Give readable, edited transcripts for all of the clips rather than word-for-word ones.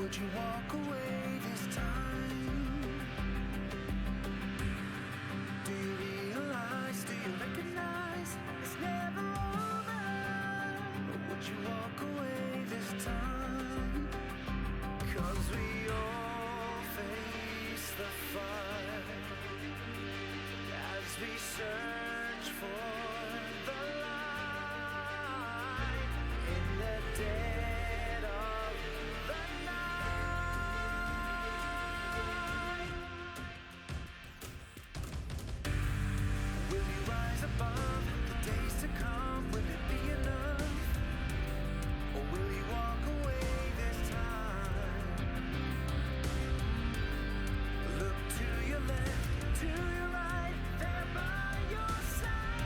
would you walk away this time? Do you realize, do you recognize it's never over? Or would you walk away this time? 'Cause we all face the fire as we search for the light in the dead of the night. Will you rise above the days to come? Will it be enough? Or will you walk away this time? Look to your left, to your right, there by your side.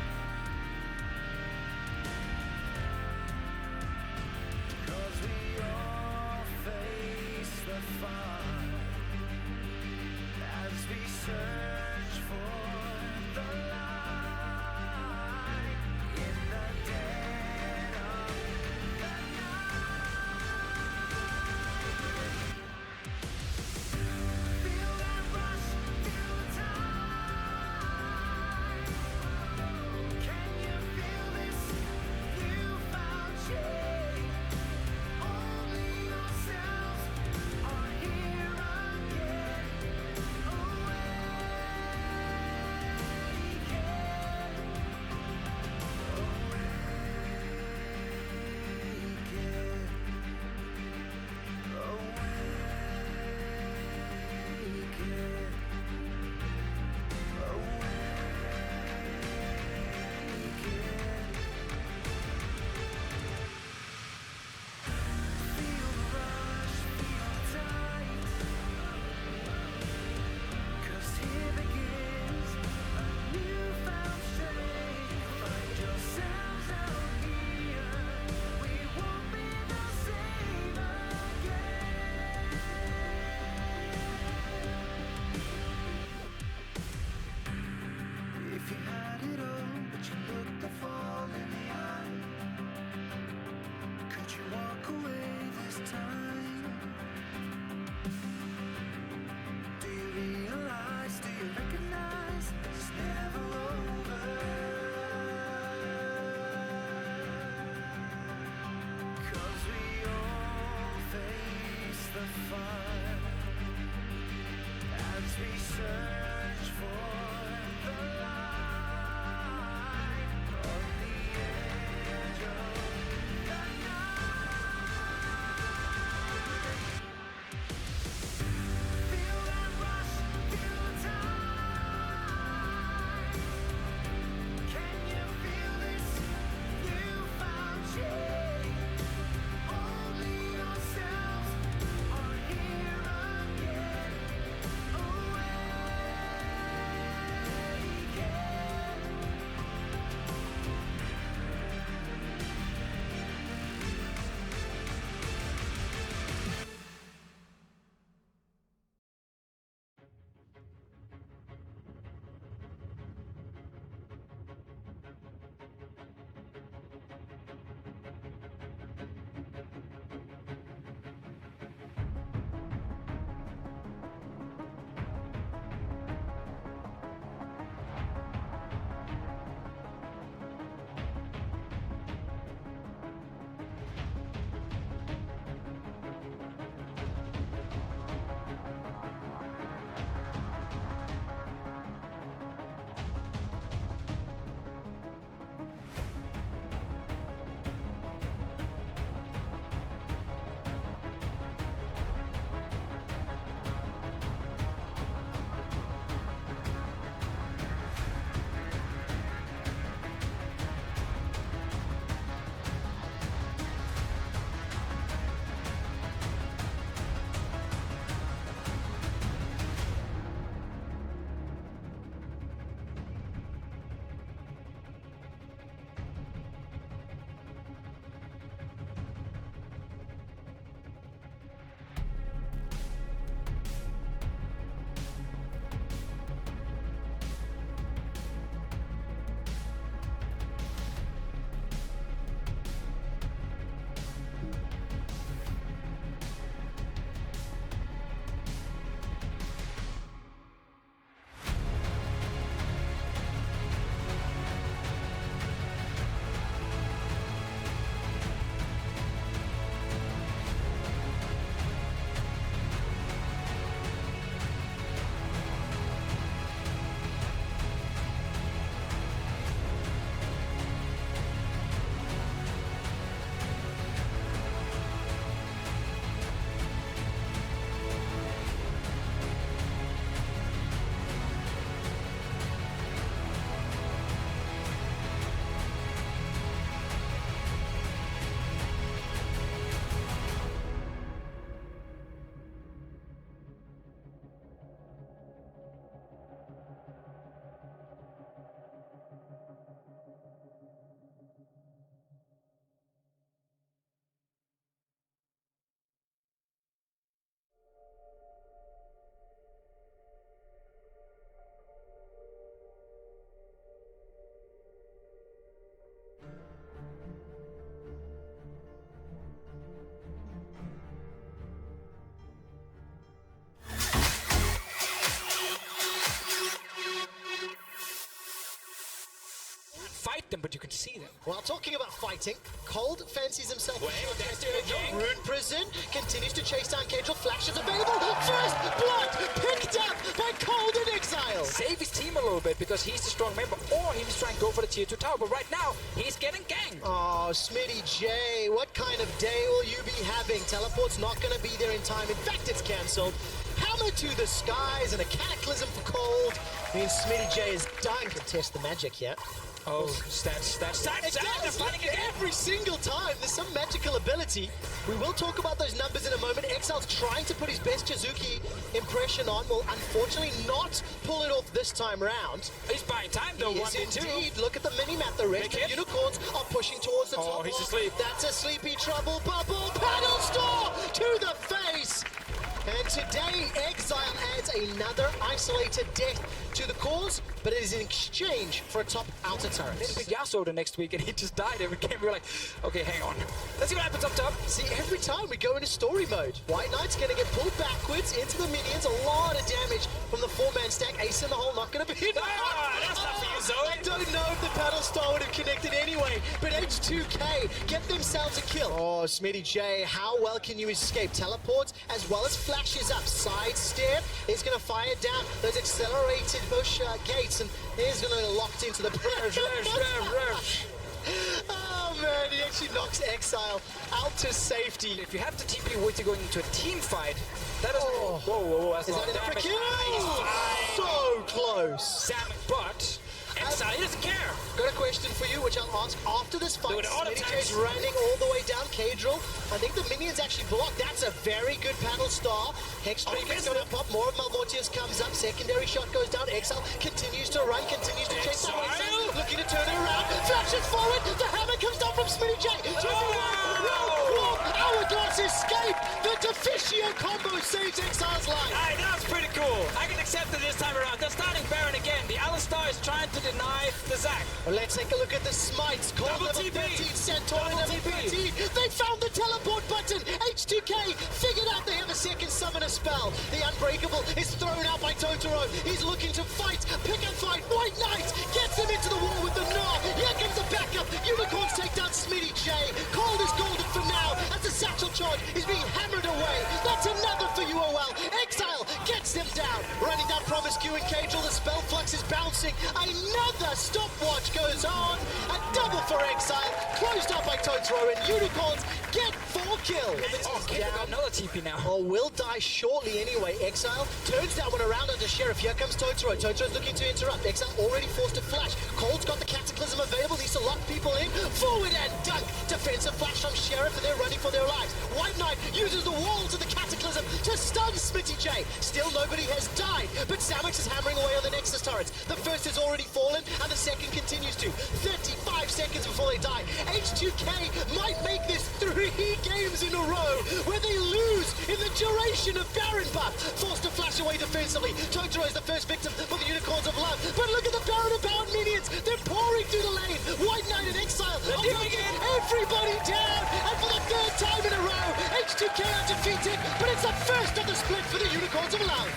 'Cause we all face the fire as we search for the light in the dead of the night. Feel that rush through time. Can you feel this newfound change? Only yourselves are here again. Feel the rush, feel the tight. 'Cause here begins a newfound strength. Find yourselves out here. We won't be the same again. If you had it all, but you looked the fall in the eye, could you walk away this time? Do you realize, do you recognize it's never over? 'Cause we all face the fire as we search for the light on the edge of the night. fight them, but you can see them. While talking about fighting, Cold fancies himself. Wait, Rune Prison continues to chase down Kedril. Flash is available. First blood picked up by Cold in Exile. Save his team a little bit because he's the strong member, or he was trying to go for the tier 2 tower, but right now he's getting ganged. Oh, Smitty J, what kind of day will you be having? Teleport's not going to be there in time. In fact, it's cancelled. Hammer to the skies and a cataclysm for Cold means Smitty J is dying to test the magic here. Oh, stats, they're fighting again. Every single time there's some magical ability. We will talk about those numbers in a moment. Exile's trying to put his best Chizuki impression on. Will unfortunately not pull it off this time round. He's buying time though. Yes, 1 and 2. indeed. Look at the mini-map. The rest of the unicorns are pushing towards the top. Oh, he's block. asleep. That's a sleepy trouble bubble. Paddle star to the face. And today, Exile adds another isolated death to the cause, but it is in exchange for a top outer turret. They picked Yasuo the next week and he just died every game. We were like, okay, hang on. Let's see what happens up top. See, every time we go into story mode, White Knight's going to get pulled backwards into the minions. A lot of damage from the 4-man stack. Ace in the hole, not going to be enough. That's not for you, Zoe. I don't know if the paddle star would have connected anyway, but H2K get themselves a kill. Oh, Smitty J, how well can you escape? Teleports as well as flashes up. Sidestep is going to fire down those accelerated bush gates, and he's going to locked into the Oh man, he actually knocks Exile out to safety. If you have the TP with you going into a team fight, that is... Whoa, that's Is not that enough for damage. kill? So close. Salmon, but Exile doesn't care. Got a question for you, which I'll ask after this fight. Do it all the Smitty time. J's running all the way down Kedril. I think the minions actually blocked. That's a very good paddle star. Hexstreak is going to pop. More of Malmortius comes up. Secondary shot goes down. Exile continues to run, continues to chase the Oasis. Looking to turn it around. Flashes forward. The hammer comes down from Smitty J. Hourglass escape. The Deficio combo saves Exile's life. Hey, that was pretty cool. I can accept it this time around. They're starting Baron again. The Alistar is trying to deny the Zac. Well, let's take a look at the smites. Cold Double level TP. 13, Centaur Double level TP. 13. They found the teleport button. H2K figured out they have a second summoner spell. The Unbreakable is thrown out by Totoro. He's looking to fight. Pick and fight. White Knight gets him into the wall with the gnaw. Here comes the backup. Unicorns take down Smitty J. Cold is golden for now as the satchel charge is being hammered away. That's another for UOL. Exile gets them down. Running down Promiscue and Kedril. The spell flux is bouncing. Another stopwatch goes on. A double for Exile. Closed out by Totoro, and Unicorns get 4 kills. Oh, Kedril got another TP now. Oh, will die shortly anyway. Exile turns that one around under Sheriff. Here comes Totoro. Totoro's looking to interrupt. Exile already forced to flash. Cold's got the Cataclysm available. Needs to lock people in. Forward and dunk. Defensive flash from Sheriff, and they're running for their lives. White Knight uses the walls of the Cataclysm to stun Smitty J. Still nobody has died, but Samix is hammering away on the Nexus turrets. The first has already fallen, and the second continues to. 35 seconds before they die. H2K might make this 3 games in a row where they lose in the duration of Baron buff. Forced to flash away defensively. Totoro is the first victim for the Unicorns of Love. But look at the Baron and Bound minions. They're pouring through the lane. White Knight and Exile are taking everybody down. And for the 3rd time in a row, H2K are defeated. But it's the first of the split for the Unicorns of Love.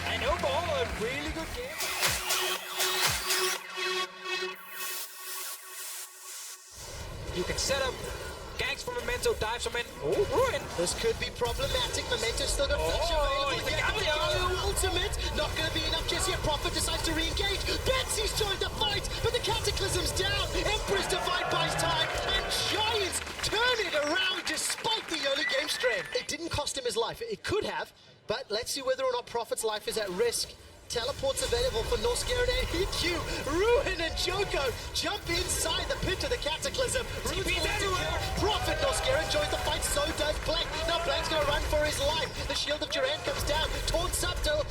I know, ball, a really good game. You can set up ganks for Memento, dives from in. Oh, Ruin. This could be problematic. Memento's still got flash available. The ultimate. Not going to be enough just yet. Prophet decides to re-engage. Betsy's joined the fight, but the Cataclysm's down. Emperor's Divide buys time, and Giants turn it around despite the early game strain. It didn't cost him his life. It could have, but let's see whether or not Prophet's life is at risk. Teleports available for Norscared and EQ. Ruin and Joko jump inside the pit of the Cataclysm. TP's everywhere. Prophet Norscared joins the fight, so does Blank. Now Blank's gonna run for his life. The Shield of Duran comes down. Taunt Subtle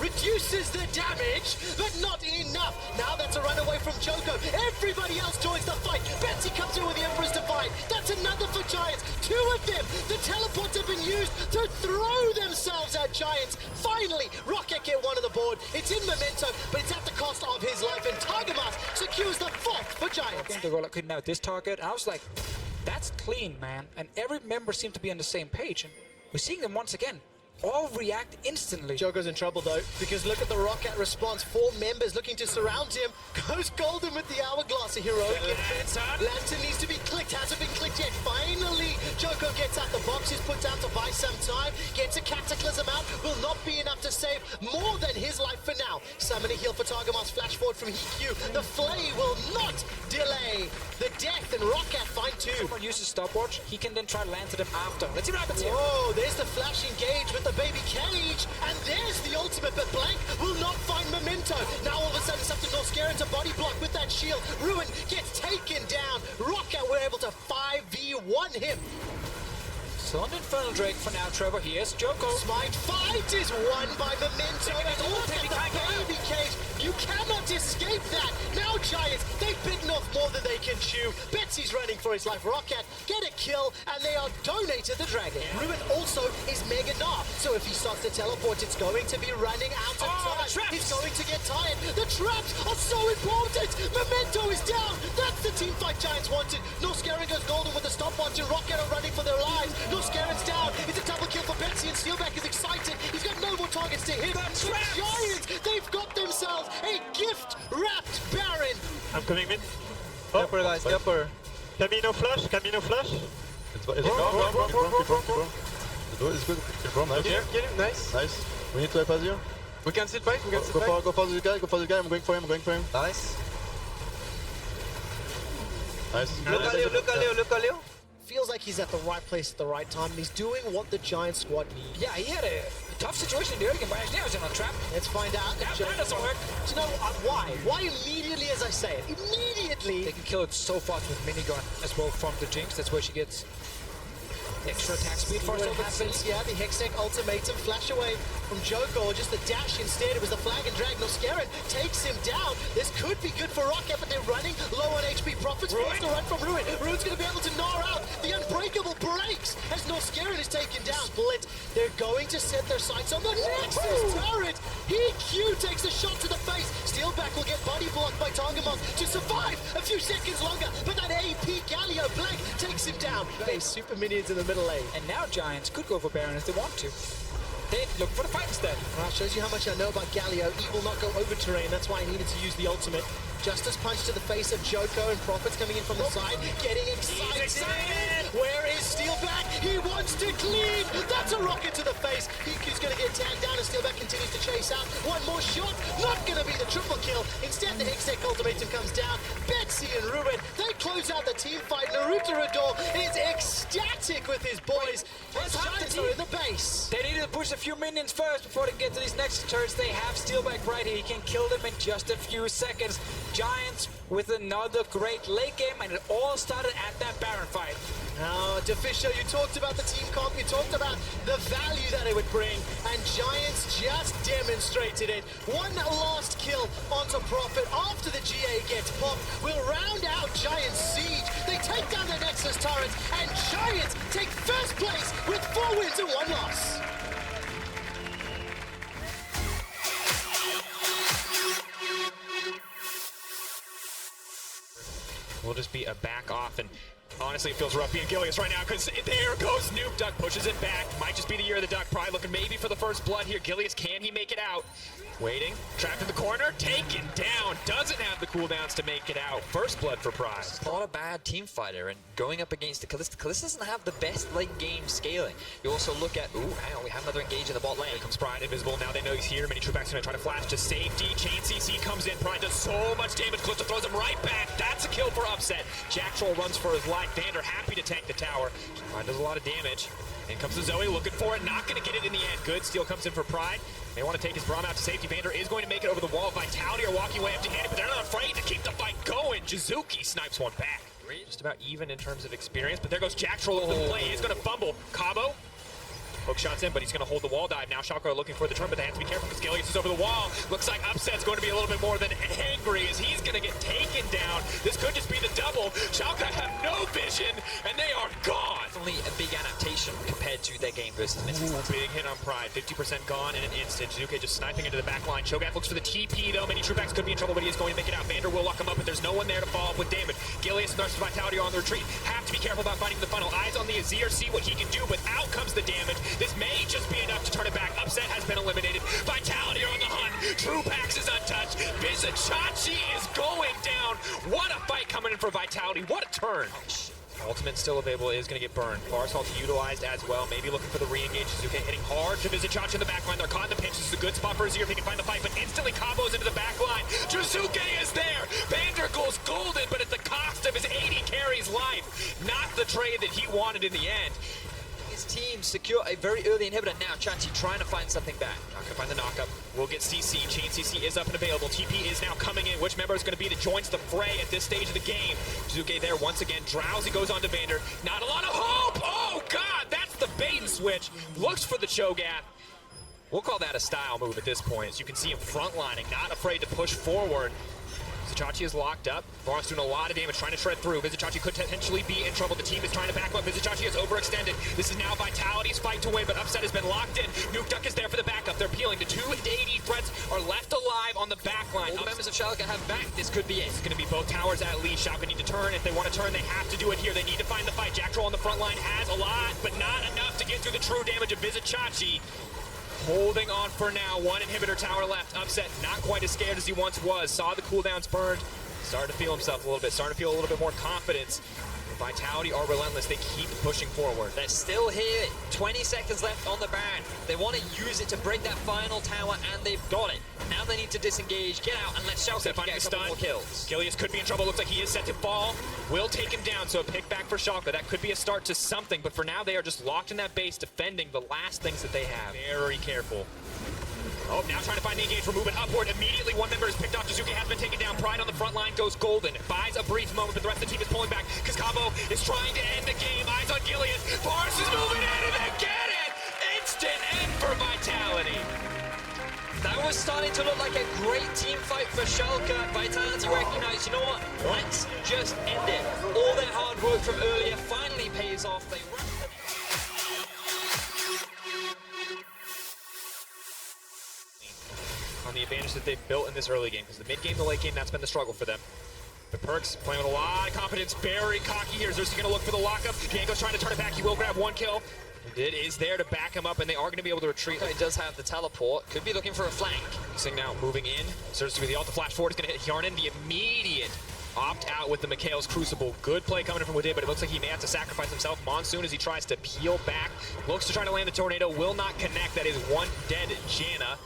reduces the damage, but not enough. Now that's a run away from Joko. Everybody else joins the fight. Betsy comes in with the Emperor's Divide. That's another for Giants. 2 of them. The teleports have been used to throw themselves at Giants. Finally, ROCCAT get one of the board. It's in Memento, but it's at the cost of his life, and Tiger Mask secures the 4th for Giants. The roller couldn't have this target. I was like, that's clean, man. And every member seemed to be on the same page. And we're seeing them once again. all react instantly. Joko's in trouble though, because look at the ROCCAT response. 4 members looking to surround him. Goes golden with the hourglass. A heroic defense. Lantern needs to be clicked. Hasn't been clicked yet. Finally, Joko gets out. The box is put down to buy some time. Gets a cataclysm out. Will not be enough to save more than his life for now. Summoning heal for Targamas. Flash forward from HQ. The Flay will not delay the death, and ROCCAT find 2. Someone uses stopwatch, he can then try to land to them after. Let's see what happens here. Whoa, there's the flash engage with the baby cage, and there's the ultimate, but Blank will not find Memento. Now all of a sudden it's up to Norscarin to body block with that shield. Ruin gets taken down. ROCCAT were able to 5v1 him. Still an Infernal Drake for now, Trevor. Here's Joko. Smite fight is won by Memento, and look at the baby cage. You cannot escape that. Now Giants, they've bitten off more than they can chew. Betsy's running for his life. ROCCAT get a kill, and they are donated the dragon. Ruin also is Mega Gnar, so if he starts to teleport, it's going to be running out of time. He's going to get tired. The traps are so important. Memento is down. That's the team fight Giants wanted. Norscarin goes golden with the stopwatch, and ROCCAT are running for their lives. Norscarin's down. It's a double kill for Betsy, and Steelback is excited. He's got no more targets to hit. The Giants, they've got themselves a gift-wrapped Baron. I'm coming mid. Upper guys, upper. Camino flash, Camino flash. It's wrong. It's good. Keep wrong, nice. Get him, nice. Nice. We need to help Azir. We can sit back, Go for this guy, I'm going for him, Nice. Nice. Look at Leo. Feels like he's at the right place at the right time, and he's doing what the Giant squad needs. Yeah, he had a tough situation in the early game, but actually now he's in a trap. Let's find out. That doesn't work. Do you know why? Why immediately as I say it? Immediately! They can kill it so fast with minigun as well from the Jinx. That's where she gets extra attack speed for what herself. happens, yeah, the Hextech ultimatum flash away from Joko, or just the dash instead. It was the flag and drag. Norscarin takes him down. This could be good for ROCCAT, but they're running low on HP. Profits forced to run from Ruin. Ruin's going to be able to gnaw out. The Unbreakable breaks as Norscarin is taken down. Split. They're going to set their sights on the Nexus turret. EQ takes a shot to the face. Steelback will get body blocked by Targamas to survive a few seconds longer, but that AP Galio Blank takes him down. They super minions in the middle lane. And now Giants could go for Baron if they want to. They look for the fight instead. Well, shows you how much I know about Galio. He will not go over terrain. That's why I needed to use the ultimate. Justice punch to the face of Joko, and Profits coming in from the side, getting excited. Where is Steelback? He wants to clean. That's a rocket to the face. EQ's going to get tagged down, and Steelback continues to chase out. One more shot. Not going to be the triple kill. Instead, the Hextech ultimatum comes down. Betsy and Ruin, they close out the team fight. Naruto Rador is ecstatic with his boys. The Giants are in the base. They need to push a few minions first before they get to these next turrets. They have Steelback right here. He can kill them in just a few seconds. Giants with another great late game, and it all started at that Baron fight. Now, Deficio, you talked about the team comp, you talked about the value that it would bring, and Giants just demonstrated it. One last kill onto Profit after the GA gets popped will round out Giants' siege. They take down the Nexus turrets, and Giants take first place with 4 wins and 1 loss. Will just be a back off, and honestly it feels rough being Gilius right now because there goes Noob. Duck pushes it back. Might just be the year of the Duck. Probably looking maybe for the first blood here. Gilius, can he make it out? Waiting, trapped in the corner, taken down. Doesn't have the cooldowns to make it out. First blood for Pride. Not a bad team fighter, and going up against the Kalista. Kalista doesn't have the best late game scaling. You also look at, ooh, hang on, we have another engage in the bot lane. Here comes Pride, invisible. Now they know he's here. Many Troopback's gonna try to flash to safety. Chain CC comes in. Pride does so much damage. Kalista throws him right back. That's a kill for Upset. Jack Troll runs for his life. Vander happy to tank the tower. Pride does a lot of damage. In comes the Zoe, looking for it, not going to get it in the end. Good steal comes in for Pride. They want to take his Braum out to safety. Vander is going to make it over the wall. Vitality are walking away empty-handed, but they're not afraid to keep the fight going. Jizuki snipes one back. Just about even in terms of experience, but there goes Jack Troll over the play. He's going to fumble. Cabo. Hook shots in, but he's going to hold the wall dive. Now Schalke are looking for the turn, but they have to be careful because Gilius is over the wall. Looks like Upset's going to be a little bit more than angry as he's going to get taken down. This could just be the double. Schalke have no vision, and they are gone. Only a big adaptation compared to their game versus Misfits. Big hit on Pride. 50% gone in an instant. Jizuke just sniping into the back line. Cho'Gath looks for the TP, though. Many Troopbacks could be in trouble, but he is going to make it out. Vander will lock him up, but there's no one there to follow up with damage. Gilius and Vitality are on the retreat. Have to be careful about finding the funnel. Eyes on the Azir, see what he can do, but out comes the damage. This may just be enough to turn it back. Upset has been eliminated. Vitality are on the hunt. Truepax is untouched. vs.Giants is going down. What a fight coming in for Vitality. What a turn. Ultimate still available, is going to get burned. Forest ult utilized as well, maybe looking for the re-engage. Suzuki hitting hard to vs.Giants in the backline. They're caught in the pinch. This is a good spot for Azir if he can find the fight, but instantly combos into the backline. Suzuki is there. Vander goes golden, but at the cost of his 80 carries life. Not the trade that he wanted in the end. His team secure a very early inhibitor. Now Chachi trying to find something back. Not gonna find the knockup. We'll get CC. Chain CC is up and available. TP is now coming in. Which member is going to be that joins the fray at this stage of the game? Suzuki there once again. Drowsy goes on to Vander. Not a lot of hope. Oh God, that's the bait and switch. Looks for the Cho'Gath. We'll call that a style move at this point. As you can see him frontlining, not afraid to push forward. vs.Giants is locked up. Varus doing a lot of damage, trying to shred through. vs.Giants could potentially be in trouble. The team is trying to back up. vs.Giants is overextended. This is now Vitality's fight to win, but Upset has been locked in. Nuke Duck is there for the backup. They're peeling. The 2 AD threats are left alive on the backline. All the members of Schalke have back. This could be it. It's going to be both towers at least. Schalke need to turn. If they want to turn, they have to do it here. They need to find the fight. Jack Troll on the front line has a lot, but not enough to get through the true damage of vs.Giants. Holding on for now. One inhibitor tower left. Upset not quite as scared as he once was. Saw the cooldowns burned. Starting to feel himself a little bit. Starting to feel a little bit more confidence. Vitality are relentless. They keep pushing forward. They're still here. 20 seconds left on the Baron. They want to use it to break that final tower, and they've got it. Now they need to disengage, get out, and let Schalke get a couple more kills. Gilius could be in trouble. Looks like he is set to fall. Will take him down, so a pick back for Schalke. That could be a start to something, but for now they are just locked in that base, defending the last things that they have. Very careful. Oh, now trying to find the engage. We're moving upward. Immediately, one member is picked off. Suzuki has been taken down. Pride on the front line goes golden. Buys a brief moment, but the rest of the team is pulling back because Cabo is trying to end the game. Eyes on Gilius. Forrest is moving in, and they get it! Instant end for Vitality. That was starting to look like a great team fight for Schalke. Vitality recognized, you know what? Let's just end it. All that hard work from earlier finally pays off. They run. On the advantage that they've built in this early game, because the mid game, the late game, that's been the struggle for them. The Perks playing with a lot of confidence, very cocky here. Xerxes going to look for the lockup. Django's trying to turn it back. He will grab one kill. It is there to back him up, and they are going to be able to retreat. He does have the teleport. Could be looking for a flank. Sing now moving in. Xerxes with the ult to flash forward is going to hit Hjarnan. The immediate opt out with the Mikhail's Crucible. Good play coming in from Wadid, but it looks like he may have to sacrifice himself. Monsoon, as he tries to peel back, looks to try to land the tornado, will not connect. That is one dead Janna.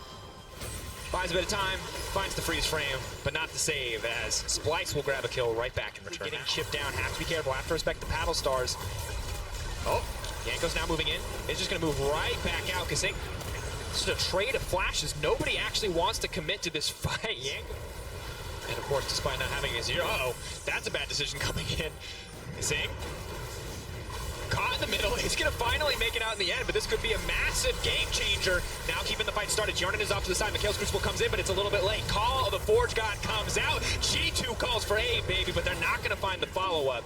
Buys a bit of time, finds the freeze frame, but not the save, as Splyce will grab a kill right back in return. Getting chipped down, have to be careful, have to respect the paddle stars. Oh, Yanko's now moving in. It's just going to move right back out, because it's just a trade of flashes. Nobody actually wants to commit to this fight. Yanko. And of course, despite not having a zero, uh-oh, that's a bad decision coming in. Sing. Caught in the middle. He's going to finally make it out in the end, but this could be a massive game changer. Now keeping the fight started. Hjarnan is off to the side. Mikhail's Crucible comes in, but it's a little bit late. Call of the Forge God comes out. G2 calls for A, baby, but they're not going to find the follow-up.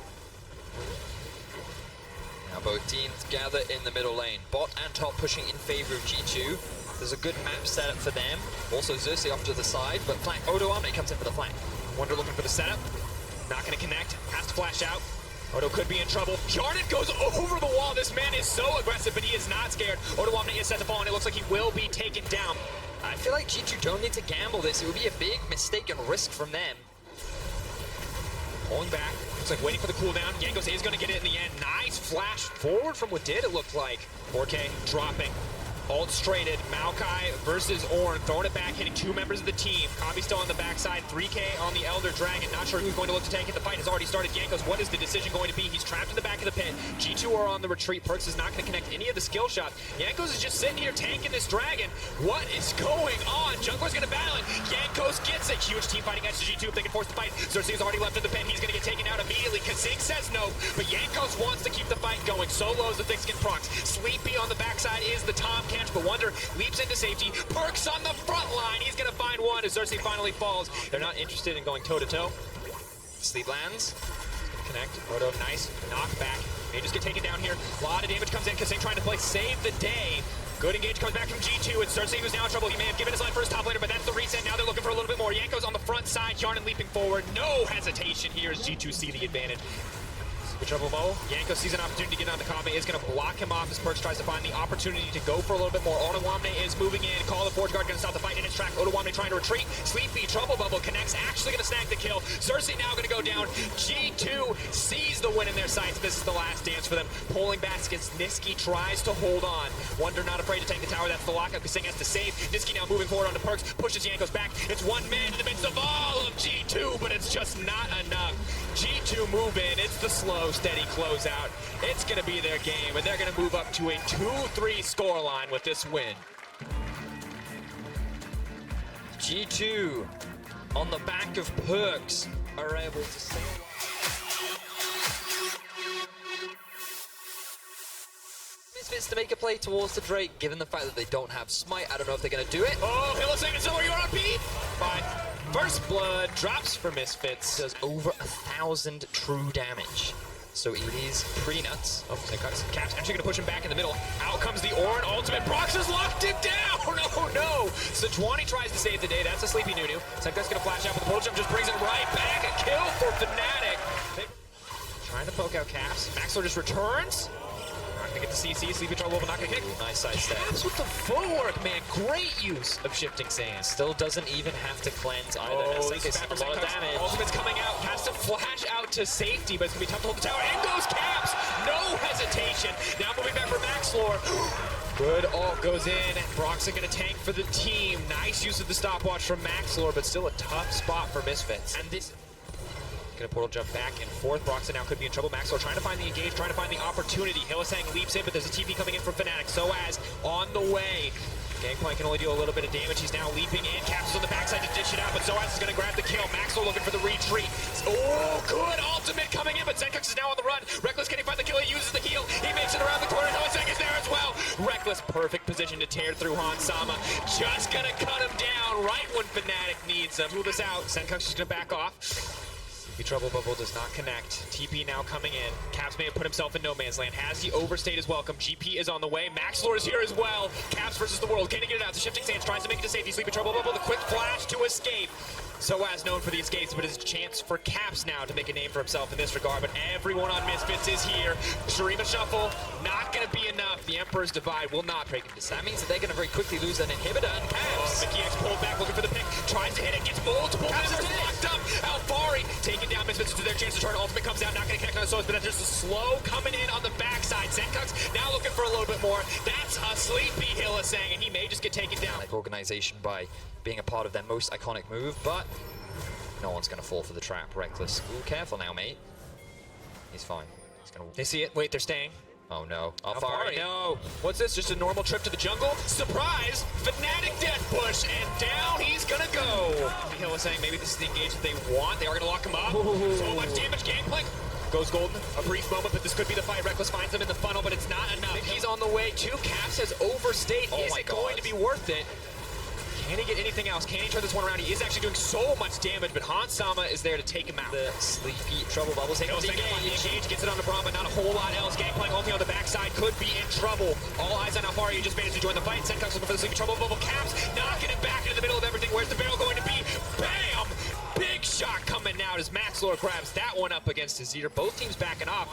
Now both teams gather in the middle lane. Bot and top pushing in favor of G2. There's a good map setup for them. Also Xerxes off to the side, but flank. Odo Arme comes in for the flank. Wonder looking for the setup. Not going to connect. Has to flash out. Odo could be in trouble. Hjarnan goes over the wall. This man is so aggressive, but he is not scared. Odo Omni is set to fall, and it looks like he will be taken down. I feel like G2 don't need to gamble this. It would be a big mistake and risk from them. Pulling back. Looks like waiting for the cooldown. Yangos is going to get it in the end. Nice flash forward from what did it look like. 4K dropping. Ult straighted. Maokai versus Ornn. Throwing it back, hitting two members of the team. Kabi still on the backside. 3K on the Elder Dragon. Not sure who's going to look to tank it. The fight has already started. Yankos, what is the decision going to be? He's trapped in the back of the pit. G2 are on the retreat. Perks is not going to connect any of the skill shots. Yankos is just sitting here tanking this dragon. What is going on? Jungler's going to battle it. Yankos gets it. Huge team fighting against G2 if they can force the fight. Xerxes already left in the pit. He's going to get taken out immediately. Kazing says no, but Yankos wants to keep the fight going. So low as the things get procs. Sleepy on the backside is the Tom catch, but Wonder leaps into safety. Perks on the front line. He's going to find one as Xerxes finally falls. They're not interested in going toe-to-toe. Sleep lands. Connect. Roto, nice. Knock back. They just get taken down here. A lot of damage comes in. Kazing trying to play save the day. Good engage comes back from G2. It's Xerxes who's now in trouble. He may have given his life for his top laner, but that's the reset. Now they're looking for a little bit more. Yanko's on the front side. Hjarnan leaping forward. No hesitation here as G2 see the advantage. Super Trouble Mo. Yanko sees an opportunity to get on the Kame, is going to block him off as Perks tries to find the opportunity to go for a little bit more. Otawamne is moving in. Call the Forge Guard going to stop the fight in its track. Otawamne trying to retreat. Sleepy, Trouble Bubble connects, actually going to snag the kill. Cersei now going to go down. G2 sees the win in their sights. This is the last dance for them. Pulling baskets. Niski tries to hold on. Wonder not afraid to take the tower. That's the lockout. Kasing has to save. Niski now moving forward onto Perks. Pushes Yanko's back. It's one man in the midst of all of G2, but it's just not enough. G2 move in. It's the slow, steady closeout. It's going to be their game, and they're going to move up to a 2-3 scoreline with this win. G2 on the back of Perks are able to sail. Misfits to make a play towards the Drake, given the fact that they don't have Smite. I don't know if they're going to do it. Oh, Hillesang and somewhere you are on beat. Fine. First blood drops for Misfits. Does over 1,000 true damage. So it is pretty nuts. Oh, Cap's actually going to push him back in the middle. Out comes the Orin ultimate. Brox has locked him down. Oh no. Sejuani tries to save the day. That's a sleepy Nunu. Senkai's going to flash out, but the portal jump just brings it right back. A kill for Fnatic. Trying to poke out Caps. Maxlor just returns. Not going to get the CC. Sleepy Trouble, but not going to kick. Nice side step. Caps with the footwork, man. Great use of shifting sand. Still doesn't even have to cleanse either. Oh, Senkai's this is bad for a lot of Senkai's. damage. Ultimate's coming out. Has to flash out to safety, but it's going to be tough to hold the tower. In goes Caps. No hesitation. Now moving back for Maxlor. Good ult goes in. Broxah going to tank for the team. Nice use of the stopwatch from Maxlor, but still a tough spot for Misfits. And this... Gonna portal jump back and forth. Broxah now could be in trouble. Maxwell trying to find the engage, trying to find the opportunity. Hillesang leaps in, but there's a TP coming in from Fnatic. Soaz on the way. Gangplank can only do a little bit of damage. He's now leaping in. Caps is on the backside to dish it out, but Soaz is gonna grab the kill. Maxwell looking for the retreat. Oh, good ultimate coming in, but Zenkux is now on the run. Reckless, can he find the kill? He uses the heal. He makes it around the corner. Hillesang is there as well. Reckless, perfect position to tear through Hansama. Just gonna cut him down right when Fnatic needs him. Move us out. Zenkux is gonna back off. The Trouble Bubble does not connect. TP now coming in. Caps may have put himself in no man's land. Has he overstayed his welcome? GP is on the way. Maxlor is here as well. Caps versus the world. Can he get it out? The Shifting Sands tries to make it to safety. Sleepy Trouble Bubble. The quick flash to escape. Soaz known for the escapes, but it's a chance for Caps now to make a name for himself in this regard. But everyone on Misfits is here. Shurima Shuffle, not going to be enough. The Emperor's Divide will not break him. That means that they're going to very quickly lose an inhibitor. And Caps. Mickey X pulled back, looking for the pick. Tries to hit it, gets multiple members locked up. Alfari taking down Misfits to their chance to turn. Ultimate comes out, not going to connect on the Soaz, but that's just a slow coming in on the backside. Zenkux now looking for a little bit more. That's a sleepy Hillesang, and he may just get taken down. Like organization by being a part of their most iconic move, but no one's going to fall for the trap. Reckless. Ooh, careful now, mate. He's fine. He's gonna... They see it. Wait, they're staying. Oh no. Alfari, no. What's this? Just a normal trip to the jungle? Surprise! Fnatic death push, and down he's gonna go. Hillesang, maybe this is the engage that they want. They are gonna lock him up. Ooh. So much damage. Gangplank goes golden. A brief moment, but this could be the fight. Reckless finds him in the funnel, but it's not enough. He's on the way too. Caps has overstayed. Oh is my it God. going to be worth it? Can he get anything else? Can he turn this one around? He is actually doing so much damage, but Hansama is there to take him out. The Sleepy Trouble Bubbles taking the engage, gets it on the Braum, but not a whole lot else. Gangplank only on the backside, could be in trouble. All eyes on Alfari, he just managed to join the fight. Senkux looking for the Sleepy Trouble Bubble. Caps knocking it back into the middle of everything. Where's the barrel going to be? Bam! Big shot coming out as Maxlor grabs that one up against Azir. Both teams backing off.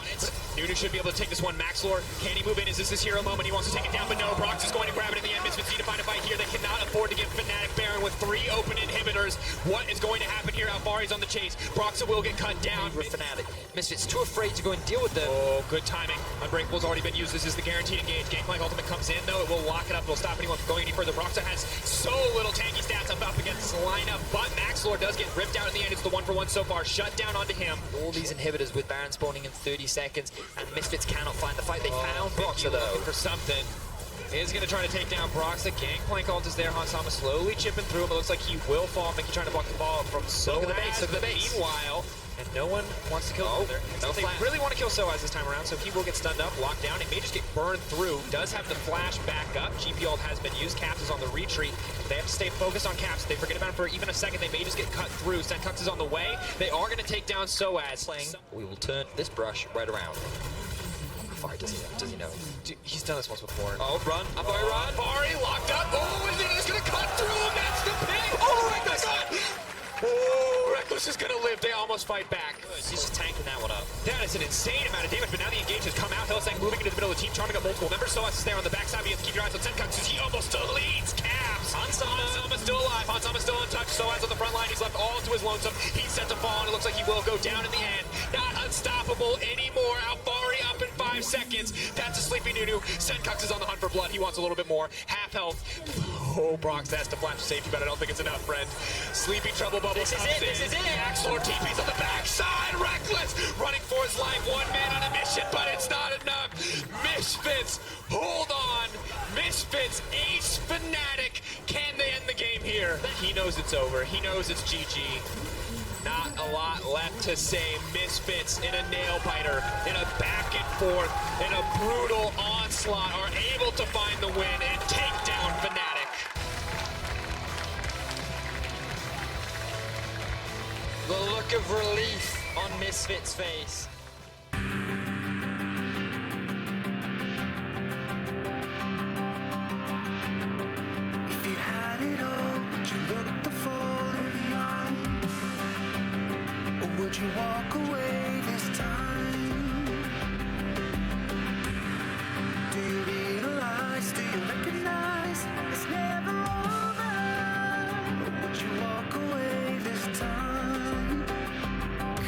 Nunu should be able to take this one. Maxlor, can he move in? Is this his hero moment? He wants to take it down, but no. Brox is going to grab it in the end. Misfits need to find a fight here. They cannot afford to give Fnatic Baron with 3 open inhibitors. What is going to happen here? Alfari's on the chase. Broxa will get cut down. with Fnatic. Misfits too afraid to go and deal with them. Oh, good timing. Unbreakable's already been used. This is the guaranteed engage. Gangplank ultimate comes in, though. It will lock it up. It'll stop anyone from going any further. Broxa has so little tanky stats up against this lineup, but Maxlor does get ripped out in the end. It's the 1-for-1 so far. Shut down onto him. All these inhibitors with Baron spawning in 30 seconds, and Misfits cannot find the fight. They found Broxa, though. Looking for something. Is going to try to take down Broxa. Gangplank ult is there. Hansama slowly chipping through him. It looks like he will fall. Mickey trying to block the ball from so Look at the base. Meanwhile, and no one wants to kill him there. No they flash. really want to kill Soaz this time around, so he will get stunned up, locked down. It may just get burned through. Does have the flash back up. GP ult has been used. Caps is on the retreat. They have to stay focused on Caps. If they forget about him for even a second, they may just get cut through. Senkux is on the way. They are going to take down Soaz. We will turn this brush right around. Far does he know? Dude, he's done this once before. Oh, run. Alfari, run. Alfari locked up. Oh, is he just going to cut through him? That's the ping. Oh, Reckless. Oh, Reckless Zeus is gonna live. They almost fight back. He's just tanking that one up. That is an insane amount of damage, but now the engage has come out. Hellsang moving into the middle of the team, charming up multiple members. So is there on the backside, but you have to keep your eyes on Senkux as he almost deletes Caps. Hansama's still alive. Hansama's still untouched. So on the front line, he's left all to his lonesome. He's set to fall, and it looks like he will go down in the end. Not unstoppable anymore. Alfari up in 5 seconds. That's a sleepy Nunu. Senkux is on the hunt for blood. He wants a little bit more. Half health. Oh, Brox has to flash to safety, but I don't think it's enough, friend. Sleepy Trouble Bubble This is it, this is it. Axlor TP's on the backside. Reckless running for his life. One man on a mission, but it's not enough. Misfits, hold on. Misfits, ace Fnatic. Can they end the game here? He knows it's over. He knows it's GG. Not a lot left to say. Misfits in a nail biter, in a back and forth, in a brutal onslaught are able to find the win and take down Fnatic. The look of relief on Misfits' face. If you had it all, would you look the fall in the eye? Or would you walk away this time? Do you realize, do you recognize it's never over? Or would you walk away this time?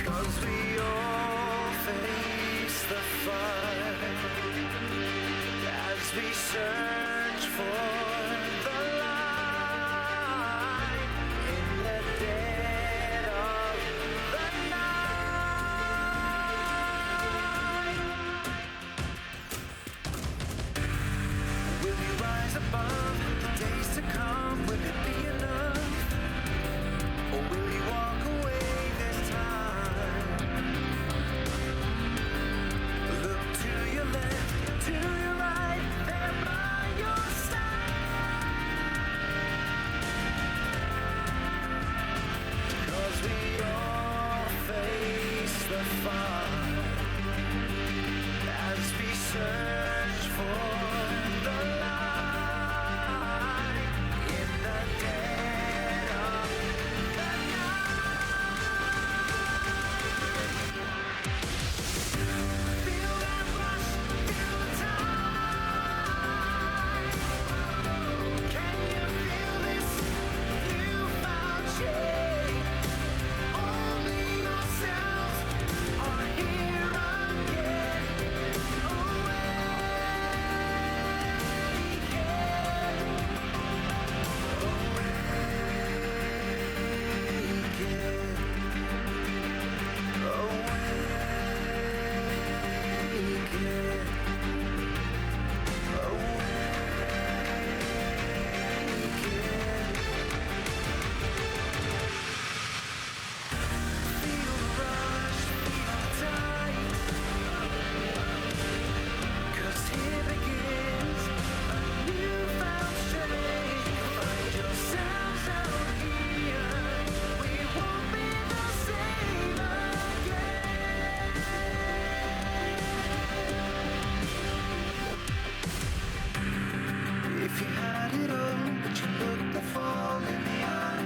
'Cause we all face the fight as we search for the light in the dead of the night. Will you rise above the days to come? Will it be enough? Or will you walk away this time? Look to your left, to your right, they're by your side. 'Cause we all face the fight as we search for the light in the dead of the night. Feel that rush, feel the tide. Can you feel this newfound change? Only yourselves are here again. If you had it all, would you look the fall in the eye?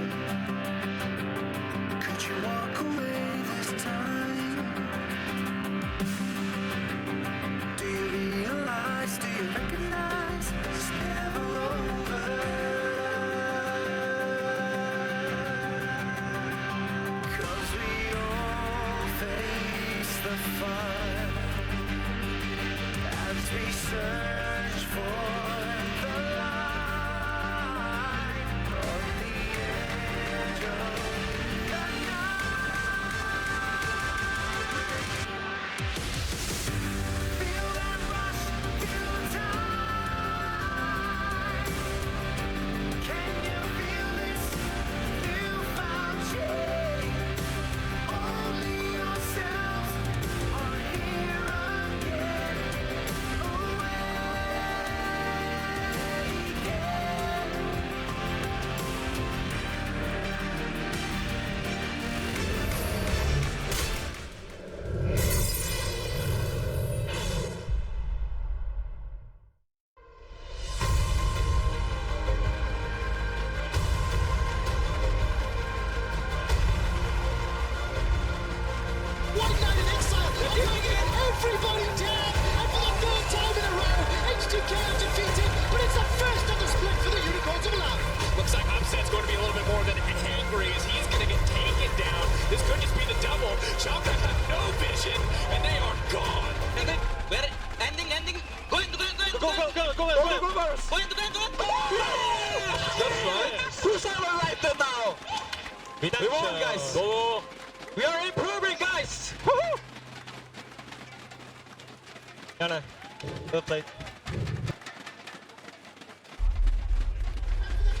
Could you walk away this time? Do you realize, do you recognize it's never over? 'Cause we all face the fight as we search for the light on the edge of the night. Feel that rush, feel the tide. Can you feel this newfound change? Only yourselves are here again. Awake. everybody down. And for the third time in a row, H2K are defeated, but it's the first of the split for the Unicorns of Love. Looks like Upset's going to be a little bit more than angry as he's going to get taken down. This could just be the double. Schalke have no vision, and they are gone. And then, where it? Ending. Go into the Go first. Go into the That's right. Who's our right there now? We won, guys. Go. We are improving, guys. Woohoo! Yana, well played.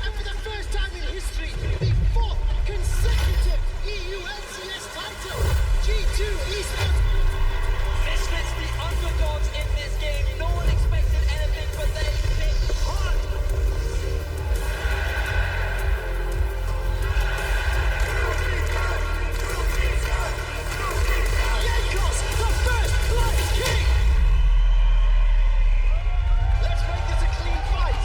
And for the first time in history, the fourth consecutive EU LCS title, G2 Esports. Misfits, the underdogs in this game. No one expected anything, but they hit hard. Jankos, the first blood king. Let's make this a clean fight.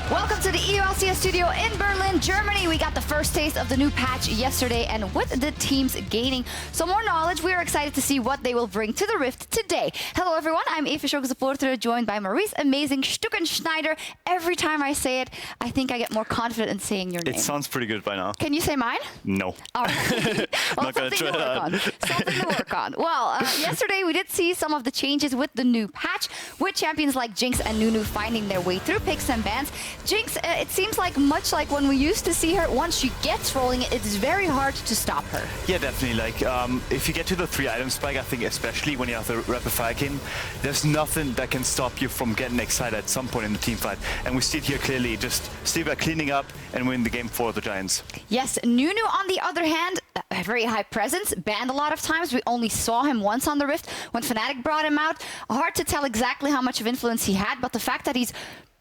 Welcome to the EU LCS studio in Berlin, Germany. We got the first taste of the new patch yesterday, and with the teams gaining some more knowledge, we are excited to see what they will bring to the Rift today. Hello everyone, I'm Eva Schoke-Supporter, joined by Maurice Amazing Stuckenschneider. Every time I say it, I think I get more confident in saying your name. It sounds pretty good by now. Can you say mine? No. All right. Well, Not gonna try that. Something to work on. Well, yesterday we did see some of the changes with the new patch, with champions like Jinx and Nunu finding their way through picks and bans. Jinx, it seems like much like when we used to see her, once she gets rolling, it's very hard to stop her. Yeah, definitely. Like, if you get to the 3-item spike, I think especially when you have the rapid fire game, there's nothing that can stop you from getting excited at some point in the team fight. And we see it here clearly. Just stay by cleaning up and win the game for the Giants. Yes, Nunu, on the other hand, a very high presence, banned a lot of times. We only saw him once on the Rift when Fnatic brought him out. Hard to tell exactly how much of influence he had, but the fact that he's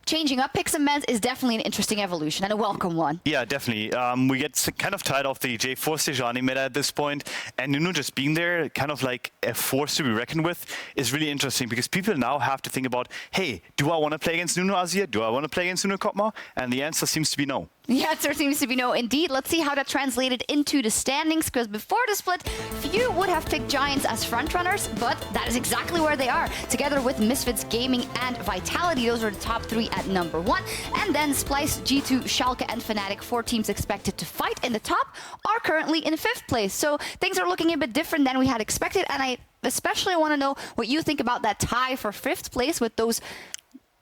changing up picks and bans is definitely an interesting evolution and a welcome one. Yeah, definitely. We get kind of tired of the J4 Sejani meta at this point, and Nunu just being there, kind of like a force to be reckoned with, is really interesting because people now have to think about, hey, do I want to play against Nunu Azir? Do I want to play against Nunu Kotma? And the answer seems to be no. The answer seems to be no indeed. Let's see how that translated into the standings, because before the split, few would have picked Giants as frontrunners, but that is exactly where they are. Together with Misfits, Gaming, and Vitality, those are the top three at number 1. And then Splyce, G2, Schalke, and Fnatic, 4 teams expected to fight in the top, are currently in 5th place. So things are looking a bit different than we had expected, and I especially want to know what you think about that tie for 5th place with those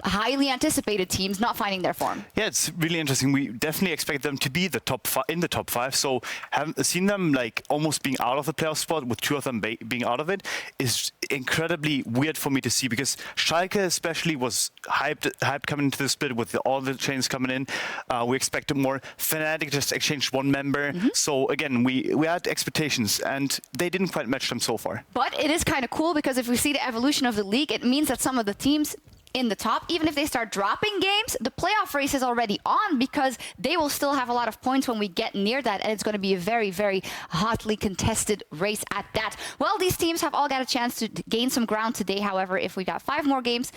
highly anticipated teams not finding their form. Yeah, it's really interesting. We definitely expect them to be the in the top 5. So having seen them like almost being out of the playoff spot with 2 of them being out of it is incredibly weird for me to see, because Schalke especially was hyped coming into the split with all the chains coming in. We expected more. Fnatic just exchanged 1 member. So again, we had expectations and they didn't quite match them so far. But it is kind of cool because if we see the evolution of the league, it means that some of the teams in the top, even if they start dropping games, the playoff race is already on, because they will still have a lot of points when we get near that, and it's going to be a very, very hotly contested race at that. Well, these teams have all got a chance to gain some ground today. However, if we got 5 more games,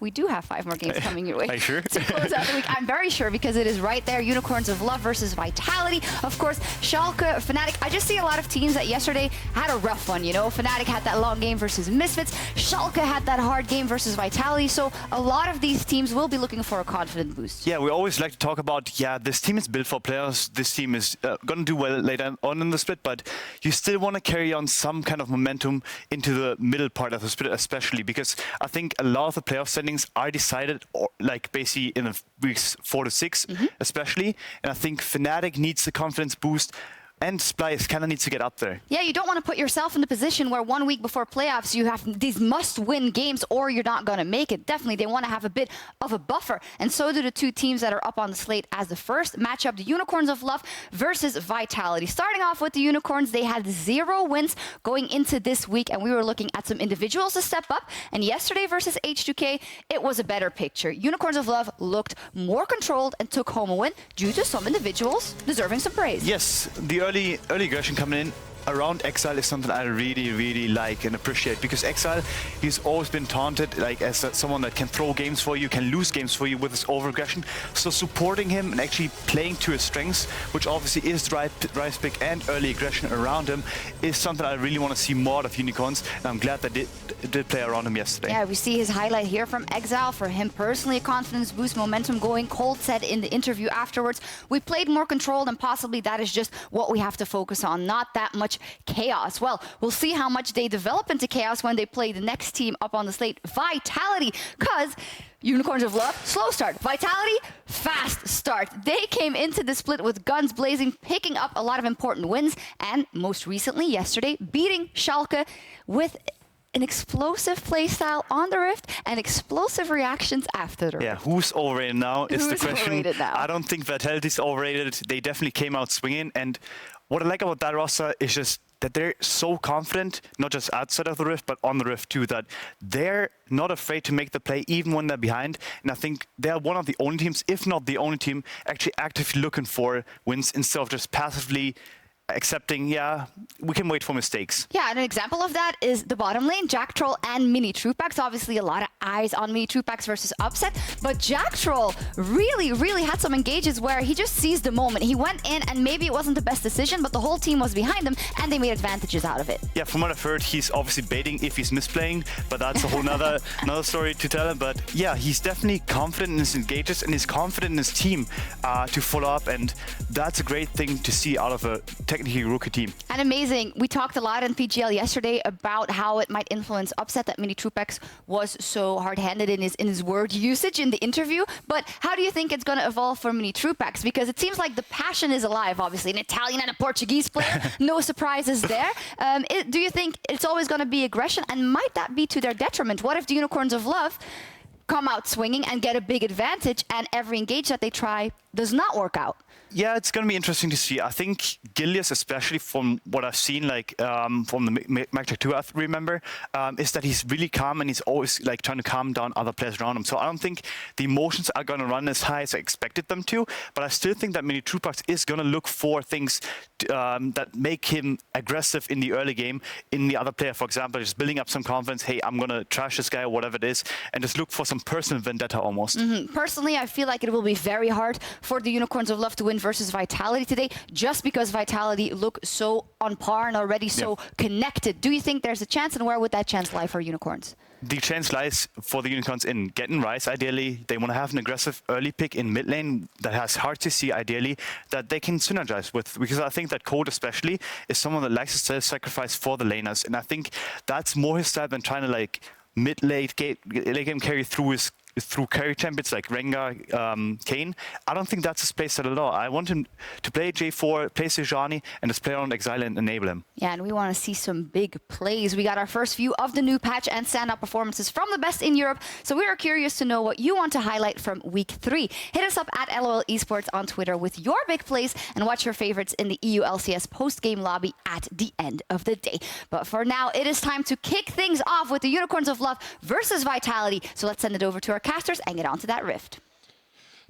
we do have 5 more games coming your way. Are you sure? To close out the week. I'm very sure, because it is right there. Unicorns of Love versus Vitality. Of course, Schalke, Fnatic. I just see a lot of teams that yesterday had a rough one, you know. Fnatic had that long game versus Misfits. Schalke had that hard game versus Vitality. So a lot of these teams will be looking for a confident boost. Yeah, we always like to talk about, yeah, this team is built for players. This team is going to do well later on in the split, but you still want to carry on some kind of momentum into the middle part of the split, especially because I think a lot of the playoff standings are decided, like basically in the weeks 4 to 6, especially. And I think Fnatic needs the confidence boost, and Splyce kind of needs to get up there. Yeah, you don't want to put yourself in the position where 1 week before playoffs you have these must-win games or you're not going to make it. Definitely, they want to have a bit of a buffer. And so do the 2 teams that are up on the slate as the first matchup, the Unicorns of Love versus Vitality. Starting off with the Unicorns, they had 0 wins going into this week, and we were looking at some individuals to step up. And yesterday versus H2K, it was a better picture. Unicorns of Love looked more controlled and took home a win due to some individuals deserving some praise. Yes, the early aggression coming in around Exile is something I really, really like and appreciate, because Exile, he's always been taunted like as someone that can throw games for you, can lose games for you with his overaggression. So supporting him and actually playing to his strengths, which obviously is rise pick and early aggression around him, is something I really want to see more of Unicorns, and I'm glad that did play around him yesterday. Yeah, we see his highlight here from Exile. For him personally, a confidence boost, momentum going. Cold said in the interview afterwards, we played more controlled, and possibly that is just what we have to focus on, not that much chaos. Well, we'll see how much they develop into chaos when they play the next team up on the slate, Vitality, because Unicorns of Love, slow start. Vitality, fast start. They came into the split with guns blazing, picking up a lot of important wins, and most recently, yesterday, beating Schalke with an explosive playstyle on the Rift and explosive reactions after the Rift. Yeah, who's overrated now is the question. Overrated now? I don't think Vitality's overrated. They definitely came out swinging, and what I like about that roster is just that they're so confident, not just outside of the Rift, but on the Rift too, that they're not afraid to make the play even when they're behind. And I think they're one of the only teams, if not the only team, actually actively looking for wins instead of just passively accepting, yeah, we can wait for mistakes. Yeah, and an example of that is the bottom lane, Jack Troll and Mini Trupax. Obviously, a lot of eyes on Mini Trupax versus Upset, but Jack Troll really had some engages where he just seized the moment. He went in, and maybe it wasn't the best decision, but the whole team was behind him, and they made advantages out of it. Yeah, from what I've heard, he's obviously baiting if he's misplaying, but that's a whole another story to tell him. But yeah, he's definitely confident in his engages, and he's confident in his team to follow up, and that's a great thing to see out of a technically rookie team. And amazing. We talked a lot in PGL yesterday about how it might influence Upset, that Mini Trupax was so hard-handed in his word usage in the interview. But how do you think it's going to evolve for Mini Trupax? Because it seems like the passion is alive, obviously. An Italian and a Portuguese player, no surprises there. Do you think it's always going to be aggression? And might that be to their detriment? What if the Unicorns of Love come out swinging and get a big advantage, and every engage that they try does not work out? Yeah, it's going to be interesting to see. I think Gilius, especially from what I've seen, like from the Magic 2, I remember, is that he's really calm and he's always like trying to calm down other players around him. So I don't think the emotions are going to run as high as I expected them to, but I still think that Mini Trupax is going to look for things that make him aggressive in the early game in the other player. For example, just building up some confidence. Hey, I'm going to trash this guy or whatever it is, and just look for some personal vendetta almost. Personally, I feel like it will be very hard for the Unicorns of Love to win versus Vitality today, just because Vitality look so on par and already so connected. Do you think there's a chance, and where would that chance lie for Unicorns? The chance lies for the Unicorns in getting Rise, ideally. They want to have an aggressive early pick in mid lane that has hard to see, ideally, that they can synergize with. Because I think that Code especially is someone that likes to self-sacrifice for the laners. And I think that's more his style than trying to like mid-late game carry through carry champions like Rengar, Kane. I don't think that's his playset at all. I want him to play J4, play Sejuani, and just play around Exile and enable him. Yeah, and we want to see some big plays. We got our first view of the new patch and standout performances from the best in Europe. So we are curious to know what you want to highlight from Week 3. Hit us up at LOL Esports on Twitter with your big plays, and watch your favorites in the EU LCS post-game lobby at the end of the day. But for now, it is time to kick things off with the Unicorns of Love versus Vitality. So let's send it over to our casters and get on to that Rift.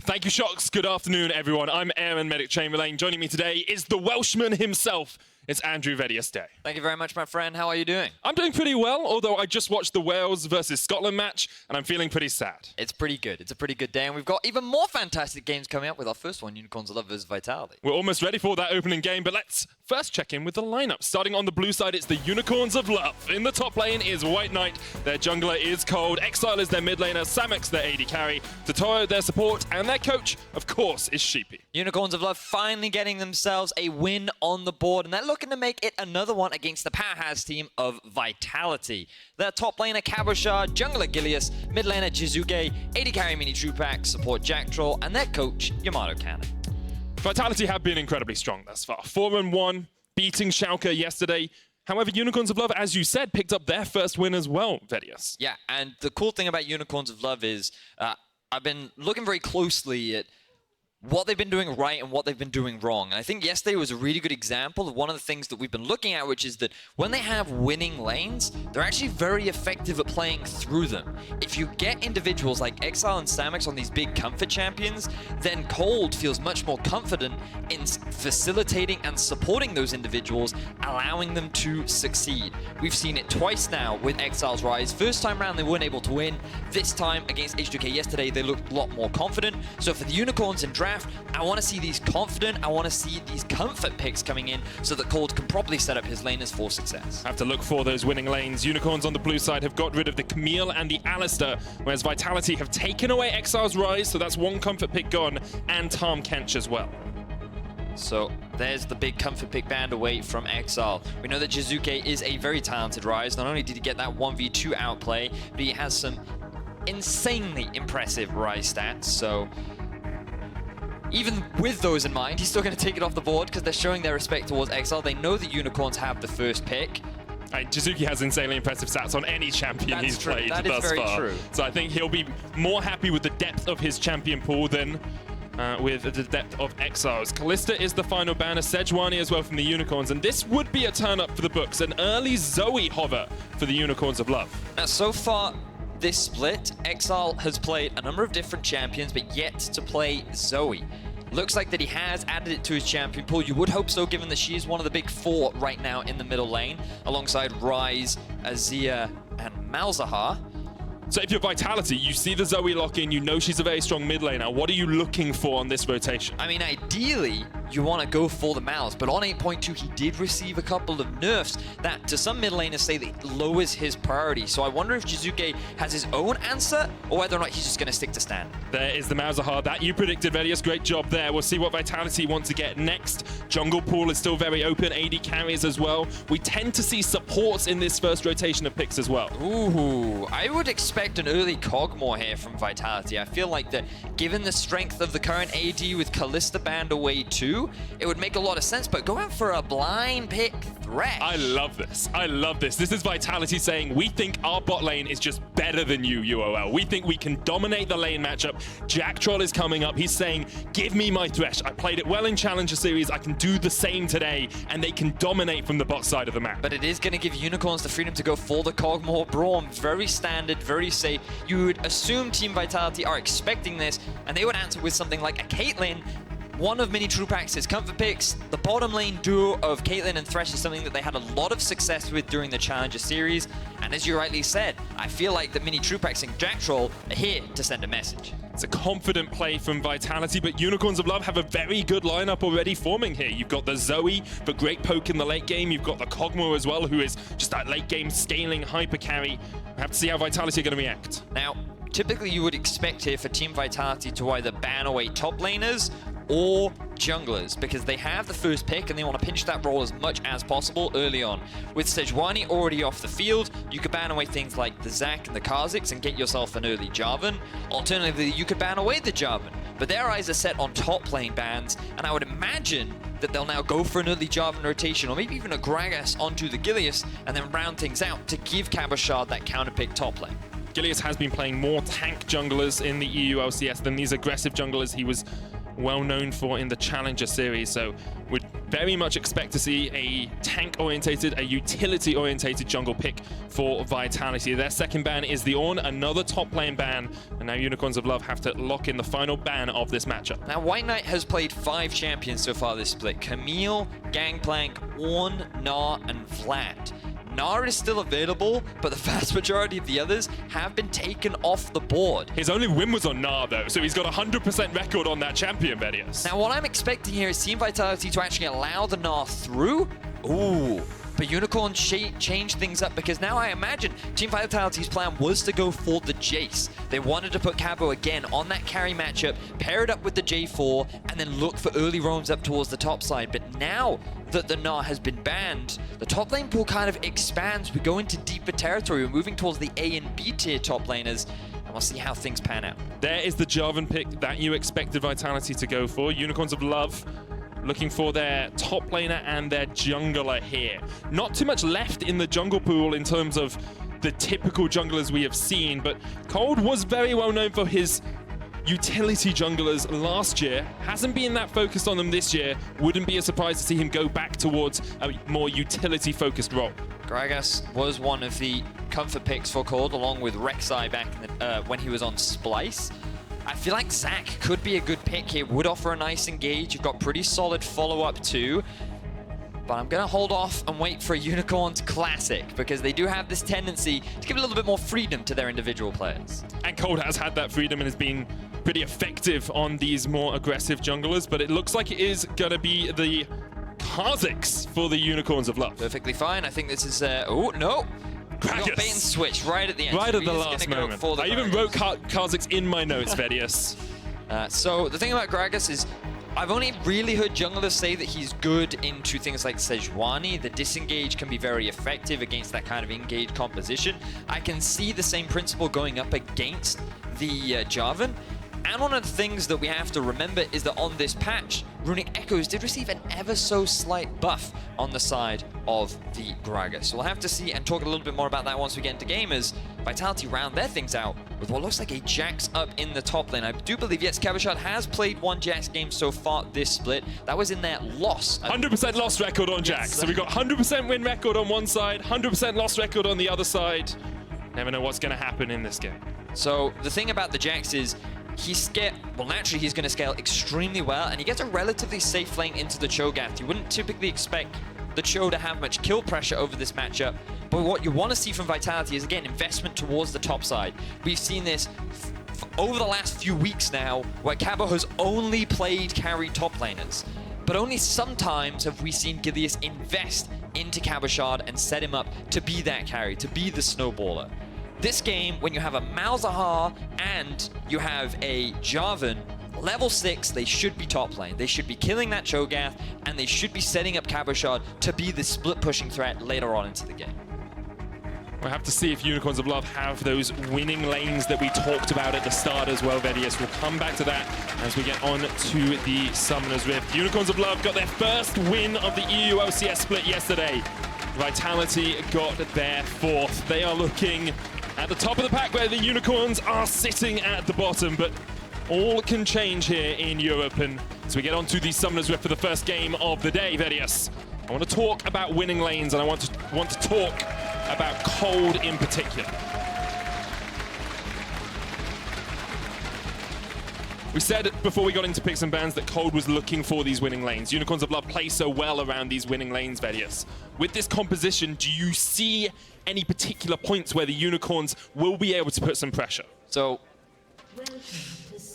Thank you, Shocks. Good afternoon, everyone. I'm Aaron Medic Chamberlain. Joining me today is the Welshman himself. It's Andrew Vedieste. Thank you very much, my friend. How are you doing? I'm doing pretty well, although I just watched the Wales versus Scotland match, and I'm feeling pretty sad. It's pretty good. It's a pretty good day, and we've got even more fantastic games coming up with our first one, Unicorns of Love vs. Vitality. We're almost ready for that opening game, but let's first check in with the lineup. Starting on the blue side, it's the Unicorns of Love. In the top lane is White Knight. Their jungler is Cold. Exile is their mid laner. Samux their AD carry. Totoro their support. And their coach, of course, is Sheepy. Unicorns of Love finally getting themselves a win on the board, and they're looking to make it another one against the powerhouse team of Vitality. Their top laner, Cabochard, jungler Gilius, mid laner Jizuke, AD carry Mini Trupax, support Jack Troll, and their coach, Yamato Cannon. Vitality have been incredibly strong thus far. 4-1, beating Schalke yesterday. However, Unicorns of Love, as you said, picked up their first win as well, Vedius. Yeah, and the cool thing about Unicorns of Love is I've been looking very closely at what they've been doing right and what they've been doing wrong. And I think yesterday was a really good example of one of the things that we've been looking at, which is that when they have winning lanes, they're actually very effective at playing through them. If you get individuals like Exile and Samix on these big comfort champions, then Cold feels much more confident in facilitating and supporting those individuals, allowing them to succeed. We've seen it twice now with Exile's Rise. First time round, they weren't able to win. This time against H2K yesterday, they looked a lot more confident. So for the Unicorns in draft, I want to see these confident, I want to see these comfort picks coming in so that Cold can properly set up his laners for success. Have to look for those winning lanes. Unicorns on the blue side have got rid of the Camille and the Alistair, whereas Vitality have taken away Exile's Rise, so that's one comfort pick gone, and Tom Kench as well. So there's the big comfort pick band away from Exile. We know that Jizuke is a very talented Rise. Not only did he get that 1v2 outplay, but he has some insanely impressive Rise stats. So even with those in mind, he's still going to take it off the board because they're showing their respect towards Exile. They know the Unicorns have the first pick. Jizuki has insanely impressive stats on any champion he's played thus far. That is very true. So I think he'll be more happy with the depth of his champion pool than with the depth of Exiles. Kalista is the final banner, Sejuani as well from the Unicorns, and this would be a turn up for the books. An early Zoe hover for the Unicorns of Love. Now, so far this split, Exile has played a number of different champions, but yet to play Zoe. Looks like that he has added it to his champion pool. You would hope so, given that she is one of the big four right now in the middle lane, alongside Ryze, Azir, and Malzahar. So if you're Vitality, you see the Zoe lock in, you know she's a very strong mid laner. What are you looking for on this rotation? I mean, ideally, you want to go for the Malz, but on 8.2, he did receive a couple of nerfs that, to some mid laners, say that it lowers his priority. So I wonder if Jizuke has his own answer, or whether or not he's just going to stick to stand. There is the Malzahar that you predicted, Velius. Great job there. We'll see what Vitality want to get next. Jungle pool is still very open, AD carries as well. We tend to see supports in this first rotation of picks as well. Ooh, I would expect an early Cogmore here from Vitality. I feel like that given the strength of the current AD with Kalista banned away too, it would make a lot of sense, but going for a blind pick Thresh. I love this. I love this. This is Vitality saying, we think our bot lane is just better than you, UOL. We think we can dominate the lane matchup. Jack Troll is coming up. He's saying, give me my Thresh. I played it well in Challenger Series. I can do the same today, and they can dominate from the bot side of the map. But it is going to give Unicorns the freedom to go for the Cogmore Braum. Very standard, very safe. You would assume Team Vitality are expecting this, and they would answer with something like a Caitlyn. One of Mini Trupax's comfort picks. The bottom lane duo of Caitlyn and Thresh is something that they had a lot of success with during the Challenger Series. And as you rightly said, I feel like the Mini Trupax and Jack Troll are here to send a message. It's a confident play from Vitality, but Unicorns of Love have a very good lineup already forming here. You've got the Zoe for great poke in the late game. You've got the Cogmore as well, who is just that late game scaling hyper carry. We have to see how Vitality are going to react. Now, typically you would expect here for Team Vitality to either ban away top laners or junglers, because they have the first pick and they want to pinch that role as much as possible early on. With Sejuani already off the field, you could ban away things like the Zac and the Kha'Zix and get yourself an early Jarvan. Alternatively, you could ban away the Jarvan, but their eyes are set on top lane bans, and I would imagine that they'll now go for an early Jarvan rotation, or maybe even a Gragas onto the Gilius, and then round things out to give Cabochard that counter pick top lane. Gilius has been playing more tank junglers in the EU LCS than these aggressive junglers he was well known for in the Challenger Series, so would very much expect to see a tank-orientated, a utility-orientated jungle pick for Vitality. Their second ban is the Ornn, another top lane ban, and now Unicorns of Love have to lock in the final ban of this matchup. Now, White Knight has played 5 champions so far this split. Camille, Gangplank, Ornn, Gnar, and Vlad. Gnar is still available, but the vast majority of the others have been taken off the board. His only win was on Gnar, though, so he's got a 100% record on that champion, Velius. Now, what I'm expecting here is Team Vitality to actually allow the Gnar through. Ooh. But Unicorn changed things up, because now I imagine Team Vitality's plan was to go for the Jace. They wanted to put Cabo again on that carry matchup, pair it up with the J4, and then look for early roams up towards the top side. But now that the Gnar has been banned, the top lane pool kind of expands. We go into deeper territory. We're moving towards the A and B tier top laners, and we'll see how things pan out. There is the Jarvan pick that you expected Vitality to go for. Unicorns of Love looking for their top laner and their jungler here. Not too much left in the jungle pool in terms of the typical junglers we have seen, but Cold was very well known for his utility junglers last year. Hasn't been that focused on them this year. Wouldn't be a surprise to see him go back towards a more utility-focused role. Gragas was one of the comfort picks for Cold, along with Rek'Sai back in the, when he was on Splyce. I feel like Zac could be a good pick here, would offer a nice engage. You've got pretty solid follow-up too. But I'm going to hold off and wait for a Unicorns Classic, because they do have this tendency to give a little bit more freedom to their individual players. And Cold has had that freedom and has been pretty effective on these more aggressive junglers, but it looks like it is going to be the Kha'Zix for the Unicorns of Love. Perfectly fine. I think this is... oh, no! Gragas. Got bait and switch right at the end. Right So at the he's last gonna go moment. for the I even Gragas. wrote Kha'Zix in my notes, Vedius. So the thing about Gragas is, I've only really heard junglers say that he's good into things like Sejuani. The disengage can be very effective against that kind of engage composition. I can see the same principle going up against the Jarvan. And one of the things that we have to remember is that on this patch, Runic Echoes did receive an ever so slight buff on the side of the Gragas. So we'll have to see and talk a little bit more about that once we get into game, as Vitality round their things out with what looks like a Jax up in the top lane. I do believe, yes, Cabochard has played one Jax game so far this split. That was in their loss. 100% loss record on Jax. Yes. So we've got 100% win record on one side, 100% loss record on the other side. Never know what's going to happen in this game. So the thing about the Jax is, naturally he's going to scale extremely well, and he gets a relatively safe lane into the Cho'Gath. You wouldn't typically expect the Cho to have much kill pressure over this matchup, but what you want to see from Vitality is, again, investment towards the top side. We've seen this over the last few weeks now, where Cabo has only played carry top laners, but only sometimes have we seen Gilius invest into Cabochard and set him up to be that carry, to be the snowballer. This game, when you have a Malzahar and you have a Jarvan, level 6, they should be top lane. They should be killing that Cho'Gath, and they should be setting up Cabochard to be the split-pushing threat later on into the game. We'll have to see if Unicorns of Love have those winning lanes that we talked about at the start as well, Vedius. We'll come back to that as we get on to the Summoner's Rift. Unicorns of Love got their first win of the EU LCS split yesterday. Vitality got their fourth. They are looking at the top of the pack, where the Unicorns are sitting at the bottom, but all can change here in Europe. And as we get on to the Summoner's Rift for the first game of the day, Vedius, I want to talk about winning lanes, and I want to talk about Cold in particular. We said before we got into picks and bans that Cold was looking for these winning lanes. Unicorns of Love play so well around these winning lanes, Vedius. With this composition, do you see any particular points where the Unicorns will be able to put some pressure? So,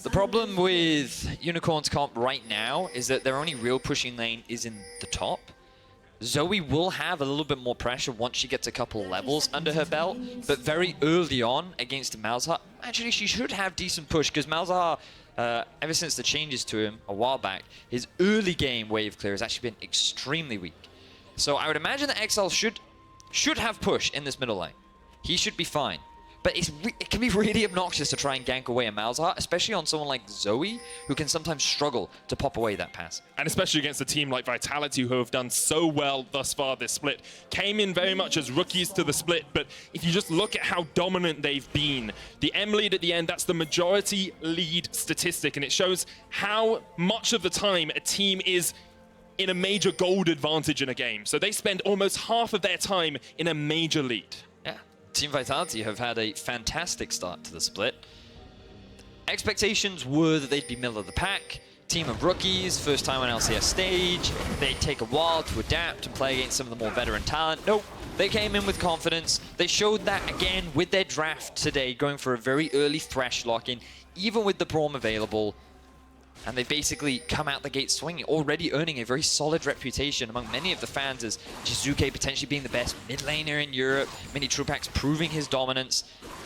the problem with Unicorns comp right now is that their only real pushing lane is in the top. Zoe will have a little bit more pressure once she gets a couple levels under her belt, but very early on against Malzahar, actually she should have decent push, because Malzahar, ever since the changes to him a while back, his early game wave clear has actually been extremely weak. So I would imagine that Exile should have push in this middle lane. He should be fine. But it can be really obnoxious to try and gank away a Malzahar, especially on someone like Zoe, who can sometimes struggle to pop away that pass. And especially against a team like Vitality, who have done so well thus far this split. Came in very much as rookies to the split, but if you just look at how dominant they've been, the M lead at the end, that's the majority lead statistic, and it shows how much of the time a team is in a major gold advantage in a game. So they spend almost half of their time in a major lead. Yeah, Team Vitality have had a fantastic start to the split. Expectations were that they'd be middle of the pack. Team of rookies, first time on LCS stage. They'd take a while to adapt and play against some of the more veteran talent. Nope, they came in with confidence. They showed that again with their draft today, going for a very early Thresh lock-in, even with the Braum available. And they basically come out the gate swinging, already earning a very solid reputation among many of the fans as Jizuke potentially being the best mid laner in Europe, Mini Trupax proving his dominance.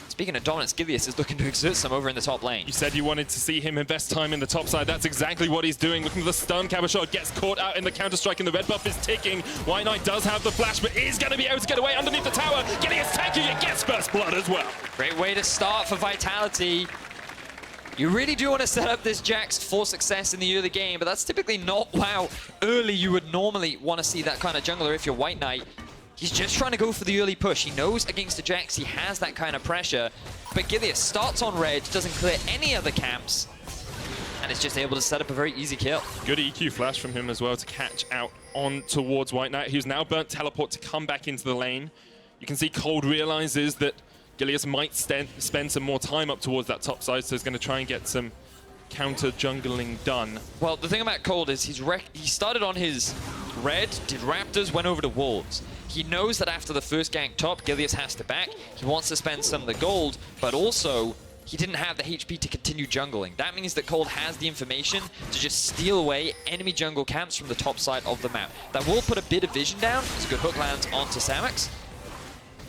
Speaking of dominance, Gilius is looking to exert some over in the top lane. You said you wanted to see him invest time in the top side. That's exactly what he's doing. Looking for the stun. Cabochard gets caught out in the counter-strike, and the red buff is ticking. White Knight does have the flash, but is going to be able to get away underneath the tower. Gilius taking it, gets first blood as well. Great way to start for Vitality. You really do want to set up this Jax for success in the early game, but that's typically not how early you would normally want to see that kind of jungler if you're White Knight. He's just trying to go for the early push. He knows against the Jax he has that kind of pressure, but Gilius starts on red, doesn't clear any other camps, and is just able to set up a very easy kill. Good EQ flash from him as well to catch out on towards White Knight, who's now burnt teleport to come back into the lane. You can see Cold realizes that Gilius might spend some more time up towards that top side, so he's going to try and get some counter jungling done. Well, the thing about Cold is he started on his red, did Raptors, went over to Wolves. He knows that after the first gank top, Gilius has to back. He wants to spend some of the gold, but also he didn't have the HP to continue jungling. That means that Cold has the information to just steal away enemy jungle camps from the top side of the map. That will put a bit of vision down as a good hook lands onto Samux.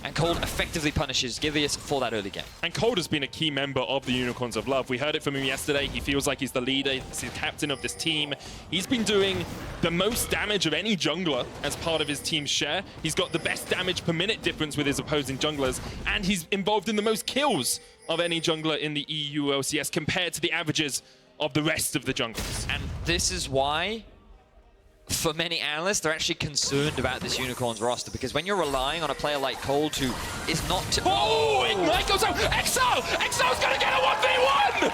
And Cold effectively punishes Gilius for that early game. And Cold has been a key member of the Unicorns of Love. We heard it from him yesterday. He feels like he's the leader, he's the captain of this team. He's been doing the most damage of any jungler as part of his team's share. He's got the best damage per minute difference with his opposing junglers, and he's involved in the most kills of any jungler in the EU LCS compared to the averages of the rest of the junglers. And this is why, for many analysts, they're actually concerned about this Unicorns roster, because when you're relying on a player like Cold who is not... Oh! Ignite goes out! Exile! Exile's gonna get a 1v1!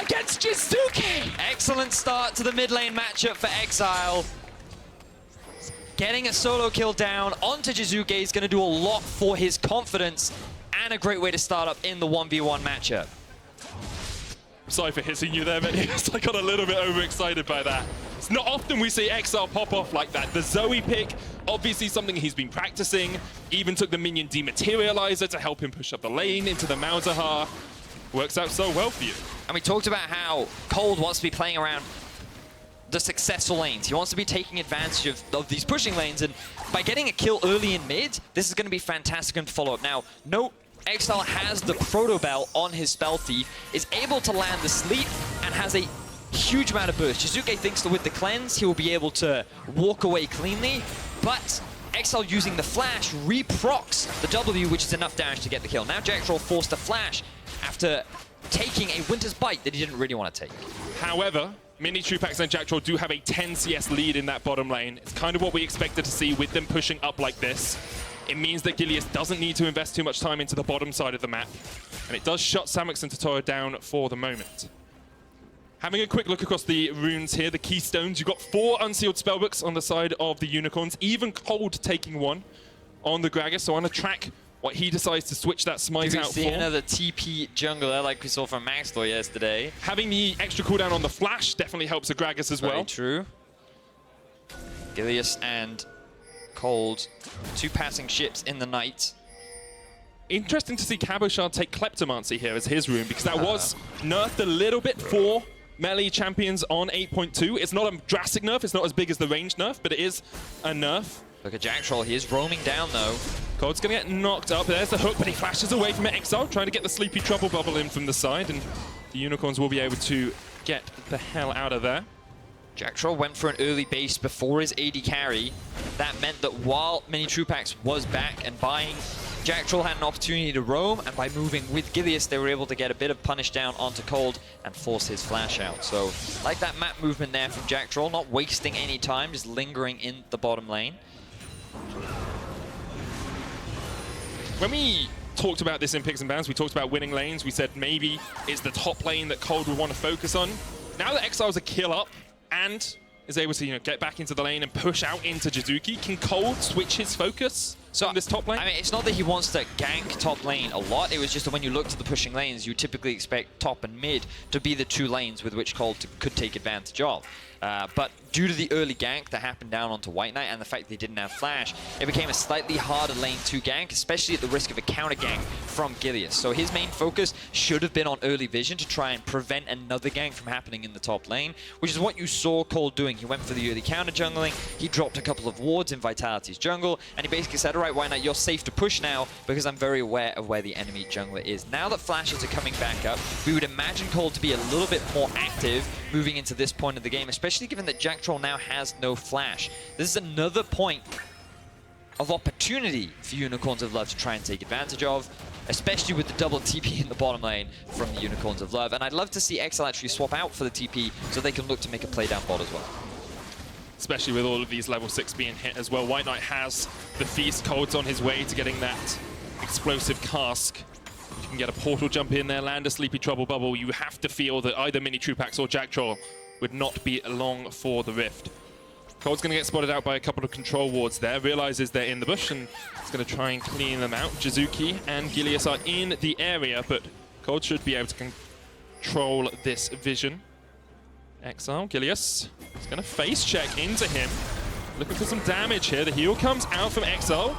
Against Jizuke! Excellent start to the mid lane matchup for Exile. Getting a solo kill down onto Jizuke is going to do a lot for his confidence, and a great way to start up in the 1v1 matchup. Sorry for hitting you there, man. I got a little bit overexcited by that. It's not often we see Exile pop off like that. The Zoe pick, obviously something he's been practicing. Even took the minion dematerializer to help him push up the lane into the Malzahar. Works out so well for you. And we talked about how Cold wants to be playing around the successful lanes. He wants to be taking advantage of these pushing lanes, and by getting a kill early in mid, this is going to be fantastic and follow up. Now, note, Exile has the Proto Bell on his Spell Thief, is able to land the sleep, and has a huge amount of burst. Jizuke thinks that with the cleanse, he will be able to walk away cleanly, but Exile using the flash reprocs the W, which is enough damage to get the kill. Now Jacktroll forced to flash after taking a Winter's Bite that he didn't really want to take. However, Mini Trupax and Jacktroll do have a 10 CS lead in that bottom lane. It's kind of what we expected to see with them pushing up like this. It means that Gilius doesn't need to invest too much time into the bottom side of the map. And it does shut Samux and Totoro down for the moment. Having a quick look across the runes here, the keystones, you've got 4 unsealed spellbooks on the side of the Unicorns, even Cold taking one on the Gragas. So on a track, what he decides to switch that smite out for. Another TP jungler like we saw from Maxtor yesterday. Having the extra cooldown on the flash definitely helps the Gragas as well. Very true. Gilius and Cold, 2 passing ships in the night. Interesting to see Cabochard take Kleptomancy here as his rune, because that was nerfed a little bit for melee champions on 8.2. It's not a drastic nerf, it's not as big as the range nerf, but it is a nerf. Look at Jacktroll, he is roaming down though. Cold's gonna get knocked up. There's the hook, but he flashes away from it. Exile trying to get the Sleepy Trouble Bubble in from the side, and the Unicorns will be able to get the hell out of there. Jacktroll went for an early base before his AD carry. That meant that while Mini Trupax was back and buying, Jacktroll had an opportunity to roam, and by moving with Gilius, they were able to get a bit of punish down onto Cold and force his flash out. So, like that map movement there from Jacktroll, not wasting any time, just lingering in the bottom lane. When we talked about this in Picks and Bans, we talked about winning lanes. We said maybe it's the top lane that Cold would want to focus on. Now that Exile's a kill up and is able to, get back into the lane and push out into Jizuke, can Cold switch his focus on this top lane? I mean, it's not that he wants to gank top lane a lot. It was just that when you look to the pushing lanes, you typically expect top and mid to be the 2 lanes with which Cold could take advantage of. But due to the early gank that happened down onto White Knight and the fact they didn't have flash, it became a slightly harder lane to gank, especially at the risk of a counter gank from Gilius. So his main focus should have been on early vision to try and prevent another gank from happening in the top lane, which is what you saw Cold doing. He went for the early counter jungling, he dropped a couple of wards in Vitality's jungle, and he basically said, alright White Knight, you're safe to push now because I'm very aware of where the enemy jungler is. Now that flashes are coming back up, we would imagine Cold to be a little bit more active moving into this point of the game, especially given that Jacktroll now has no flash. This is another point of opportunity for Unicorns of Love to try and take advantage of, especially with the double TP in the bottom lane from the Unicorns of Love. And I'd love to see Exile actually swap out for the TP so they can look to make a play down bot as well. Especially with all of these level 6 being hit as well. White Knight has the Feast. Cold's on his way to getting that explosive cask. you can get a portal jump in there, land a sleepy trouble bubble, you have to feel that either Mini Trupax or Jack Troll would not be along for the Rift. Cold's going to get spotted out by a couple of control wards there, realizes they're in the bush and is going to try and clean them out. Jizuki and Gilius are in the area, but Cold should be able to control this vision. Exile, Gilius is going to face check into him. Looking for some damage here. The heal comes out from Exile.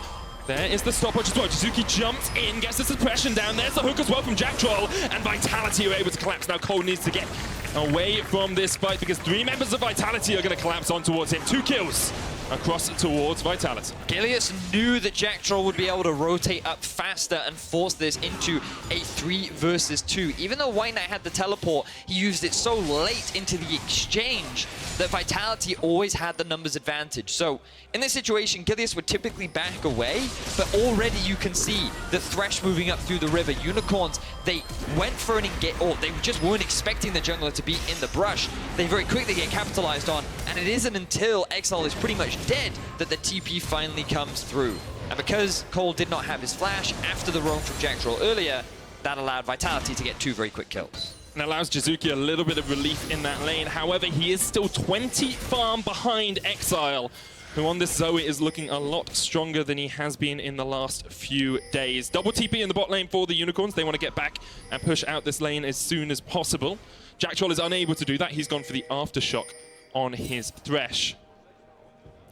There is the stopwatch as well. Jizuki jumps in, gets the suppression down. There's the hook as well from Jack Troll, and Vitality are able to collapse. Now Cold needs to get away from this fight because 3 members of Vitality are going to collapse on towards him. 2 kills across towards Vitality. Gilius knew that Jack Troll would be able to rotate up faster and force this into a 3 versus 2. Even though White Knight had the teleport, he used it so late into the exchange that Vitality always had the numbers advantage. So in this situation, Gilius would typically back away, but already you can see the Thresh moving up through the river. Unicorns, they went for an engage, or they just weren't expecting the jungler to be in the brush. They very quickly get capitalized on, and it isn't until Exile is pretty much dead that the TP finally comes through. And because Cole did not have his flash after the roam from Jack Troll earlier, that allowed Vitality to get 2 very quick kills. And allows Jizuki a little bit of relief in that lane. However, he is still 20 farm behind Exile, who on this Zoe is looking a lot stronger than he has been in the last few days. Double TP in the bot lane for the Unicorns. They want to get back and push out this lane as soon as possible. Jack Troll is unable to do that. He's gone for the Aftershock on his Thresh.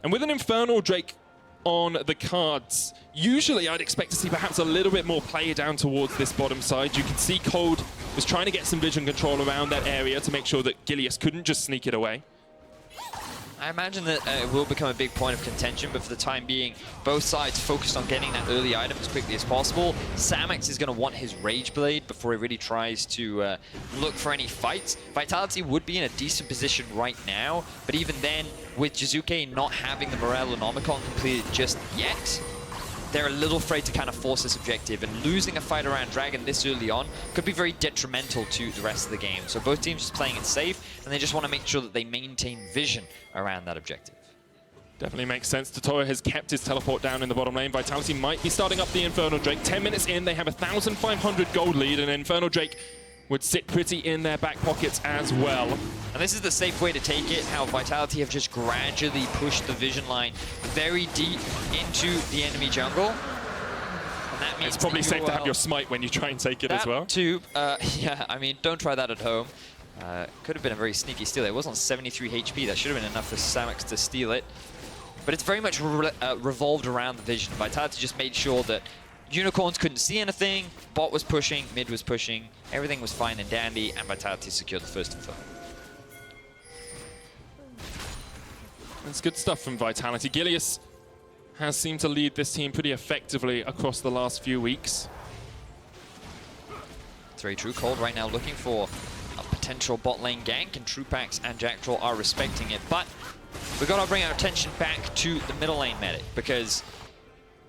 And with an Infernal Drake on the cards, usually I'd expect to see perhaps a little bit more play down towards this bottom side. You can see Cold was trying to get some vision control around that area to make sure that Gilius couldn't just sneak it away. I imagine that it will become a big point of contention, but for the time being, both sides focused on getting that early item as quickly as possible. Samix is going to want his Rage Blade before he really tries to look for any fights. Vitality would be in a decent position right now, but even then, with Jizuki not having the Morellonomicon completed just yet, they're a little afraid to kind of force this objective, and losing a fight around Dragon this early on could be very detrimental to the rest of the game. So both teams just playing it safe, and they just want to make sure that they maintain vision around that objective. Definitely makes sense. Totoro has kept his teleport down in the bottom lane. Vitality might be starting up the Infernal Drake. 10 minutes in, they have a 1,500 gold lead, and Infernal Drake would sit pretty in their back pockets as well. And this is the safe way to take it, how Vitality have just gradually pushed the vision line very deep into the enemy jungle. And that means it's probably safe to have your smite when you try and take it as well. Too, yeah, I mean, don't try that at home. Could have been a very sneaky steal. It was on 73 HP. That should have been enough for Samix to steal it. But it's very much revolved around the vision. Vitality just made sure that Unicorns couldn't see anything, bot was pushing, mid was pushing, everything was fine and dandy, and Vitality secured the first Inferno. That's good stuff from Vitality. Gilius has seemed to lead this team pretty effectively across the last few weeks. It's very true. Cold right now looking for a potential bot lane gank, and Trupax and Jack Troll are respecting it. But we've got to bring our attention back to the middle lane medic, because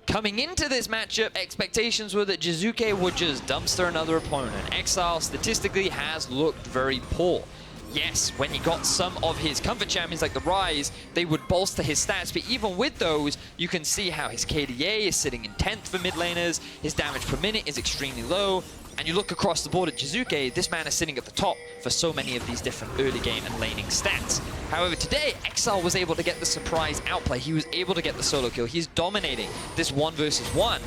coming into this matchup, expectations were that Jizuki would just dumpster another opponent. Exile statistically has looked very poor. Yes, when he got some of his comfort champions like the Rise, they would bolster his stats, but even with those, you can see how his KDA is sitting in 10th for mid laners, his damage per minute is extremely low, and you look across the board at Jizuki, this man is sitting at the top for so many of these different early game and laning stats. However, today, Exile was able to get the surprise outplay. He was able to get the solo kill. He's dominating this 1 versus 1.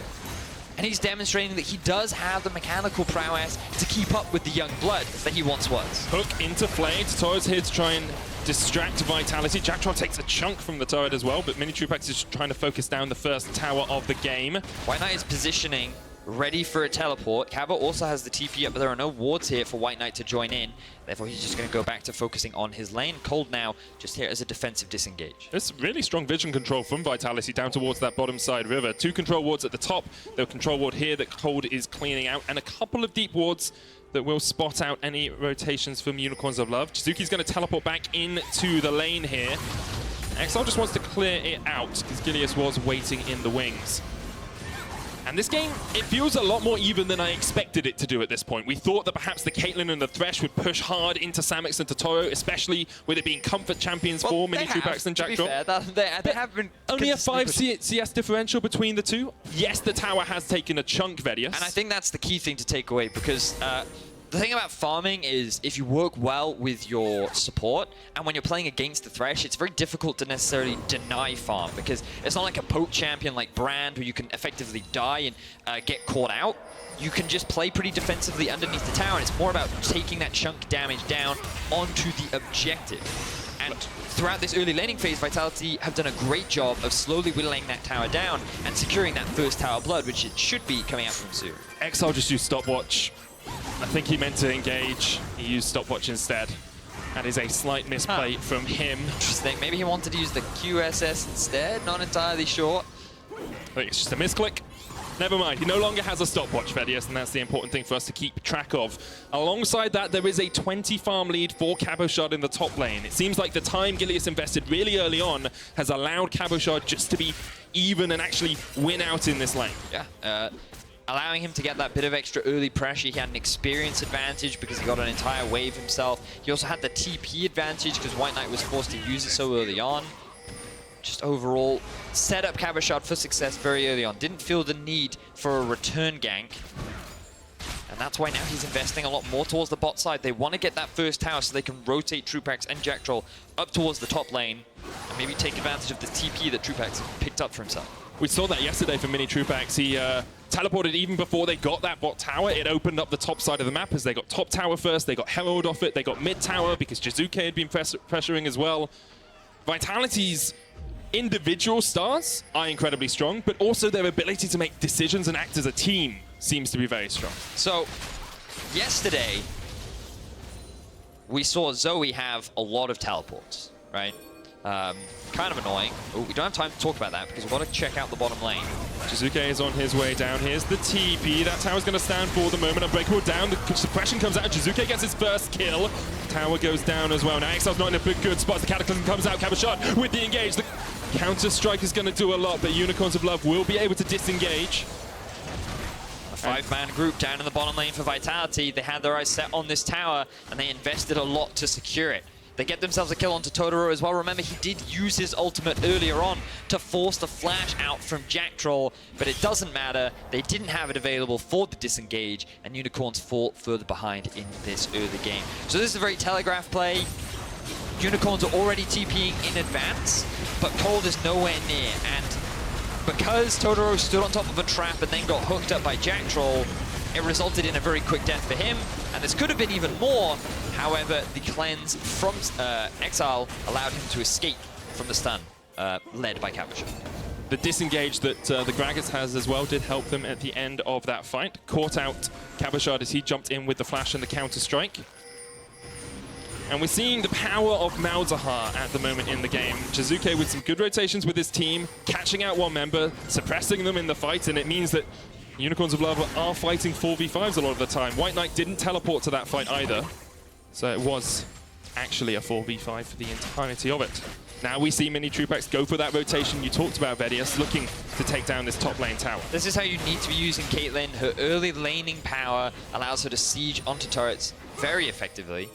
And he's demonstrating that he does have the mechanical prowess to keep up with the young blood that he once was. Hook into Flay. Totoro's here to try and distract Vitality. Jack Troll takes a chunk from the turret as well, but Mini Trupax is trying to focus down the first tower of the game. White Knight is positioning, ready for a teleport. Kaba also has the TP up, but there are no wards here for White Knight to join in. Therefore, he's just going to go back to focusing on his lane. Cold now just here as a defensive disengage. There's really strong vision control from Vitality down towards that bottom side river. 2 control wards at the top. The control ward here that Cold is cleaning out, and a couple of deep wards that will spot out any rotations from Unicorns of Love. Jizuki's going to teleport back into the lane here. Exile just wants to clear it out because Gilius was waiting in the wings. And this game, it feels a lot more even than I expected it to do at this point. We thought that perhaps the Caitlyn and the Thresh would push hard into Samix and Totoro, especially with it being comfort champions for Mini Trupax and Jack Drop. They have been only a 5 CS differential between the two. Yes, the tower has taken a chunk, Vedius. And I think that's the key thing to take away, because the thing about farming is if you work well with your support, and when you're playing against the Thresh, it's very difficult to necessarily deny farm, because it's not like a poke champion like Brand where you can effectively die and get caught out. You can just play pretty defensively underneath the tower, and it's more about taking that chunk damage down onto the objective. And throughout this early laning phase, Vitality have done a great job of slowly whittling that tower down and securing that first tower blood, which it should be coming out from soon. Exile just used stopwatch. I think he meant to engage. He used stopwatch instead. That is a slight misplay from him. Interesting. Maybe he wanted to use the QSS instead. Not entirely sure. I think it's just a misclick. Never mind. He no longer has a stopwatch, Vedius, and that's the important thing for us to keep track of. Alongside that, there is a 20 farm lead for Cabochard in the top lane. It seems like the time Gilius invested really early on has allowed Cabochard just to be even and actually win out in this lane. Yeah. Allowing him to get that bit of extra early pressure. He had an experience advantage because he got an entire wave himself. He also had the TP advantage because White Knight was forced to use it so early on. Just overall, set up Cabochard for success very early on. Didn't feel the need for a return gank. And that's why now he's investing a lot more towards the bot side. They want to get that first tower so they can rotate Trupax and Jack Troll up towards the top lane and maybe take advantage of the TP that Trupax picked up for himself. We saw that yesterday for Mini Trupax. He teleported even before they got that bot tower. It opened up the top side of the map as they got top tower first. They got Herald off it. They got mid tower because Jizuke had been pressuring as well. Vitality's individual stars are incredibly strong, but also their ability to make decisions and act as a team seems to be very strong. So, yesterday, we saw Zoe have a lot of teleports, right? Kind of annoying. Oh, we don't have time to talk about that because we've got to check out the bottom lane. Jizuke is on his way down. Here's the TP. That tower's going to stand for the moment. Unbreakable down. The suppression comes out. Jizuke gets his first kill. Tower goes down as well. Now Exile's not in a good spot. The Cataclysm comes out. Cabochard with the engage. The counter-strike is going to do a lot, but Unicorns of Love will be able to disengage. A 5-man group down in the bottom lane for Vitality. They had their eyes set on this tower, and they invested a lot to secure it. They get themselves a kill onto Totoro as well. Remember, he did use his ultimate earlier on to force the flash out from Jack Troll, but it doesn't matter. They didn't have it available for the disengage, and Unicorns fall further behind in this early game. So this is a very telegraphed play. Unicorns are already TPing in advance, but Cold is nowhere near, and because Totoro stood on top of a trap and then got hooked up by Jack Troll, it resulted in a very quick death for him, and this could have been even more. However, the cleanse from Exile allowed him to escape from the stun, led by Cabochard. The disengage that the Gragas has as well did help them at the end of that fight. Caught out Cabochard as he jumped in with the flash and the counter-strike. And we're seeing the power of Malzahar at the moment in the game. Jizuke with some good rotations with his team, catching out one member, suppressing them in the fight, and it means that Unicorns of Love are fighting 4v5s a lot of the time. White Knight didn't teleport to that fight either, so it was actually a 4v5 for the entirety of it. Now we see Mini Trupax go for that rotation you talked about, Vedius, looking to take down this top lane tower. This is how you need to be using Caitlyn. Her early laning power allows her to siege onto turrets very effectively.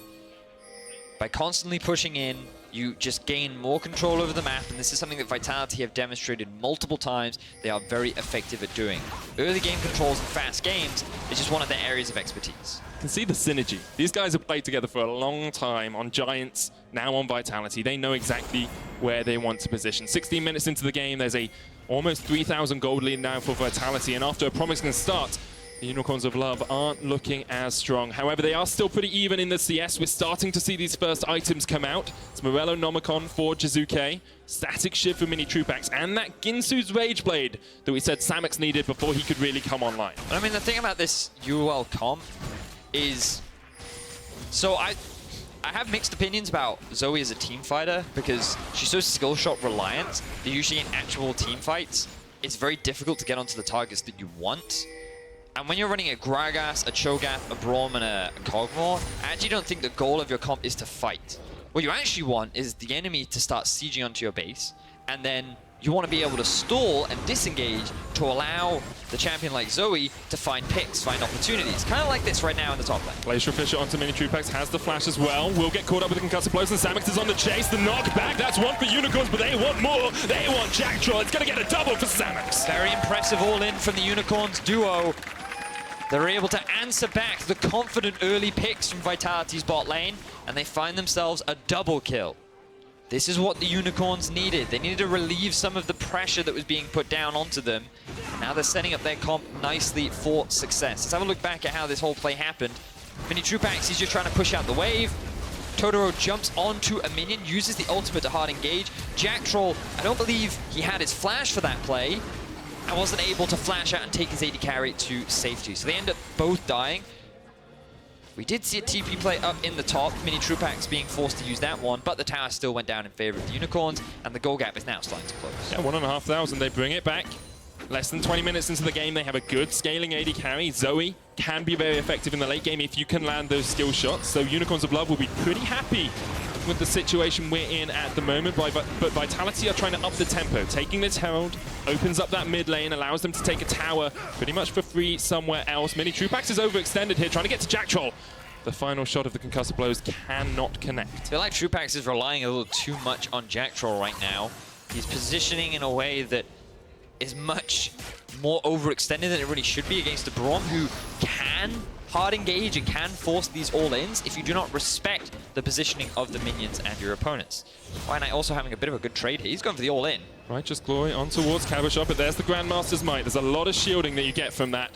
By constantly pushing in, you just gain more control over the map, and this is something that Vitality have demonstrated multiple times they are very effective at doing. Early game controls and fast games is just one of their areas of expertise. You can see the synergy. These guys have played together for a long time on Giants, now on Vitality. They know exactly where they want to position. 16 minutes into the game, there's a almost 3,000 gold lead now for Vitality, and after a promising start, the Unicorns of Love aren't looking as strong. However, they are still pretty even in the CS. We're starting to see these first items come out. It's Morello Nomicon for Jizuke, Static Shiv for Mini Trupax, and that Ginsu's Rage Blade that we said Samix needed before he could really come online. I mean, the thing about this UOL comp is... So I have mixed opinions about Zoe as a team fighter because she's so skill shot reliant that usually in actual team fights, it's very difficult to get onto the targets that you want. And when you're running a Gragas, a Cho'Gath, a Braum, and a Kog'Maw, I actually don't think the goal of your comp is to fight. What you actually want is the enemy to start sieging onto your base, and then you want to be able to stall and disengage to allow the champion like Zoe to find picks, find opportunities. Kind of like this right now in the top lane. Glacial Fisher onto Mini Trupax, has the flash as well. Will get caught up with the concussive blows, and Samix is on the chase. The knockback, that's one for Unicorns, but they want more. They want Jack Troll. It's going to get a double for Samix. Very impressive all-in from the Unicorns duo. They're able to answer back the confident early picks from Vitality's bot lane, and they find themselves a double kill. This is what the Unicorns needed. They needed to relieve some of the pressure that was being put down onto them. Now they're setting up their comp nicely for success. Let's have a look back at how this whole play happened. Mini Trupax, he's just trying to push out the wave. Totoro jumps onto a minion, uses the ultimate to hard engage. Jack Troll, I don't believe he had his flash for that play, and wasn't able to flash out and take his AD carry to safety. So they end up both dying. We did see a TP play up in the top, Mini Trupax being forced to use that one, but the tower still went down in favor of the Unicorns, and the goal gap is now starting to close. Yeah, 1,500, they bring it back. Less than 20 minutes into the game, they have a good scaling AD carry. Zoe can be very effective in the late game if you can land those skill shots, so Unicorns of Love will be pretty happy with the situation we're in at the moment, but Vitality are trying to up the tempo. Taking this Herald opens up that mid lane, allows them to take a tower pretty much for free somewhere else. Mini Trupax is overextended here, trying to get to Jack Troll. The final shot of the concussive blows cannot connect. I feel like Trupax is relying a little too much on Jack Troll right now. He's positioning in a way that is much more overextended than it really should be against a Braum who can hard engage and can force these all-ins if you do not respect the positioning of the minions and your opponents. White Knight also having a bit of a good trade here. He's going for the all-in. Righteous Glory on towards Cabochard, but there's the Grandmaster's Might. There's a lot of shielding that you get from that.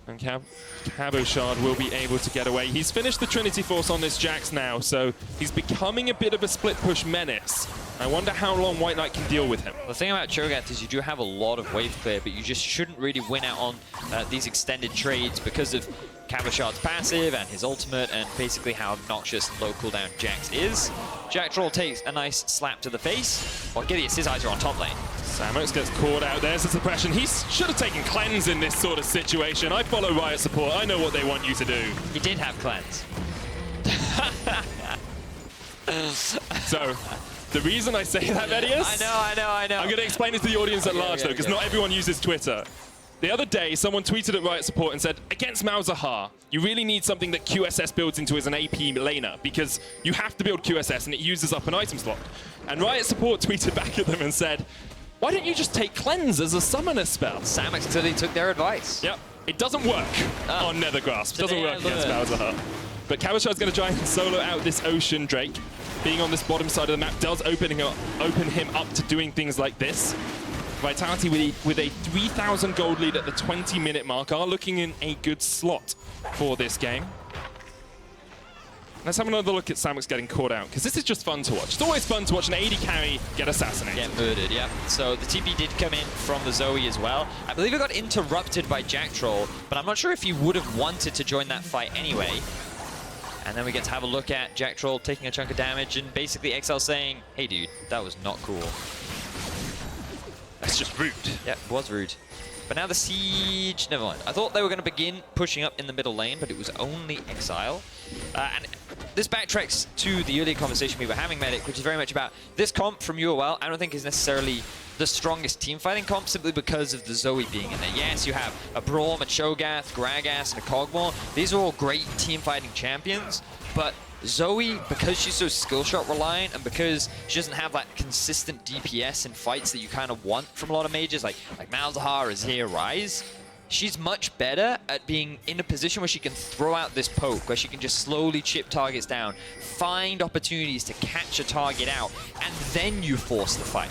And Cabochard will be able to get away. He's finished the Trinity Force on this Jax now, so he's becoming a bit of a split push menace. I wonder how long White Knight can deal with him. The thing about Cho'Gath is you do have a lot of wave clear, but you just shouldn't really win out on these extended trades because of Cabochard's passive and his ultimate and basically how obnoxious low cooldown Jax is. Jack Troll takes a nice slap to the face, while Gileas, his eyes are on top lane. Samux gets caught out. There's the suppression. He should have taken cleanse in this sort of situation. I follow Riot support. I know what they want you to do. He did have cleanse. So, the reason I say that, Vedius... I know. I'm going to explain it to the audience at large, though, because not everyone uses Twitter. The other day, someone tweeted at Riot Support and said, against Malzahar, you really need something that QSS builds into as an AP laner, because you have to build QSS and it uses up an item slot. And Riot Support tweeted back at them and said, why don't you just take Cleanse as a summoner spell? Samux clearly took their advice. Yep. It doesn't work on Nethergrasp. It doesn't work against Malzahar. But Cabochard's going to try and solo out this Ocean Drake. Being on this bottom side of the map does open him up to doing things like this. Vitality with a 3,000 gold lead at the 20-minute mark are looking in a good slot for this game. Let's have another look at Samux getting caught out, because this is just fun to watch. It's always fun to watch an AD carry get assassinated. Get murdered, yeah. So the TP did come in from the Zoe as well. I believe it got interrupted by Jack Troll, but I'm not sure if he would have wanted to join that fight anyway. And then we get to have a look at Jack Troll taking a chunk of damage and basically Exile saying, hey dude, that was not cool. That's just rude. Yeah, it was rude. But now the siege, never mind. I thought they were going to begin pushing up in the middle lane, but it was only Exile. And this backtracks to the earlier conversation we were having, Medic, which is very much about this comp from UOL. I don't think is necessarily the strongest team fighting comp simply because of the Zoe being in there. Yes, you have a Braum, a Cho'Gath, Gragas, and a Kog'Maw. These are all great team fighting champions, but Zoe, because she's so skill shot reliant and because she doesn't have that consistent DPS in fights that you kind of want from a lot of mages, like Malzahar, Azir, Ryze, she's much better at being in a position where she can throw out this poke, where she can just slowly chip targets down, find opportunities to catch a target out, and then you force the fight.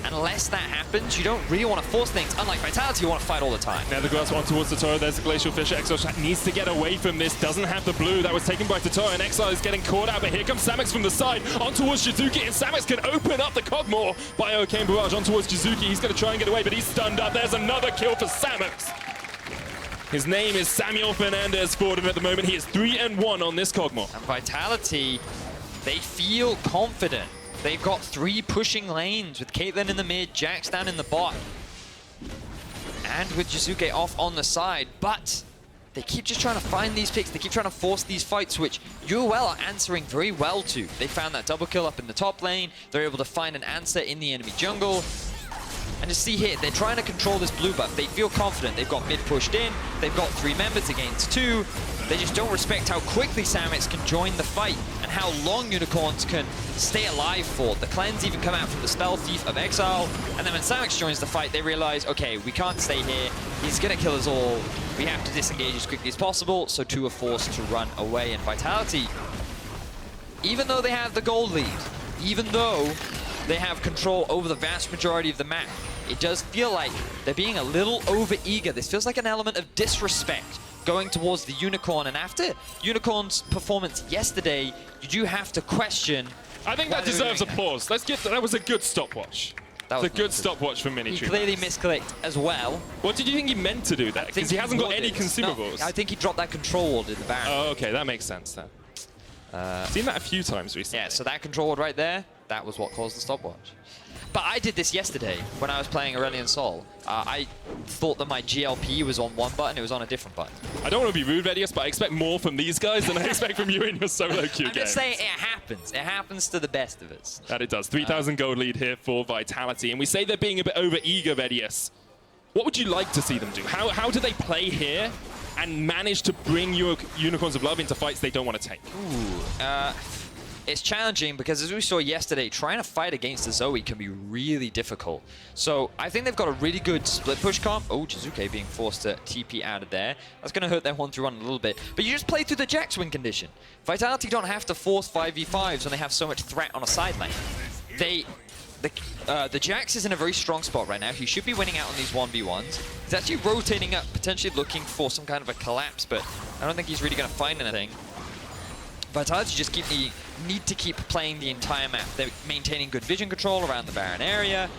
Unless that happens, you don't really want to force things. Unlike Vitality, you want to fight all the time. Now the grass on towards Totoro. There's the Glacial Fisher. Exile needs to get away from this. Doesn't have the blue. That was taken by Totoro, and Exile is getting caught out. But here comes Samux from the side. On towards Jizuki, and Samux can open up the Kog'Maw. Bio-Cane Barrage on towards Jizuki. He's going to try and get away, but he's stunned up. There's another kill for Samux. His name is Samuel Fernandez for him at the moment. He is 3-1 on this Kog'Maw. And Vitality, they feel confident. They've got 3 pushing lanes with Caitlyn in the mid, Jax down in the bot, and with Jizuke off on the side. But they keep just trying to find these picks. They keep trying to force these fights, which UOL are answering very well to. They found that double kill up in the top lane. They're able to find an answer in the enemy jungle. And just see here, they're trying to control this blue buff. They feel confident. They've got mid pushed in. They've got 3 members against 2. They just don't respect how quickly Samix can join the fight and how long Unicorns can stay alive for. The cleanse even come out from the Spell Thief of Exile. And then when Samix joins the fight, they realize, okay, we can't stay here. He's going to kill us all. We have to disengage as quickly as possible. So 2 are forced to run away. And Vitality, even though they have the gold lead, even though they have control over the vast majority of the map, it does feel like they're being a little over-eager. This feels like an element of disrespect going towards the Unicorn. And after Unicorn's performance yesterday, you do have to question. I think that deserves applause. Let's get that. Was a good stopwatch. That was a good stopwatch for Minitree. He clearly misclicked as well. What did you think he meant to do that? Because he hasn't got any consumables. No, I think he dropped that control ward in the Baron. Oh, okay, that makes sense then. Seen that a few times recently. Yeah, so that control ward right there, that was what caused the stopwatch. But I did this yesterday when I was playing Aurelion Sol. I thought that my GLP was on one button, it was on a different button. I don't want to be rude, Vedius, but I expect more from these guys than I expect from you in your solo queue I'm just saying it happens. It happens to the best of us. That it does. 3,000 gold lead here for Vitality. And we say they're being a bit over-eager, Vedius. What would you like to see them do? How do they play here and manage to bring your Unicorns of Love into fights they don't want to take? Ooh, it's challenging because, as we saw yesterday, trying to fight against the Zoe can be really difficult. So I think they've got a really good split push comp. Oh, Jizuke being forced to TP out of there. That's going to hurt their 1-3-1 a little bit. But you just play through the Jax win condition. Vitality don't have to force 5v5s when they have so much threat on a side lane. The Jax is in a very strong spot right now. He should be winning out on these 1v1s. He's actually rotating up, potentially looking for some kind of a collapse, but I don't think he's really going to find anything. Vitality just need to keep playing the entire map. They're maintaining good vision control around the Baron area.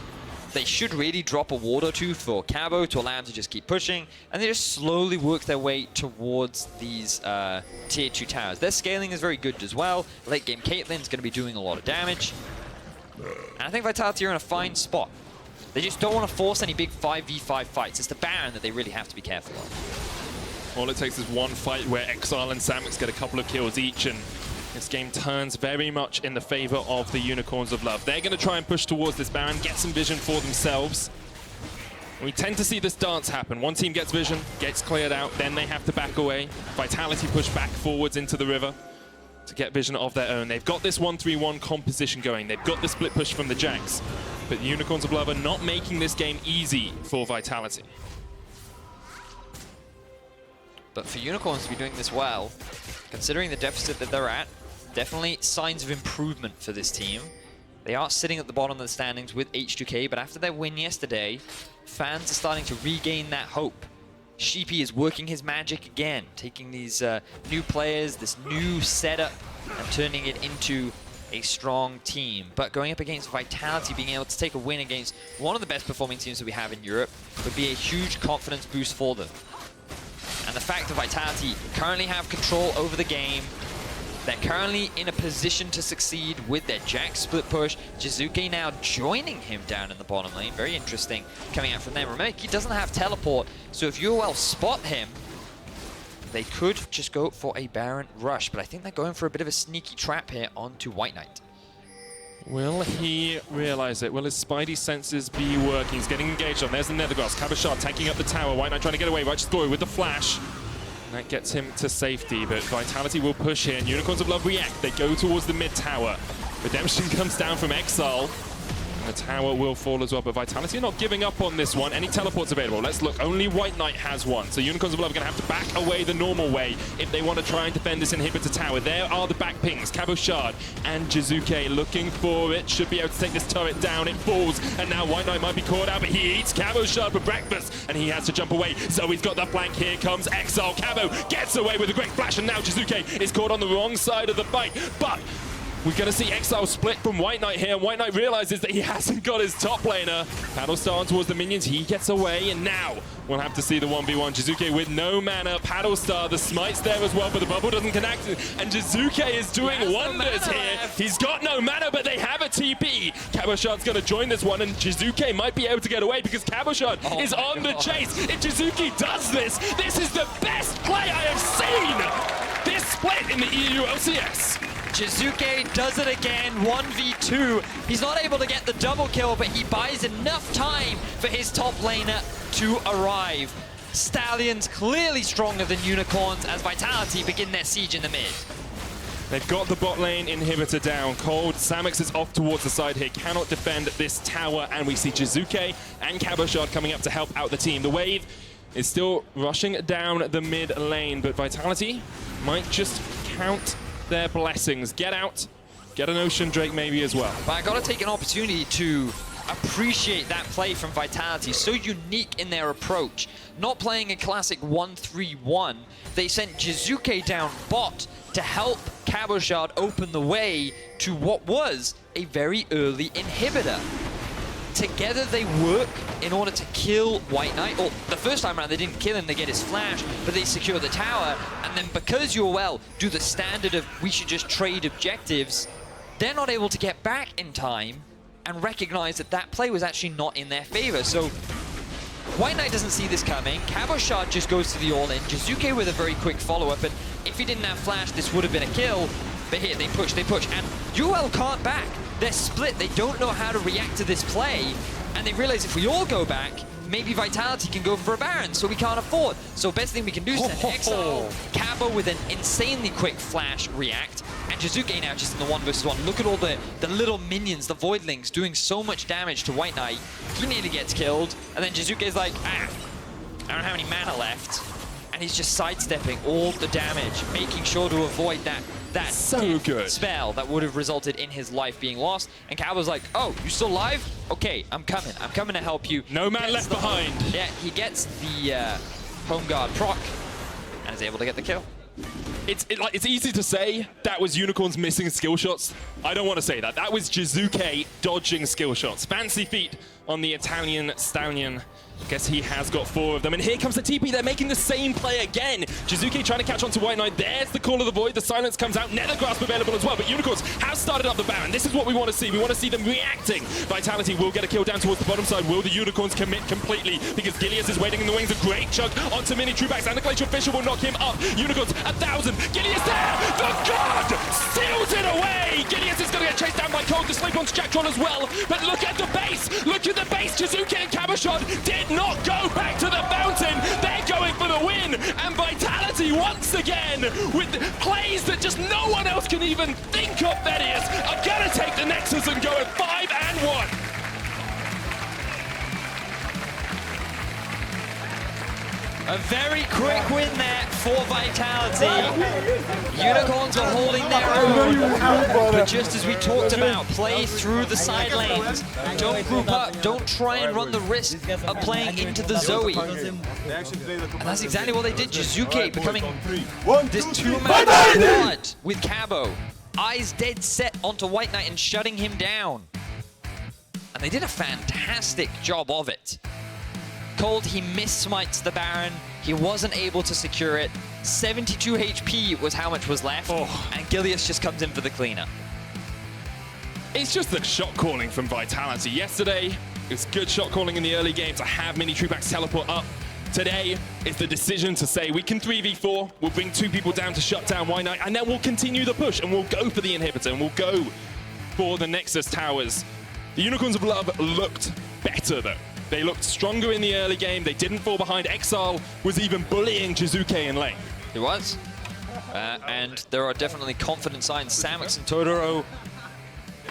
They should really drop a ward or 2 for Cabo to allow him to just keep pushing, and they just slowly work their way towards these tier 2 towers. Their scaling is very good as well. Late game Caitlyn's going to be doing a lot of damage. And I think Vitality are in a fine spot. They just don't want to force any big 5v5 fights. It's the Baron that they really have to be careful of. All it takes is one fight where Exile and Samix get a couple of kills each, and this game turns very much in the favor of the Unicorns of Love. They're going to try and push towards this Baron, get some vision for themselves. We tend to see this dance happen. One team gets vision, gets cleared out, then they have to back away. Vitality push back forwards into the river to get vision of their own. They've got this 1-3-1 composition going. They've got the split push from the Jax. But the Unicorns of Love are not making this game easy for Vitality. But for Unicorns to be doing this well, considering the deficit that they're at, definitely signs of improvement for this team. They are sitting at the bottom of the standings with H2K, but after their win yesterday, fans are starting to regain that hope. Sheepy is working his magic again, taking these new players, this new setup, and turning it into a strong team. But going up against Vitality, being able to take a win against one of the best performing teams that we have in Europe would be a huge confidence boost for them. And the fact that Vitality currently have control over the game, they're currently in a position to succeed with their Jax split push. Jizuke now joining him down in the bottom lane. Very interesting coming out from them. Remember, he doesn't have teleport, so if you well spot him, they could just go for a Baron rush. But I think they're going for a bit of a sneaky trap here onto White Knight. Will he realize it? Will his spidey senses be working? He's getting engaged on. There's the Nethergrass. Kabashar tanking up the tower. White Knight trying to get away. Righteous Glory with the flash. And that gets him to safety, but Vitality will push in. Unicorns of Love react. They go towards the mid tower. Redemption comes down from Exile. And the tower will fall as well, but Vitality are not giving up on this one. Any teleports available? Let's look. Only White Knight has one. So Unicorns of Love are going to have to back away the normal way if they want to try and defend this inhibitor tower. There are the back pings. Cabo Shard and Jizuke looking for it. Should be able to take this turret down. It falls, and now White Knight might be caught out, but he eats Cabo Shard for breakfast, and he has to jump away. So he's got the flank. Here comes Exile. Cabo gets away with a great flash, and now Jizuke is caught on the wrong side of the fight. But we're going to see Exile split from White Knight here, and White Knight realizes that he hasn't got his top laner. Paddlestar on towards the minions, he gets away, and now we'll have to see the 1v1. Jizuke with no mana, Paddlestar, the smite's there as well, but the bubble doesn't connect, and Jizuke is doing wonders here. He's got no mana, but they have a TP. Caboshard's going to join this one, and Jizuke might be able to get away because Caboshard is on the chase. If Jizuke does this, this is the best play I have seen! This split in the EU LCS. Jizuke does it again, 1v2. He's not able to get the double kill, but he buys enough time for his top laner to arrive. Stallions clearly stronger than Unicorns as Vitality begin their siege in the mid. They've got the bot lane inhibitor down. Cold, Samux is off towards the side here, cannot defend this tower, and we see Jizuke and Cabochard coming up to help out the team. The wave is still rushing down the mid lane, but Vitality might just count their blessings. Get out, get an Ocean Drake maybe as well. But I gotta take an opportunity to appreciate that play from Vitality, so unique in their approach. Not playing a classic 1-3-1, they sent Jizuke down bot to help Cabochard open the way to what was a very early inhibitor. Together they work in order to kill White Knight. Or the first time around they didn't kill him, they get his flash, but they secure the tower. And then because Urwell do the standard of we should just trade objectives, they're not able to get back in time and recognize that that play was actually not in their favor. So White Knight doesn't see this coming. Cabochard just goes to the all-in. Jizuke with a very quick follow-up, and if he didn't have flash, this would have been a kill. But here, they push, and Urwell can't back. They're split, they don't know how to react to this play, and they realize if we all go back, maybe Vitality can go for a Baron, so we can't afford. So best thing we can do is send Exile, Cabo with an insanely quick flash react, and Jizuke now just in the 1v1. Look at all the little minions, the Voidlings, doing so much damage to White Knight. He nearly gets killed, and then Jizuke's like, I don't have any mana left. And he's just sidestepping all the damage, making sure to avoid that so good spell that would have resulted in his life being lost. And Cabo's like, oh, you still alive? Okay, I'm coming to help you. No man left behind. Yeah, he gets the home guard proc and is able to get the kill. It's easy to say that was Unicorns missing skill shots. I don't want to say that. That was Jizuke dodging skill shots. Fancy feet on the Italian Stallion. Guess he has got 4 of them. And here comes the TP. They're making the same play again. Jizuke trying to catch on to White Knight. There's the Call of the Void. The silence comes out. Nether Grasp available as well. But Unicorns have started up the Baron. This is what we want to see. We want to see them reacting. Vitality will get a kill down towards the bottom side. Will the Unicorns commit completely? Because Gilius is waiting in the wings. A great chunk onto Mini Truebax. And the Glacial Fisher will knock him up. Unicorns 1,000. Gilius there. The God seals it away. Gilius is going to get chased down by Cold. The sleep onto Jack Troll as well. But look at the base. Look at the base. Jizuke and Cabochard did not go back to the fountain. They're going for the win. And Vitality once again with plays that just no one else can even think of, Thaddeus, are going to take the Nexus and go at 5-1. A very quick win there for Vitality. Unicorns are holding their own, but just as we talked about, play through the side lanes. Don't group up, don't try and run the risk of playing into the Zoe. And that's exactly what they did. Jizuke becoming this 2-man blood with Cabo. Eyes dead set onto White Knight and shutting him down. And they did a fantastic job of it. Cold, he miss-smites the Baron. He wasn't able to secure it. 72 HP was how much was left. And Gilius just comes in for the cleanup. It's just the shot calling from Vitality. Yesterday, it was good shot calling in the early game to have Mini Truebax teleport up. Today, it's the decision to say we can 3v4, we'll bring 2 people down to shut down White Knight, and then we'll continue the push, and we'll go for the inhibitor, and we'll go for the Nexus towers. The Unicorns of Love looked better, though. They looked stronger in the early game. They didn't fall behind. Exile was even bullying Jizuke in lane. He was. And there are definitely confident signs. Samux and Totoro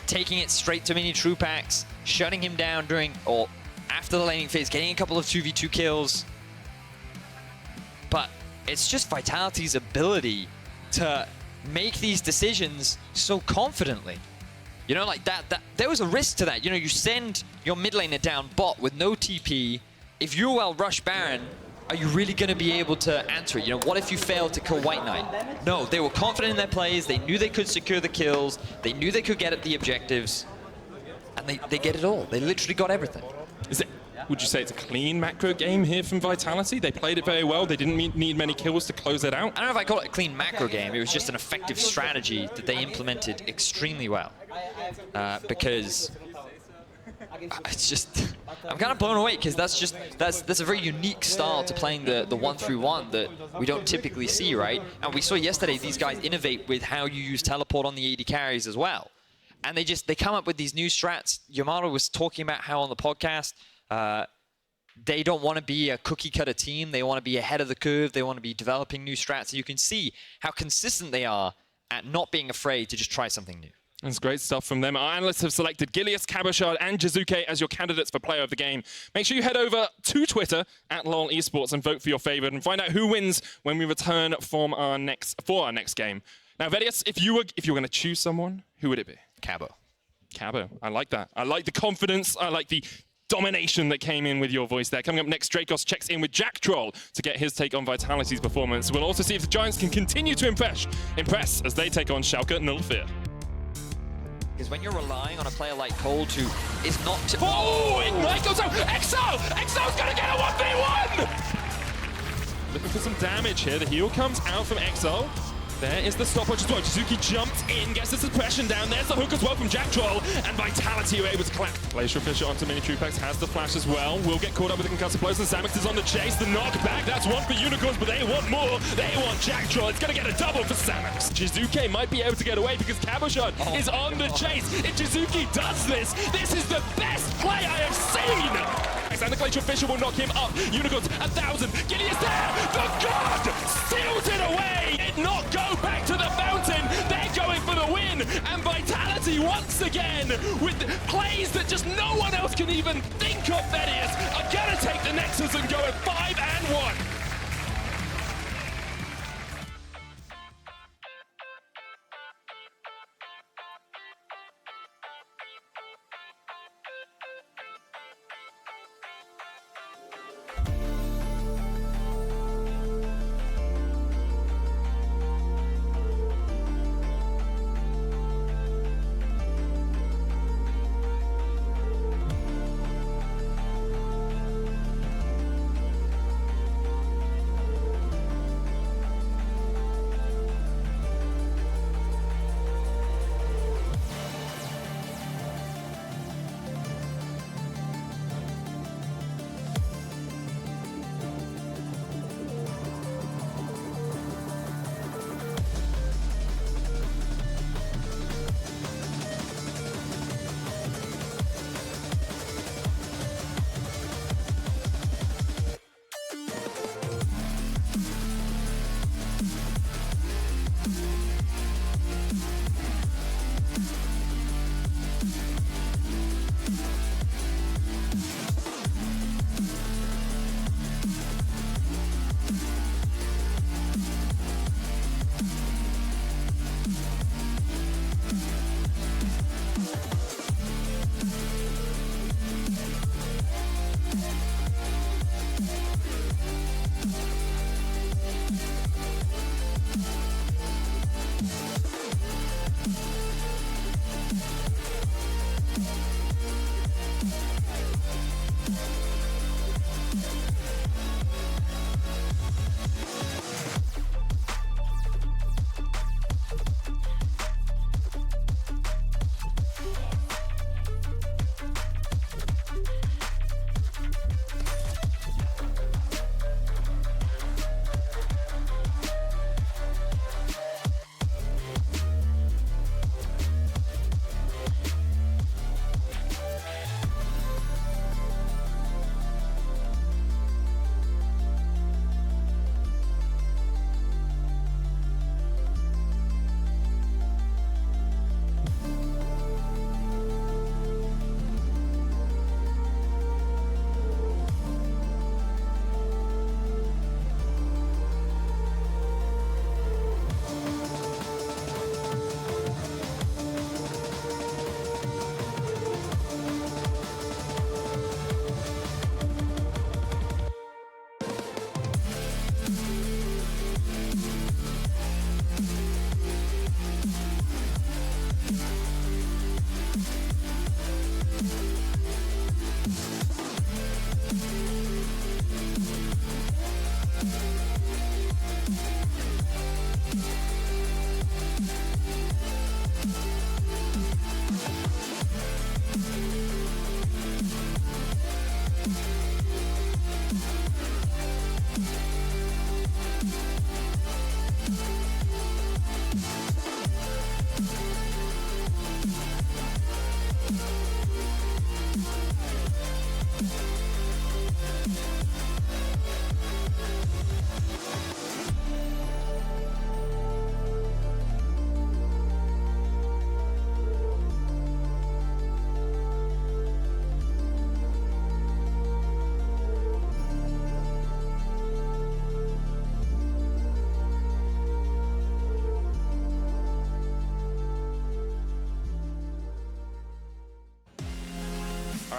taking it straight to Mini Truebax, shutting him down during or after the laning phase, getting a couple of 2v2 kills. But it's just Vitality's ability to make these decisions so confidently. You know, like that there was a risk to that. You know, you send your mid laner down bot with no TP. If you're well rush Baron, are you really going to be able to answer it? You know, what if you fail to kill White Knight? No, they were confident in their plays. They knew they could secure the kills. They knew they could get at the objectives. And they get it all. They literally got everything. Would you say it's a clean macro game here from Vitality? They played it very well. They didn't need many kills to close it out. I don't know if I call it a clean macro game. It was just an effective strategy that they implemented extremely well. Because it's just, I'm kind of blown away because that's a very unique style to playing the 1-3-1 that we don't typically see, right? And we saw yesterday these guys innovate with how you use teleport on the AD carries as well. And they come up with these new strats. Yamato was talking about how on the podcast, they don't want to be a cookie-cutter team. They want to be ahead of the curve. They want to be developing new strats. So you can see how consistent they are at not being afraid to just try something new. That's great stuff from them. Our analysts have selected Gilius, Cabochard, and Jizuke as your candidates for player of the game. Make sure you head over to Twitter at LOL Esports and vote for your favorite and find out who wins when we return from our next game. Now, Vedius, if you were going to choose someone, who would it be? Cabo. Cabo. I like that. I like the confidence. I like the domination that came in with your voice there. Coming up next, Dracos checks in with Jack Troll to get his take on Vitality's performance. We'll also see if the Giants can continue to impress as they take on Schalke Null Fear. Because when you're relying on a player like Cold who is not... Oh, Ignite goes out! Exile! Exile's gonna get a 1v1! Looking for some damage here. The heal comes out from Exile. There is the stopwatch as well. Jizuki jumps in, gets the suppression down. There's the hook as well from Jack Troll, and Vitality are able to collapse. Glacier Fisher onto Mini Trupax, has the flash as well. Will get caught up with the concussive blows, and Samix is on the chase. The knockback, that's one for Unicorns, but they want more. They want Jack Troll. It's gonna get a double for Samix. Jizuke might be able to get away because Cabochard is on the chase. If Jizuki does this is the best play I have seen! And the Glacier Fisher will knock him up. Unicorns, 1,000. Giddy is there! The god steals it away! It not go back to the fountain! They're going for the win! And Vitality once again, with plays that just no one else can even think of, Vedius, are gonna take the Nexus and go at 5-1.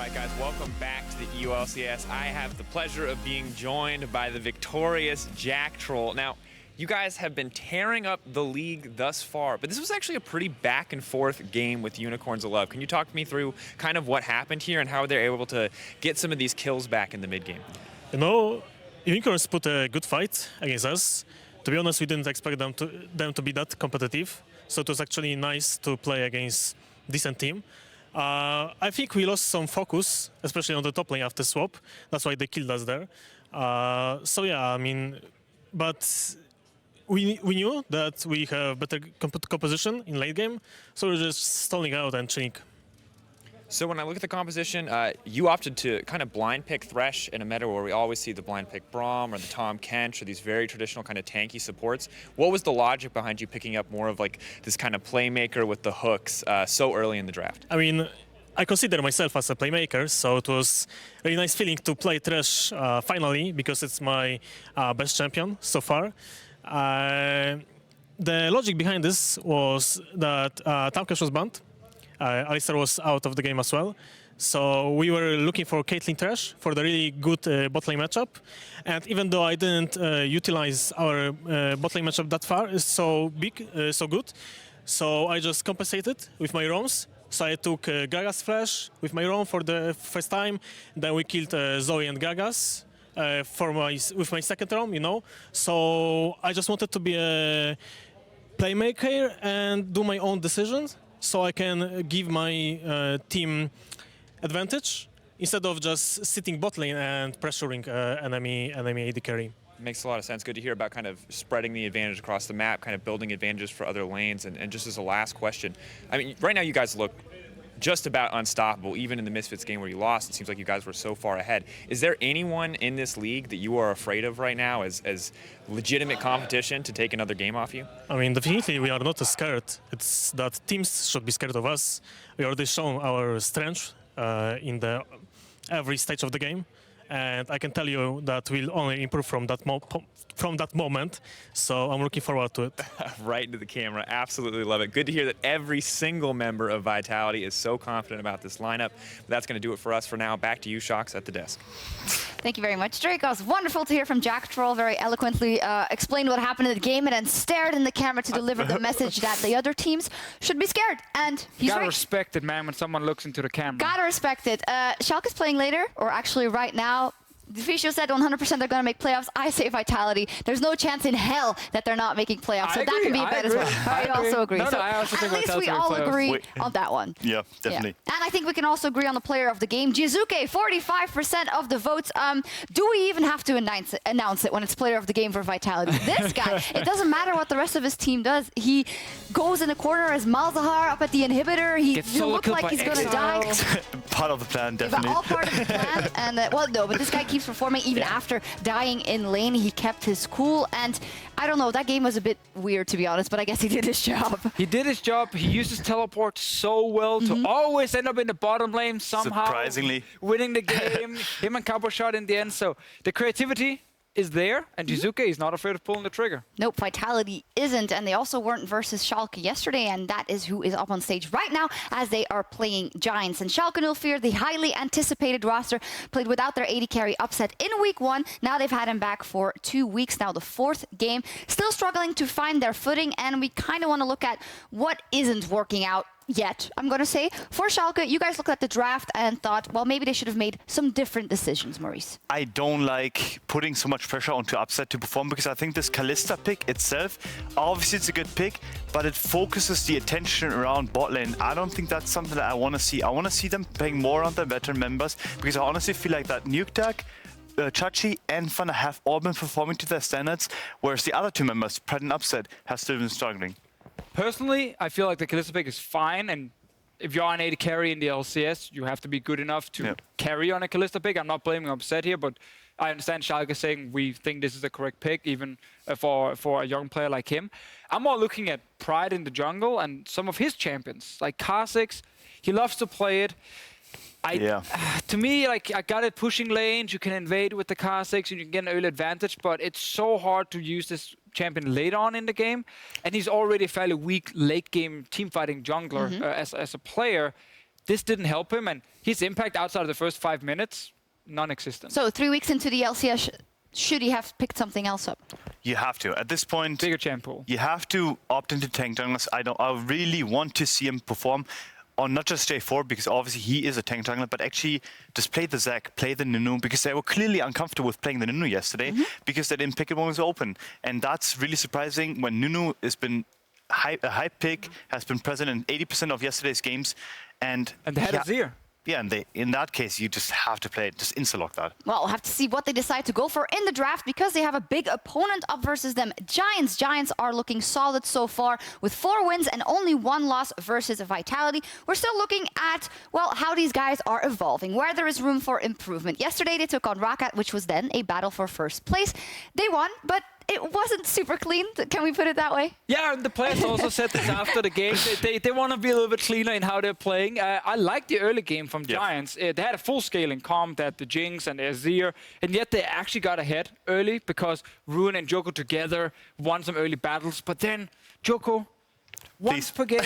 right, guys, welcome back to the EULCS. I have the pleasure of being joined by the victorious Jack Troll. Now, you guys have been tearing up the league thus far, but this was actually a pretty back and forth game with Unicorns of Love. Can you talk me through kind of what happened here and how they're able to get some of these kills back in the mid game? You know, Unicorns put a good fight against us. To be honest, we didn't expect them to be that competitive, so it was actually nice to play against decent team. I think we lost some focus, especially on the top lane after swap. That's why they killed us there. So yeah, I mean, but we knew that we have better composition in late game, so we're just stalling out and chilling. So when I look at the composition, you opted to kind of blind pick Thresh in a meta where we always see the blind pick Braum or the Tom Kench or these very traditional kind of tanky supports. What was the logic behind you picking up more of like this kind of playmaker with the hooks so early in the draft? I mean, I consider myself as a playmaker, so it was a really nice feeling to play Thresh finally, because it's my best champion so far. The logic behind this was that Tom Kench was banned. Alistar was out of the game as well. So we were looking for Caitlyn Thresh for the really good bot lane matchup. And even though I didn't utilize our bot lane matchup that far, so good, so I just compensated with my roams. So I took Gragas Flash with my roam for the first time. Then we killed Zoe and Gragas with my second roam, you know. So I just wanted to be a playmaker and do my own decisions, so I can give my team advantage instead of just sitting bot lane and pressuring enemy AD carry. Makes a lot of sense. Good to hear about kind of spreading the advantage across the map, kind of building advantages for other lanes. And just as a last question, I mean, right now you guys look just about unstoppable, even in the Misfits game where you lost. It seems like you guys were so far ahead. Is there anyone in this league that you are afraid of right now as legitimate competition to take another game off you? I mean, definitely we are not scared. It's that teams should be scared of us. We already shown our strength in every stage of the game. And I can tell you that we'll only improve from that moment. So I'm looking forward to it. Right into the camera. Absolutely love it. Good to hear that every single member of Vitality is so confident about this lineup. But that's going to do it for us for now. Back to you, Shocks, at the desk. Thank you very much, Drake. It was wonderful to hear from Jack Troll. Very eloquently explained what happened in the game and then stared in the camera to deliver the message that the other teams should be scared. And he's Gotta right. respect it, man, when someone looks into the camera. Gotta respect it. Schalke is playing later, or actually right now. Deficio said 100% they're going to make playoffs. I say Vitality. There's no chance in hell that they're not making playoffs. So that can be a bet as well. I also agree. No, so I also think at least we all agree on that one. Yeah, definitely. Yeah. And I think we can also agree on the player of the game. Jizuke, 45% of the votes. Do we even have to announce it when it's player of the game for Vitality? This guy, it doesn't matter what the rest of his team does. He goes in the corner as Malzahar up at the inhibitor. He looks like he's going to die. Part of the plan, definitely. But all part of the plan. And well, no, but this guy keeps performing even after dying in lane. He kept his cool, and I don't know, that game was a bit weird, to be honest, but I guess he did his job. He did his job. He used his teleport so well to always end up in the bottom lane somehow. Surprisingly. Winning the game. Him and Cabo shot in the end. So the creativity is there, and Jizuke is not afraid of pulling the trigger. Nope, Vitality isn't, and they also weren't versus Schalke yesterday, and that is who is up on stage right now as they are playing Giants. And Schalke no fear, the highly anticipated roster, played without their AD carry upset in week 1. Now they've had him back for 2 weeks now, the 4th game. Still struggling to find their footing, and we kind of want to look at what isn't working out yet, I'm going to say. For Schalke, you guys looked at the draft and thought, well, maybe they should have made some different decisions, Maurice. I don't like putting so much pressure onto Upset to perform, because I think this Kalista pick itself, obviously it's a good pick, but it focuses the attention around bot lane. I don't think that's something that I want to see. I want to see them playing more on their veteran members, because I honestly feel like that Nuke Tag, Chachi and Fana have all been performing to their standards, whereas the other two members, Pred and Upset, have still been struggling. Personally, I feel like the Kalista pick is fine, and if you're an AD carry in the LCS, you have to be good enough to carry on a Kalista pick. I'm not blaming Upset here, but I understand Schalke saying we think this is the correct pick, even for a young player like him. I'm more looking at Pride in the jungle and some of his champions, like Kha'Zix. He loves to play it. To me, like, I got it pushing lanes, you can invade with the Kha'Zix and you can get an early advantage, but it's so hard to use this champion later on in the game. And he's already a fairly weak late game team fighting jungler as a player. this didn't help him, and his impact outside of the first 5 minutes, non-existent. So 3 weeks into the LCS, should he have picked something else up? You have to. At this point, Bigger champ pool. you have to opt into tank junglers. I really want to see him perform on not just J4, because obviously he is a tank jungler, but actually just play the Zac, play the Nunu, because they were clearly uncomfortable with playing the Nunu yesterday because they didn't pick it when it was open. And that's really surprising when Nunu has been a hype pick, has been present in 80% of yesterday's games. And they had Azir. Yeah, and in that case, you just have to play it, just insta-lock that. Well, we'll have to see what they decide to go for in the draft, because they have a big opponent up versus them. Giants. Giants are looking solid so far with 4 wins and only 1 loss versus Vitality. We're still looking at, well, how these guys are evolving, where there is room for improvement. Yesterday, they took on ROCCAT, which was then a battle for first place. They won, but it wasn't super clean. Can we put it that way? Yeah, and the players also said this after the game. They want to be a little bit cleaner in how they're playing. I like the early game from Giants. They had a full scaling comp, that the Jinx and the Azir, and yet they actually got ahead early because Ruin and Joko together won some early battles. But then Joko, once per game,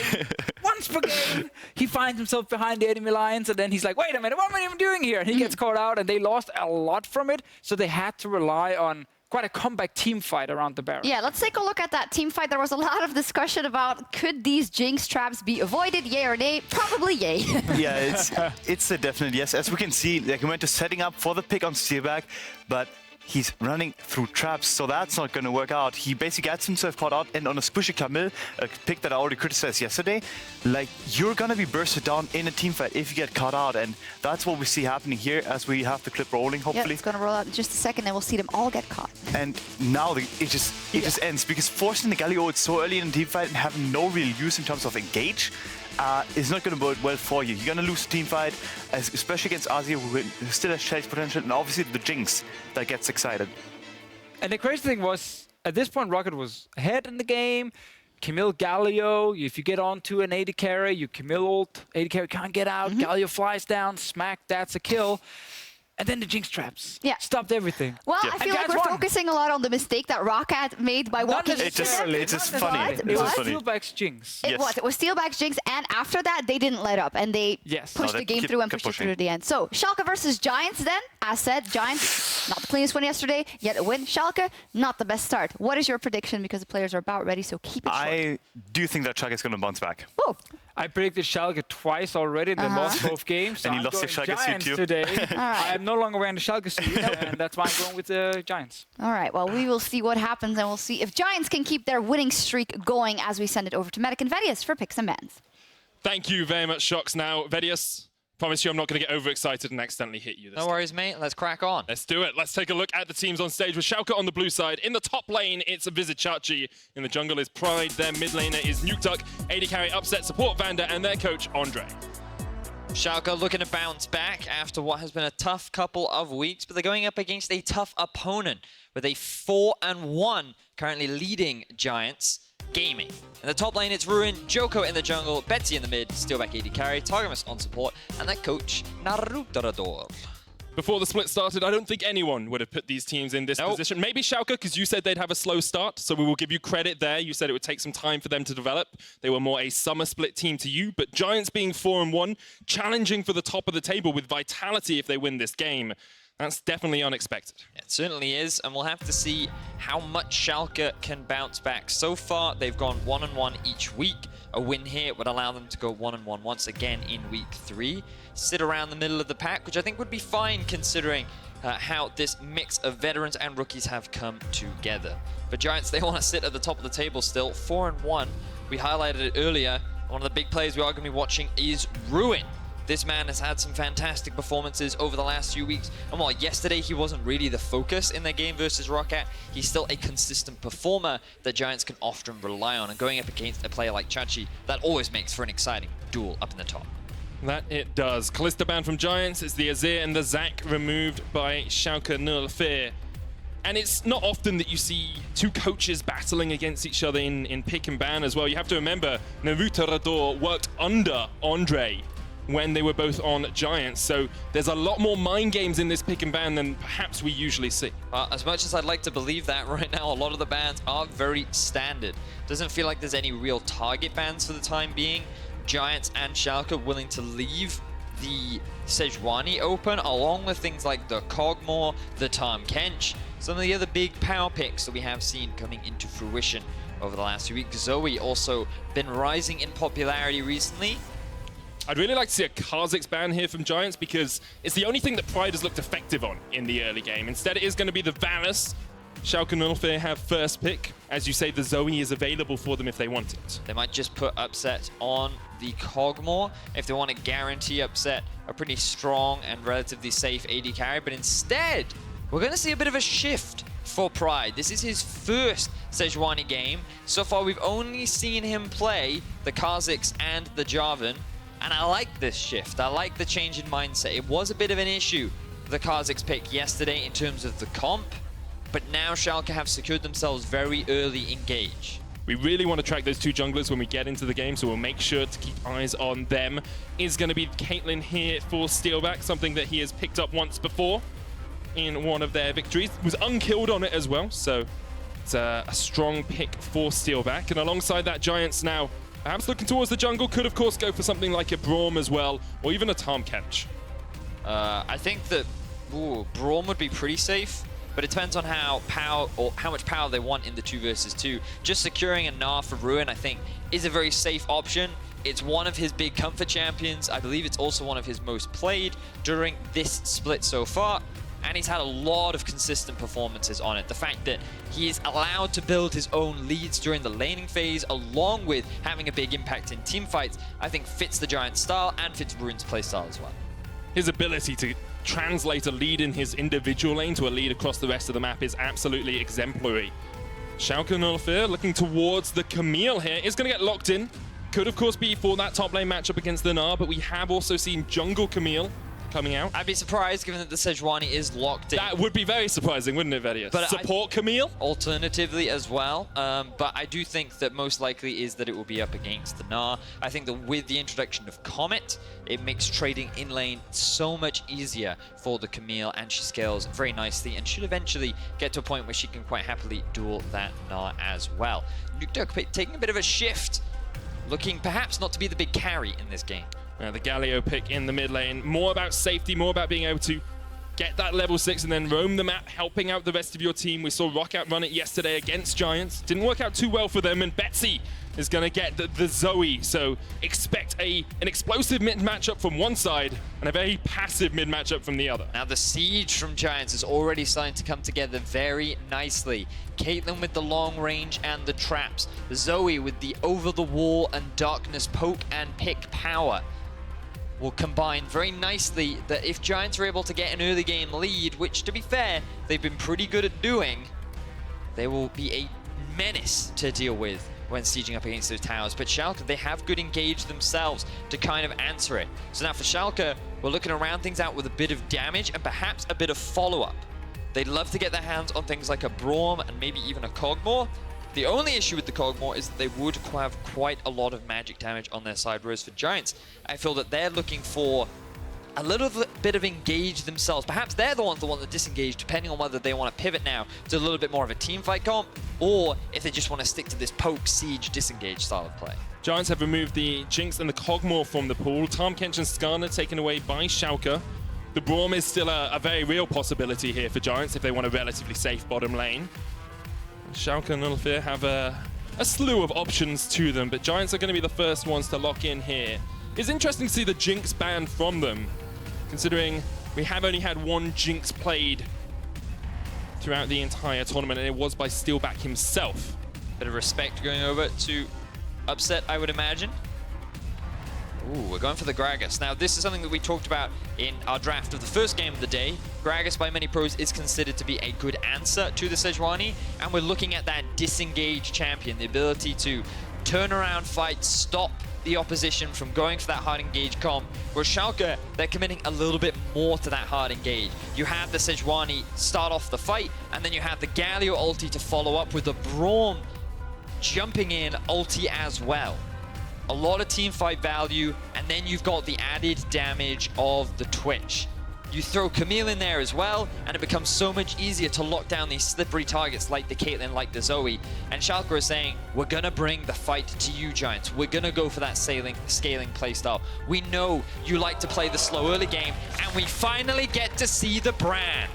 he finds himself behind the enemy lines, and then he's like, wait a minute, what am I even doing here? And he gets caught out, and they lost a lot from it, so they had to rely on quite a comeback team fight around the Baron. Yeah, let's take a look at that team fight. There was a lot of discussion about, could these Jinx traps be avoided, yay or nay? Probably yay. Yeah, it's a definite yes. As we can see, like, he went to setting up for the pick on Steelback, but he's running through traps, so that's not going to work out. He basically gets himself caught out, and on a Squishy Camille, a pick that I already criticized yesterday, like, you're going to be bursted down in a team fight if you get caught out, and that's what we see happening here as we have the clip rolling, hopefully. Yeah, it's going to roll out in just a second, and we'll see them all get caught. And now it just ends, because forcing the Galio so early in the team fight and having no real use in terms of engage is not going to bode well for you. You're going to lose the team fight, especially against Azir, who still has chase potential, and obviously the Jinx that gets excited. And the crazy thing was, at this point, ROCCAT was ahead in the game. Camille Galio, if you get onto an AD carry, you Camille ult, AD carry can't get out, Galio flies down, smack, that's a kill. And then the Jinx traps stopped everything. Well, I feel like we're focusing a lot on the mistake that ROCCAT made by walking. It's just funny. It was Steelback's Jinx. It was Steelback's Jinx, and after that, they didn't let up, and they pushed the game through and pushed it through to the end. So, Schalke versus Giants then. As said, Giants, not the cleanest win yesterday, yet a win. Schalke, not the best start. What is your prediction? Because the players are about ready, so keep it short. I do think that Schalke is going to bounce back. Oh. I predicted Schalke twice already. They lost both games. So and I'm lost the going Schalke Giants suit too. today. right. I'm no longer wearing the Schalke suit, and that's why I'm going with the Giants. All right, well, we will see what happens, and we'll see if Giants can keep their winning streak going as we send it over to Medic and Vedius for picks and bans. Thank you very much, Shox. Now, Vedius, promise you I'm not going to get overexcited and accidentally hit you this time. No worries, mate. Let's crack on. Let's do it. Let's take a look at the teams on stage with Schalke on the blue side. In the top lane, it's vs.Giants. In the jungle is Pride. Their mid laner is Nukeduck. AD carry upset support Vander and their coach Andre. Schalke looking to bounce back after what has been a tough couple of weeks, but they're going up against a tough opponent with a 4-1 currently leading Giants Gaming. In the top lane, it's Ruin, Joko in the jungle, Betsy in the mid, Steelback AD carry, Targamas on support, and their coach Naruto. Before the split started, I don't think anyone would have put these teams in this position. Maybe Schalke, because you said they'd have a slow start, so we will give you credit there. You said it would take some time for them to develop. They were more a summer split team to you, but Giants being 4-1, challenging for the top of the table with vitality if they win this game. That's definitely unexpected. It certainly is, and we'll have to see how much Schalke can bounce back. So far, they've gone 1-1 each week. A win here would allow them to go 1-1 once again in week 3. Sit around the middle of the pack, which I think would be fine considering how this mix of veterans and rookies have come together. For Giants, they want to sit at the top of the table still, 4-1. We highlighted it earlier. One of the big players we are going to be watching is Ruin. This man has had some fantastic performances over the last few weeks. And while yesterday he wasn't really the focus in their game versus ROCCAT, he's still a consistent performer that Giants can often rely on. And going up against a player like Chachi, that always makes for an exciting duel up in the top. That it does. Kalista banned from Giants. It's the Azir and the Zac removed by Schalke 04. And it's not often that you see two coaches battling against each other in pick and ban as well. You have to remember, Naruto Rador worked under Andre when they were both on Giants. So there's a lot more mind games in this pick and ban than perhaps we usually see. As much as I'd like to believe that right now, a lot of the bans are very standard. Doesn't feel like there's any real target bans for the time being, Giants and Schalke willing to leave the Sejuani open, along with things like the Kog'Maw, the Tahm Kench, some of the other big power picks that we have seen coming into fruition over the last few weeks. Zoe also been rising in popularity recently. I'd really like to see a Kha'Zix ban here from Giants because it's the only thing that Pride has looked effective on in the early game. Instead, it is going to be the Varus. Schalke and Nulfir have first pick. As you say, the Zoe is available for them if they want it. They might just put Upset on the Kog'Maw if they want to guarantee Upset a pretty strong and relatively safe AD carry. But instead, we're going to see a bit of a shift for Pride. This is his first Sejuani game. So far, we've only seen him play the Kha'Zix and the Jarvan. And I like this shift. I like the change in mindset. It was a bit of an issue, the Kha'Zix pick yesterday in terms of the comp, but now Schalke have secured themselves very early engage. We really want to track those two junglers when we get into the game, so we'll make sure to keep eyes on them. Is going to be Caitlyn here for Steelback, something that he has picked up once before in one of their victories. Was unkilled on it as well, so it's a strong pick for Steelback. And alongside that, Giants now perhaps looking towards the jungle, could of course go for something like a Braum as well, or even a Tahm Kench. I think that Braum would be pretty safe, but it depends on how much power they want in the 2 versus 2. Just securing a Gnar for Ruin, I think, is a very safe option. It's one of his big comfort champions. I believe it's also one of his most played during this split so far. And he's had a lot of consistent performances on it. The fact that he is allowed to build his own leads during the laning phase, along with having a big impact in team fights, I think fits the Giant style and fits Rune's playstyle as well. His ability to translate a lead in his individual lane to a lead across the rest of the map is absolutely exemplary. Schalke and Nulfir looking towards the Camille here. Is going to get locked in. Could, of course, be for that top lane matchup against the Gnar, but we have also seen Jungle Camille coming out. I'd be surprised given that the Sejuani is locked in. That would be very surprising, wouldn't it, Vedius? But support Camille? Alternatively as well. But I do think that most likely is that it will be up against the Gnar. I think that with the introduction of Comet, it makes trading in lane so much easier for the Camille, and she scales very nicely and should eventually get to a point where she can quite happily duel that Gnar as well. Nukeduck taking a bit of a shift, looking perhaps not to be the big carry in this game. The Galio pick in the mid lane, more about safety, more about being able to get that level 6 and then roam the map, helping out the rest of your team. We saw ROCCAT run it yesterday against Giants. Didn't work out too well for them, and Betsy is going to get the Zoe. So expect an explosive mid matchup from one side and a very passive mid matchup from the other. Now the siege from Giants is already starting to come together very nicely. Caitlyn with the long range and the traps. Zoe with the over the wall and darkness poke and pick power will combine very nicely. That if Giants are able to get an early game lead, which to be fair, they've been pretty good at doing, they will be a menace to deal with when sieging up against those towers. But Schalke, they have good engage themselves to kind of answer it. So now for Schalke, we're looking to round things out with a bit of damage and perhaps a bit of follow-up. They'd love to get their hands on things like a Braum and maybe even a Kog'Maw. The only issue with the Kog'Maw is that they would have quite a lot of magic damage on their side, whereas for Giants, I feel that they're looking for a little bit of engage themselves. Perhaps they're the ones that want to disengage, depending on whether they want to pivot now to a little bit more of a team fight comp, or if they just want to stick to this poke, siege, disengage style of play. Giants have removed the Jinx and the Kog'Maw from the pool. Tahm Kench and Skarner taken away by Schalke. The Braum is still a very real possibility here for Giants if they want a relatively safe bottom lane. Schalke and Nulfir have a slew of options to them, but Giants are going to be the first ones to lock in here. It's interesting to see the Jinx banned from them, considering we have only had one Jinx played throughout the entire tournament, and it was by Steelback himself. Bit of respect going over to Upset, I would imagine. Ooh, we're going for the Gragas. Now, this is something that we talked about in our draft of the first game of the day. Gragas, by many pros, is considered to be a good answer to the Sejuani, and we're looking at that disengaged champion, the ability to turn around fights, stop the opposition from going for that hard engage comp. Whereas Schalke, they're committing a little bit more to that hard engage. You have the Sejuani start off the fight, and then you have the Galio ulti to follow up with the Braum jumping in ulti as well. A lot of team fight value, and then you've got the added damage of the Twitch. You throw Camille in there as well, and it becomes so much easier to lock down these slippery targets like the Caitlyn, like the Zoe. And Schalke is saying, we're gonna bring the fight to you, Giants. We're gonna go for that scaling playstyle. We know you like to play the slow early game, and we finally get to see the brand.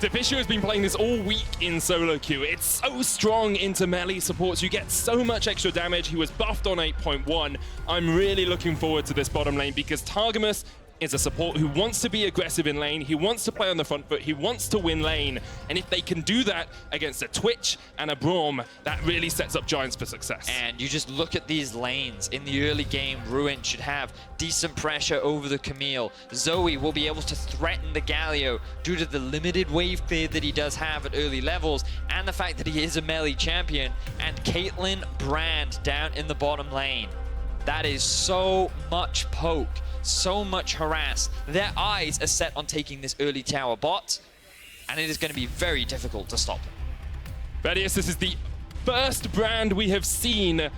Deficio has been playing this all week in solo queue. It's so strong into melee supports. You get so much extra damage. He was buffed on 8.1. I'm really looking forward to this bottom lane because Targamas is a support who wants to be aggressive in lane. He wants to play on the front foot. He wants to win lane. And if they can do that against a Twitch and a Braum, that really sets up Giants for success. And you just look at these lanes. In the early game, Ruin should have decent pressure over the Camille. Zoe will be able to threaten the Galio due to the limited wave clear that he does have at early levels and the fact that he is a melee champion. And Caitlyn Brand down in the bottom lane. That is so much poke, so much harass. Their eyes are set on taking this early tower bot, and it is going to be very difficult to stop them. Vedius, this is the first brand we have seen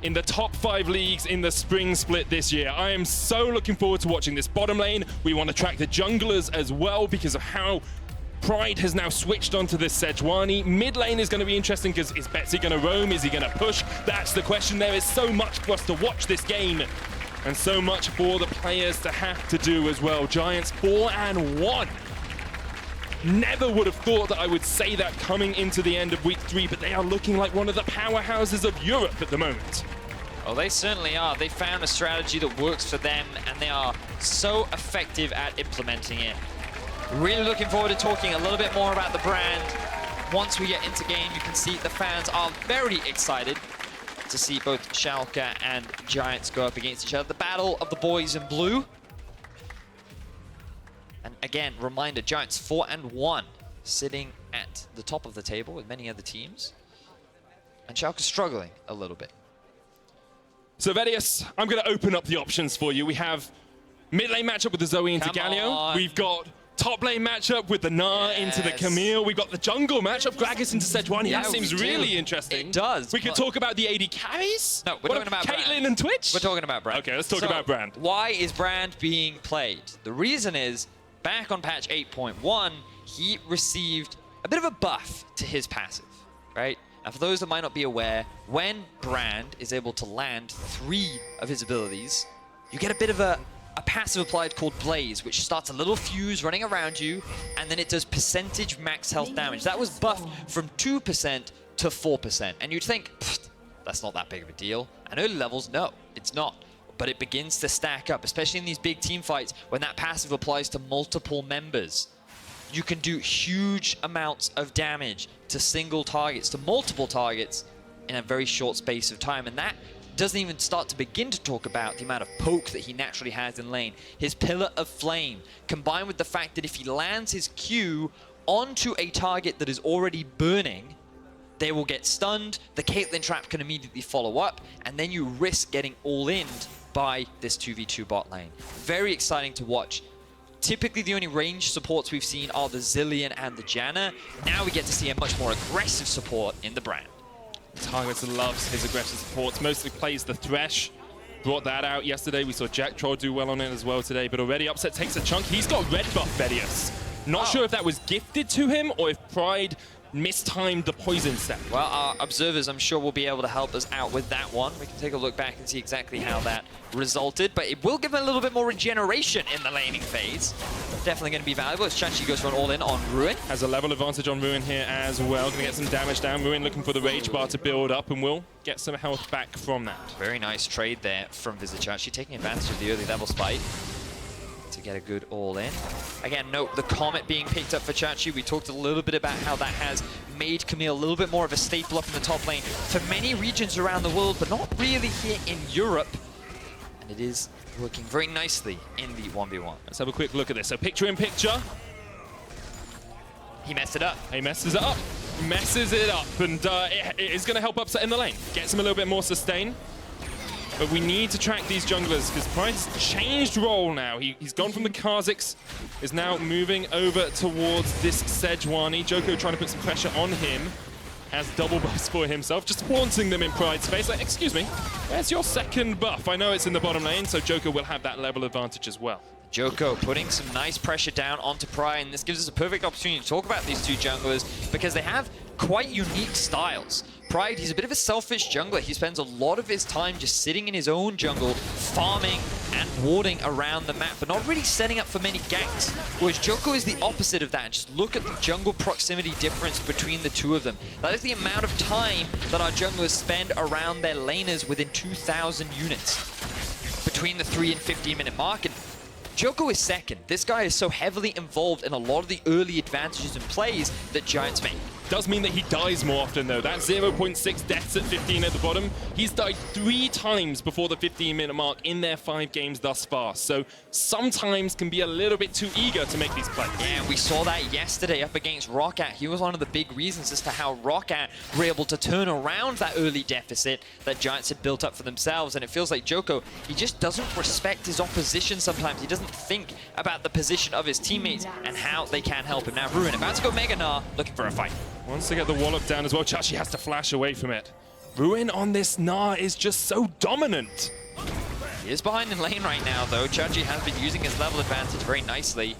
in the top 5 leagues in the spring split this year. I am so looking forward to watching this bottom lane. We want to track the junglers as well because of how Pride has now switched onto this Sejuani. Mid lane is going to be interesting because is Betsy going to roam? Is he going to push? That's the question. There is so much for us to watch this game and so much for the players to have to do as well. Giants 4-1. Never would have thought that I would say that coming into the end of week 3, but they are looking like one of the powerhouses of Europe at the moment. Oh, they certainly are. They found a strategy that works for them, and they are so effective at implementing it. Really looking forward to talking a little bit more about the brand. Once we get into game, you can see the fans are very excited to see both Schalke and Giants go up against each other. The battle of the boys in blue. And again, reminder, Giants 4-1, sitting at the top of the table with many other teams. And Schalke struggling a little bit. So Vedius, I'm going to open up the options for you. We have mid lane matchup with the Zoe into Galio. We've got top lane matchup with the Gnar into the Camille. We've got the jungle matchup, Gragas into Sejuani. Yeah, that seems really interesting. It does. We could talk about the AD carries. No, we're talking about Caitlyn Brand. and Twitch? We're talking about Brand. Okay, let's talk about Brand. Why is Brand being played? The reason is, back on patch 8.1, he received a bit of a buff to his passive, right? And for those that might not be aware, when Brand is able to land 3 of his abilities, you get a bit of a passive applied called Blaze, which starts a little fuse running around you, and then it does percentage max health damage. That was buffed from 2% to 4%. And you'd think, that's not that big of a deal. And early levels, no, it's not. But it begins to stack up, especially in these big team fights, when that passive applies to multiple members. You can do huge amounts of damage to single targets, to multiple targets, in a very short space of time. And that doesn't even start to begin to talk about the amount of poke that he naturally has in lane. His Pillar of Flame, combined with the fact that if he lands his Q onto a target that is already burning, they will get stunned, the Caitlyn trap can immediately follow up, and then you risk getting all-in'd by this 2v2 bot lane. Very exciting to watch. Typically, the only range supports we've seen are the Zillion and the Janna. Now we get to see a much more aggressive support in the Brand. Targets loves his aggressive supports, mostly plays the Thresh. Brought that out yesterday. We saw Jack Troll do well on it as well today, but already Upset takes a chunk. He's got red buff, Vedius. Not sure if that was gifted to him or if Pride mistimed the poison step. Well, our observers, I'm sure, will be able to help us out with that one. We can take a look back and see exactly how that resulted, but it will give him a little bit more regeneration in the laning phase. Definitely going to be valuable as Chachi goes for an all-in on Ruin. Has a level advantage on Ruin here as well. Going to get some damage down. Ruin looking for the Rage Bar to build up, and will get some health back from that. Very nice trade there from vs.Giants, taking advantage of the early level spike to get a good all-in. Again, note the Comet being picked up for Chachi. We talked a little bit about how that has made Camille a little bit more of a staple up in the top lane for many regions around the world, but not really here in Europe. And it is working very nicely in the 1v1. Let's have a quick look at this. So picture in picture. He messed it up. He messes it up. Messes it up, and it is going to help Upset in the lane. Gets him a little bit more sustain. But we need to track these junglers because Pride's changed role now. He's gone from the Kha'Zix, is now moving over towards this Sejuani. Joko trying to put some pressure on him. Has double buffs for himself, just flaunting them in Pride's face. Like, excuse me, where's your second buff? I know it's in the bottom lane, so Joko will have that level advantage as well. Joko putting some nice pressure down onto Pride, and this gives us a perfect opportunity to talk about these two junglers because they have quite unique styles. Pride, he's a bit of a selfish jungler. He spends a lot of his time just sitting in his own jungle, farming and warding around the map, but not really setting up for many ganks. Whereas Joko is the opposite of that. Just look at the jungle proximity difference between the two of them. That is the amount of time that our junglers spend around their laners within 2,000 units between the 3 and 15-minute mark. And Joko is second. This guy is so heavily involved in a lot of the early advantages and plays that Giants make. Does mean that he dies more often though. That 0.6 deaths at 15 at the bottom. He's died 3 times before the 15-minute mark in their 5 games thus far. So sometimes can be a little bit too eager to make these plays. Yeah, we saw that yesterday up against ROCCAT. He was one of the big reasons as to how ROCCAT were able to turn around that early deficit that Giants had built up for themselves. And it feels like Joko, he just doesn't respect his opposition sometimes. He doesn't think about the position of his teammates and how they can help him. Now Ruin about to go Mega Gnar, looking for a fight. Wants to get the wallop down as well. Chachi has to flash away from it. Ruin on this Gnar is just so dominant. He is behind in lane right now, though. Chachi has been using his level advantage very nicely.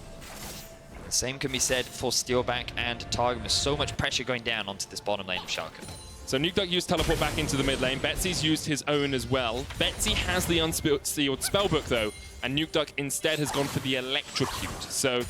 The same can be said for Steelback and Targamas. So much pressure going down onto this bottom lane of Schalke. So Nukeduck used teleport back into the mid lane. Betsy's used his own as well. Betsy has the unsealed spellbook though, and Nukeduck instead has gone for the electrocute. So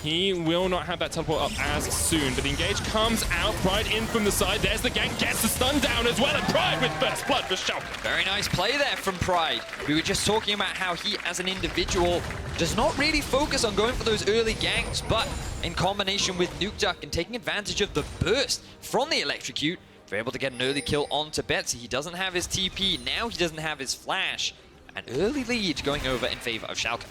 he will not have that teleport up as soon, but the engage comes out. Pride in from the side. There's the gank, gets the stun down as well, and Pride with first blood for Schalke. Very nice play there from Pride. We were just talking about how he, as an individual, does not really focus on going for those early ganks, but in combination with Nukeduck and taking advantage of the burst from the electrocute, we're able to get an early kill onto Betsy. He doesn't have his TP, now he doesn't have his flash. An early lead going over in favor of Schalke.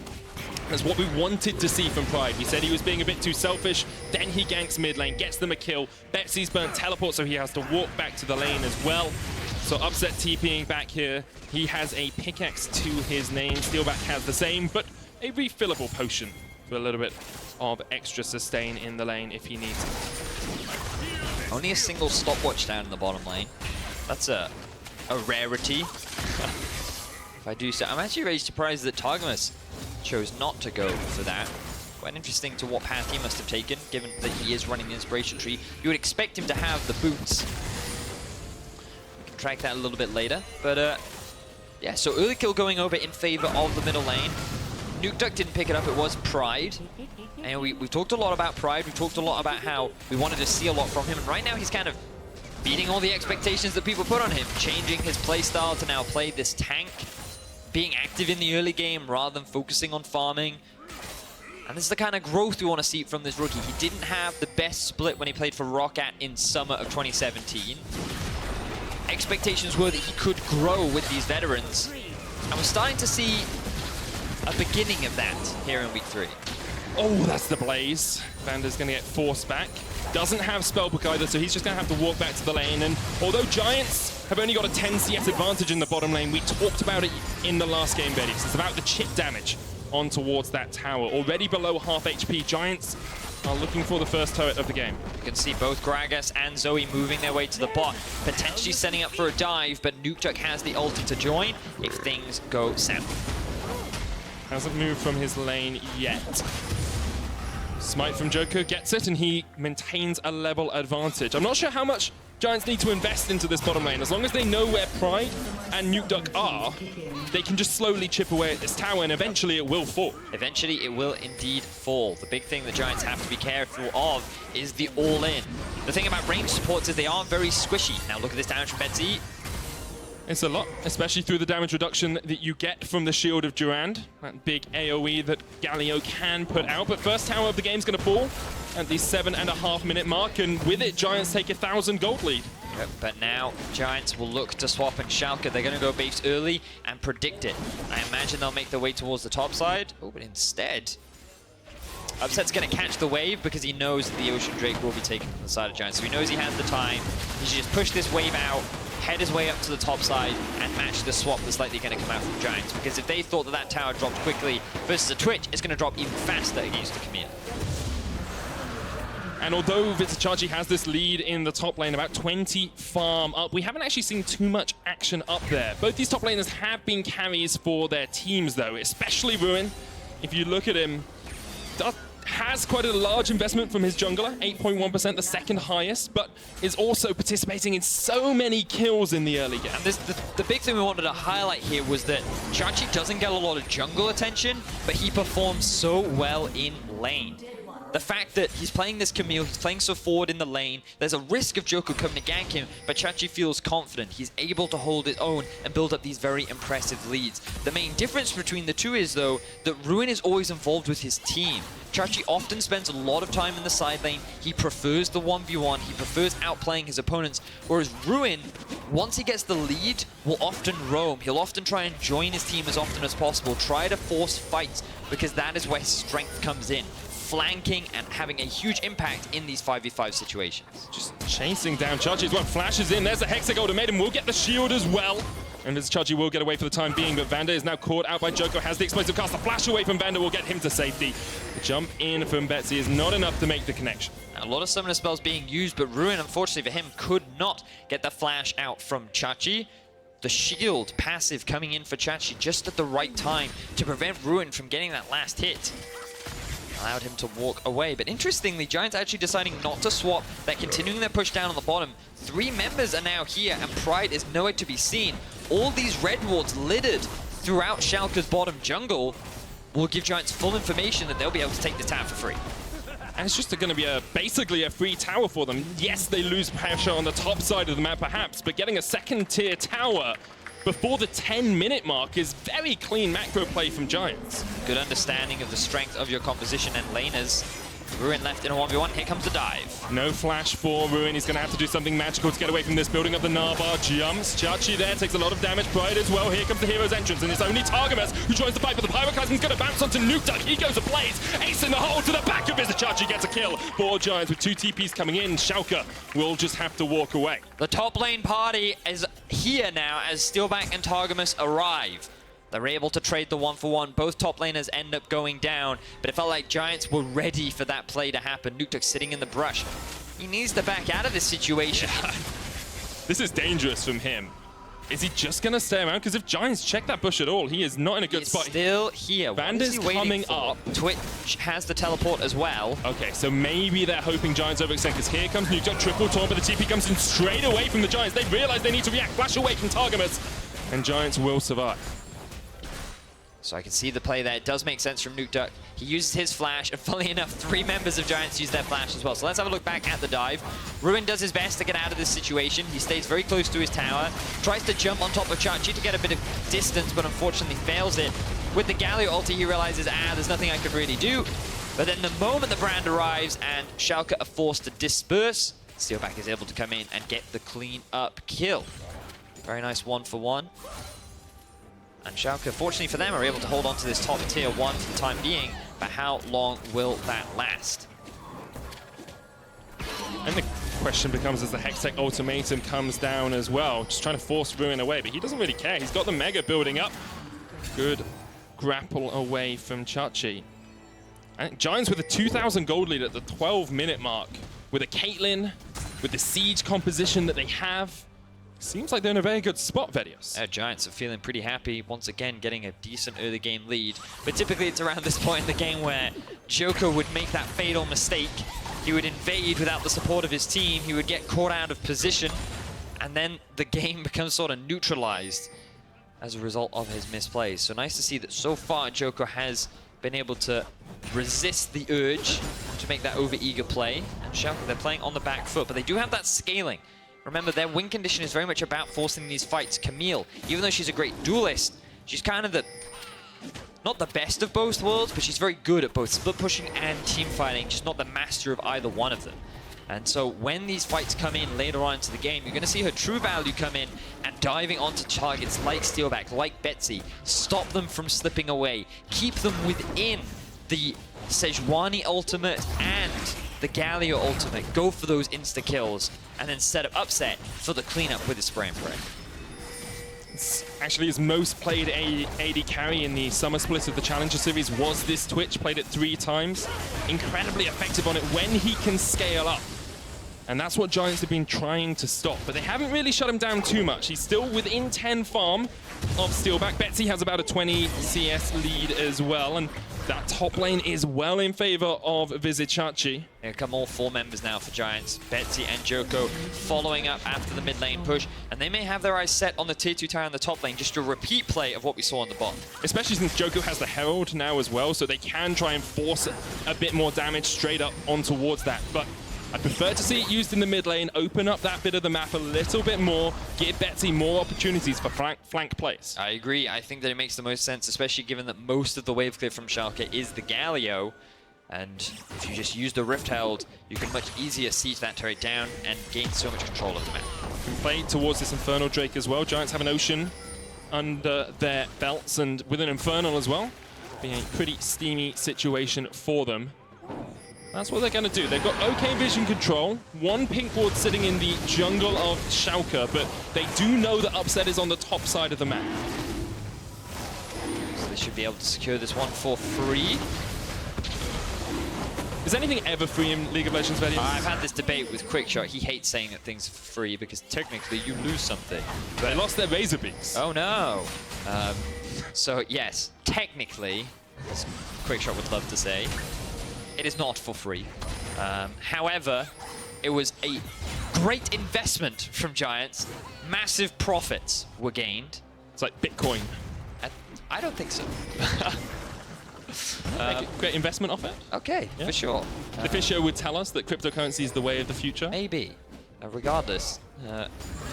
That's what we wanted to see from Pride. We said he was being a bit too selfish, then he ganks mid lane, gets them a kill. Betsy's burnt teleport, so he has to walk back to the lane as well. So Upset TPing back here. He has a pickaxe to his name. Steelback has the same, but a refillable potion for a little bit of extra sustain in the lane if he needs it. Only a single stopwatch down in the bottom lane. That's a rarity. If I do so. I'm actually very surprised that Targamas chose not to go for that. Quite interesting to what path he must have taken, given that he is running the Inspiration Tree. You would expect him to have the boots. We can track that a little bit later. But yeah, so early kill going over in favor of the middle lane. Nukeduck didn't pick it up, it was Pride. And we've talked a lot about Pride, we've talked a lot about how we wanted to see a lot from him, and right now he's kind of beating all the expectations that people put on him, changing his playstyle to now play this tank, being active in the early game rather than focusing on farming. And this is the kind of growth we want to see from this rookie. He didn't have the best split when he played for ROCCAT in summer of 2017. Expectations were that he could grow with these veterans, and we're starting to see a beginning of that here in week 3. Oh, that's the blaze. Vander's going to get forced back. Doesn't have spellbook either, so he's just going to have to walk back to the lane. And although Giants have only got a 10 CS advantage in the bottom lane, we talked about it in the last game, Betty. It's about the chip damage on towards that tower. Already below half HP, Giants are looking for the first turret of the game. You can see both Gragas and Zoe moving their way to the bot, potentially setting up for a dive, but Nukeduck has the ulti to join if things go south. Hasn't moved from his lane yet. Smite from Joko gets it, and he maintains a level advantage. I'm not sure how much Giants need to invest into this bottom lane. As long as they know where Pride and Nukeduck are, they can just slowly chip away at this tower, and eventually it will fall. Eventually it will indeed fall. The big thing the Giants have to be careful of is the all-in. The thing about range supports is they aren't very squishy. Now look at this damage from Betsy. It's a lot, especially through the damage reduction that you get from the Shield of Durand. That big AoE that Galio can put out. But first tower of the game's going to fall at the 7.5 minute mark. And with it, Giants take a 1,000 gold lead. Yep, but now Giants will look to swap and Schalke. They're going to go base early and predict it. I imagine they'll make their way towards the top side. Oh, but instead, Upset's going to catch the wave because he knows that the Ocean Drake will be taken from the side of Giants. So he knows he has the time. He should just push this wave out, head his way up to the top side, and match the swap that's likely going to come out from Giants. Because if they thought that that tower dropped quickly versus a Twitch, it's going to drop even faster against the Camille. And although vs.Giants has this lead in the top lane, about 20 farm up, we haven't actually seen too much action up there. Both these top laners have been carries for their teams, though, especially Ruin. if you look at him, has quite a large investment from his jungler, 8.1%, the second highest, but is also participating in so many kills in the early game. And the big thing we wanted to highlight here was that Chachi doesn't get a lot of jungle attention, but he performs so well in lane. The fact that he's playing this Camille, he's playing so forward in the lane, there's a risk of Joko coming to gank him, but Chachi feels confident. He's able to hold his own and build up these very impressive leads. The main difference between the two is, though, that Ruin is always involved with his team. Chachi often spends a lot of time in the side lane. He prefers the 1v1. He prefers outplaying his opponents. Whereas Ruin, once he gets the lead, will often roam. He'll often try and join his team as often as possible. Try to force fights, because that is where his strength comes in. Flanking and having a huge impact in these 5v5 situations. Just chasing down Chachi as well. Flashes in. There's a Hexa ultimatum. We'll get the shield as well. And as Chachi will get away for the time being, but Vander is now caught out by Joko, has the explosive cast. The flash away from Vander will get him to safety. The jump in from Betsy is not enough to make the connection. A lot of summoner spells being used, but Ruin, unfortunately for him, could not get the flash out from Chachi. The shield passive coming in for Chachi just at the right time to prevent Ruin from getting that last hit. Allowed him to walk away. But interestingly, Giants actually deciding not to swap. They're continuing their push down on the bottom. 3 members are now here, and Pride is nowhere to be seen. All these red wards littered throughout Schalke's bottom jungle will give Giants full information that they'll be able to take the tower for free. And it's just going to be basically a free tower for them. Yes, they lose pressure on the top side of the map perhaps, but getting a second tier tower before the 10-minute mark is very clean macro play from Giants. Good understanding of the strength of your composition and laners. Ruin left in a 1v1. Here comes the dive. No flash for Ruin. He's going to have to do something magical to get away from this. Building up the Narbar. Jumps. Chachi there. Takes a lot of damage. Pride as well. Here comes the hero's entrance. And it's only Targamas who joins the fight. But the Pyroclasm's going to bounce onto Nukeduck. He goes ablaze. Ace in the hole to the back of his. Chachi gets a kill. 4 Giants with 2 TPs coming in. Schalke will just have to walk away. The top lane party is here now as Steelback and Targamas arrive. They're able to trade the 1-for-1. Both top laners end up going down, but it felt like Giants were ready for that play to happen. Nukeduck sitting in the brush. He needs to back out of this situation. This is dangerous from him. Is he just going to stay around? Because if Giants check that bush at all, he is not in a good spot. Still here. Vander's coming up. Twitch has the teleport as well. Okay, so maybe they're hoping Giants overextend, because here comes Nukeduck, triple taunt, but the TP comes in straight away from the Giants. They realize they need to react. Flash away from Targamas, and Giants will survive. So I can see the play there. It does make sense from Nukeduck. He uses his flash, and funnily enough, 3 members of Giants use their flash as well. So let's have a look back at the dive. Ruin does his best to get out of this situation. He stays very close to his tower, tries to jump on top of Chachi to get a bit of distance, but unfortunately fails it. With the Galio ulti, he realizes, there's nothing I can really do. But then the moment the brand arrives and Schalke are forced to disperse, Steelback is able to come in and get the clean up kill. Very nice 1-for-1. And Schalke, fortunately for them, are able to hold on to this top tier 1 for the time being, but how long will that last? And the question becomes, as the Hextech ultimatum comes down as well, just trying to force Ruin away, but he doesn't really care. He's got the Mega building up. Good grapple away from Chachi. And Giants with a 2,000 gold lead at the 12-minute mark, with a Caitlyn, with the siege composition that they have. Seems like they're in a very good spot, Vedios. Giants are feeling pretty happy, once again getting a decent early game lead. But typically it's around this point in the game where Joko would make that fatal mistake. He would invade without the support of his team, he would get caught out of position, and then the game becomes sort of neutralized as a result of his misplays. So nice to see that so far Joko has been able to resist the urge to make that over-eager play. And Schalke, they're playing on the back foot, but they do have that scaling. Remember, their win condition is very much about forcing these fights. Camille, even though she's a great duelist, she's kind of the, not the best of both worlds, but she's very good at both split pushing and team fighting, just not the master of either one of them. And so when these fights come in later on into the game, you're going to see her true value come in and diving onto targets like Steelback, like Betsy, stop them from slipping away, keep them within the Sejuani ultimate and the Galio ultimate, go for those insta-kills, and then set up upset for the cleanup with his spray and pray. It's actually his most played AD carry in the summer split of the Challenger Series was this Twitch, played it 3 times. Incredibly effective on it when he can scale up. And that's what Giants have been trying to stop, but they haven't really shut him down too much. He's still within 10 farm of Steelback. Betsy has about a 20 CS lead as well, and That top lane is well in favor of vs.Giants. Here come all 4 members now for Giants. Betsy and Joko following up after the mid lane push. And they may have their eyes set on the tier 2 tower in the top lane, just a repeat play of what we saw on the bot. Especially since Joko has the Herald now as well, so they can try and force a bit more damage straight up on towards that. But I prefer to see it used in the mid lane, open up that bit of the map a little bit more, give Betsy more opportunities for flank plays. I agree. I think that it makes the most sense, especially given that most of the wave clear from Schalke is the Galio. And if you just use the Rift Herald, you can much easier siege that turret down and gain so much control of the map. Play towards this Infernal Drake as well. Giants have an Ocean under their belts and with an Infernal as well. Being a pretty steamy situation for them. That's what they're going to do. They've got okay vision control. 1 pink ward sitting in the jungle of Schalke, but they do know that Upset is on the top side of the map. So they should be able to secure this one for free. Is anything ever free in League of Legends, Vedians? I've had this debate with Quickshot. He hates saying that things are free because technically you lose something. But they lost their Razor Beaks. Oh no. So yes, technically, as Quickshot would love to say, it is not for free. However, it was a great investment from Giants. Massive profits were gained. It's like Bitcoin. I don't think so. Great investment offer? Okay, yeah. For sure. The Fisher would tell us that cryptocurrency is the way of the future. Maybe. Regardless.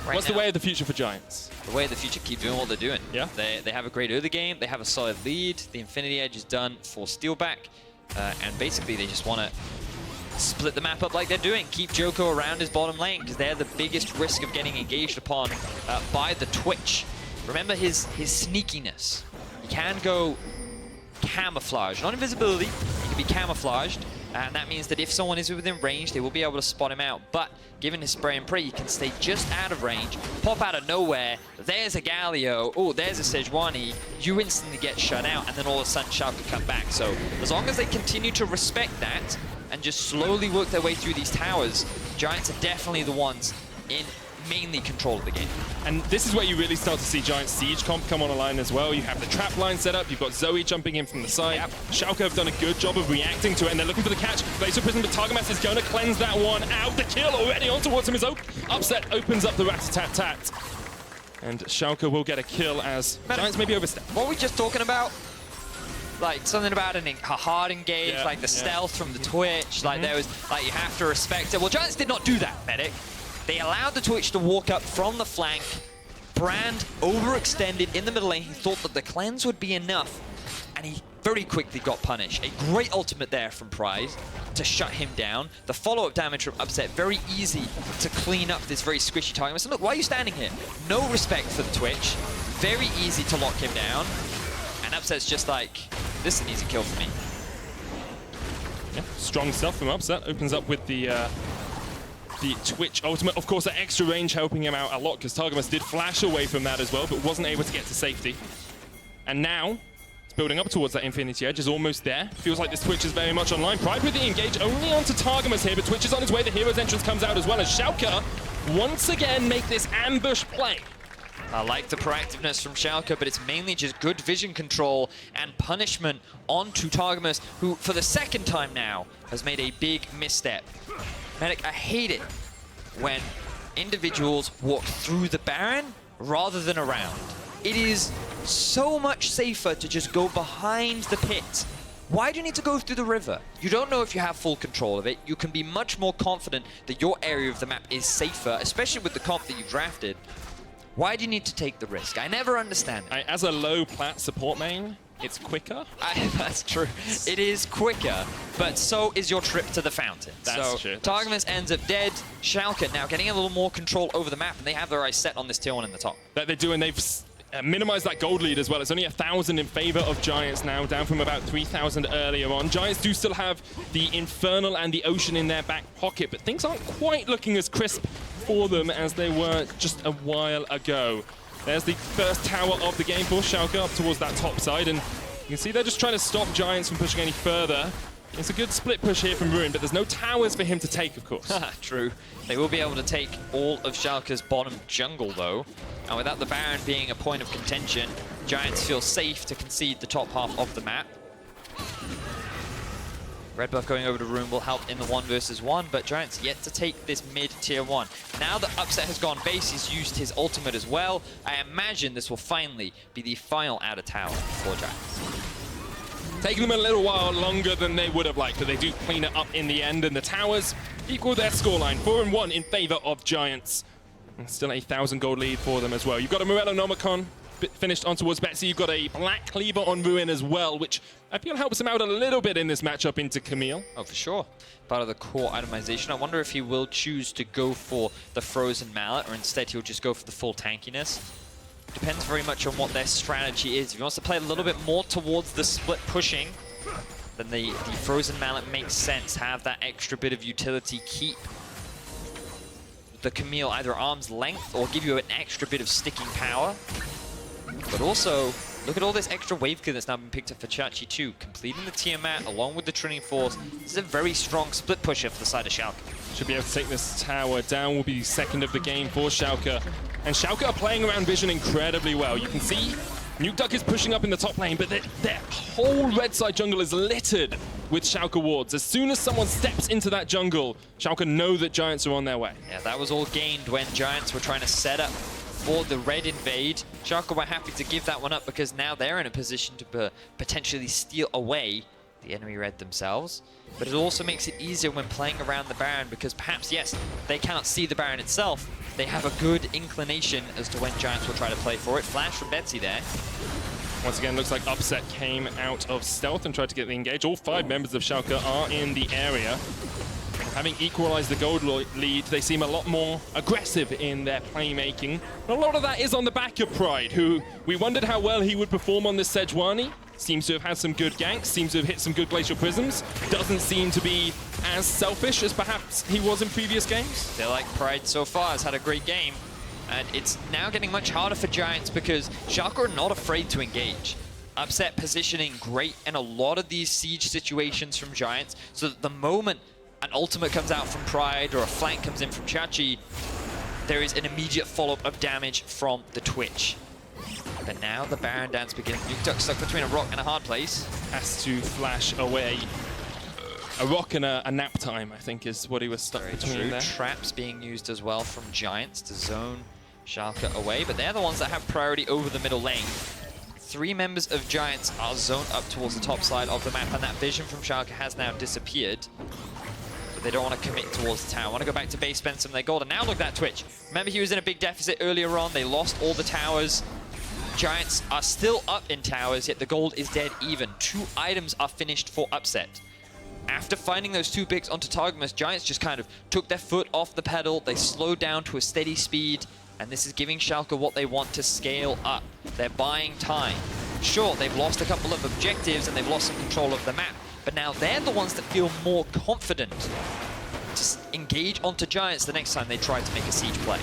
What's the way of the future for Giants? The way of the future, keep doing what they're doing. Yeah. They have a great early game. They have a solid lead. The Infinity Edge is done for Steelback. And basically, they just want to split the map up like they're doing. Keep Joko around his bottom lane, because they're the biggest risk of getting engaged upon by the Twitch. Remember his sneakiness. He can go camouflage, not invisibility. He can be camouflaged, and that means that if someone is within range, they will be able to spot him out. But given his spray and pray, he can stay just out of range, pop out of nowhere. There's a Galio. Oh, there's a Sejuani. You instantly get shut out, and then all of a sudden Schalke come back. So as long as they continue to respect that and just slowly work their way through these towers, Giants are definitely the ones in mainly control of the game. And this is where you really start to see Giants Siege comp come on a line as well. You have the trap line set up, you've got Zoe jumping in from the side. Yep. Schalke have done a good job of reacting to it, and they're looking for the catch. Laser Prison, but Targamas is going to cleanse that one out. The kill already on towards him is Upset opens up the rat-a-tat-tat. And Schalke will get a kill as Giants maybe overstep. What were we just talking about? Like something about a hard engage, like the stealth from the Twitch, like there was, like you have to respect it. Well, Giants did not do that, Medic. They allowed the Twitch to walk up from the flank. Brand overextended in the middle lane. He thought that the cleanse would be enough, and he very quickly got punished. A great ultimate there from Prize to shut him down. The follow-up damage from Upset, very easy to clean up this very squishy target. So look, why are you standing here? No respect for the Twitch. Very easy to lock him down. And Upset's just like, this is an easy kill for me. Yeah, strong stuff from Upset. Opens up with the Twitch ultimate. Of course, that extra range helping him out a lot, because Targamas did flash away from that as well, but wasn't able to get to safety. And now, it's building up towards that Infinity Edge, is almost there. Feels like this Twitch is very much online. Pride with the engage only onto Targamas here, but Twitch is on his way. The Hero's Entrance comes out as well, as Schalke once again make this ambush play. I like the proactiveness from Schalke, but it's mainly just good vision control and punishment onto Targamas, who, for the second time now, has made a big misstep. Medic, I hate it when individuals walk through the Baron rather than around. It is so much safer to just go behind the pit. Why do you need to go through the river? You don't know if you have full control of it. You can be much more confident that your area of the map is safer, especially with the comp that you drafted. Why do you need to take the risk? I never understand it. As a low plat support main, it's quicker. That's true. It is quicker, but so is your trip to the fountain. That's true. Targamas ends up dead. Schalke now getting a little more control over the map, and they have their eyes set on this tier 1 in the top. That they do, and they've minimized that gold lead as well. It's only 1,000 in favor of Giants now, down from about 3,000 earlier on. Giants do still have the Infernal and the Ocean in their back pocket, but things aren't quite looking as crisp for them as they were just a while ago. There's the first tower of the game for Schalke up towards that top side, and you can see they're just trying to stop Giants from pushing any further. It's a good split push here from Ruin, but there's no towers for him to take, of course. True. They will be able to take all of Schalke's bottom jungle, though. And without the Baron being a point of contention, Giants feel safe to concede the top half of the map. Red buff going over to Rune will help in the 1 versus 1, but Giants yet to take this mid tier 1. Now that Upset has gone base, he's used his ultimate as well. I imagine this will finally be the final outer tower for Giants. Taking them a little while longer than they would have liked, but they do clean it up in the end, and the towers equal their scoreline, 4-1 in favor of Giants. And still a 1,000 gold lead for them as well. You've got a Morello Nomicon finished on towards Betsy. You've got a Black Cleaver on Ruin as well, which I feel helps him out a little bit in this matchup into Camille. Oh, for sure. Part of the core itemization. I wonder if he will choose to go for the Frozen Mallet, or instead he'll just go for the full tankiness. Depends very much on what their strategy is. If he wants to play a little bit more towards the split pushing, then the Frozen Mallet makes sense. Have that extra bit of utility, keep the Camille either arm's length or give you an extra bit of sticking power. But also, look at all this extra wave clear that's now been picked up for Chachi too. Completing the Tiamat along with the Trinity Force. This is a very strong split pusher for the side of Schalke. Should be able to take this tower down. Will be second of the game for Schalke. And Schalke are playing around Vision incredibly well. You can see Nuke Duck is pushing up in the top lane, but their whole red side jungle is littered with Schalke wards. As soon as someone steps into that jungle, Schalke know that Giants are on their way. Yeah, that was all gained when Giants were trying to set up for the red invade. Schalke were happy to give that one up because now they're in a position to potentially steal away the enemy red themselves. But it also makes it easier when playing around the Baron because perhaps, yes, they cannot see the Baron itself. They have a good inclination as to when Giants will try to play for it. Flash from Betsy there. Once again, looks like Upset came out of stealth and tried to get the engage. All 5 members of Schalke are in the area. Having equalized the gold lead, they seem a lot more aggressive in their playmaking. And a lot of that is on the back of Pride, who we wondered how well he would perform on this Sejuani. Seems to have had some good ganks, seems to have hit some good Glacial Prisms. Doesn't seem to be as selfish as perhaps he was in previous games. They're like Pride so far has had a great game. And it's now getting much harder for Giants because Schalke are not afraid to engage. Upset positioning great in a lot of these siege situations from Giants, so that the moment an ultimate comes out from Pride or a flank comes in from Chachi, there is an immediate follow-up of damage from the Twitch. But now the Baron dance beginning. Nuke Duck stuck between a rock and a hard place. Has to flash away. A rock and a nap time, I think, is what he was stuck between there. Traps being used as well from Giants to zone Schalke away, but they're the ones that have priority over the middle lane. 3 members of Giants are zoned up towards the top side of the map, and that vision from Schalke has now disappeared. But they don't want to commit towards the tower. Want to go back to base, spend some of their gold, and now look at that Twitch. Remember, he was in a big deficit earlier on. They lost all the towers. Giants are still up in towers, yet the gold is dead even. 2 items are finished for Upset. After finding those 2 picks onto Targamas, Giants just kind of took their foot off the pedal. They slowed down to a steady speed, and this is giving Schalke what they want to scale up. They're buying time. Sure, they've lost a couple of objectives and they've lost some control of the map, but now they're the ones that feel more confident to engage onto Giants the next time they try to make a siege play.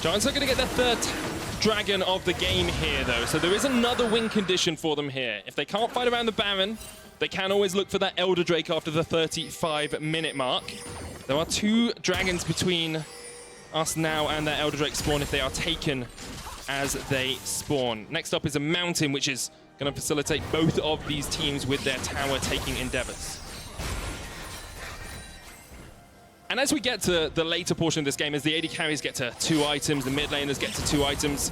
Giants are going to get their 3rd dragon of the game here, though, so there is another win condition for them here. If they can't fight around the Baron, they can always look for that Elder Drake after the 35-minute mark. There are 2 dragons between us now and that Elder Drake spawn if they are taken as they spawn. Next up is a mountain, which is going to facilitate both of these teams with their tower-taking endeavors. And as we get to the later portion of this game, as the AD carries get to 2 items, the mid laners get to 2 items,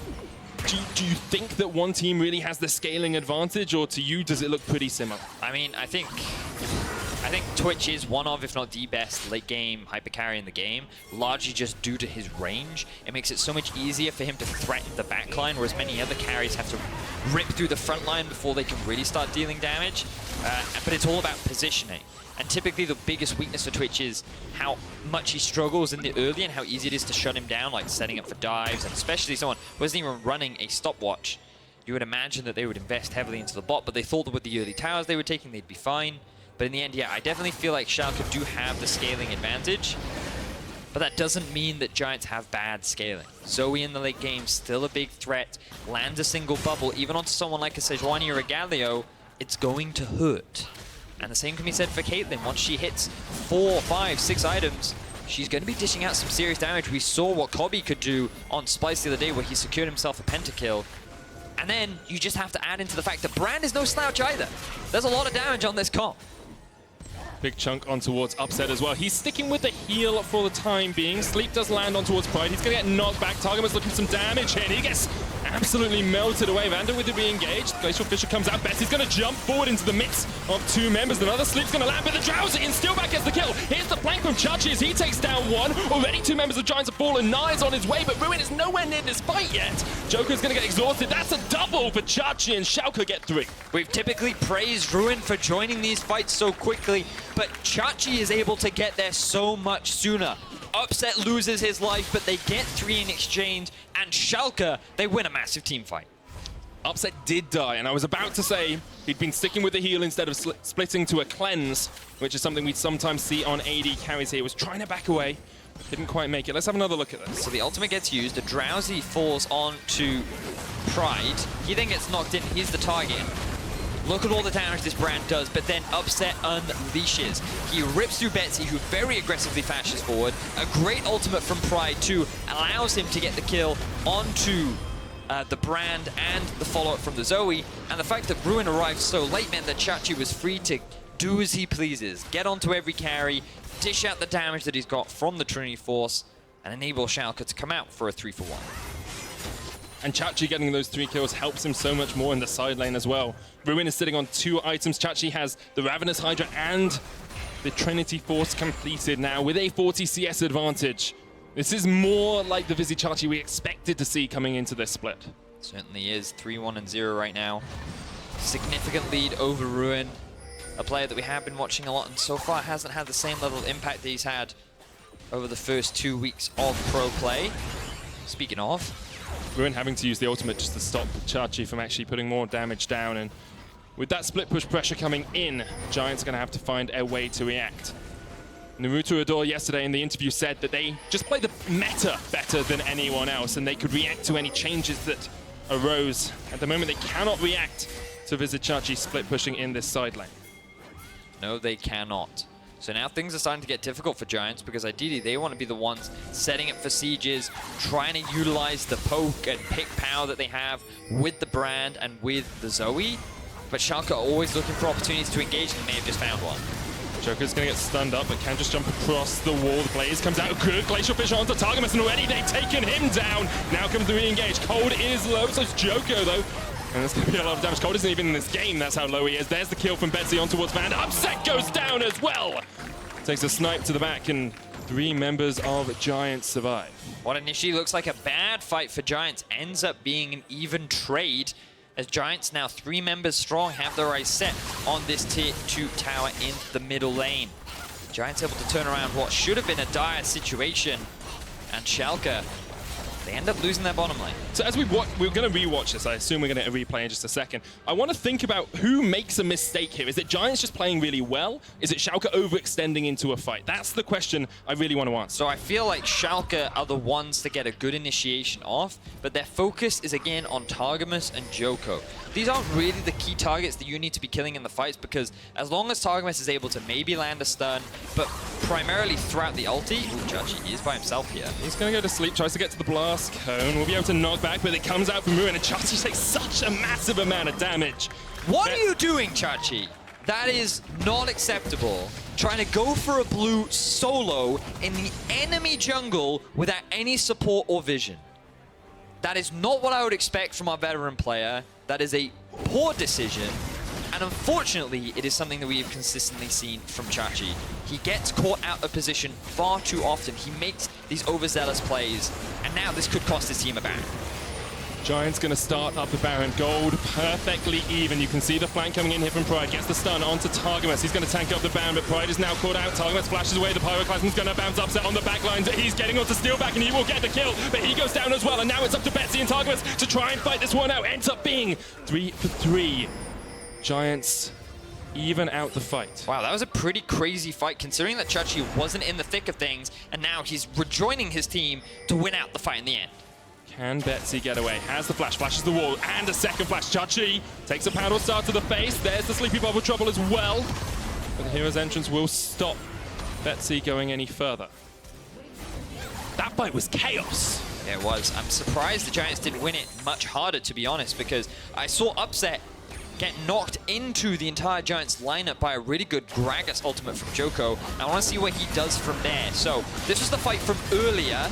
do you think that one team really has the scaling advantage, or to you, does it look pretty similar? I mean, I think Twitch is one of, if not the best, late game hyper carry in the game, largely just due to his range. It makes it so much easier for him to threaten the backline, whereas many other carries have to rip through the front line before they can really start dealing damage. But it's all about positioning. And typically the biggest weakness for Twitch is how much he struggles in the early and how easy it is to shut him down, like setting up for dives, and especially someone who isn't even running a stopwatch. You would imagine that they would invest heavily into the bot, but they thought that with the early towers they were taking, they'd be fine. But in the end, yeah, I definitely feel like Schalke do have the scaling advantage. But that doesn't mean that Giants have bad scaling. Zoe in the late game, still a big threat. Lands a single bubble, even onto someone like a Sejuani or a Galio, it's going to hurt. And the same can be said for Caitlyn. Once she hits 4, 5, 6 items, she's going to be dishing out some serious damage. We saw what Kobe could do on Splyce the other day, where he secured himself a pentakill. And then you just have to add into the fact that Brand is no slouch either. There's a lot of damage on this comp. Big chunk on towards Upset as well. He's sticking with the heal for the time being. Sleep does land on towards Pride. He's going to get knocked back. Targamas looking for some damage here, and he gets absolutely melted away. Vander with it re-engaged. Glacial Fisher comes out. Betsy's going to jump forward into the mix of two members. Another Sleep's going to land, but the Drowsy in Steelback gets the kill. Here's the flank from Chachi as he takes down one. Already two members of Giants have fallen. Nye's on his way, but Ruin is nowhere near this fight yet. Joker's going to get exhausted. That's a double for Chachi, and Schalke get 3. We've typically praised Ruin for joining these fights so quickly, but Chachi is able to get there so much sooner. Upset loses his life, but they get 3 in exchange, and Schalke, they win a massive team fight. Upset did die, and I was about to say he'd been sticking with the heal instead of splitting to a cleanse, which is something we sometimes see on AD carries here. He was trying to back away, didn't quite make it. Let's have another look at this. So the ultimate gets used, a Drowsy falls on to Pride. He then gets knocked in, he's the target. Look at all the damage this brand does, but then Upset unleashes. He rips through Betsy, who very aggressively fashes forward. A great ultimate from Pride, too, allows him to get the kill onto the brand and the follow-up from the Zoe. And the fact that Ruin arrived so late meant that Chachi was free to do as he pleases. Get onto every carry, dish out the damage that he's got from the Trinity Force, and enable Schalke to come out for a 3-for-1. And Chachi getting those 3 kills helps him so much more in the side lane as well. Ruin is sitting on 2 items. Chachi has the Ravenous Hydra and the Trinity Force completed now with a 40 CS advantage. This is more like the vs.Giants we expected to see coming into this split. Certainly is. 3-1-0 right now. Significant lead over Ruin. A player that we have been watching a lot and so far hasn't had the same level of impact that he's had over the first 2 weeks of pro play. Speaking of, Ruin having to use the ultimate just to stop Chachi from actually putting more damage down, and with that split push pressure coming in, Giants are going to have to find a way to react. Naruto Adore yesterday in the interview said that they just play the meta better than anyone else, and they could react to any changes that arose. At the moment, they cannot react to vs.Chachi split pushing in this side lane. No, they cannot. So now things are starting to get difficult for Giants because ideally they want to be the ones setting up for sieges, trying to utilize the poke and pick power that they have with the brand and with the Zoe. But Schalke are always looking for opportunities to engage, and they may have just found one. Joker's going to get stunned up, but can just jump across the wall. The Blaze comes out good. Glacial Fisher onto Targamas, and already they've taken him down. Now comes the re-engage. Cold is low, so it's Joko, though. And there's going to be a lot of damage. Cold isn't even in this game. That's how low he is. There's the kill from Betsy on towards Van. Upset goes down as well. Takes a snipe to the back, and 3 members of Giants survive. What initially looks like a bad fight for Giants ends up being an even trade, as Giants now 3 members strong have their eyes set on this tier 2 tower in the middle lane. Giants able to turn around what should have been a dire situation, and Schalke, they end up losing their bottom lane. So as we're going to rewatch this, I assume we're going to replay in just a second. I want to think about who makes a mistake here. Is it Giants just playing really well? Is it Schalke overextending into a fight? That's the question I really want to answer. So I feel like Schalke are the ones to get a good initiation off, but their focus is again on Targamas and Joko. These aren't really the key targets that you need to be killing in the fights, because as long as Targamas is able to maybe land a stun, but primarily throughout the ulti, Chachi, he is by himself here. He's going to go to sleep, tries to get to the blast cone. We'll be able to knock back, but it comes out from Ruin, and Chachi takes such a massive amount of damage. What are you doing, Chachi? That is not acceptable. Trying to go for a blue solo in the enemy jungle without any support or vision. That is not what I would expect from our veteran player. That is a poor decision. And unfortunately, it is something that we have consistently seen from Chachi. He gets caught out of position far too often. He makes these overzealous plays. And now this could cost his team a ban. Giants going to start up the Baron. Gold perfectly even. You can see the flank coming in here from Pride. Gets the stun onto Targamas. He's going to tank up the Baron, but Pride is now caught out. Targamas flashes away. The Pyroclasm's going to bounce Upset on the back lines. He's getting onto Steelback, and he will get the kill, but he goes down as well. And now it's up to Betsy and Targamas to try and fight this one out. Ends up being 3-for-3. Giants even out the fight. Wow, that was a pretty crazy fight, considering that Chachi wasn't in the thick of things, and now he's rejoining his team to win out the fight in the end. Can Betsy get away? Has the flash, flashes the wall, and a second flash. Chachi takes a Paddle Star to the face. There's the Sleepy Bubble Trouble as well. But the hero's entrance will stop Betsy going any further. That fight was chaos. Yeah, it was. I'm surprised the Giants didn't win it much harder, to be honest, because I saw Upset get knocked into the entire Giants lineup by a really good Gragas ultimate from Joko. I want to see what he does from there. So this was the fight from earlier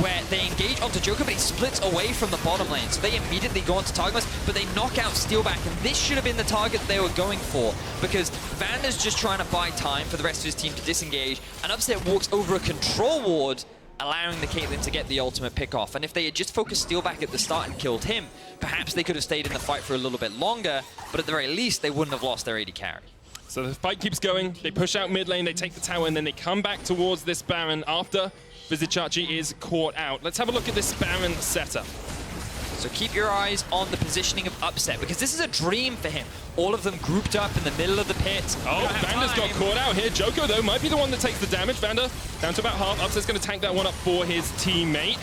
where they engage onto Joko, but he splits away from the bottom lane. So they immediately go onto Targamas, but they knock out Steelback, and this should have been the target they were going for, because Vander's just trying to buy time for the rest of his team to disengage, and Upset walks over a control ward, allowing the Caitlyn to get the ultimate pick off. And if they had just focused Steelback at the start and killed him, perhaps they could have stayed in the fight for a little bit longer, but at the very least, they wouldn't have lost their AD carry. So the fight keeps going. They push out mid lane, they take the tower, and then they come back towards this Baron after vs.Giants is caught out. Let's have a look at this Baron setup. So keep your eyes on the positioning of Upset, because this is a dream for him. All of them grouped up in the middle of the pit. Oh, Vander's got caught out here. Joko, though, might be the one that takes the damage. Vander down to about half. Upset's going to tank that one up for his teammate.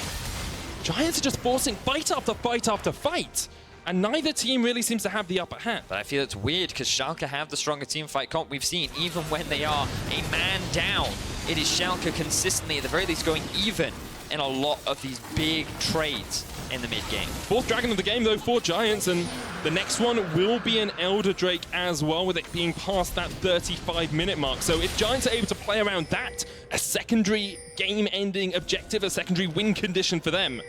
Giants are just forcing fight after fight after fight, and neither team really seems to have the upper hand. But I feel it's weird because Schalke have the stronger team fight comp we've seen. Even when they are a man down, it is Schalke consistently, at the very least, going even in a lot of these big trades in the mid game. Fourth dragon of the game, though, for Giants, and the next one will be an Elder Drake as well, with it being past that 35-minute mark. So if Giants are able to play around that, a secondary game-ending objective, a secondary win condition for them,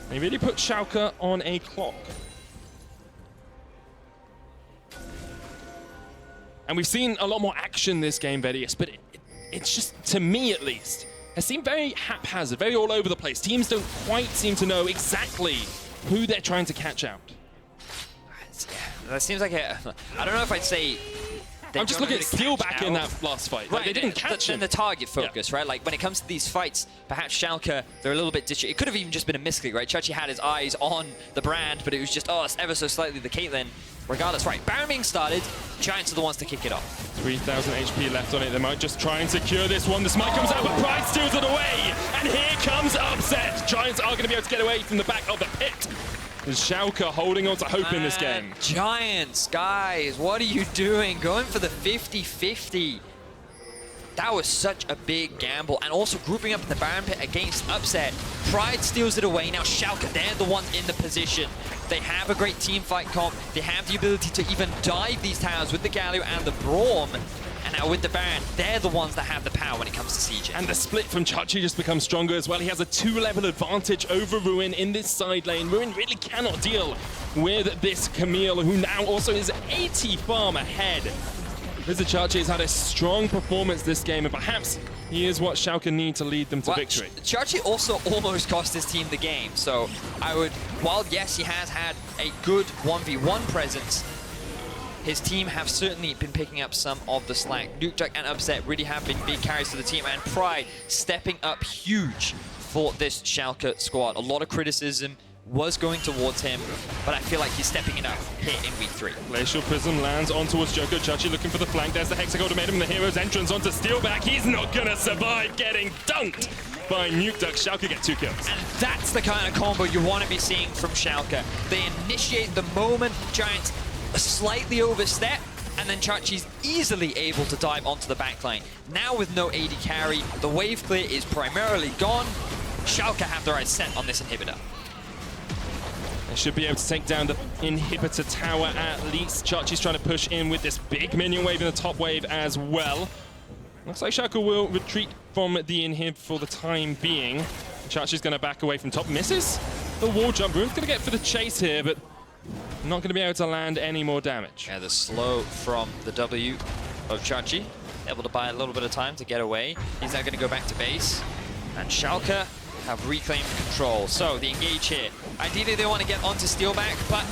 they really put Schalke on a clock. And we've seen a lot more action this game, Vedius, but it's just, to me at least, has seemed very haphazard, very all over the place. Teams don't quite seem to know exactly who they're trying to catch out. That seems like a... I don't know if I'd say... I'm just looking at Steelback in that last fight. Right, like, they didn't catch him. And the target focus, right? Like, when it comes to these fights, perhaps Schalke, they're a little bit It could have even just been a misclick, right? Chachi had his eyes on the brand, but it was just, ever so slightly the Caitlyn. Regardless, right, Baron being started, Giants are the ones to kick it off. 3,000 HP left on it. They might just try and secure this one. The smite comes out, but Pride steals it away. And here comes Upset. Giants are going to be able to get away from the back of the pit. There's Schalke holding on to hope in this game. Giants, guys, what are you doing? Going for the 50-50. That was such a big gamble. And also grouping up in the Baron pit against Upset. Pride steals it away. Now Schalke, they're the ones in the position. They have a great team fight comp. They have the ability to even dive these towers with the Galio and the Braum. And now with the Baron, they're the ones that have the power when it comes to siege. And the split from Chachi just becomes stronger as well. He has a 2-level advantage over Ruin in this side lane. Ruin really cannot deal with this Camille, who now also is 80 farm ahead. vs.Chachi has had a strong performance this game, and perhaps he is what Schalke need to lead them to victory. Chachi also almost cost his team the game, so I would, while yes, he has had a good 1v1 presence, his team have certainly been picking up some of the slack. Nukeduck and Upset really have been big carries for the team, and Pride stepping up huge for this Schalke squad. A lot of criticism was going towards him, but I feel like he's stepping it up here in week 3. Glacial Prism lands on towards Joko. Chachi looking for the flank. There's the Hexagon Ultimatum, the hero's entrance onto Steelback. He's not gonna survive getting dunked by Nukeduck. Schalke get 2 kills. And that's the kind of combo you want to be seeing from Schalke. They initiate the moment Giants slightly overstep, and then Chachi's easily able to dive onto the backline. Now with no AD carry, the wave clear is primarily gone. Schalke have their eyes set on this inhibitor. They should be able to take down the inhibitor tower at least. Chachi's trying to push in with this big minion wave in the top wave as well. Looks like Schalke will retreat from the inhib for the time being. Chachi's going to back away from top. Misses the wall jump. Rune's going to get for the chase here, but not going to be able to land any more damage. Yeah, the slow from the W of Chachi. Able to buy a little bit of time to get away. He's now going to go back to base. And Schalke have reclaimed control. So the engage here. Ideally they want to get onto Steelback, but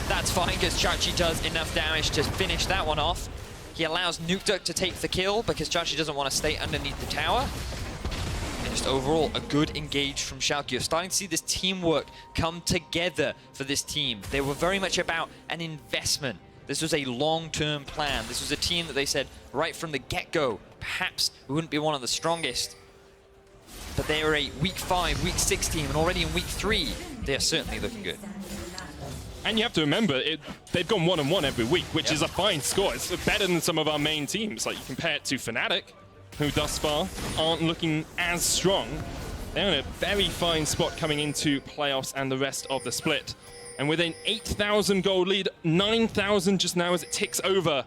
that's fine because Chachi does enough damage to finish that one off. He allows Nukeduck to take the kill because Chachi doesn't want to stay underneath the tower. And just overall, a good engage from Schalke. You're starting to see this teamwork come together for this team. They were very much about an investment. This was a long-term plan. This was a team that they said right from the get-go, perhaps we wouldn't be one of the strongest. But they are a week 5, week 6 team, and already in week 3, they are certainly looking good. And you have to remember, they've gone 1-1 every week, which is a fine score. It's better than some of our main teams. Like, you compare it to Fnatic, who thus far aren't looking as strong. They're in a very fine spot coming into playoffs and the rest of the split. And with an 8,000 gold lead, 9,000 just now as it ticks over.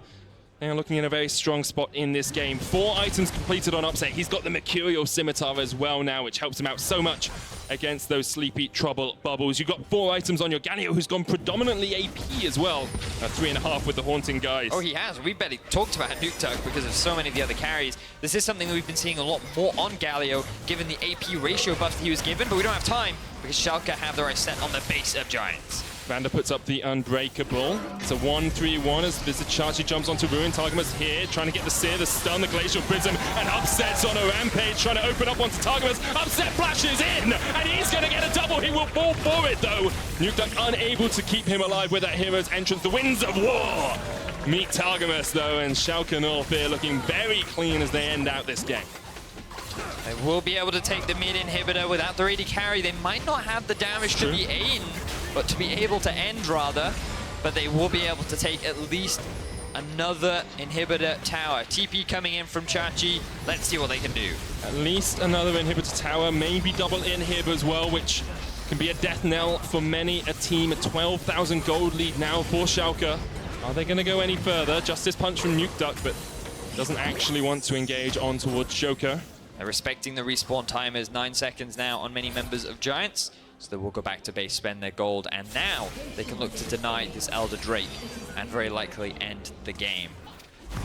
They are looking in a very strong spot in this game. 4 items completed on Upset. He's got the Mercurial Scimitar as well now, which helps him out so much against those sleepy trouble bubbles. You've got 4 items on your Galio, who's gone predominantly AP as well. 3.5 with the Haunting Guys. Oh, he has. We barely talked about Nuke because of so many of the other carries. This is something that we've been seeing a lot more on Galio, given the AP ratio buff that he was given, but we don't have time because Schalke have their eyes set on the base of Giants. Vander puts up the Unbreakable. It's a 1-3-1 as vs.Giants jumps onto Ruin. Targamas here, trying to get the Sear, the stun, the Glacial Prism, and Upset's on a rampage, trying to open up onto Targamas. Upset flashes in, and he's going to get a double. He will fall for it, though. Nuke unable to keep him alive with that hero's entrance. The Winds of War meet Targamas, though, and Schalke 0 looking very clean as they end out this game. They will be able to take the mid inhibitor without their AD carry. They might not have the damage to be in, but to be able to end rather. But they will be able to take at least another inhibitor tower. TP coming in from Chachi. Let's see what they can do. At least another inhibitor tower, maybe double inhib as well, which can be a death knell for many a team. A 12,000 gold lead now for Schalke. Are they going to go any further? Justice Punch from Nuke Duck, but doesn't actually want to engage on towards Joker. They're respecting the respawn timers. 9 seconds now on many members of Giants. So they will go back to base, spend their gold, and now they can look to deny this Elder Drake and very likely end the game.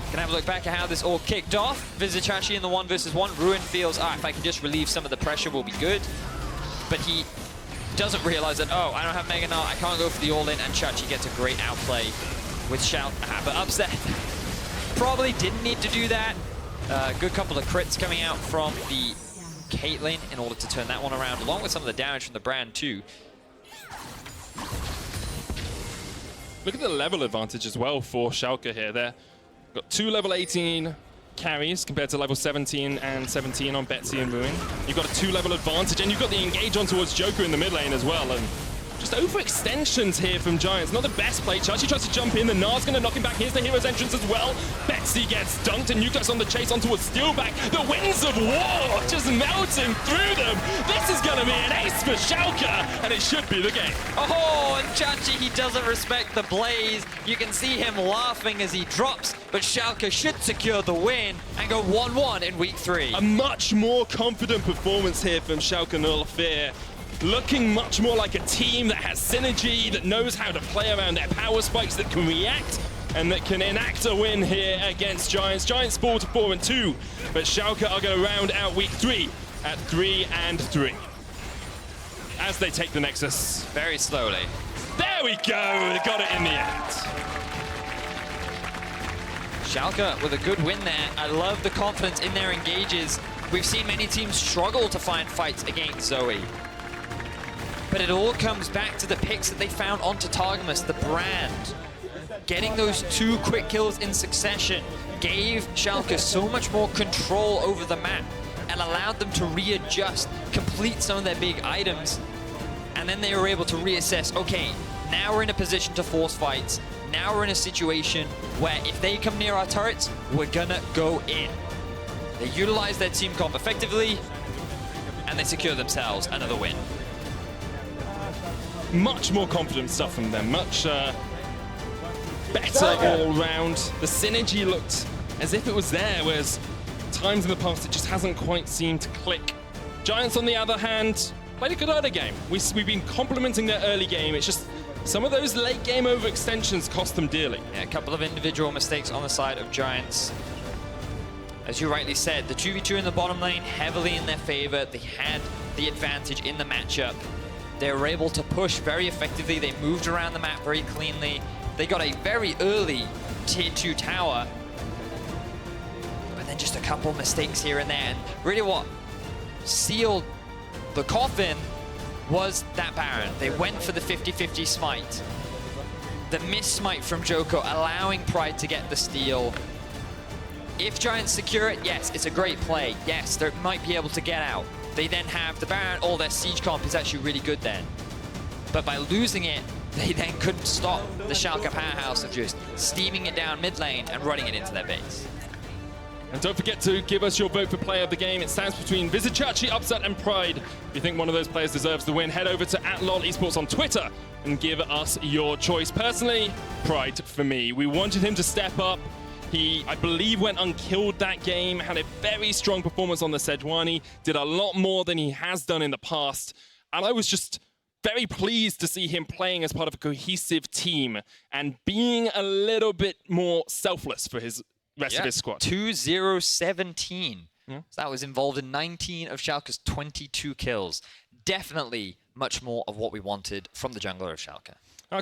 Can have a look back at how this all kicked off. vs.Giants in the 1v1. Ruin feels, if I can just relieve some of the pressure will be good. But he doesn't realize that, I don't have Mega Gnar, I can't go for the all-in, and Chachi gets a great outplay with Shout. But Upset probably didn't need to do that. Good couple of crits coming out from the Caitlyn in order to turn that one around, along with some of the damage from the Brand too. Look at the level advantage as well for Schalke here. They've got 2 level 18 carries compared to level 17 and 17 on Betsy and Ruin. You've got a 2 level advantage, and you've got the engage on towards Joker in the mid lane as well. And just overextensions here from Giants. Not the best play. Chachi tries to jump in. The Gnar's going to knock him back. Here's the hero's entrance as well. Betsy gets dunked, and Nukeduck's on the chase on towards Steelback. The Winds of War just melting through them. This is going to be an ace for Schalke, and it should be the game. Oh, and Chachi, he doesn't respect the blaze. You can see him laughing as he drops, but Schalke should secure the win and go 1-1 in week 3. A much more confident performance here from Schalke 0. Looking much more like a team that has synergy, that knows how to play around their power spikes, that can react, and that can enact a win here against Giants. Giants fall to 4-2, but Schalke are going to round out week 3 at 3-3. As they take the Nexus. Very slowly. There we go, they got it in the end. Schalke with a good win there. I love the confidence in their engages. We've seen many teams struggle to find fights against Zoe. But it all comes back to the picks that they found onto Targamas, the Brand. Getting those 2 quick kills in succession gave Schalke so much more control over the map and allowed them to readjust, complete some of their big items. And then they were able to reassess, okay, now we're in a position to force fights. Now we're in a situation where if they come near our turrets, we're gonna go in. They utilize their team comp effectively, and they secure themselves another win. Much more confident stuff from them, much better all round. The synergy looked as if it was there, whereas times in the past it just hasn't quite seemed to click. Giants, on the other hand, played a good early game. We've been complimenting their early game. It's just some of those late game overextensions cost them dearly. Yeah, a couple of individual mistakes on the side of Giants. As you rightly said, the 2v2 in the bottom lane heavily in their favor. They had the advantage in the matchup. They were able to push very effectively. They moved around the map very cleanly. They got a very early tier 2 tower. But then just a couple mistakes here and there. And really what sealed the coffin was that Baron. They went for the 50-50 smite. The miss smite from Joko allowing Pride to get the steal. If Giants secure it, yes, it's a great play. Yes, they might be able to get out. They then have the Baron, all their siege comp is actually really good then. But by losing it, they then couldn't stop the Schalke powerhouse of just steaming it down mid lane and running it into their base. And don't forget to give us your vote for player of the game. It stands between vs.Giants, Upset, and Pride. If you think one of those players deserves the win, head over to @LOLEsports on Twitter and give us your choice. Personally, Pride for me. We wanted him to step up. He, I believe, went unkilled that game, had a very strong performance on the Sejuani, did a lot more than he has done in the past. And I was just very pleased to see him playing as part of a cohesive team and being a little bit more selfless for his rest of his squad. 2-0-17. So that was involved in 19 of Schalke's 22 kills. Definitely much more of what we wanted from the jungler of Schalke.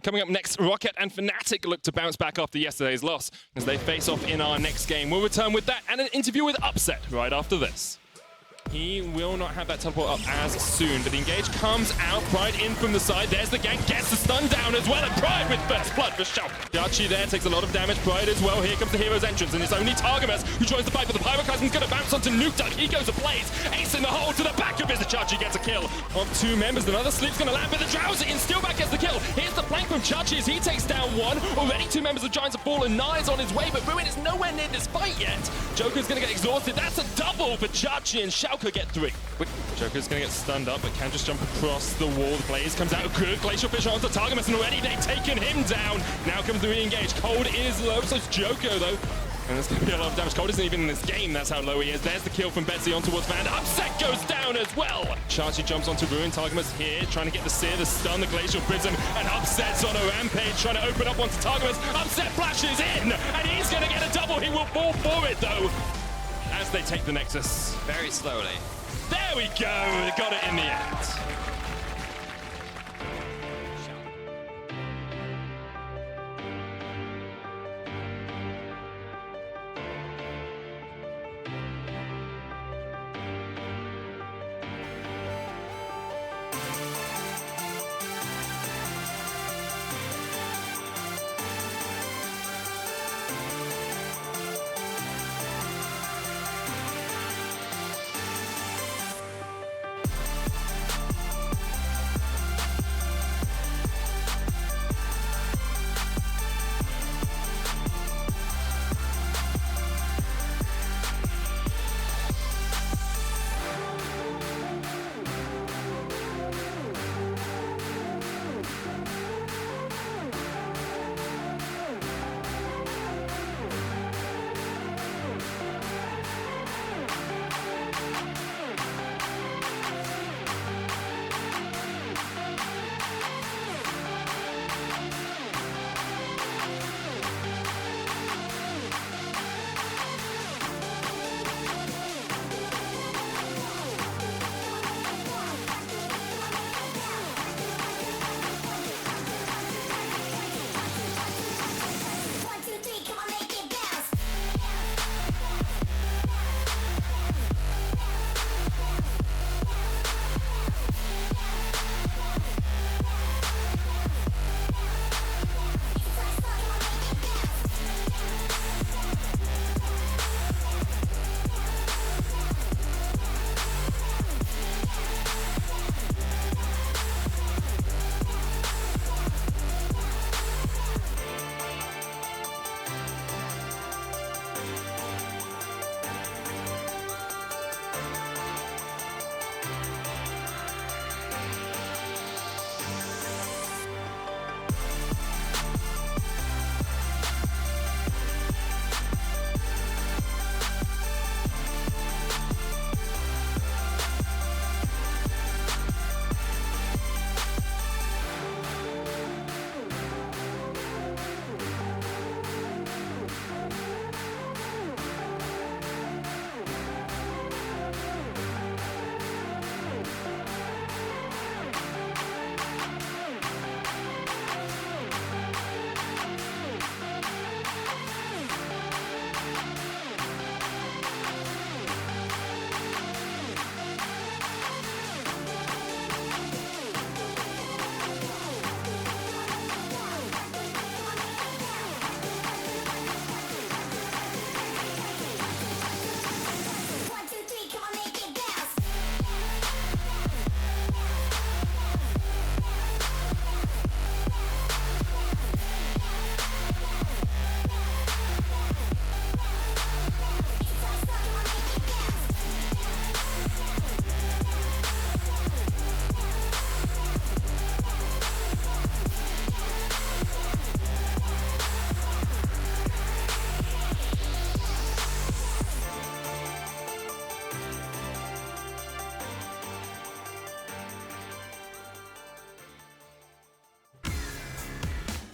Coming up next, ROCCAT and Fnatic look to bounce back after yesterday's loss as they face off in our next game. We'll return with that and an interview with Upset right after this. He will not have that teleport up as soon, but the engage comes out. Pride in from the side. There's the gank, gets the stun down as well, and Pride with first blood for Schalke. Yachi there takes a lot of damage. Pride as well. Here comes the hero's entrance, and it's only Targamas who joins the fight, but the Pyroclasm's going to bounce onto Nukeduck. He goes ablaze. Ace in the hole to the back of his. Chachi gets a kill of 2 members. Another sleep's going to land, but the Drowsy in Steelback gets the kill. Here's the flank from Chachi as he takes down 1. Already 2 members of Giants have fallen. Nye is on his way, but Ruin is nowhere near this fight yet. Joker's going to get exhausted. That's a double for Chachi, and Schalke get 3. Joker's going to get stunned up, but can just jump across the wall. The Blaze comes out good. Glacial Fish onto Targamas, and already they've taken him down. Now comes the re-engage. Cold is low, so it's Joker, though. And there's going to be a lot of damage. Cold isn't even in this game. That's how low he is. There's the kill from Betsy on towards Van. Upset goes down as well. Chachi jumps onto Ruin. Targamas here, trying to get the Seer, the stun, the Glacial Prism, and Upset's on a rampage, trying to open up onto Targamas. Upset flashes in, and he's going to get a double. He will fall for it, though, as they take the Nexus. Very slowly. There we go, they got it in the end.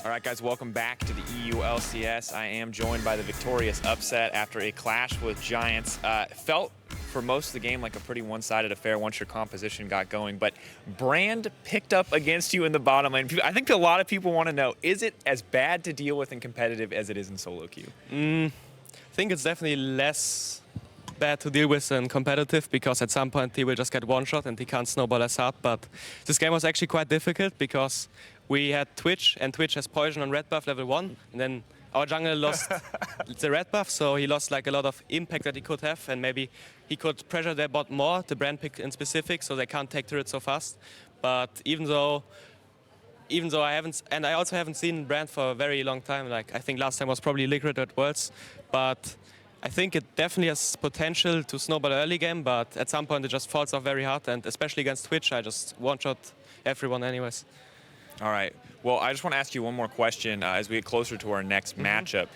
All right, guys, welcome back to the EU LCS. I am joined by the victorious Upset after a clash with Giants. Felt for most of the game like a pretty one-sided affair once your composition got going, but Brand picked up against you in the bottom lane. I think a lot of people want to know, is it as bad to deal with in competitive as it is in solo queue? I think it's definitely less bad to deal with in competitive, because at some point he will just get one shot and he can't snowball as hard. But this game was actually quite difficult because we had Twitch, and Twitch has poison on red buff level 1, and then our jungle lost the red buff, so he lost like a lot of impact that he could have, and maybe he could pressure their bot more, the Brand pick in specific, so they can't take turret so fast. But even though I haven't, and I also haven't seen Brand for a very long time, like I think last time was probably Liquid at Worlds, but I think it definitely has potential to snowball early game, but at some point it just falls off very hard, and especially against Twitch, I just one-shot everyone anyways. All right. Well, I just want to ask you one more question as we get closer to our next matchup.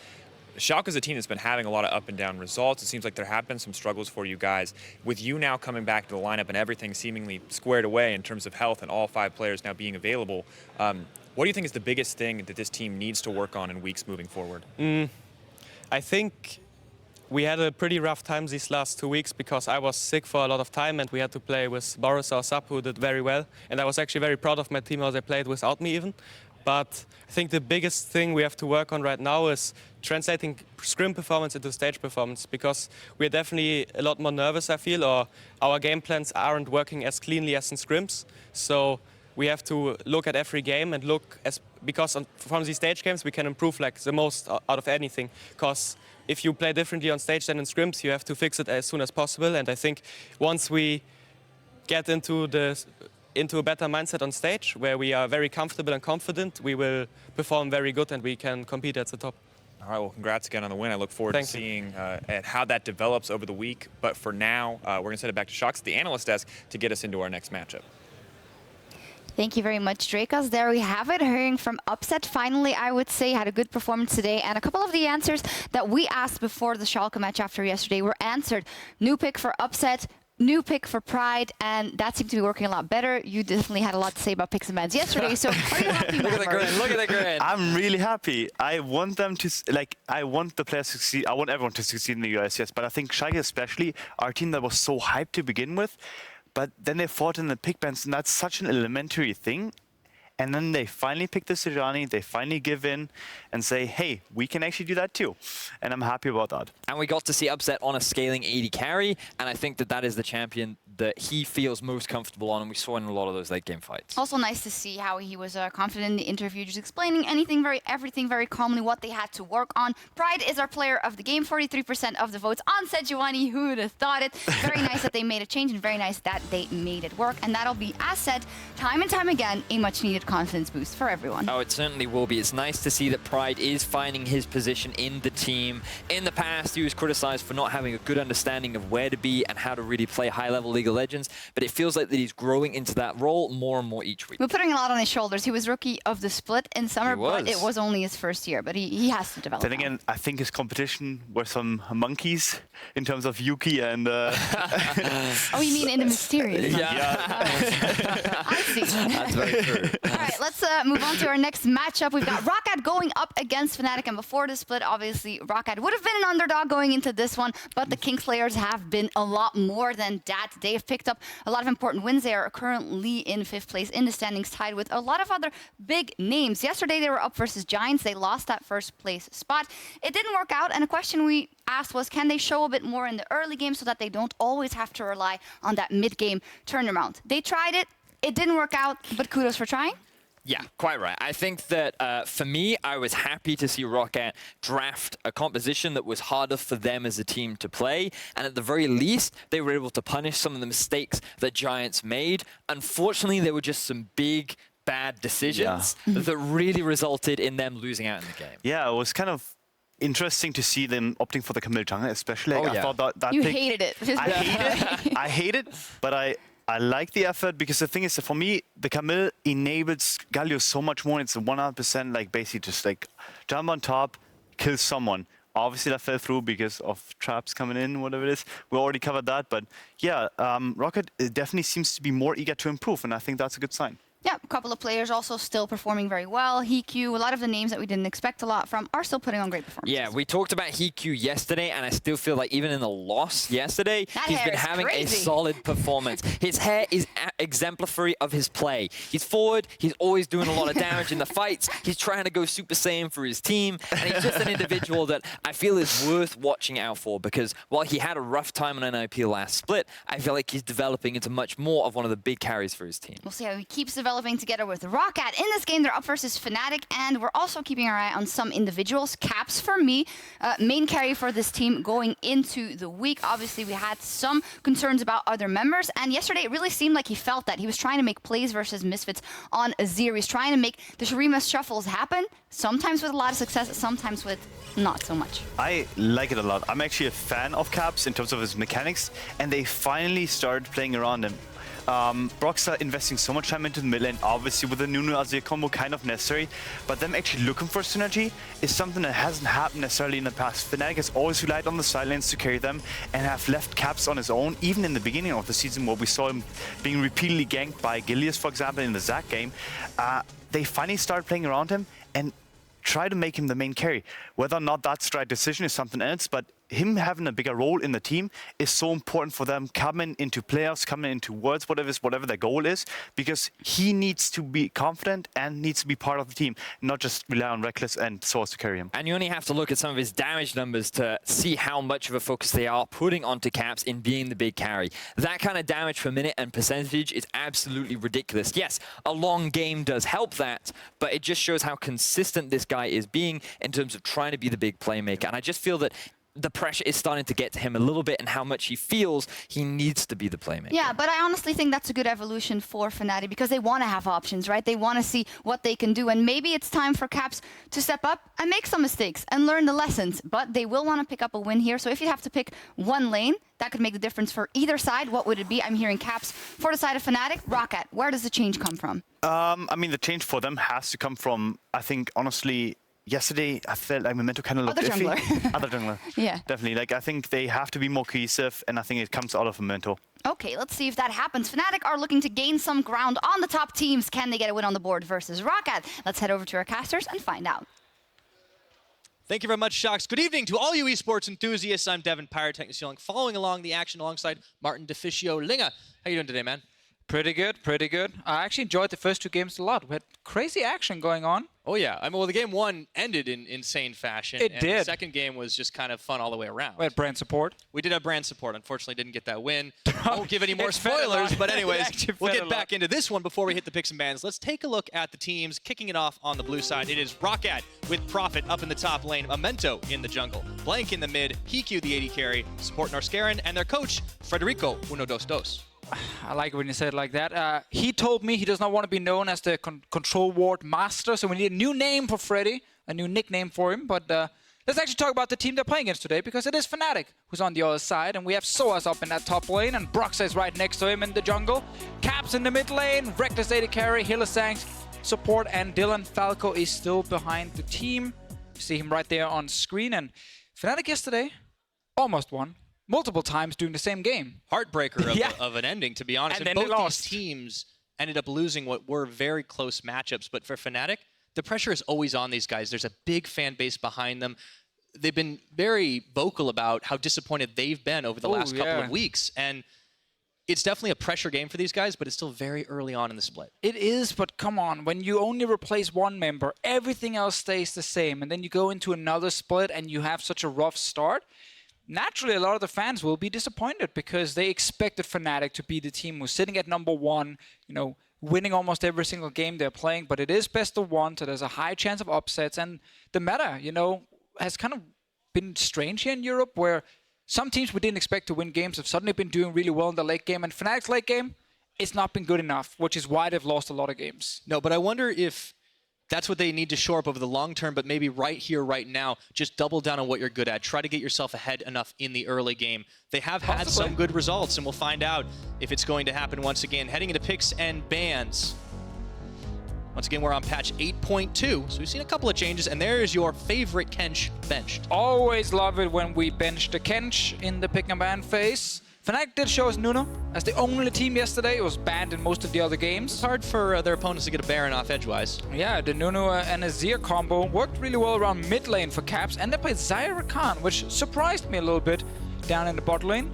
Schalke is a team that's been having a lot of up and down results. It seems like there have been some struggles for you guys. With you now coming back to the lineup and everything seemingly squared away in terms of health and all 5 players now being available, what do you think is the biggest thing that this team needs to work on in weeks moving forward? I think we had a pretty rough time these last 2 weeks because I was sick for a lot of time and we had to play with Boris, our sub, who did very well. And I was actually very proud of my team how they played without me even. But I think the biggest thing we have to work on right now is translating scrim performance into stage performance, because we're definitely a lot more nervous, I feel, or our game plans aren't working as cleanly as in scrims. So we have to look at every game and look, because from these stage games we can improve like the most out of anything. Because if you play differently on stage than in scrims, you have to fix it as soon as possible. And I think once we get into a better mindset on stage, where we are very comfortable and confident, we will perform very good and we can compete at the top. All right, well, congrats again on the win. I look forward to seeing at how that develops over the week. But for now, we're going to send it back to Shox, the analyst desk, to get us into our next matchup. Thank you very much, Drakus. There we have it, hearing from Upset. Finally, I would say, had a good performance today. And a couple of the answers that we asked before the Schalke match after yesterday were answered. New pick for Upset, new pick for Pride, and that seemed to be working a lot better. You definitely had a lot to say about picks and bans yesterday, so are you happy? Look at the grin, look at the grin. I'm really happy. I want them to, I want the players to succeed. I want everyone to succeed in the US, yes, but I think Schalke especially, our team that was so hyped to begin with, but then they fought in the pick bans, and that's such an elementary thing. And then they finally pick the Sejani, they finally give in and say, hey, we can actually do that too. And I'm happy about that. And we got to see Upset on a scaling AD carry, and I think that that is the champion that he feels most comfortable on, and we saw in a lot of those late game fights. Also nice to see how he was confident in the interview, just explaining everything very calmly, what they had to work on. Pride is our player of the game, 43% of the votes on Sejuani. Who would have thought it? Very nice that they made a change, and very nice that they made it work. And that'll be, as said, time and time again, a much needed confidence boost for everyone. Oh, it certainly will be. It's nice to see that Pride is finding his position in the team. In the past, he was criticized for not having a good understanding of where to be and how to really play high-level League of Legends, but it feels like that he's growing into that role more and more each week. We're putting a lot on his shoulders. He was rookie of the split in summer, but it was only his first year, but he has to develop. Then again, I think his competition were some monkeys in terms of Yuki and... Oh, you mean in the Mysterious? Yeah. I see. That's very true. All right, let's move on to our next matchup. We've got ROCCAT going up against Fnatic, and before the split, obviously, ROCCAT would have been an underdog going into this one, but the Kingslayers have been a lot more than that. They have picked up a lot of important wins. They are currently in 5th place in the standings, tied with a lot of other big names. Yesterday, they were up versus Giants. They lost that 1st place spot. It didn't work out, and a question we asked was, can they show a bit more in the early game so that they don't always have to rely on that mid-game turnaround? They tried it. It didn't work out, but kudos for trying. Yeah, quite right. I think that for me, I was happy to see ROCCAT draft a composition that was harder for them as a team to play. And at the very least, they were able to punish some of the mistakes that Giants made. Unfortunately, there were just some big, bad decisions that really resulted in them losing out in the game. Yeah, it was kind of interesting to see them opting for the Camille jungle, especially. I thought that you pick, hated it. I hate it, but I like the effort, because the thing is that for me, the Camille enables Galio so much more. It's 100% like basically just like jump on top, kill someone. Obviously that fell through because of traps coming in, whatever it is. We already covered that, but yeah, ROCCAT definitely seems to be more eager to improve, and I think that's a good sign. Yeah, a couple of players also still performing very well. Heeq, a lot of the names that we didn't expect a lot from are still putting on great performances. Yeah, we talked about Heeq yesterday, and I still feel like even in the loss yesterday, he's been having a solid performance. His hair is exemplary of his play. He's forward, he's always doing a lot of damage in the fights, he's trying to go Super Saiyan for his team, and he's just an individual that I feel is worth watching out for, because while he had a rough time on NIP last split, I feel like he's developing into much more of one of the big carries for his team. We'll see how he keeps developing together with ROCCAT. In this game, they're up versus Fnatic, and we're also keeping our eye on some individuals. Caps, for me, main carry for this team going into the week. Obviously, we had some concerns about other members, and yesterday it really seemed like he felt that. He was trying to make plays versus Misfits on Azir. He's trying to make the Shurima shuffles happen, sometimes with a lot of success, sometimes with not so much. I like it a lot. I'm actually a fan of Caps in terms of his mechanics, and they finally started playing around him. Rockstar investing so much time into the mid lane, obviously with the Nunu Azir combo kind of necessary, but them actually looking for synergy is something that hasn't happened necessarily in the past. Fnatic has always relied on the side lanes to carry them and have left Caps on his own, even in the beginning of the season where we saw him being repeatedly ganked by Gilius, for example, in the Zac game. They finally started playing around him and try to make him the main carry. Whether or not that's the right decision is something else, but him having a bigger role in the team is so important for them coming into playoffs, coming into Worlds, whatever their goal is, because he needs to be confident and needs to be part of the team, not just rely on Reckless and Source to carry him. And you only have to look at some of his damage numbers to see how much of a focus they are putting onto Caps in being the big carry. That kind of damage per minute and percentage is absolutely ridiculous. Yes, a long game does help that, but it just shows how consistent this guy is being in terms of trying to be the big playmaker. And I just feel that the pressure is starting to get to him a little bit and how much he feels he needs to be the playmaker. Yeah, but I honestly think that's a good evolution for Fnatic because they want to have options, right? They want to see what they can do, and maybe it's time for Caps to step up and make some mistakes and learn the lessons, but they will want to pick up a win here. So if you have to pick one lane, that could make the difference for either side. What would it be? I'm hearing Caps for the side of Fnatic. ROCCAT, where does the change come from? I mean, the change for them has to come from, I think, honestly, yesterday, I felt like Memento kind of looked iffy. Other jungler. Yeah. Definitely. Like, I think they have to be more cohesive, and I think it comes out of Memento. Okay, let's see if that happens. Fnatic are looking to gain some ground on the top teams. Can they get a win on the board versus ROCCAT? Let's head over to our casters and find out. Thank you very much, Shocks. Good evening to all you esports enthusiasts. I'm Devin Pyrotechnics Young, following along the action alongside Martin Deficio Linga. How you doing today, man? Pretty good, pretty good. I actually enjoyed the first two games a lot. We had crazy action going on. Oh, yeah. I mean, well, the game one ended in insane fashion. It and did. The second game was just kind of fun all the way around. We had brand support. We did have brand support. Unfortunately, didn't get that win. I won't give any more spoilers, but anyways, we'll get back into this one before we hit the picks and bans. Let's take a look at the teams kicking it off on the blue side. It is ROCCAT with Prophet up in the top lane, Memento in the jungle, Blank in the mid, Heeq the AD carry, support Narscarin, and their coach, Federico Uno Dos Dos. I like it when you say it like that. He told me he does not want to be known as the control ward master, so we need a new name for Freddy, a new nickname for him. But let's actually talk about the team they're playing against today, because it is Fnatic who's on the other side, and we have Soaz up in that top lane, and Broxa is right next to him in the jungle. Caps in the mid lane, Reckless AD carry, Hylissang's support, and Dylan Falco is still behind the team. You see him right there on screen, and Fnatic yesterday almost won. Multiple times during the same game. Heartbreaker of an ending, to be honest. And then both they lost. These teams ended up losing what were very close matchups. But for Fnatic, the pressure is always on these guys. There's a big fan base behind them. They've been very vocal about how disappointed they've been over the last couple of weeks. And it's definitely a pressure game for these guys, but it's still very early on in the split. It is, but come on. When you only replace one member, everything else stays the same. And then you go into another split and you have such a rough start. Naturally, a lot of the fans will be disappointed because they expected Fnatic to be the team who's sitting at number one, you know, winning almost every single game they're playing. But it is best of one, so there's a high chance of upsets. And the meta, you know, has kind of been strange here in Europe, where some teams we didn't expect to win games have suddenly been doing really well in the late game. And Fnatic's late game, it's not been good enough, which is why they've lost a lot of games. No, but I wonder if that's what they need to shore up over the long term, but maybe right here, right now, just double down on what you're good at. Try to get yourself ahead enough in the early game. They have had some good results, and we'll find out if it's going to happen once again. Heading into picks and bans. Once again, we're on patch 8.2, so we've seen a couple of changes, and there is your favorite Kench benched. Always love it when we bench the Kench in the pick and ban phase. Fnatic did show us Nuno as the only team yesterday. It was banned in most of the other games. It's hard for their opponents to get a Baron off edgewise. Yeah, the Nuno and Azir combo worked really well around mid lane for Caps, and they played Zyra, which surprised me a little bit down in the bot lane.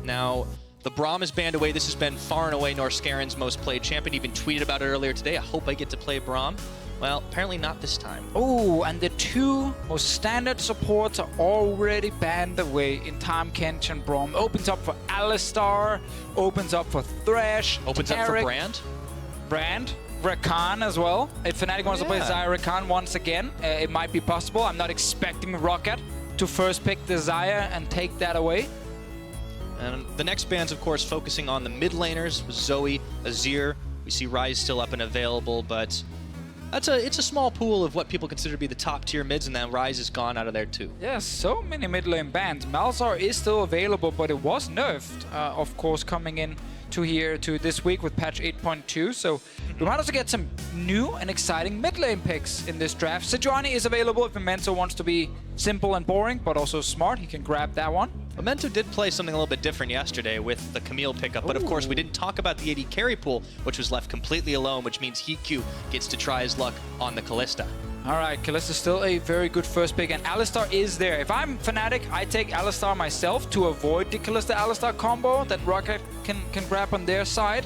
Now, the Braum is banned away. This has been far and away Norscaren's most played champion. Even tweeted about it earlier today. I hope I get to play Braum. Well, apparently not this time. Oh, and the two most standard supports are already banned away in Tahm Kench and Braum. Opens up for Alistar, opens up for Thresh, opens up for Brand, Rakan as well. If Fnatic wants to play Zyra Rakan once again, it might be possible. I'm not expecting ROCCAT to first pick the Zyra and take that away. And the next ban's, of course, focusing on the mid laners with Zoe, Azir. We see Ryze still up and available, but it's a small pool of what people consider to be the top tier mids, and then Ryze is gone out of there too. Yeah, so many mid lane bans. Malzahar is still available, but it was nerfed, of course, coming in to this week with patch 8.2. So we might also get some new and exciting mid lane picks in this draft. Sejuani is available if Memento wants to be simple and boring, but also smart. He can grab that one. Memento did play something a little bit different yesterday with the Camille pickup, but of course we didn't talk about the AD carry pool, which was left completely alone, which means HeatQ gets to try his luck on the Kalista. All right, Kalista's still a very good first pick, and Alistar is there. If I'm Fnatic, I take Alistar myself to avoid the Kalista-Alistar combo that ROCCAT can grab on their side.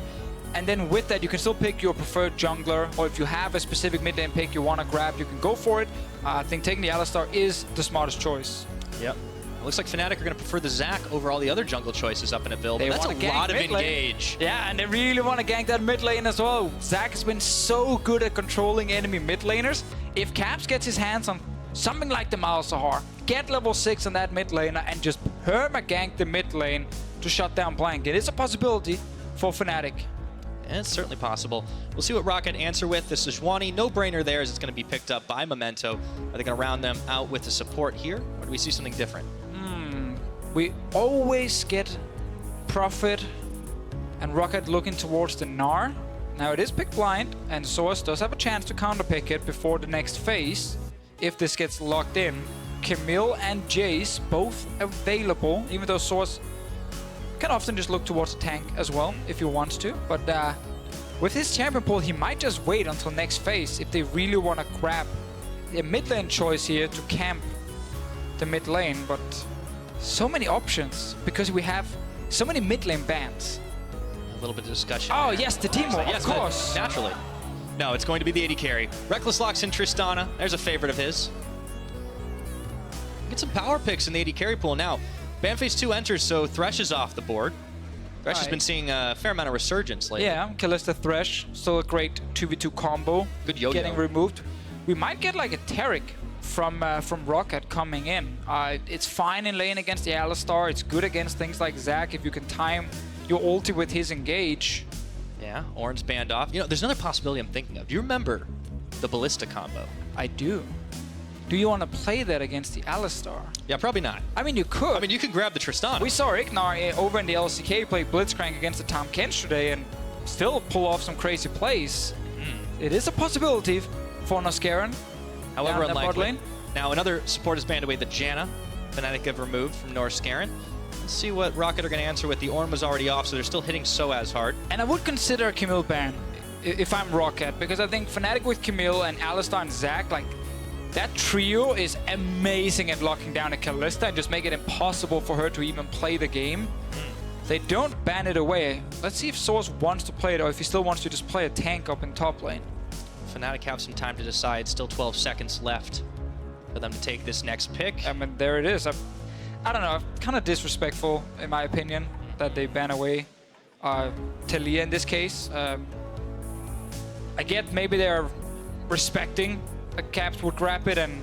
And then with that, you can still pick your preferred jungler, or if you have a specific mid lane pick you want to grab, you can go for it. I think taking the Alistar is the smartest choice. Yep. It looks like Fnatic are going to prefer the Zac over all the other jungle choices up in a build. That's a lot of engage. Yeah, and they really want to gank that mid lane as well. Zac has been so good at controlling enemy mid laners. If Caps gets his hands on something like the Malzahar, get level 6 on that mid laner and just perma-gank the mid lane to shut down Blank, it is a possibility for Fnatic. And it's certainly possible. We'll see what ROCCAT answer with. The Sejuani, no-brainer there as it's going to be picked up by Memento. Are they going to round them out with the support here, or do we see something different? We always get Prophet and ROCCAT looking towards the Gnar. Now it is pick blind, and Source does have a chance to counterpick it before the next phase, if this gets locked in. Camille and Jace both available, even though Source can often just look towards the tank as well, if he wants to. But with his champion pool, he might just wait until next phase if they really want to grab a mid lane choice here to camp the mid lane. But so many options because we have so many mid lane bans. A little bit of discussion. Oh, yes, the Teemo, yes, of course. Naturally. No, it's going to be the AD carry. Reckless locks in Tristana. There's a favorite of his. Get some power picks in the AD carry pool now. Ban phase 2 enters, so Thresh is off the board. Thresh has been seeing a fair amount of resurgence lately. Yeah, Kalista Thresh, still a great 2v2 combo. Good yo-yo. Getting removed. We might get like a Taric from ROCCAT coming in. It's fine in lane against the Alistar. It's good against things like Zac if you can time your ulti with his engage. Yeah, Ornn's banned off. You know, there's another possibility I'm thinking of. Do you remember the Ballista combo? I do. Do you want to play that against the Alistar? Yeah, probably not. I mean, you could. I mean, you could grab the Tristana. We saw Ignar over in the LCK play Blitzcrank against the Tahm Kench today and still pull off some crazy plays. It is a possibility for Norscaren. However unlikely. Now another support is banned away, the Janna. Fnatic have removed from Norscaren. Let's see what ROCCAT are going to answer with. The Ornn was already off, so they're still hitting Soaz hard. And I would consider a Camille ban if I'm ROCCAT, because I think Fnatic with Camille and Alistar and Zac, like, that trio is amazing at locking down a Kalista and just make it impossible for her to even play the game. They don't ban it away. Let's see if Source wants to play it or if he still wants to just play a tank up in top lane. Fnatic have some time to decide. Still 12 seconds left for them to take this next pick. I mean, there it is. I don't know, kind of disrespectful in my opinion that they ban away Taliyah in this case. I get maybe they're respecting Caps would grab it and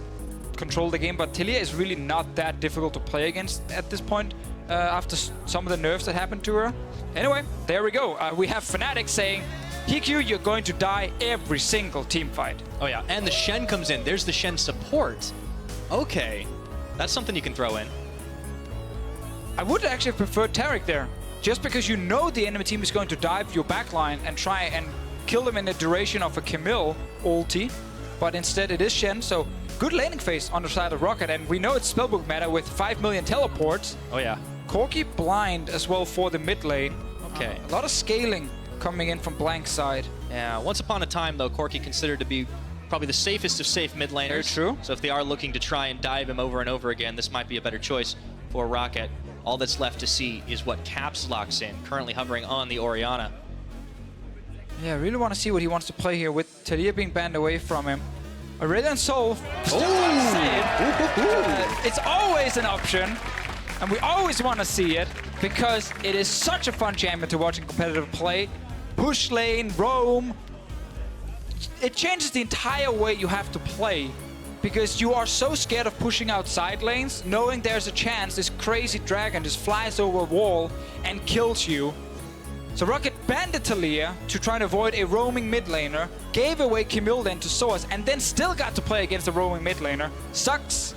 control the game, but Taliyah is really not that difficult to play against at this point after some of the nerfs that happened to her. Anyway, there we go. We have Fnatic saying, HeatQ, you're going to die every single team fight. Oh yeah, and the Shen comes in. There's the Shen support. Okay, that's something you can throw in. I would actually prefer Taric there, just because you know the enemy team is going to dive your backline and try and kill them in the duration of a Camille ulti. But instead it is Shen, so good laning phase on the side of ROCCAT, and we know it's spellbook meta with 5 million teleports. Oh yeah. Corki blind as well for the mid lane. Okay. A lot of scaling coming in from blank side. Yeah, once upon a time, though, Corki considered to be probably the safest of safe mid laners. Very true. So if they are looking to try and dive him over and over again, this might be a better choice for ROCCAT. All that's left to see is what Caps locks in, currently hovering on the Orianna. Yeah, I really want to see what he wants to play here with Talia being banned away from him. Aurelion Sol, it's always an option, and we always want to see it because it is such a fun champion to watch in competitive play. Push lane, roam. It changes the entire way you have to play because you are so scared of pushing out side lanes, knowing there's a chance this crazy dragon just flies over a wall and kills you. So ROCCAT banned Talia to try and avoid a roaming mid laner, gave away Camille then to Source, and then still got to play against a roaming mid laner. Sucks.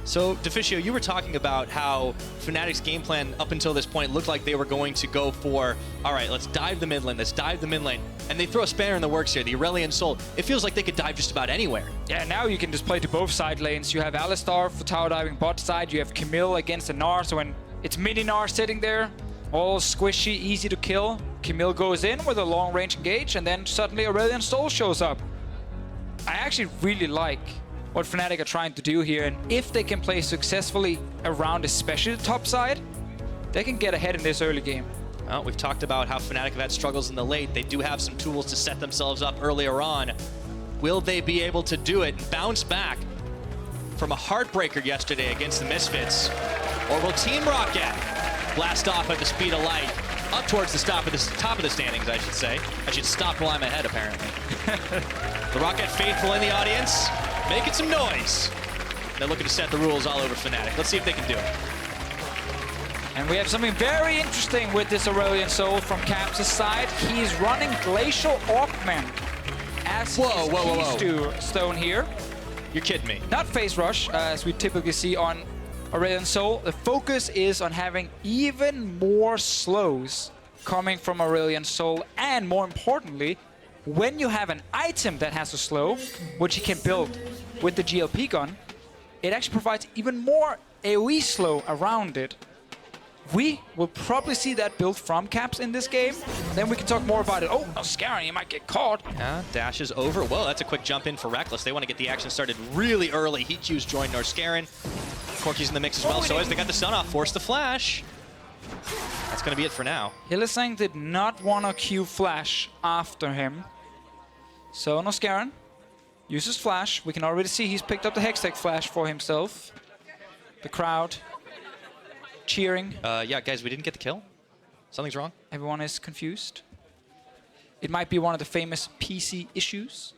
So, Deficio, you were talking about how Fnatic's game plan up until this point looked like they were going to go for, all right, let's dive the mid lane, let's dive the mid lane. And they throw a spanner in the works here, the Aurelion Sol. It feels like they could dive just about anywhere. Yeah, now you can just play to both side lanes. You have Alistar for tower diving bot side, you have Camille against a Gnar, so when it's mini Gnar sitting there, all squishy, easy to kill, Camille goes in with a long range engage, and then suddenly Aurelion Sol shows up. I actually really like what Fnatic are trying to do here, and if they can play successfully around especially the top side, they can get ahead in this early game. Well, we've talked about how Fnatic have had struggles in the late. They do have some tools to set themselves up earlier on. Will they be able to do it and bounce back from a heartbreaker yesterday against the Misfits? Or will Team ROCCAT blast off at the speed of light up towards the top of the standings, I should say. I should stop while I'm ahead, apparently. The ROCCAT faithful in the audience, making some noise. They're looking to set the rules all over Fnatic. Let's see if they can do it. And we have something very interesting with this Aurelion Sol from Caps' side. He's running Glacial Augment as his keystone here. You're kidding me. Not Phase Rush, as we typically see on Aurelion Sol. The focus is on having even more slows coming from Aurelion Sol, and more importantly, when you have an item that has a slow, which you can build with the GLP gun, it actually provides even more AoE slow around it. We will probably see that build from Caps in this game. Then we can talk more about it. Oh, no, Scarin, you might get caught. Yeah, dashes over. Whoa, that's a quick jump in for Reckless. They want to get the action started really early. Heat Q's joined Norscarin. Corki's in the mix as well. So as they got the stun off, forced the flash. That's going to be it for now. Hylissang did not want to Q flash after him. So Norscarin uses flash. We can already see he's picked up the Hextech flash for himself. The crowd cheering. Yeah, guys, we didn't get the kill. Something's wrong. Everyone is confused. It might be one of the famous PC issues.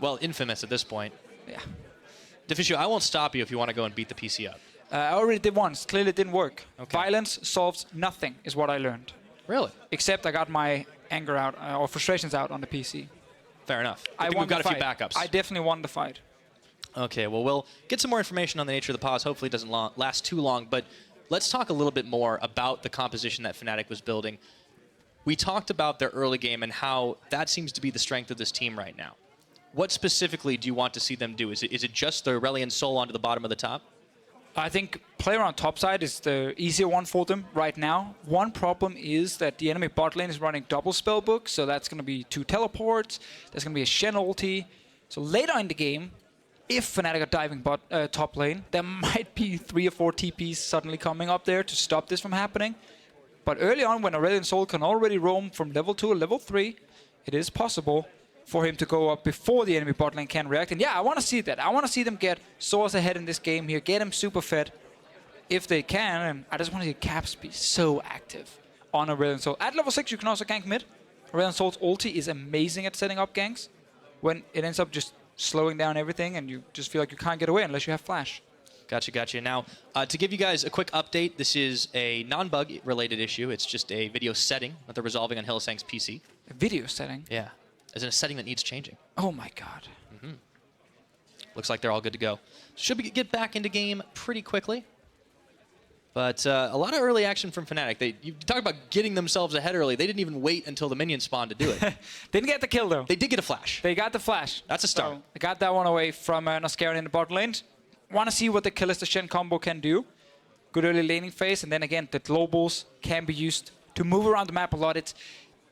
Well, infamous at this point. Yeah. Deficio, I won't stop you if you want to go and beat the PC up. I already did once. Clearly it didn't work. Okay. Violence solves nothing, is what I learned. Really? Except I got my anger out, or frustrations out on the PC. Fair enough. I think won we've got the a few fight. backups. I definitely won the fight. Okay, well, we'll get some more information on the nature of the pause. Hopefully it doesn't last too long, but let's talk a little bit more about the composition that Fnatic was building. We talked about their early game and how that seems to be the strength of this team right now. What specifically do you want to see them do? Is it just the Aurelion Sol onto the bottom of the top? I think player on top side is the easier one for them right now. One problem is that the enemy bot lane is running double spellbook, so that's going to be 2 teleports. There's going to be a Shen ulti. So later in the game, if Fnatic are diving top lane, there might be 3 or 4 TPs suddenly coming up there to stop this from happening. But early on, when Aurelion Sol can already roam from level 2 to level 3, it is possible for him to go up before the enemy bot lane can react. And yeah, I want to see that. I want to see them get Source ahead in this game here, get him super fed if they can. And I just want to see Caps be so active on Aurelion Sol. At level 6, you can also gank mid. Aurelion Sol's ulti is amazing at setting up ganks when it ends up just slowing down everything and you just feel like you can't get away unless you have flash. Gotcha, gotcha. Now, to give you guys a quick update, this is a non-bug related issue. It's just a video setting that they're resolving on Hylissang's PC. A video setting? Yeah, as in a setting that needs changing. Oh my god. Looks like they're all good to go. Should we get back into game pretty quickly? But a lot of early action from Fnatic. You talk about getting themselves ahead early. They didn't even wait until the minion spawned to do it. Didn't get the kill though. They did get a flash. They got the flash. That's a start. So they got that one away from Norscarin in the bot lane. Want to see what the Kalista Shen combo can do. good early laning phase, and then again, the globals can be used to move around the map a lot. It's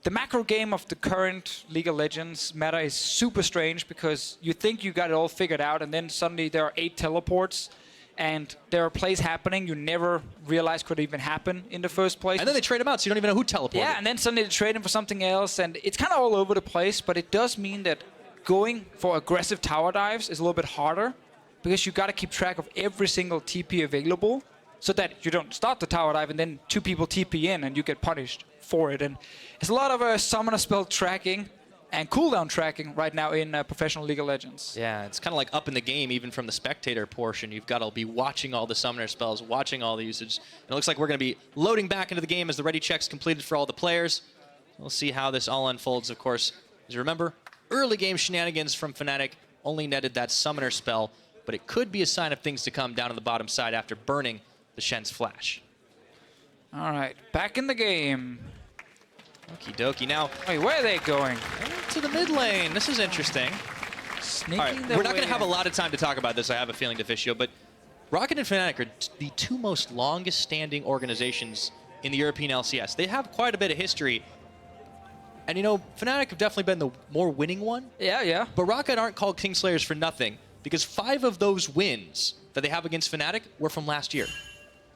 the macro game of the current League of Legends meta is super strange because you think you got it all figured out, and then suddenly there are 8 teleports, and there are plays happening you never realized could even happen in the first place. And then they trade them out, so you don't even know who teleported. Yeah, and then suddenly they trade him for something else, and it's kind of all over the place, but it does mean that going for aggressive tower dives is a little bit harder because you got to keep track of every single TP available so that you don't start the tower dive and then 2 people TP in and you get punished for it. And it's a lot of summoner spell tracking and cooldown tracking right now in professional League of Legends. Yeah, it's kind of like up in the game, even from the spectator portion. You've got to be watching all the summoner spells, watching all the usage. And it looks like we're going to be loading back into the game as the ready check's completed for all the players. We'll see how this all unfolds, of course. As you remember, early game shenanigans from Fnatic only netted that summoner spell, but it could be a sign of things to come down on the bottom side after burning the Shen's flash. All right, back in the game. Okie dokie. Now, wait, where are they going? To the mid lane. This is interesting. Sneaking All right, we're not going to have a lot of time to talk about this, I have a feeling, Deficio, but ROCCAT and Fnatic are the 2 most longest standing organizations in the European LCS. They have quite a bit of history. And you know, Fnatic have definitely been the more winning one. Yeah, yeah. But ROCCAT aren't called Kingslayers for nothing, because 5 of those wins that they have against Fnatic were from last year.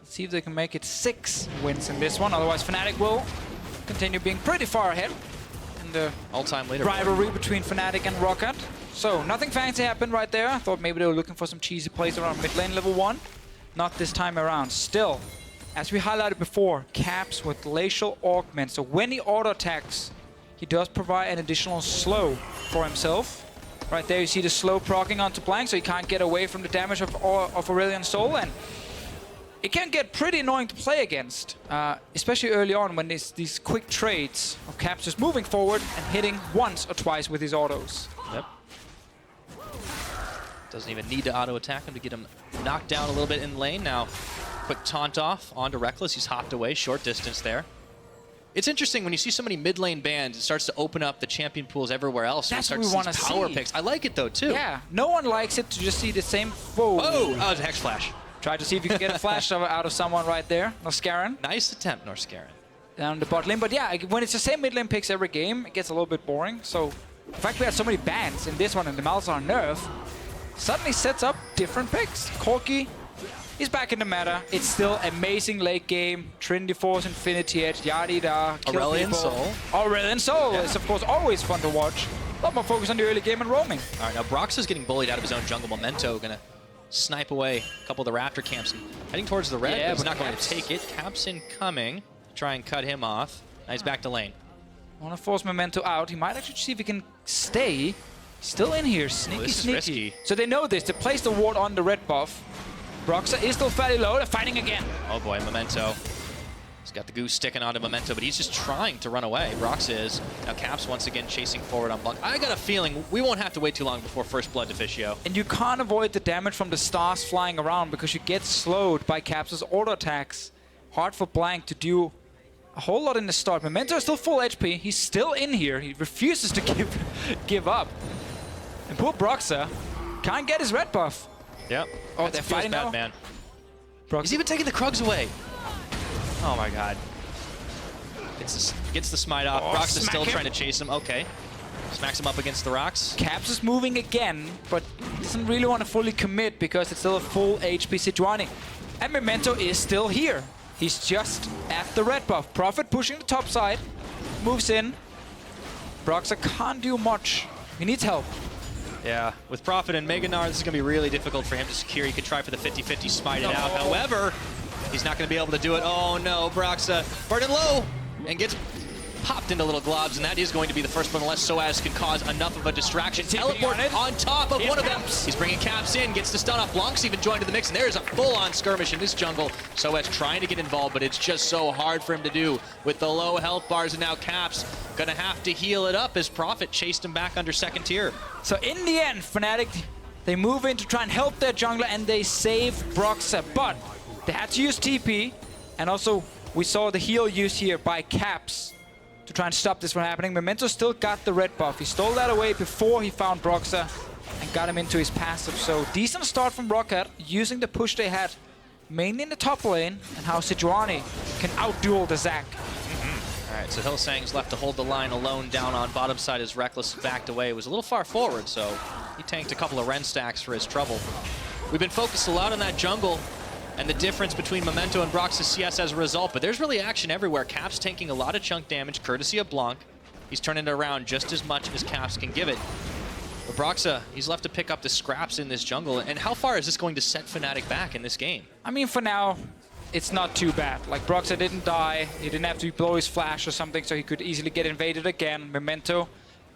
Let's see if they can make it 6 wins in this one. Otherwise, Fnatic will continue being pretty far ahead in the all-time leader rivalry between Fnatic and ROCCAT. So nothing fancy happened right there. I thought maybe they were looking for some cheesy plays around mid lane level 1. Not this time around. Still, as we highlighted before, Caps with glacial augment. So when he auto attacks, he does provide an additional slow for himself. Right there, you see the slow proccing onto Blank, so he can't get away from the damage of Aurelion Sol. And it can get pretty annoying to play against, especially early on when there's these quick trades of Caps just moving forward and hitting once or twice with his autos. Yep. Doesn't even need to auto-attack him to get him knocked down a little bit in lane. Now, quick taunt off onto Reckless. He's hopped away, short distance there. It's interesting when you see so many mid lane bans, it starts to open up the champion pools everywhere else. That's what we want to power see. picks. I like it though too. Yeah, no one likes it to just see the same foe. Oh, it's a Hex Flash. Try to see if you can get a flash out of someone right there. Norscaran. Nice attempt, Norscaran. Down the bot lane. But yeah, when it's the same mid lane picks every game, it gets a little bit boring. So the fact we had so many bans in this one and the Malzahar nerf suddenly sets up different picks. Corki is back in the meta. It's still amazing late game. Trinity Force, Infinity Edge, Yadida, Aurelion Sol. Aurelion Sol is of course always fun to watch. A lot more focus on the early game and roaming. All right, now Brox is getting bullied out of his own jungle. Memento gonna snipe away a couple of the Raptor camps and heading towards the red, Yeah, but he's but not going to take it. Caps incoming. Try and cut him off. Now he's back to lane. Want to force Memento out. He might actually see if he can stay. Still in here. Sneaky, this is sneaky. risky. So they know this. They place the ward on the red buff. Broxa is still fairly low. They're fighting again. Oh boy, Memento. He's got the goose sticking onto Memento, but he's just trying to run away. Brox is. Now Caps once again chasing forward on Blanc. I got a feeling we won't have to wait too long before first blood, Deficio. And you can't avoid the damage from the stars flying around because you get slowed by Caps' auto attacks. Hard for Blank to do a whole lot in the start. Memento is still full HP. He's still in here. He refuses to give up. And poor Broxa can't get his red buff. Yep. Oh, they're fighting now? man. He's even taking the Krugs away. Oh my god. Gets the smite off. Oh, Brox is still smack him. trying to chase him. Okay. Smacks him up against the rocks. Caps is moving again, but doesn't really want to fully commit because it's still a full HP Sejuani. And Memento is still here. He's just at the red buff. Prophet pushing the top side. Moves in. Broxa can't do much. He needs help. Yeah, with Prophet and Meganar, this is going to be really difficult for him to secure. He could try for the 50-50 smite it out. However, he's not going to be able to do it. Oh no, Broxa burning low and gets popped into little globs, and that is going to be the first one unless Soaz can cause enough of a distraction. Teleport on top of one of them. He's bringing Caps in, gets the stun off. Blanc's even joined to the mix, and there's a full-on skirmish in this jungle. Soaz trying to get involved, but it's just so hard for him to do with the low health bars, and now Caps gonna have to heal it up as Prophet chased him back under second tier. So in the end, Fnatic, they move in to try and help their jungler, and they save Broxa, but they had to use TP, and also we saw the heal used here by Caps to try and stop this from happening. Memento still got the red buff. He stole that away before he found Broxa and got him into his passive. So decent start from ROCCAT using the push they had mainly in the top lane, and how Sejuani can outduel the Zac. All right, so Hillsang's left to hold the line alone down on bottom side as Reckless backed away. It was a little far forward, so he tanked a couple of Ren stacks for his trouble. We've been focused a lot on that jungle and the difference between Memento and Brox's CS as a result, but there's really action everywhere. Caps tanking a lot of chunk damage, courtesy of Blanc. He's turning it around just as much as Caps can give it. But Broxa, he's left to pick up the scraps in this jungle. And how far is this going to set Fnatic back in this game? I mean, for now, it's not too bad. Like, Broxa didn't die. He didn't have to blow his flash or something, so he could easily get invaded again. Memento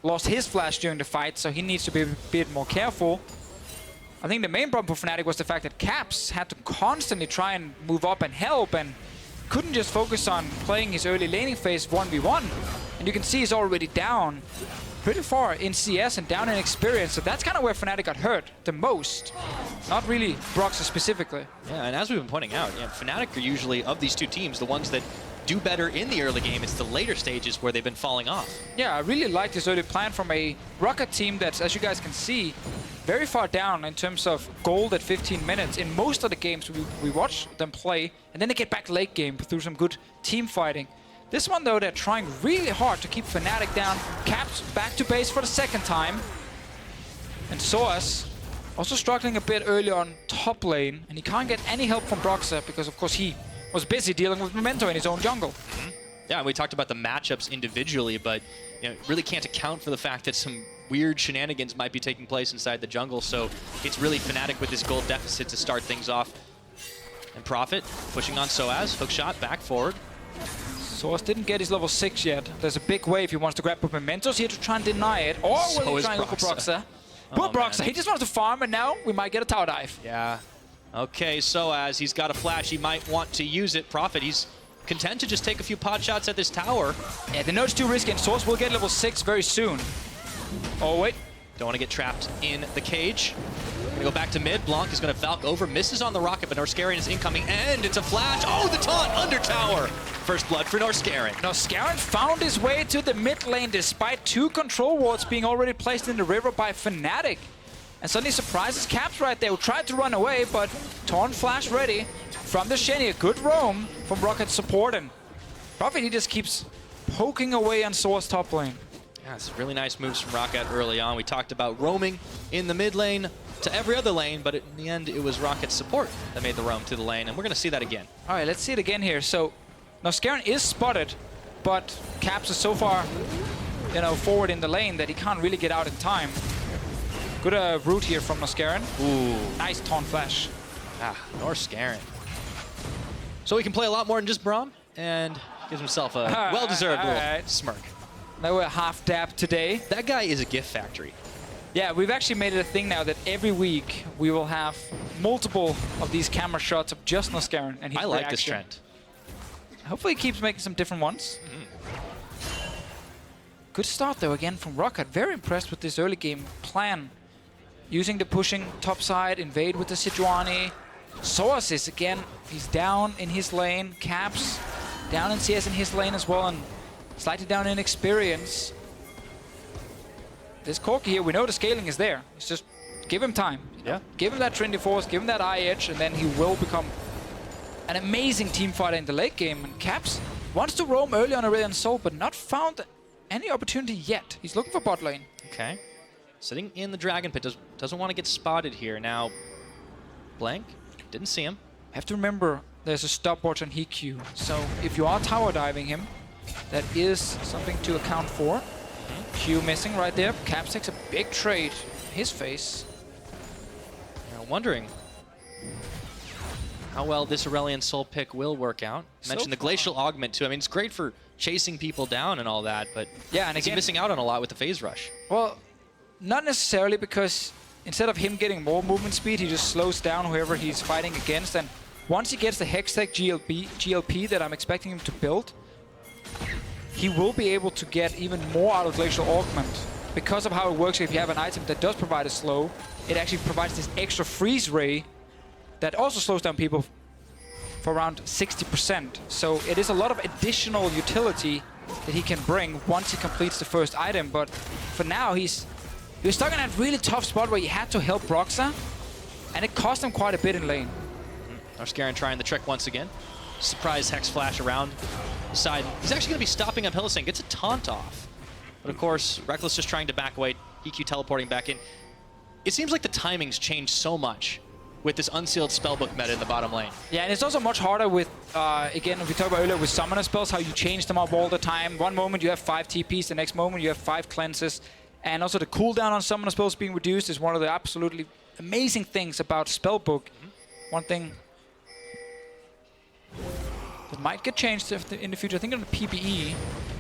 lost his flash during the fight, so he needs to be a bit more careful. I think the main problem for Fnatic was the fact that Caps had to constantly try and move up and help, and couldn't just focus on playing his early laning phase 1v1. And you can see he's already down pretty far in CS and down in experience, so that's kind of where Fnatic got hurt the most. Not really Broxa specifically. Yeah, and as we've been pointing out, Fnatic are usually, of these two teams, the ones that do better in the early game. It's the later stages where they've been falling off. Yeah, I really like this early plan from a ROCCAT team that's, as you guys can see, very far down in terms of gold at 15 minutes. In most of the games we watch them play, and then they get back late game through some good team fighting. This one, though, they're trying really hard to keep Fnatic down. Caps back to base for the second time. And Soaz also struggling a bit early on top lane, and he can't get any help from Broxa because, of course, he was busy dealing with Memento in his own jungle. Yeah, we talked about the matchups individually, but really can't account for the fact that some weird shenanigans might be taking place inside the jungle, so it's really Fnatic with this gold deficit to start things off. And Prophet pushing on Soaz, hook shot, back forward. Soaz didn't get his level 6 yet. There's a big wave he wants to grab, but Memento's here to try and deny it. Or will he try and look for Broxa? Poor Broxa, he just wants to farm, and now we might get a tower dive. Yeah. Okay, Soaz, he's got a flash. He might want to use it. Prophet, he's content to just take a few pot shots at this tower. Yeah, the node's too risky, and Soaz will get level 6 very soon. Oh, wait. Don't want to get trapped in the cage. Gonna go back to mid. Blanc is gonna Valk over, misses on the rocket, but Norscarin is incoming, and it's a flash. Oh, the taunt under tower. First blood for Norscarin. Norscarin found his way to the mid lane despite 2 control wards being already placed in the river by Fnatic. And suddenly surprises Caps right there, who tried to run away, but taunt flash ready from the Shenny. A good roam from ROCCAT support, and Prophet, he just keeps poking away on Soaz top lane. Yeah, it's really nice moves from ROCCAT early on. We talked about roaming in the mid lane to every other lane, but in the end, it was ROCCAT's support that made the roam to the lane, and we're going to see that again. All right, let's see it again here. So, Norscarin is spotted, but Caps is so far, forward in the lane that he can't really get out in time. Good route here from Norscarin. Ooh. Nice taunt flash. Ah, Norscarin. So he can play a lot more than just Braum, and gives himself a well-deserved little smirk. Now we're half dab today. That guy is a gift factory. Yeah, we've actually made it a thing now that every week we will have multiple of these camera shots of just Norscarin and his I like reaction. this trend. Hopefully he keeps making some different ones. Good start though again from ROCCAT. Very impressed with this early game plan. Using the pushing top side, invade with the Sejuani. Soaz is again, he's down in his lane. Caps down in CS in his lane as well, and slightly down in experience. This Corki here, we know the scaling is there. It's just give him time. Yeah. Give him that Trinity Force, give him that eye edge, and then he will become an amazing team fighter in the late game. And Caps wants to roam early on Aurelion Sol, but not found any opportunity yet. He's looking for bot lane. Okay. Sitting in the Dragon Pit, doesn't want to get spotted here. Now, Blank, didn't see him. Have to remember, there's a stopwatch on Hikyu. So if you are tower diving him, that is something to account for. Q missing right there. Caps takes a big trade in his face. I'm wondering how well this Aurelion Sol pick will work out. Mentioned the Glacial Augment too. I mean, it's great for chasing people down and all that, but yeah, and again, missing out on a lot with the phase rush. Well, not necessarily, because instead of him getting more movement speed, he just slows down whoever he's fighting against. And once he gets the Hextech GLP that I'm expecting him to build, he will be able to get even more out of Glacial Augment. Because of how it works, if you have an item that does provide a slow, it actually provides this extra freeze ray that also slows down people for around 60%. So it is a lot of additional utility that he can bring once he completes the first item. But for now, he was stuck in that really tough spot where he had to help Broxa, and it cost him quite a bit in lane. Narskarian trying the trick once again. Surprise Hex Flash around the side. He's actually going to be stopping up Hylissang. Gets a taunt off. But of course, Reckless just trying to back away. EQ teleporting back in. It seems like the timing's changed so much with this unsealed spellbook meta in the bottom lane. Yeah, and it's also much harder with, again, we talked about earlier with summoner spells, how you change them up all the time. One moment you have 5 TPs, the next moment you have 5 cleanses. And also the cooldown on summoner spells being reduced is one of the absolutely amazing things about spellbook. One thing that might get changed in the future. I think on the PBE,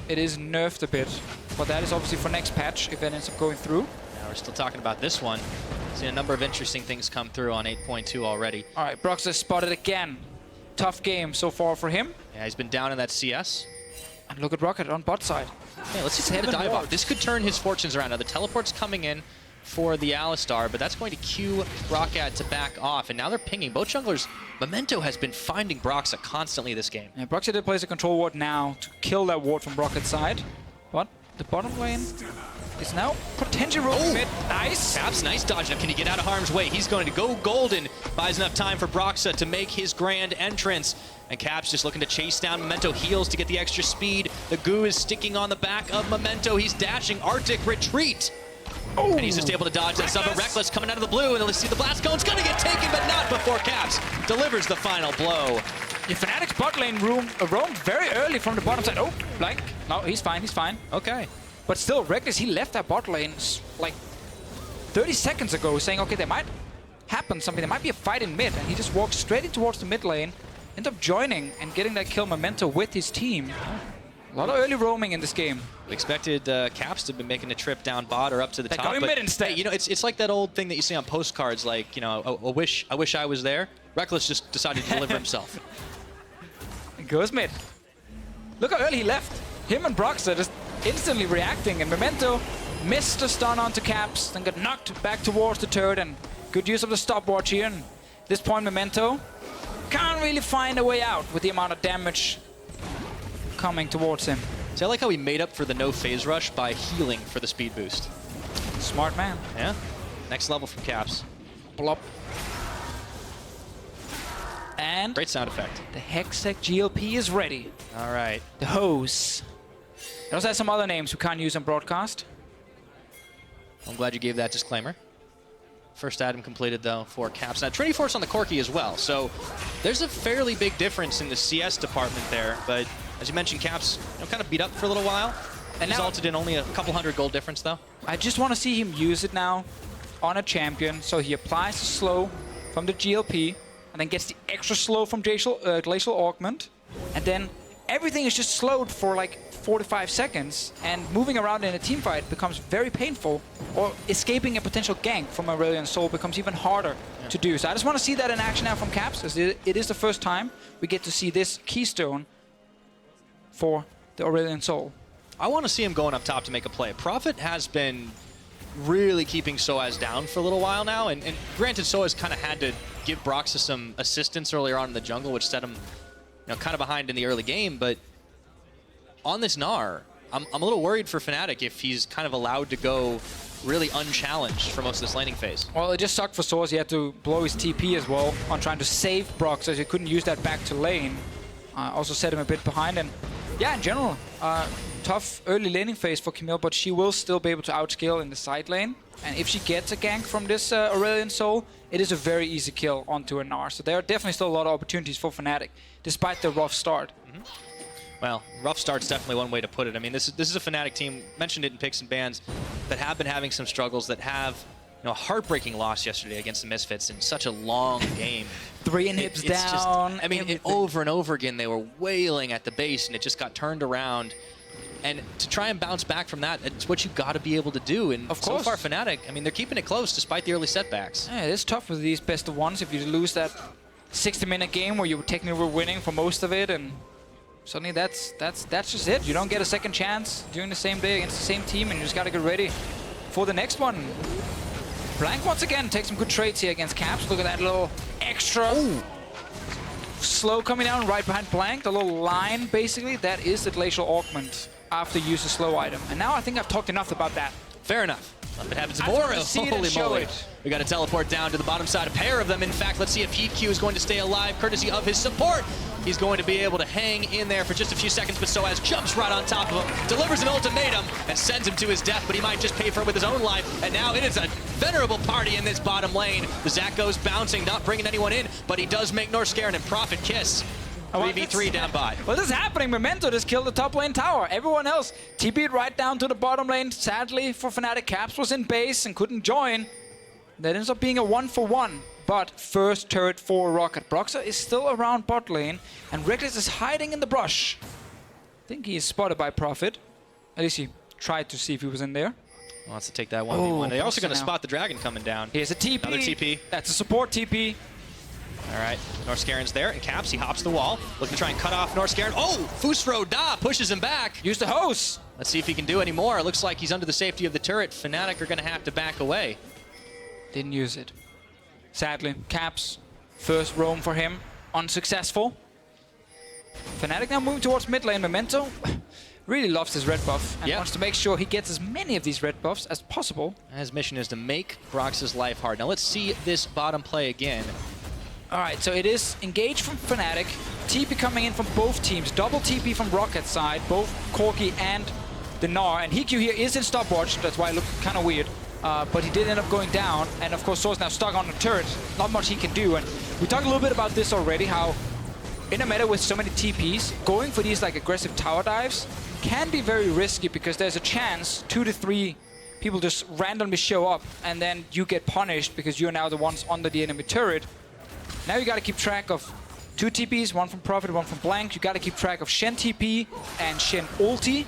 it is nerfed a bit. But that is obviously for next patch, if it ends up going through. Now we're still talking about this one. Seen a number of interesting things come through on 8.2 already. All right, Brox is spotted again. Tough game so far for him. Yeah, he's been down in that CS. And look at ROCCAT on bot side. Yeah, let's see the dive off. This could turn his fortunes around. Now the teleport's coming in for the Alistar, but that's going to cue ROCCAT to back off. And now they're pinging. Both junglers, Memento has been finding Broxa constantly this game. Yeah, Broxa did place a control ward now to kill that ward from ROCCAT's side. But the bottom lane is now potentially rolling mid. Nice. Caps, nice dodge. Now can he get out of harm's way? He's going to go golden. Buys enough time for Broxa to make his grand entrance. And Caps just looking to chase down Memento. Heals to get the extra speed. The goo is sticking on the back of Memento. He's dashing. Arctic retreat. Oh. And he's just able to dodge that stuff. Reckless coming out of the blue. And let's see the blast cone's going to get taken, but not before Caps delivers the final blow. Yeah, Fnatic's bot lane roamed very early from the bottom side. Oh, blank. No, he's fine. He's fine. Okay. But still, Reckless, he left that bot lane like 30 seconds ago saying, okay, there might happen something. There might be a fight in mid. And he just walked straight in towards the mid lane. End up joining and getting that kill Memento with his team. A lot of early roaming in this game. We expected Caps to be making a trip down bot or up to the top. Going mid instead. Hey, you know, it's like that old thing that you see on postcards, like, you know, I wish I was there. Reckless just decided to deliver himself. It goes mid. Look how early he left. Him and Broxa just instantly reacting, and Memento missed a stun onto Caps, then got knocked back towards the turret, and good use of the stopwatch here. And at this point, Memento can't really find a way out with the amount of damage coming towards him. See, I like how he made up for the no phase rush by healing for the speed boost. Smart man. Yeah. Next level from Caps. Blop. And great sound effect. The Hextech GLP is ready. All right. The hose. It also has some other names we can't use on broadcast. I'm glad you gave that disclaimer. First item completed, though, for Caps. Now, Trinity Force on the Corki as well, so there's a fairly big difference in the CS department there, but as you mentioned, Caps kind of beat up for a little while. And resulted in only a couple hundred gold difference, though. I just want to see him use it now on a champion, so he applies the slow from the GLP, and then gets the extra slow from Glacial Augment, and then everything is just slowed for like 45 seconds, and moving around in a team fight becomes very painful, or escaping a potential gank from Aurelion Sol becomes even harder to do. So I just want to see that in action now from Caps, because it is the first time we get to see this keystone for the Aurelion Sol. I want to see him going up top to make a play. Prophet has been really keeping Soaz down for a little while now, and granted, Soaz kind of had to give Broxa some assistance earlier on in the jungle, which set him kind of behind in the early game, but on this Gnar, I'm a little worried for Fnatic if he's kind of allowed to go really unchallenged for most of this laning phase. Well, it just sucked for Soaz. He had to blow his TP as well on trying to save Brox, so he couldn't use that back to lane. Also set him a bit behind, and yeah, in general, tough early laning phase for Camille, but she will still be able to outscale in the side lane. And if she gets a gank from this Aurelion Sol, it is a very easy kill onto a Gnar. So there are definitely still a lot of opportunities for Fnatic, despite the rough start. Well, rough start's definitely one way to put it. I mean, this is a Fnatic team, mentioned it in picks and bans, that have been having some struggles, that have a heartbreaking loss yesterday against the Misfits in such a long game. 3 inhibs down. Just, I mean, over and over again, they were wailing at the base, and it just got turned around. And to try and bounce back from that, it's what you got to be able to do. And of course, so far, Fnatic, I mean, they're keeping it close despite the early setbacks. Yeah, it is tough with these best of ones. If you lose that 60-minute game where you technically were winning for most of it, and suddenly that's just it. You don't get a second chance during the same day against the same team, and you just got to get ready for the next one. Blank once again takes some good trades here against Caps. Look at that little extra slow coming down right behind Blank. The little line, basically, that is the Glacial Augment after you use a slow item. And now I think I've talked enough about that. Fair enough. If it happens I more, wanna see it and holy show moly. it. We got to teleport down to the bottom side. A pair of them, in fact. Let's see if EQ is going to stay alive, courtesy of his support. He's going to be able to hang in there for just a few seconds, but Soaz jumps right on top of him, delivers an ultimatum, and sends him to his death, but he might just pay for it with his own life. And now it is a venerable party in this bottom lane. The Zac goes bouncing, not bringing anyone in, but he does make Norskeren and Prophet kiss. 3v3 down by. Well, this is happening. Memento just killed the top lane tower. Everyone else TP'd right down to the bottom lane. Sadly for Fnatic, Caps was in base and couldn't join. That ends up being a 1-for-1. But first turret for ROCCAT. Broxah is still around bot lane, and Reckless is hiding in the brush. I think he is spotted by Prophet. At least he tried to see if he was in there. Wants to take that 1v1. They're also going to spot the dragon coming down. Here's a TP. Another TP. That's a support TP. All right, Norskeren's there, and Caps, he hops the wall. Looking to try and cut off Norskeren. Oh, Fusro Da pushes him back. Use the hose. Let's see if he can do any more. It looks like he's under the safety of the turret. Fnatic are going to have to back away. Didn't use it. Sadly, Caps, first roam for him, unsuccessful. Fnatic now moving towards mid lane. Memento really loves his red buff and wants to make sure he gets as many of these red buffs as possible. His mission is to make Brox's life hard. Now let's see this bottom play again. All right, so it is engaged from Fnatic. TP coming in from both teams. Double TP from ROCCAT side, both Corki and the Gnar. And Hikyu here is in stopwatch. That's why it looked kind of weird. But he did end up going down. And of course, Source now stuck on the turret. Not much he can do. And we talked a little bit about this already, how in a meta with so many TPs, going for these like aggressive tower dives can be very risky because there's a chance 2 to 3 people just randomly show up and then you get punished because you're now the ones under the enemy turret. Now you got to keep track of 2 TPs, one from Prophet, one from Blank. You got to keep track of Shen TP and Shen ulti.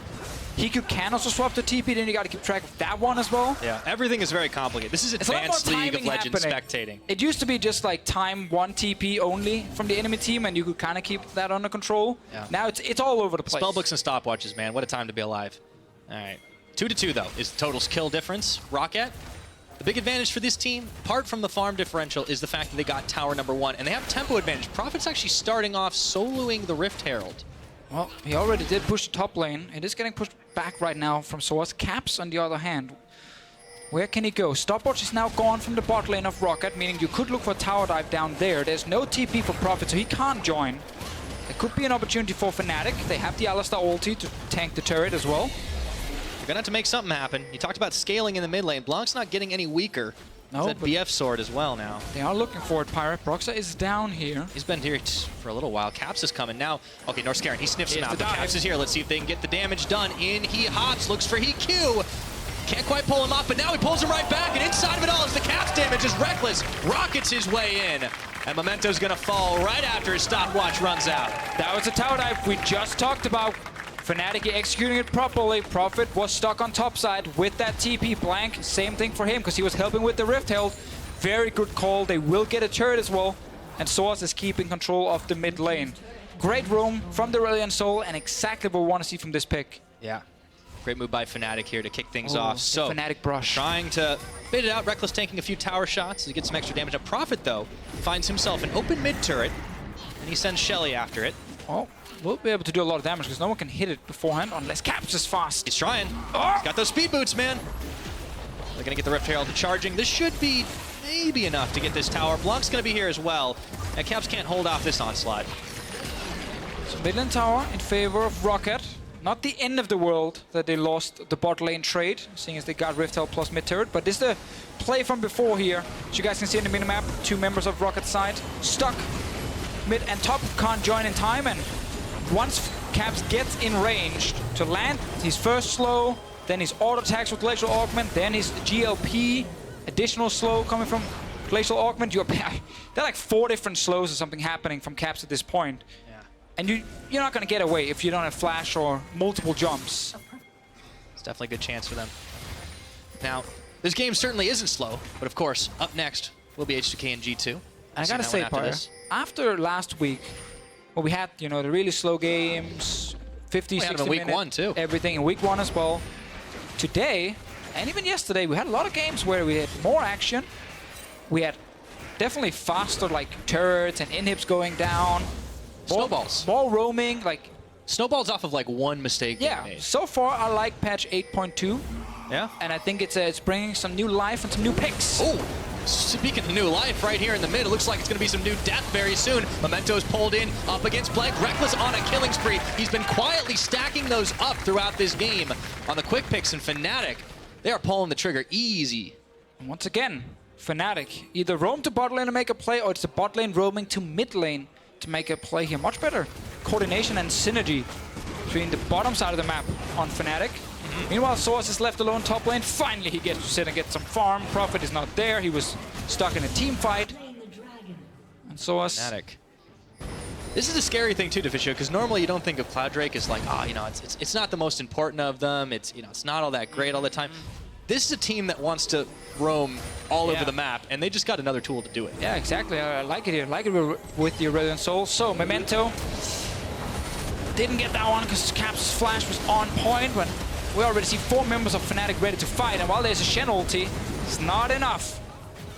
Hiku can also swap the TP, then you got to keep track of that one as well. Yeah, everything is very complicated. This is advanced League of Legends spectating. It used to be just like time 1 TP only from the enemy team, and you could kind of keep that under control. Yeah. Now it's all over the place. Spellbooks and stopwatches, man. What a time to be alive. All right. 2-2, though, is the total skill difference. ROCCAT, the big advantage for this team, apart from the farm differential, is the fact that they got tower number 1, and they have tempo advantage. Prophet's actually starting off soloing the Rift Herald. Well, he already did push the top lane. It is getting pushed back right now from Source. Caps, on the other hand, where can he go? Stopwatch is now gone from the bot lane of ROCCAT, meaning you could look for a tower dive down there. There's no TP for Prophet, so he can't join. There could be an opportunity for Fnatic. They have the Alistar ulti to tank the turret as well. You're going to have to make something happen. You talked about scaling in the mid lane. Blanc's not getting any weaker. No, that BF sword as well now. They are looking for it, Pirate. Broxah is down here. He's been here for a little while. Caps is coming now. Okay, Norskeren, he sniffs him out. But Caps is here. Let's see if they can get the damage done. In he hops, looks for Hikyu. Can't quite pull him off, but now he pulls him right back. And inside of it all is the Caps damage is Reckless. Rockets his way in. And Memento's going to fall right after his stopwatch runs out. That was a tower dive we just talked about. Fnatic executing it properly. Prophet was stuck on top side with that TP. Blank, same thing for him because he was helping with the Rift Herald. Very good call. They will get a turret as well. And Source is keeping control of the mid lane. Great roam from the Aurelion Soul and exactly what we want to see from this pick. Yeah. Great move by Fnatic here to kick things off. So Fnatic brush. Trying to bait it out. Reckless taking a few tower shots to get some extra damage. A Prophet, though, finds himself an open mid turret. And he sends Shelly after it. Well, we'll be able to do a lot of damage because no one can hit it beforehand unless Caps is fast. He's trying. He's got those speed boots, man. They're going to get the Rift Herald to charging. This should be maybe enough to get this tower. Blanc's going to be here as well. And Caps can't hold off this onslaught. So Midland Tower in favor of ROCCAT. Not the end of the world that they lost the bot lane trade, seeing as they got Rift Herald plus mid turret. But this is the play from before here. As you guys can see in the minimap, 2 members of ROCCAT side stuck mid and top, can't join in time, and once Caps gets in range to land, he's first slow, then his auto attacks with Glacial Augment, then his GLP, additional slow coming from Glacial Augment. There are like 4 different slows or something happening from Caps at this point. Yeah. And you're not going to get away if you don't have flash or multiple jumps. It's definitely a good chance for them. Now, this game certainly isn't slow, but of course, up next will be H2K and G2. I gotta say, after last week, well, we had, the really slow games, 50, 60 in week minute, 1 too. Everything in week 1 as well. Today, and even yesterday, we had a lot of games where we had more action. We had definitely faster, like, turrets and inhibs going down. Snowballs. More roaming, like... Snowballs off of, like, 1 mistake. Yeah, so far I like patch 8.2. Yeah. And I think it's bringing some new life and some new picks. Oh, speaking of new life, right here in the mid, it looks like it's going to be some new death very soon. Memento's pulled in up against Blank. Reckless on a killing spree. He's been quietly stacking those up throughout this game on the quick picks, and Fnatic, they are pulling the trigger easy. And once again, Fnatic either roam to bot lane to make a play, or it's the bot lane roaming to mid lane to make a play here. Much better coordination and synergy between the bottom side of the map on Fnatic. Meanwhile, Source is left alone top lane. Finally, he gets to sit and get some farm. Prophet is not there. He was stuck in a team fight. And Source... Fnatic. This is a scary thing too, Deficio, because normally you don't think of Cloud Drake as like, you know, it's not the most important of them. It's, you know, it's not all that great all the time. This is a team that wants to roam all over the map, and they just got another tool to do it. Yeah, exactly. I like it here. I like it with the Irradiant Soul. So, Memento didn't get that one because Cap's flash was on point, but we already see 4 members of Fnatic ready to fight, and while there's a Shen ulti, it's not enough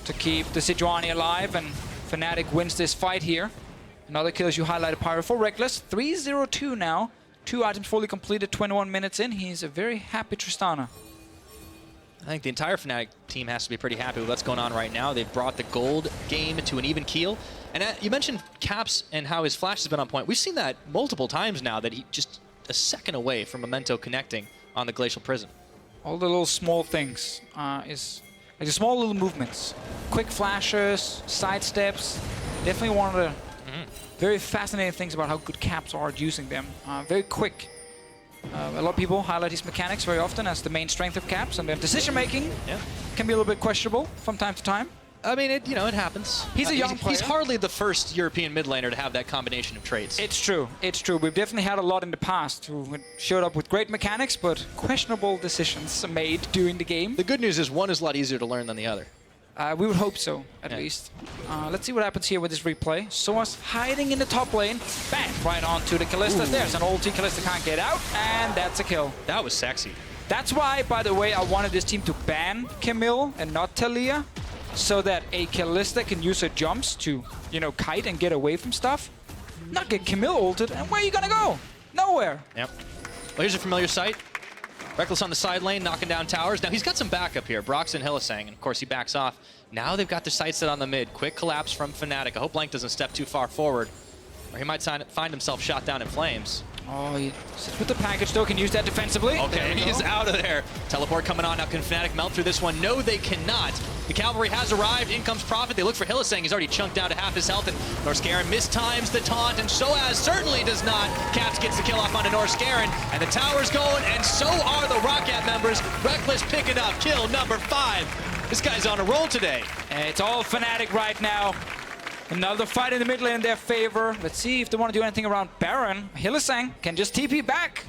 to keep the Sejuani alive, and Fnatic wins this fight here. Another kill, as you highlighted, Pyro for Reckless. 3-0-2 now. 2 items fully completed, 21 minutes in. He's a very happy Tristana. I think the entire Fnatic team has to be pretty happy with what's going on right now. They've brought the gold game to an even keel. And you mentioned Caps and how his flash has been on point. We've seen that multiple times now, that he just a second away from Memento connecting on the Glacial Prison. All the little small things is like the small little movements. Quick flashes, side steps. Definitely one of the very fascinating things about how good Caps are at using them. Very quick. A lot of people highlight his mechanics very often as the main strength of Caps, and their decision-making can be a little bit questionable from time to time. I mean, it happens. He's a young player. He's hardly the first European mid laner to have that combination of traits. It's true. It's true. We've definitely had a lot in the past who showed up with great mechanics, but questionable decisions made during the game. The good news is one is a lot easier to learn than the other. We would hope so, at least. Let's see what happens here with this replay. Source hiding in the top lane. Bang! Right onto the Kalista. There's an ulti. Kalista can't get out, and that's a kill. That was sexy. That's why, by the way, I wanted this team to ban Camille and not Talia, so that a Kalista can use her jumps to, you know, kite and get away from stuff. Not get Camille ulted, and where are you gonna go? Nowhere. Yep. Well, here's a familiar sight. Reckless on the side lane, knocking down towers. Now he's got some backup here. Brox and Hylissang, and of course he backs off. Now they've got their sights set on the mid. Quick collapse from Fnatic. I hope Blank doesn't step too far forward, or he might find himself shot down in flames. Oh, he sits with the package though, can use that defensively. Okay, he's out of there. Teleport coming on now. Can Fnatic melt through this one? No, they cannot. The cavalry has arrived. In comes Prophet. They look for Hylissang. He's already chunked down to half his health, and Norscarin mistimes the taunt, and Soaz certainly does not. Caps gets the kill off onto Norscarin, and the tower's going, and so are the ROCCAT members. Reckless picking up kill number 5. This guy's on a roll today. And it's all Fnatic right now. Another fight in the mid lane in their favor. Let's see if they want to do anything around Baron. Hylissang can just TP back.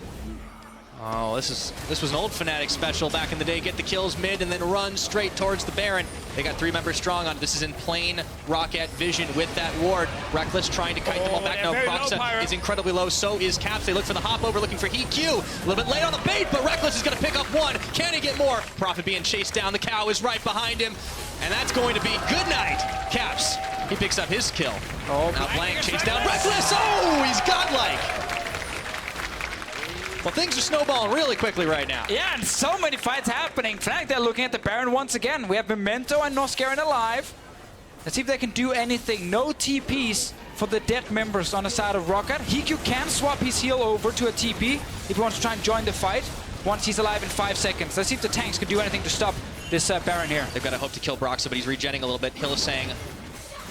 Oh, this was an old Fnatic special back in the day. Get the kills mid and then run straight towards the Baron. They got 3 members strong on it. This is in plain ROCCAT vision with that ward. Reckless trying to kite them all back. No, Proxa is incredibly low. So is Caps. They look for the hop over, looking for Heat Q. A little bit late on the bait, but Reckless is going to pick up 1. Can he get more? Prophet being chased down. The cow is right behind him. And that's going to be good night. Caps, he picks up his kill. Oh, now Blank chased down Reckless. Oh, he's godlike. Well, things are snowballing really quickly right now. Yeah, and so many fights happening. Fnatic, they're looking at the Baron once again. We have Memento and Norscarin alive. Let's see if they can do anything. No TPs for the dead members on the side of ROCCAT. Hikyu can swap his heal over to a TP if he wants to try and join the fight once he's alive in 5 seconds. Let's see if the tanks can do anything to stop this Baron here. They've got to hope to kill Broxa, but he's regenning a little bit. Hylissang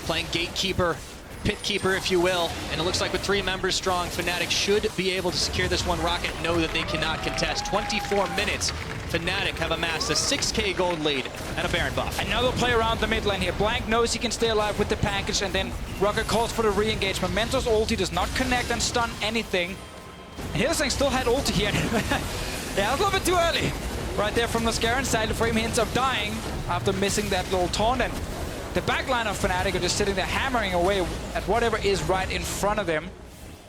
playing gatekeeper, pit keeper, if you will. And it looks like with 3 members strong, Fnatic should be able to secure this one. ROCCAT know that they cannot contest. 24 minutes. Fnatic have amassed a 6k gold lead and a Baron buff. Another play around the mid lane here. Blank knows he can stay alive with the package, and then ROCCAT calls for the re-engage. Memento's ulti does not connect and stun anything. And Hylissang still had ulti here. Yeah, a little bit too early. Right there from Norscarin. Silent frame hints of dying after missing that little taunt. And the backline of Fnatic are just sitting there hammering away at whatever is right in front of them.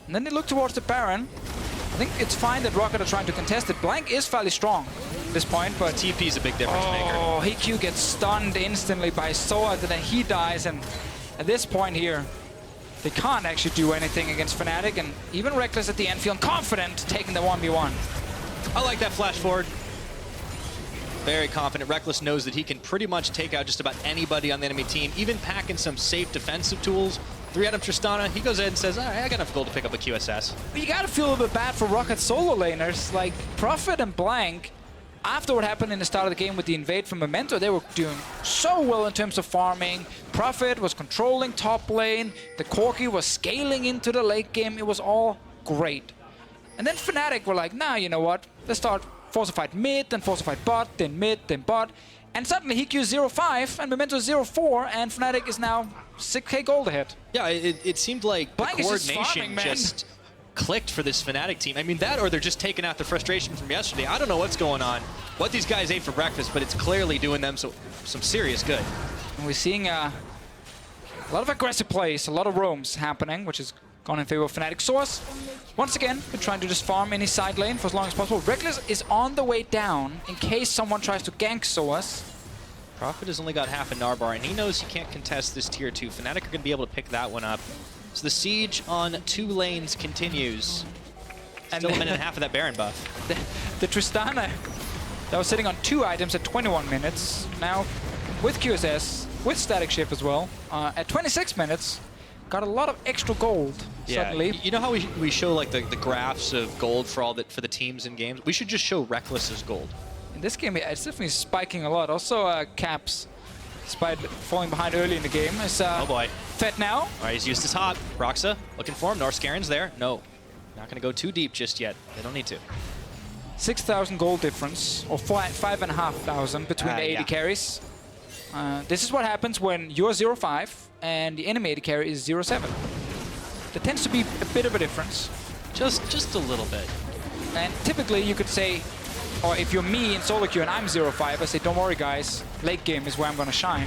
And then they look towards the Baron. I think it's fine that ROCCAT are trying to contest it. Blank is fairly strong at this point, but TP is a big difference maker. Oh, Hikyu gets stunned instantly by Soaz, and then he dies. And at this point here, they can't actually do anything against Fnatic. And even Reckless at the end feeling confident taking the 1v1. I like that flash forward. Very confident. Reckless knows that he can pretty much take out just about anybody on the enemy team, even packing some safe defensive tools. 3 out of Tristana, he goes ahead and says, all right, I got enough gold to pick up a QSS. But you gotta feel a little bit bad for ROCCAT solo laners. Like, Prophet and Blank, after what happened in the start of the game with the invade from Memento, they were doing so well in terms of farming. Prophet was controlling top lane. The Corki was scaling into the late game. It was all great. And then Fnatic were like, nah, you know what? Let's start force a fight mid, then force a fight bot, then mid, then bot. And suddenly he Q's 0-5 and Memento 0-4, and Fnatic is now 6k gold ahead. Yeah, it seemed like Blank the is just coordination farming, just clicked for this Fnatic team. I mean, that or they're just taking out the frustration from yesterday. I don't know what's going on, what these guys ate for breakfast, but it's clearly doing them some serious good. And we're seeing a lot of aggressive plays, a lot of roams happening, which is gone in favor of Fnatic. Source, once again, been trying to just farm any side lane for as long as possible. Reckless is on the way down in case someone tries to gank Source. Prophet has only got half a Narbar, and he knows he can't contest this tier 2. Fnatic are going to be able to pick that one up. So the siege on 2 lanes continues. Still a minute and a half of that Baron buff. The Tristana that was sitting on 2 items at 21 minutes. Now, with QSS, with Static Shift as well, at 26 minutes, got a lot of extra gold suddenly. You know how we show like the graphs of gold for the teams in games? We should just show Reckless's gold. In this game, it's definitely spiking a lot. Also, Caps, despite falling behind early in the game, is oh boy. fed now. All right, he's used his hop. Roxa looking for him. Norscaren's there. No, not going to go too deep just yet. They don't need to. 6,000 gold difference, or 5,500 between the AD carries. This is what happens when you're 0-5 and the enemy AD carry is 0-7. There tends to be a bit of a difference. Just a little bit. And typically you could say, or if you're me in solo queue and I'm 0-5, I say, don't worry guys, late game is where I'm going to shine.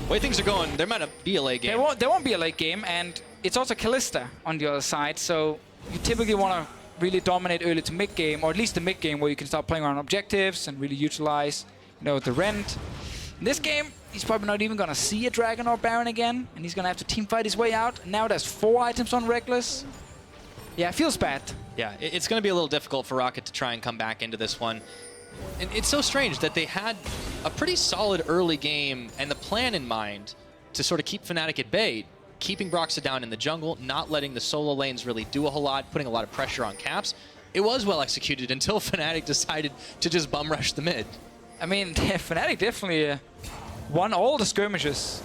The way things are going, there might not be a late game. There won't be a late game, and it's also Kalista on the other side, so you typically want to really dominate early to mid game, or at least the mid game where you can start playing around objectives and really utilize, the rent. In this game, he's probably not even going to see a Dragon or Baron again, and he's going to have to teamfight his way out. Now there's 4 items on Reckless. Yeah, it feels bad. Yeah, it's going to be a little difficult for ROCCAT to try and come back into this one. And it's so strange that they had a pretty solid early game and the plan in mind to sort of keep Fnatic at bay, keeping Broxa down in the jungle, not letting the solo lanes really do a whole lot, putting a lot of pressure on Caps. It was well executed until Fnatic decided to just bum rush the mid. I mean, Fnatic definitely won all the skirmishes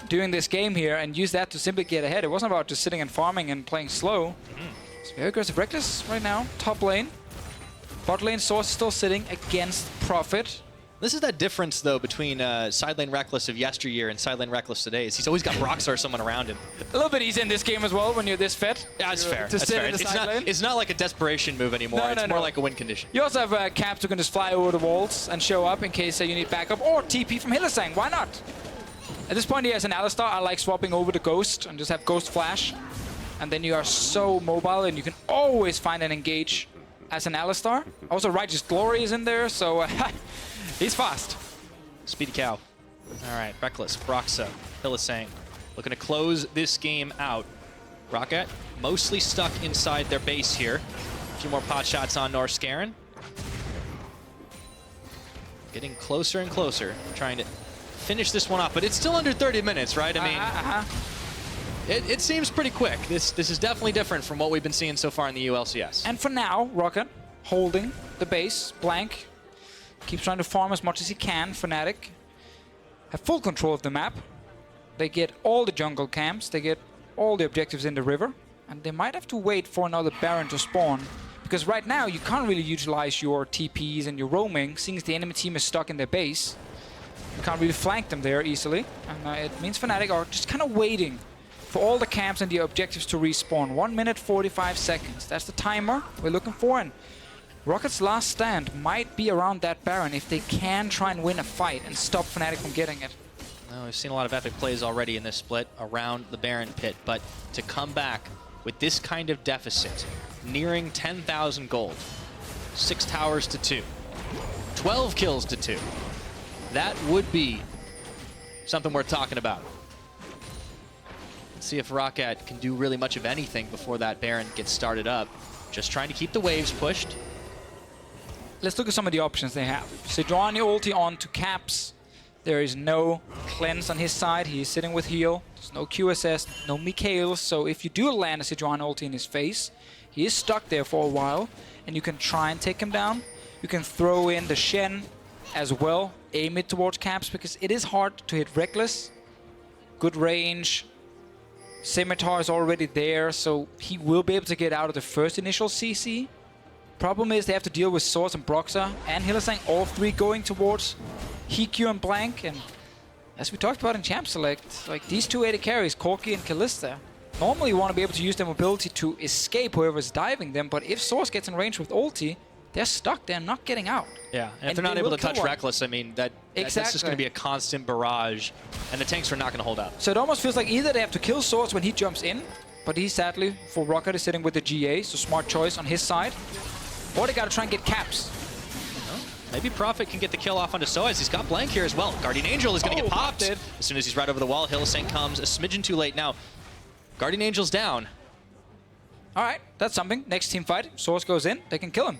during this game here and used that to simply get ahead. It wasn't about just sitting and farming and playing slow. It's very aggressive. Reckless right now, top lane. Bot lane Source still sitting against Prophet. This is that difference, though, between side lane Reckless of yesteryear and side lane Reckless today. Is he's always got Broxa or someone around him. A little bit easy in this game as well when you're this fed. Yeah, that's fair. To sit in the side lane. It's not like a desperation move anymore. It's more like a win condition. You also have Caps who can just fly over the walls and show up in case you need backup, or TP from Hylissang. Why not? At this point, he has an Alistar. I like swapping over the Ghost and just have Ghost Flash. And then you are so mobile and you can always find and engage as an Alistar. Also, Righteous Glory is in there, so he's fast. Speedy Cow. All right, Reckless, Broxa, Hylissang looking to close this game out. ROCCAT mostly stuck inside their base here. A few more pot shots on Norscaren. Getting closer and closer, trying to finish this one off, but it's still under 30 minutes, right? I mean, it seems pretty quick. This is definitely different from what we've been seeing so far in the ULCS. And for now, ROCCAT holding the base, Blank. Keeps trying to farm as much as he can. Fnatic have full control of the map. They get all the jungle camps. They get all the objectives in the river. And they might have to wait for another Baron to spawn. Because right now, you can't really utilize your TPs and your roaming, seeing as the enemy team is stuck in their base. You can't really flank them there easily. And it means Fnatic are just kind of waiting for all the camps and the objectives to respawn. 1 minute, 45 seconds. That's the timer we're looking for. And ROCCAT's last stand might be around that Baron if they can try and win a fight and stop Fnatic from getting it. Well, we've seen a lot of epic plays already in this split around the Baron pit, but to come back with this kind of deficit, nearing 10,000 gold, 6 towers to 2, 12 kills to 2, that would be something worth talking about. Let's see if ROCCAT can do really much of anything before that Baron gets started up. Just trying to keep the waves pushed. let's look at some of the options they have. Sejuani ulti on to Caps. There is no cleanse on his side. He is sitting with heal. There's no QSS, no Mikhail. So if you do land a Sejuani ulti in his face, he is stuck there for a while, and you can try and take him down. You can throw in the Shen as well, aim it towards Caps, because it is hard to hit Reckless. Good range. Scimitar is already there, so he will be able to get out of the first initial CC. Problem is they have to deal with Swords and Broxa and Hylissang, all three going towards Hikyu and Blank. And as we talked about in Champ Select, like these two AD carries, Corki and Kalista, normally you want to be able to use their mobility to escape whoever's diving them, but if Swords gets in range with ulti, they're stuck, they're not getting out. Yeah, and if they're not able to touch Reckless, I mean, that's just going to be a constant barrage, and the tanks are not going to hold out. So it almost feels like either they have to kill Swords when he jumps in, but he sadly, for ROCCAT, is sitting with the GA, so smart choice on his side, or they got to try and get Caps. Maybe Prophet can get the kill off onto Soaz. He's got Blank here as well. Guardian Angel is going to get popped. As soon as he's right over the wall, Hylissang comes a smidgen too late. Now, Guardian Angel's down. All right, that's something. Next team fight, Source goes in, they can kill him.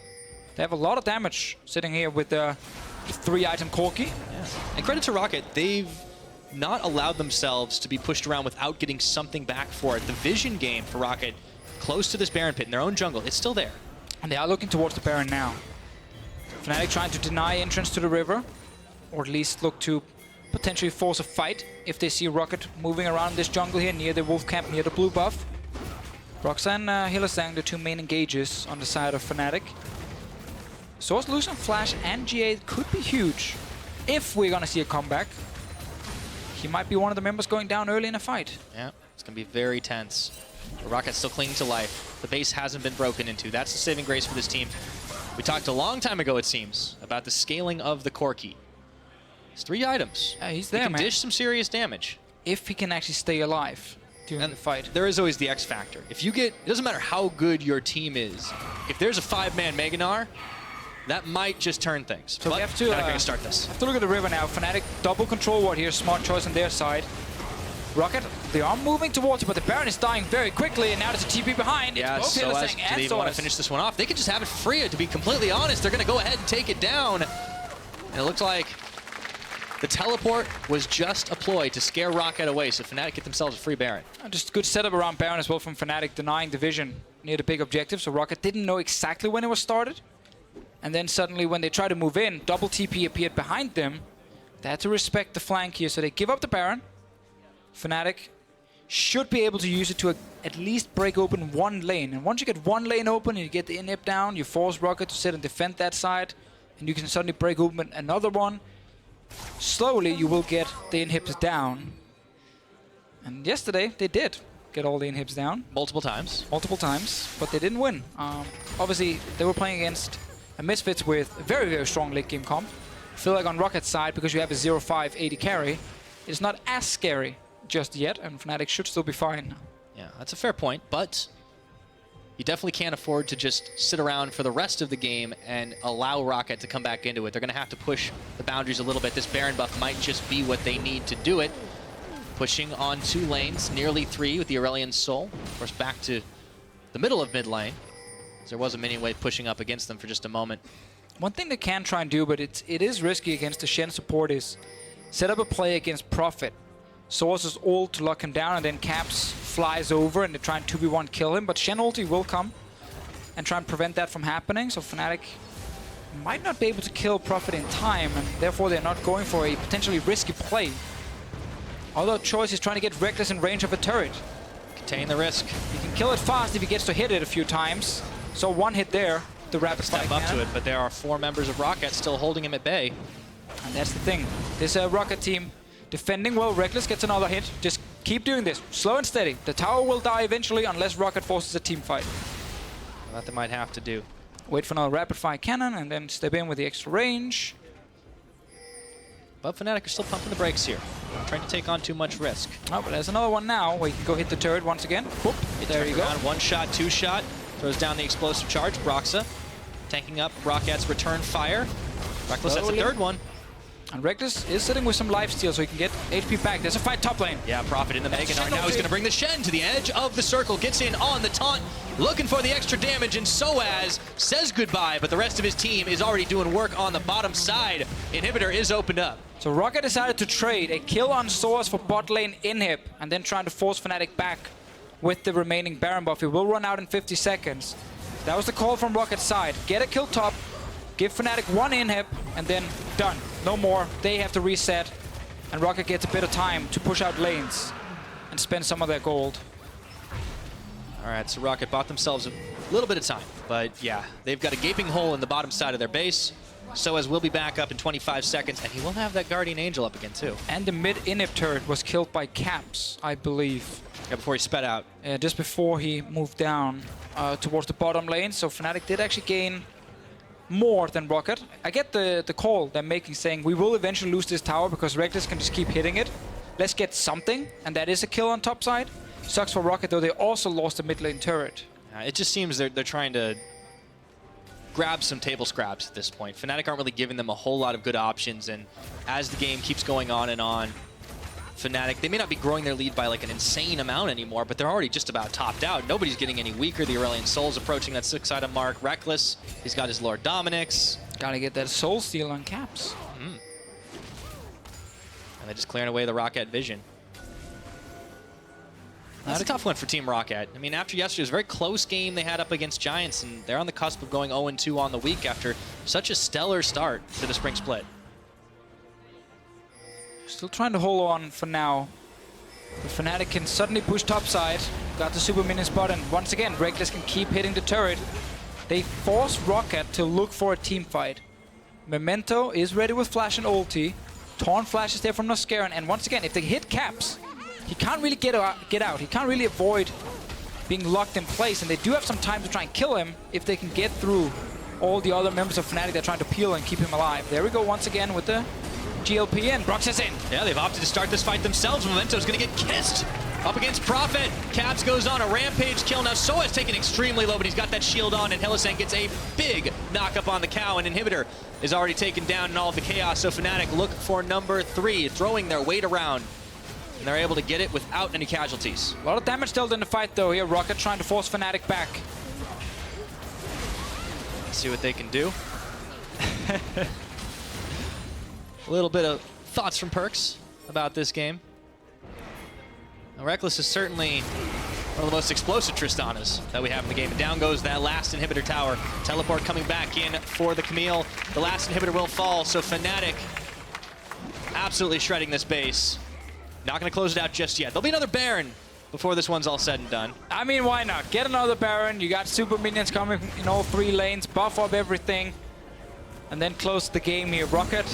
They have a lot of damage sitting here with the 3-item Corki. Yeah. And credit to ROCCAT, they've not allowed themselves to be pushed around without getting something back for it. The vision game for ROCCAT, close to this Baron pit in their own jungle, it's still there. And they are looking towards the Baron now. Fnatic trying to deny entrance to the river, or at least look to potentially force a fight if they see ROCCAT moving around this jungle here near the wolf camp, near the blue buff. Broxa and Hylissang, the two main engages on the side of Fnatic. Source losing Flash and GA could be huge if we're going to see a comeback. He might be one of the members going down early in a fight. Yeah, it's going to be very tense. ROCCAT's still clinging to life. The base hasn't been broken into. That's the saving grace for this team. We talked a long time ago, it seems, about the scaling of the Corki. It's 3 items. He's there, he can man. dish some serious damage. If he can actually stay alive during the fight. There is always the X factor. If you get, it doesn't matter how good your team is, if there's a 5-man Meganar, that might just turn things. So but we have to not going to start this. Have to look at the river now. Fnatic double control ward here. Smart choice on their side. ROCCAT, they are moving towards it, but the Baron is dying very quickly, and now there's a TP behind. Yeah, it's both so Hylissang do and they even want to finish this one off? They could just have it free, to be completely honest. They're going to go ahead and take it down. And it looks like the teleport was just a ploy to scare ROCCAT away, so Fnatic get themselves a free Baron. Just good setup around Baron as well from Fnatic, denying the vision near the big objective, so ROCCAT didn't know exactly when it was started. And then suddenly when they try to move in, double TP appeared behind them. They had to respect the flank here, so they give up the Baron. Fnatic should be able to use it to at least break open one lane. And once you get one lane open and you get the inhib down, you force ROCCAT to sit and defend that side, and you can suddenly break open another one. Slowly you will get the inhibs down. And yesterday they did get all the inhibs down. Multiple times, but they didn't win. Obviously they were playing against a Misfits with a very, very strong late game comp. I feel like on ROCCAT's side, because you have a 0-5 AD carry, it's not as scary just yet, and Fnatic should still be fine. Yeah, that's a fair point, but you definitely can't afford to just sit around for the rest of the game and allow ROCCAT to come back into it. They're going to have to push the boundaries a little bit. This Baron buff might just be what they need to do it. Pushing on 2 lanes, nearly 3 with the Aurelion Soul. Of course, back to the middle of mid lane. There was a minion wave pushing up against them for just a moment. One thing they can try and do, but it is risky against the Shen support, is set up a play against Prophet. Source's ult to lock him down, and then Caps flies over and they try and 2v1 kill him, but Shen ulti will come and try and prevent that from happening, so Fnatic might not be able to kill Prophet in time, and therefore they're not going for a potentially risky play. Although Choice is trying to get Reckless in range of a turret. Contain the risk. He can kill it fast if he gets to hit it a few times. So one hit there, the rapid step up to it, but there are 4 members of ROCCAT still holding him at bay. And that's the thing. This ROCCAT team defending well. Reckless gets another hit. Just keep doing this. Slow and steady. The tower will die eventually unless ROCCAT forces a team fight. That they might have to do. Wait for another rapid fire cannon and then step in with the extra range. But Fnatic are still pumping the brakes here. Not trying to take on too much risk. Oh, but there's another one now where you can go hit the turret once again. Whoop, there you go. Around, 1 shot, 2 shot. Throws down the explosive charge. Broxa tanking up ROCCAT's return fire. Reckless, that's a 3rd one. And Reckless is sitting with some lifesteal, so he can get HP back. There's a fight top lane. Yeah, Prophet in the Mega Knight. Now he's going to bring the Shen to the edge of the circle. Gets in on the taunt, looking for the extra damage, and Soaz says goodbye, but the rest of his team is already doing work on the bottom side. Inhibitor is opened up. So ROCCAT decided to trade a kill on Soaz for bot lane inhib, and then trying to force Fnatic back with the remaining Baron buff. He will run out in 50 seconds. That was the call from ROCCAT's side. Get a kill top, give Fnatic one inhib, and then done. No more. They have to reset, and ROCCAT gets a bit of time to push out lanes and spend some of their gold. All right, so ROCCAT bought themselves a little bit of time, but yeah, they've got a gaping hole in the bottom side of their base. Soaz will be back up in 25 seconds, and he will have that Guardian Angel up again too. And the mid inhib turret was killed by Caps, I believe. Yeah, before he sped out. Just before he moved down towards the bottom lane, so Fnatic did actually gain more than ROCCAT. I get the call they're making, saying we will eventually lose this tower because Reckless can just keep hitting it. Let's get something, and that is a kill on top side. Sucks for ROCCAT, though. They also lost the mid lane turret. It just seems they're trying to grab some table scraps at this point. Fnatic aren't really giving them a whole lot of good options, and as the game keeps going on and on, Fnatic, they may not be growing their lead by like an insane amount anymore, but they're already just about topped out. Nobody's getting any weaker. The Aurelion Soul's approaching that 6-item mark. Reckless, he's got his Lord Dominic's. Gotta get that Soul Steal on Caps. And they're just clearing away the ROCCAT vision. That's a tough one for Team ROCCAT. I mean, after yesterday's very close game they had up against Giants, and they're on the cusp of going 0-2 on the week after such a stellar start to the spring split. Still trying to hold on for now. But Fnatic can suddenly push topside. Got the super minion spot, and once again, Reckless can keep hitting the turret. They force ROCCAT to look for a team fight. Memento is ready with flash and ulti. Taunt flash is there from Noscaran, and once again, if they hit Caps, he can't really get out. He can't really avoid being locked in place, and they do have some time to try and kill him if they can get through all the other members of Fnatic that are trying to peel and keep him alive. There we go once again with the GLP, and Brox is in. Yeah, they've opted to start this fight themselves. Memento's going to get kissed up against Prophet. Caps goes on a rampage kill. Now Soa's taken extremely low, but he's got that shield on, and Hylissang gets a big knock-up on the cow, and Inhibitor is already taken down in all of the chaos. So Fnatic look for number 3, throwing their weight around, and they're able to get it without any casualties. A lot of damage dealt in the fight, though. Here, ROCCAT trying to force Fnatic back. Let's see what they can do. A little bit of thoughts from Perks about this game. Now, Reckless is certainly one of the most explosive Tristanas that we have in the game. And down goes that last Inhibitor tower. Teleport coming back in for the Camille. The last Inhibitor will fall, so Fnatic absolutely shredding this base. Not going to close it out just yet. There'll be another Baron before this one's all said and done. I mean, why not? Get another Baron. You got super minions coming in all 3 lanes. Buff up everything. And then close the game here. ROCCAT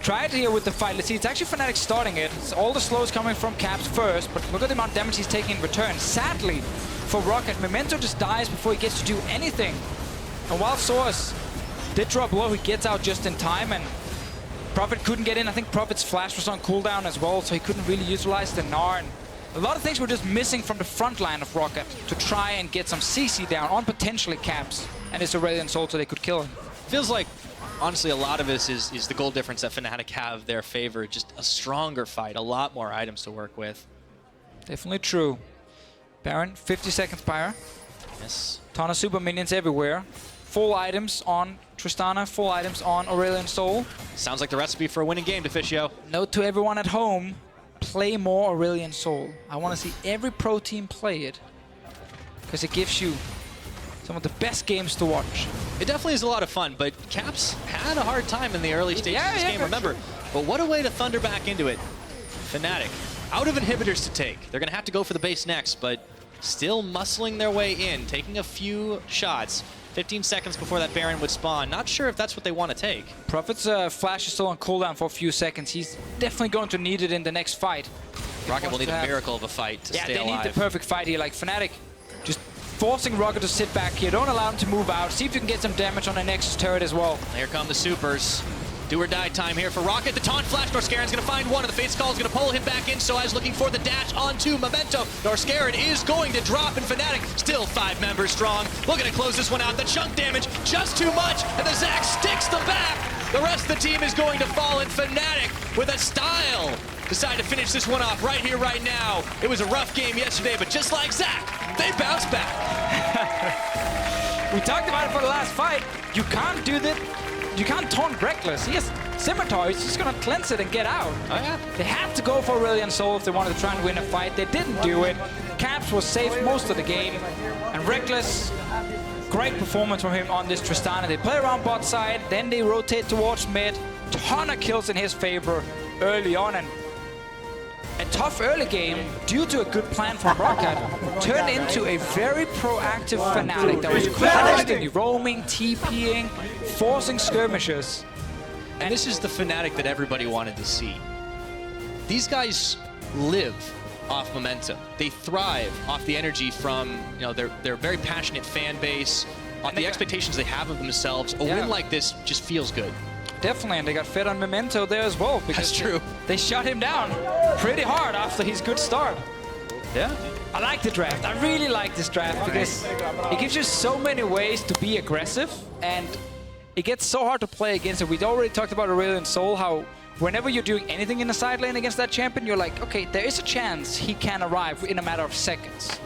tried here with the fight. Let's see, it's actually Fnatic starting it. It's all the slows coming from Caps first, but look at the amount of damage he's taking in return. Sadly, for ROCCAT, Memento just dies before he gets to do anything. And while Source did drop low, he gets out just in time, and Prophet couldn't get in. I think Prophet's flash was on cooldown as well, so he couldn't really utilize the Gnar. And a lot of things were just missing from the front line of ROCCAT to try and get some CC down on potentially Caps and his Aurelion Soul so they could kill him. Feels like, honestly, a lot of this is the goal difference that Fnatic have their favor. Just a stronger fight, a lot more items to work with. Definitely true. Baron, 50 seconds Pyre. Yes. Ton of super minions everywhere. Full items on Tristana, full items on Aurelion Soul. Sounds like the recipe for a winning game, Deficio. Note to everyone at home, play more Aurelion Soul. I want to see every pro team play it, because it gives you some of the best games to watch. It definitely is a lot of fun, but Caps had a hard time in the early stages of this game, remember. But what a way to thunder back into it. Fnatic, out of inhibitors to take. They're going to have to go for the base next, but still muscling their way in, taking a few shots. 15 seconds before that Baron would spawn. Not sure if that's what they want to take. Prophet's flash is still on cooldown for a few seconds. He's definitely going to need it in the next fight. ROCCAT will need a miracle of a fight to stay alive. Yeah, they need the perfect fight here. Like Fnatic, just forcing ROCCAT to sit back here. Don't allow him to move out. See if you can get some damage on the Nexus turret as well. Here come the supers. Do or die time here for ROCCAT. The taunt flash. Noscaran's going to find one, and the face call is going to pull him back in. Soaz looking for the dash onto Memento. Noscaran is going to drop, and Fnatic still 5 members strong. Looking to close this one out. The chunk damage just too much, and the Zac sticks them back. The rest of the team is going to fall, and Fnatic, with a style, decide to finish this one off right here, right now. It was a rough game yesterday, but just like Zach, they bounced back. We talked about it for the last fight. You can't do that. You can't taunt Reckless. He has Scimitar. He's just going to cleanse it and get out. Oh, yeah. They had to go for Aurelion Sol if they wanted to try and win a fight. They didn't do it. Caps was safe most of the game. And Reckless, great performance from him on this Tristana. They play around bot side, then they rotate towards mid. Ton of kills in his favor early on. And a tough early game, due to a good plan from ROCCAT, turned into a very proactive Fnatic that was constantly roaming, TPing, forcing skirmishes. And this is the Fnatic that everybody wanted to see. These guys live off momentum. They thrive off the energy from, you know, their very passionate fan base, on the expectations they have of themselves. A win like this just feels good. Definitely, and they got fed on Memento there as well. Because that's true. They shut him down pretty hard after his good start. Yeah. I like the draft. I really like this draft because it gives you so many ways to be aggressive, and it gets so hard to play against it. We already talked about Aurelion Sol, how whenever you're doing anything in the side lane against that champion, you're like, okay, there is a chance he can arrive in a matter of seconds.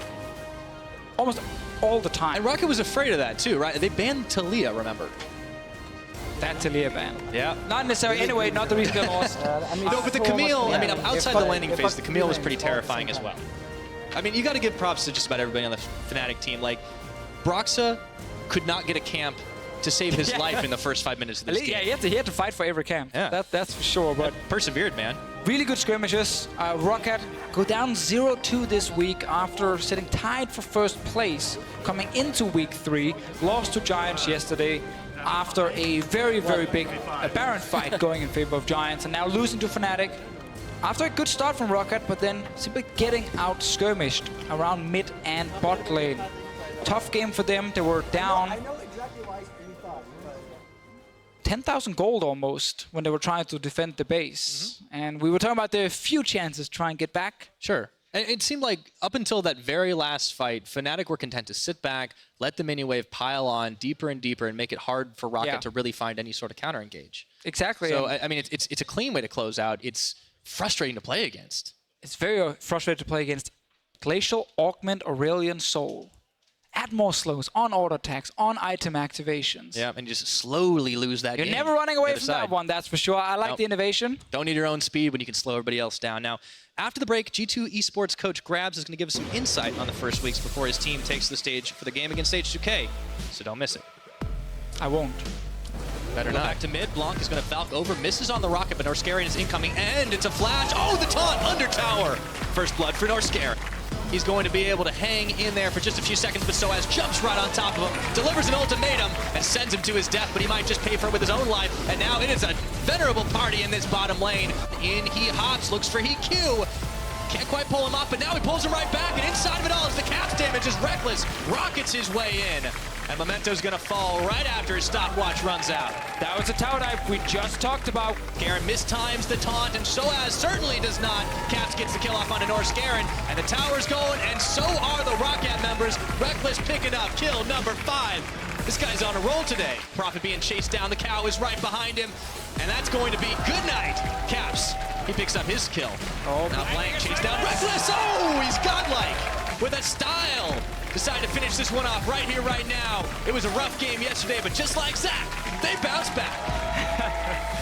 Almost all the time. And ROCCAT was afraid of that too, right? They banned Talia, remember? That Talia ban. Yeah. Not necessarily. Anyway, not the reason they lost. No, but the Camille, I mean, outside the landing phase, the Camille was pretty terrifying as well. I mean, you got to give props to just about everybody on the Fnatic team. Like, Broxa could not get a camp to save his life in the first 5 minutes of this game. Yeah, he had to fight for every camp. Yeah. That's for sure. But persevered, man. Really good skirmishes. ROCCAT go down 0-2 this week after sitting tied for first place coming into week 3. Lost to Giants yesterday after a very, very big Baron fight going in favor of Giants, and now losing to Fnatic after a good start from ROCCAT, but then simply getting out skirmished around mid and bot lane. Tough game for them. They were down 10,000 gold almost when they were trying to defend the base. And we were talking about their few chances to try and get back. Sure. And it seemed like up until that very last fight, Fnatic were content to sit back, let the mini wave pile on deeper and deeper, and make it hard for ROCCAT to really find any sort of counter engage. Exactly. So, I mean, it's a clean way to close out. It's frustrating to play against. It's very frustrating to play against. Glacial, Augment, Aurelion Sol. Add more slows on auto attacks, on item activations. Yeah, and just slowly lose that game. You're never running away from that one, that's for sure. I like the innovation. Don't need your own speed when you can slow everybody else down. Now, after the break, G2 Esports coach Grabs is going to give us some insight on the first weeks before his team takes the stage for the game against H2K, so don't miss it. I won't. Better not. Back to mid. Blanc is going to falc over, misses on the rocket, but Norscarian is incoming, and it's a flash. Oh, the taunt under tower. First blood for Norscarian. He's going to be able to hang in there for just a few seconds, but Soaz jumps right on top of him, delivers an ultimatum, and sends him to his death, but he might just pay for it with his own life. And now it is a venerable party in this bottom lane. In he hops, looks for HeQ. Can't quite pull him off, but now he pulls him right back, and inside of it all is the Caps damage as Reckless rockets his way in. And Memento's gonna fall right after his stopwatch runs out. That was a tower dive we just talked about. Garen mistimes the taunt, and Soaz certainly does not. Caps gets the kill off onto Norscarian, and the tower's going, and so are the ROCCAT members. Reckless picking up kill number 5. This guy's on a roll today. Prophet being chased down, the cow is right behind him, and that's going to be good night. Caps, he picks up his kill. Oh, now Blank chased down Reckless. Oh, he's godlike with a style. Decide to finish this one off right here, right now. It was a rough game yesterday, but just like Zach, they bounced back.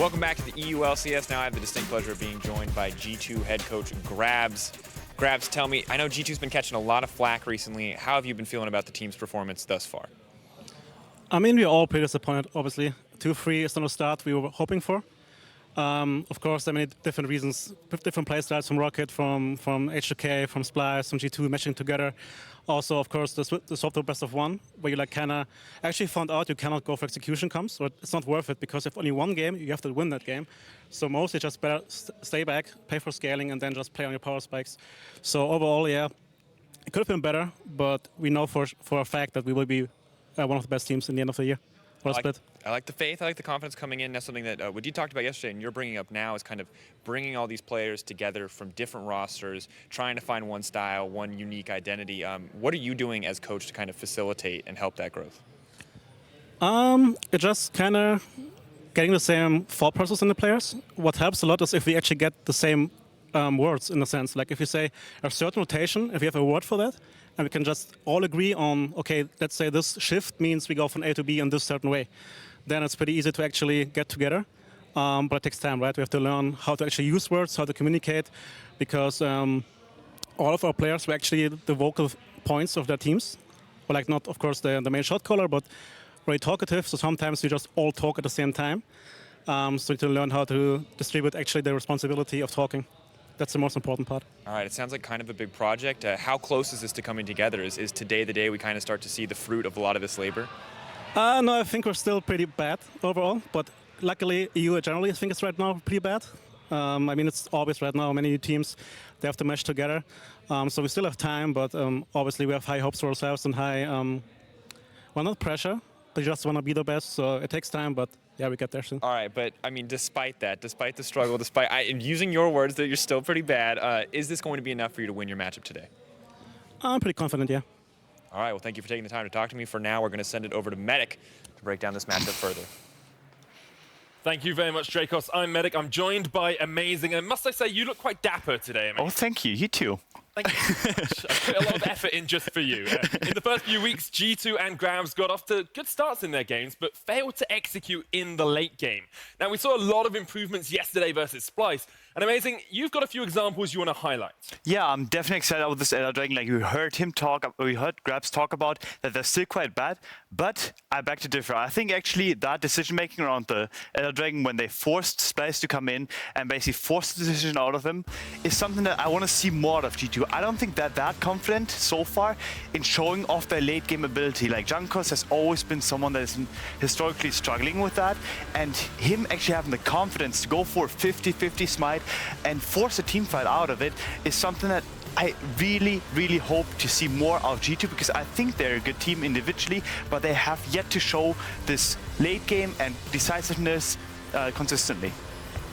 Welcome back to the EU LCS. Now I have the distinct pleasure of being joined by G2 head coach Grabs. Grabs, tell me, I know G2's been catching a lot of flack recently. How have you been feeling about the team's performance thus far? I mean, we're all pretty disappointed, obviously. 2-3 is not a start we were hoping for. Of course, there are many different reasons, different play styles from ROCCAT, from H2K, from Splyce, from G2 meshing together. Also, of course, the software best of one, where you like kinda actually found out you cannot go for execution comps, so it's not worth it because if only one game, you have to win that game. So mostly just better stay back, pay for scaling, and then just play on your power spikes. So overall, yeah, it could have been better, but we know for a fact that we will be one of the best teams in the end of the year. I like the faith, I like the confidence coming in. That's something that what you talked about yesterday and you're bringing up now is kind of bringing all these players together from different rosters, trying to find one style, one unique identity. What are you doing as coach to kind of facilitate and help that growth? It just kind of getting the same thought process in the players. What helps a lot is if we actually get the same words in a sense. Like if you say a certain rotation, if you have a word for that, and we can just all agree on, okay, let's say this shift means we go from A to B in this certain way. Then it's pretty easy to actually get together. But it takes time, right? We have to learn how to actually use words, how to communicate, because all of our players were actually the vocal points of their teams. Well, like not, of course, the main shot caller, but very talkative. So sometimes we just all talk at the same time. So to learn how to distribute actually the responsibility of talking. That's the most important part. All right, it sounds like kind of a big project. How close is this to coming together? Is today the day we kind of start to see the fruit of a lot of this labor? No, I think we're still pretty bad overall, but luckily EU generally I think it's right now pretty bad. I mean, it's always right now, many teams, they have to mesh together. So we still have time, but obviously we have high hopes for ourselves and high, well, not pressure, but you just want to be the best, so it takes time, but yeah, we get there soon. All right, but I mean, despite that, despite the struggle, despite using your words that you're still pretty bad, is this going to be enough for you to win your matchup today? I'm pretty confident, yeah. All right, well, thank you for taking the time to talk to me. For now, we're going to send it over to Medic to break down this matchup further. Thank you very much, Dracos. I'm Medic. I'm joined by Amazing, and must I say, you look quite dapper today, Amazing. Oh, thank you. You too. Thank you. I put a lot of effort in just for you. In the first few weeks, G2 and Grabs got off to good starts in their games, but failed to execute in the late game. Now, we saw a lot of improvements yesterday versus Splyce, and Amazing, you've got a few examples you want to highlight. Yeah, I'm definitely excited about this Elder Dragon. Like we heard Grabs talk about that they're still quite bad, but I beg to differ. I think actually that decision making around the Elder Dragon when they forced Splyce to come in and basically forced the decision out of him is something that I want to see more out of G2. I don't think that confident so far in showing off their late game ability. Like Junkos has always been someone that is historically struggling with that, and him actually having the confidence to go for 50-50 smite and force a team fight out of it is something that I really, really hope to see more of G2, because I think they're a good team individually, but they have yet to show this late game and decisiveness consistently.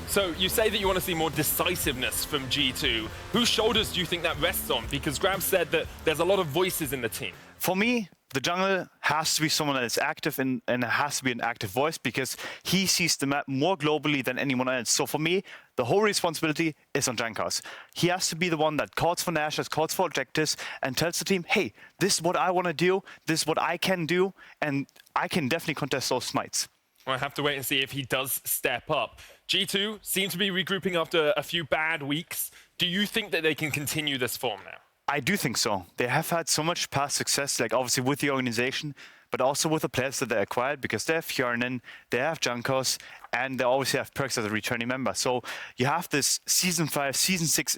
So you say that you want to see more decisiveness from G2. Whose shoulders do you think that rests on? Because Grab said that there's a lot of voices in the team. For me, the jungle has to be someone that is active and it has to be an active voice because he sees the map more globally than anyone else. So for me, the whole responsibility is on Jankos. He has to be the one that calls for Nashers, calls for objectives, and tells the team, hey, this is what I want to do, this is what I can do, and I can definitely contest those smites. We'll have to wait and see if he does step up. G2 seem to be regrouping after a few bad weeks. Do you think that they can continue this form now? I do think so. They have had so much past success, like obviously with the organization, but also with the players that they acquired, because they have Fjörnen, they have Jankos, and they obviously have Perks as a returning member. So you have this Season 5, Season 6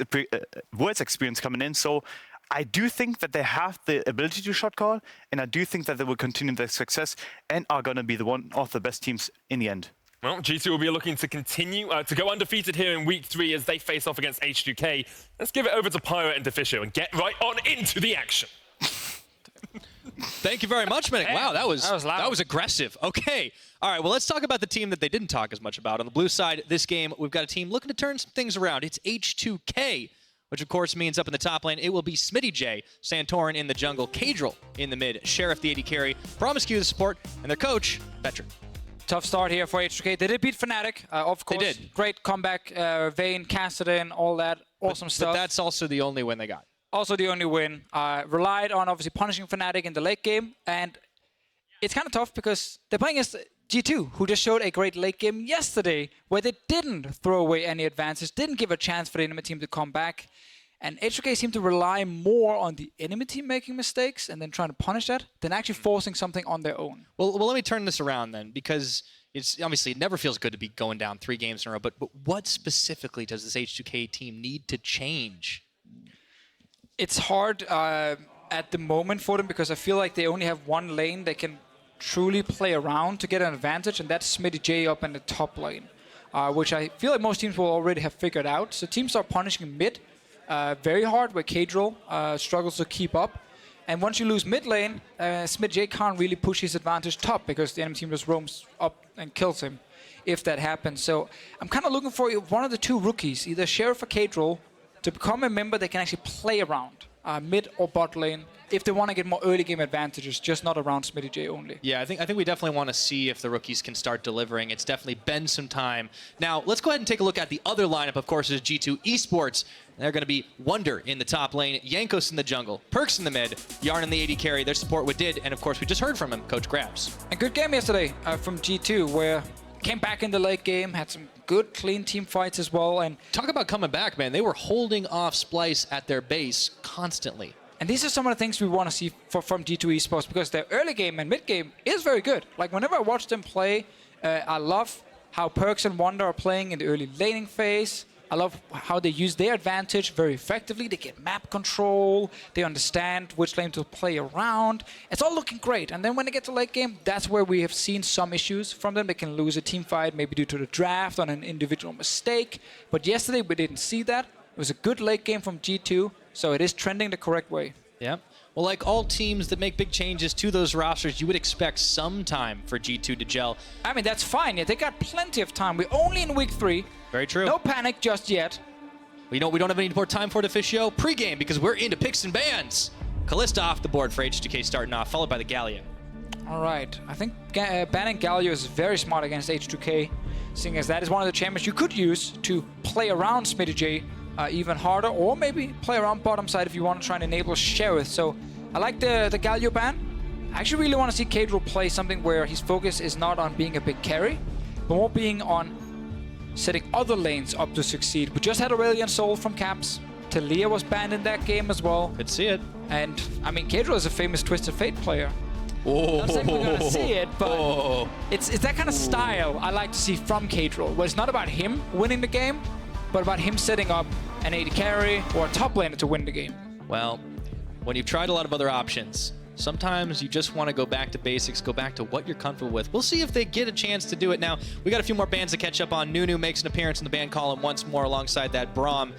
Worlds experience coming in. So I do think that they have the ability to shot call, and I do think that they will continue their success and are going to be the one of the best teams in the end. Well, G2 will be looking to continue to go undefeated here in Week 3 as they face off against H2K. Let's give it over to Pyro and Deficio and get right on into the action. Thank you very much, Medic. Wow, that was aggressive. Okay. All right, well, let's talk about the team that they didn't talk as much about. On the blue side, this game, we've got a team looking to turn some things around. It's H2K, which of course means up in the top lane, it will be Smitty J, Santorin in the jungle, Kadril in the mid, Sheriff the AD carry, Promiscu the support, and their coach, Veteran. Tough start here for H2K. They did beat Fnatic, of course. They did. Great comeback, Vayne, Cassidy, all that awesome stuff. But that's also the only win they got. Also the only win. Relied on obviously punishing Fnatic in the late game, and it's kind of tough because they're playing against G2, who just showed a great late game yesterday, where they didn't throw away any advances, didn't give a chance for the enemy team to come back. And H2K seemed to rely more on the enemy team making mistakes and then trying to punish that than actually forcing something on their own. Well, let me turn this around then, because it's obviously it never feels good to be going down 3 games in a row. But what specifically does this H2K team need to change? It's hard at the moment for them because I feel like they only have one lane they can truly play around to get an advantage, and that's Smitty J up in the top lane, which I feel like most teams will already have figured out. So teams are punishing mid very hard, where Kadril struggles to keep up. And once you lose mid lane, Smitty J can't really push his advantage top because the enemy team just roams up and kills him if that happens. So I'm kind of looking for one of the 2 rookies, either Sheriff or Kadril, to become a member they can actually play around mid or bot lane if they want to get more early game advantages, just not around Smitty J only. Yeah, I think we definitely want to see if the rookies can start delivering. It's definitely been some time. Now, let's go ahead and take a look at the other lineup, of course, is G2 Esports. They're going to be Wonder in the top lane, Jankos in the jungle, Perks in the mid, Yarn in the AD carry, their support with Did, and of course we just heard from him, Coach Grabs. A good game yesterday from G2, where came back in the late game, had some good, clean team fights as well. And talk about coming back, man. They were holding off Splyce at their base constantly. And these are some of the things we want to see from G2 Esports, because their early game and mid game is very good. Like, whenever I watch them play, I love how Perks and Wonder are playing in the early laning phase. I love how they use their advantage very effectively. They get map control. They understand which lane to play around. It's all looking great. And then when they get to late game, that's where we have seen some issues from them. They can lose a team fight, maybe due to the draft on an individual mistake. But yesterday, we didn't see that. It was a good late game from G2, so it is trending the correct way. Yeah. Well, like all teams that make big changes to those rosters, you would expect some time for G2 to gel. I mean, that's fine. Yeah, they got plenty of time. We're only in week 3. Very true. No panic just yet. We don't have any more time for it, Officio. Pre-game, because we're into picks and bans. Kalista off the board for H2K starting off, followed by the Galio. All right. I think banning Galio is very smart against H2K, seeing as that is one of the champions you could use to play around Smitty J even harder, or maybe play around bottom side if you want to try and enable Sheriff. So I like the Galio ban. I actually really want to see Kadril play something where his focus is not on being a big carry, but more being on setting other lanes up to succeed. We just had Aurelion Soul from Caps. Talia was banned in that game as well. Could see it. And, I mean, Kadril is a famous Twisted Fate player. Oh. I'm not saying we're going to see it, but it's that kind of style I like to see from Kadril, where it's not about him winning the game, but about him setting up an AD carry or a top laner to win the game. Well, when you've tried a lot of other options, sometimes you just want to go back to basics, go back to what you're comfortable with. We'll see if they get a chance to do it. Now, we got a few more bans to catch up on. Nunu makes an appearance in the ban column once more alongside that Braum.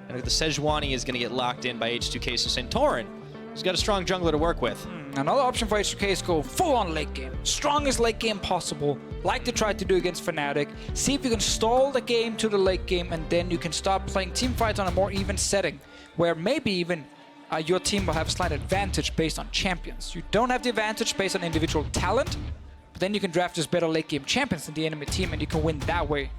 And the Sejuani is going to get locked in by H2K. So Santorin, he's got a strong jungler to work with. Another option for H2K is go full-on late game. Strongest late game possible, like they tried to do against Fnatic. See if you can stall the game to the late game, and then you can start playing team fights on a more even setting, where maybe even your team will have a slight advantage based on champions. You don't have the advantage based on individual talent, but then you can draft just better late game champions than the enemy team, and you can win that way.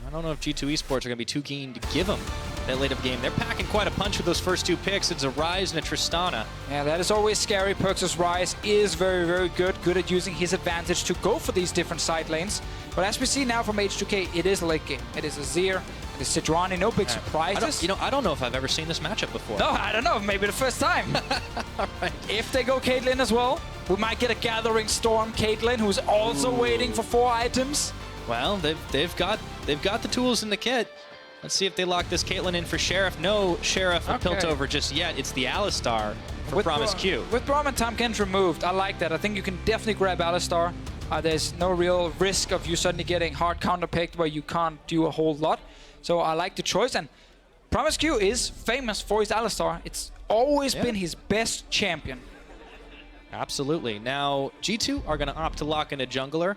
I don't know if G2 Esports are going to be too keen to give them that late of game. They're packing quite a punch with those first 2 picks. It's a Ryze and a Tristana. Yeah, that is always scary. Perks' Ryze is very, very good at using his advantage to go for these different side lanes. But as we see now from H2K, it is late game. It is Azir, it is Sejuani, no big surprises. I don't know if I've ever seen this matchup before. No, I don't know. Maybe the first time. All right. If they go Caitlyn as well, we might get a Gathering Storm Caitlyn, who's also waiting for 4 items. Well, they've got the tools in the kit. Let's see if they lock this Caitlyn in for Sheriff. No Sheriff or Piltover just yet. It's the Alistar for Promise Q. With Braum and Tahm removed, I like that. I think you can definitely grab Alistar. There's no real risk of you suddenly getting hard counterpicked where you can't do a whole lot. So I like the choice. And Promise Q is famous for his Alistar. It's always been his best champion. Absolutely. Now, G2 are going to opt to lock in a jungler,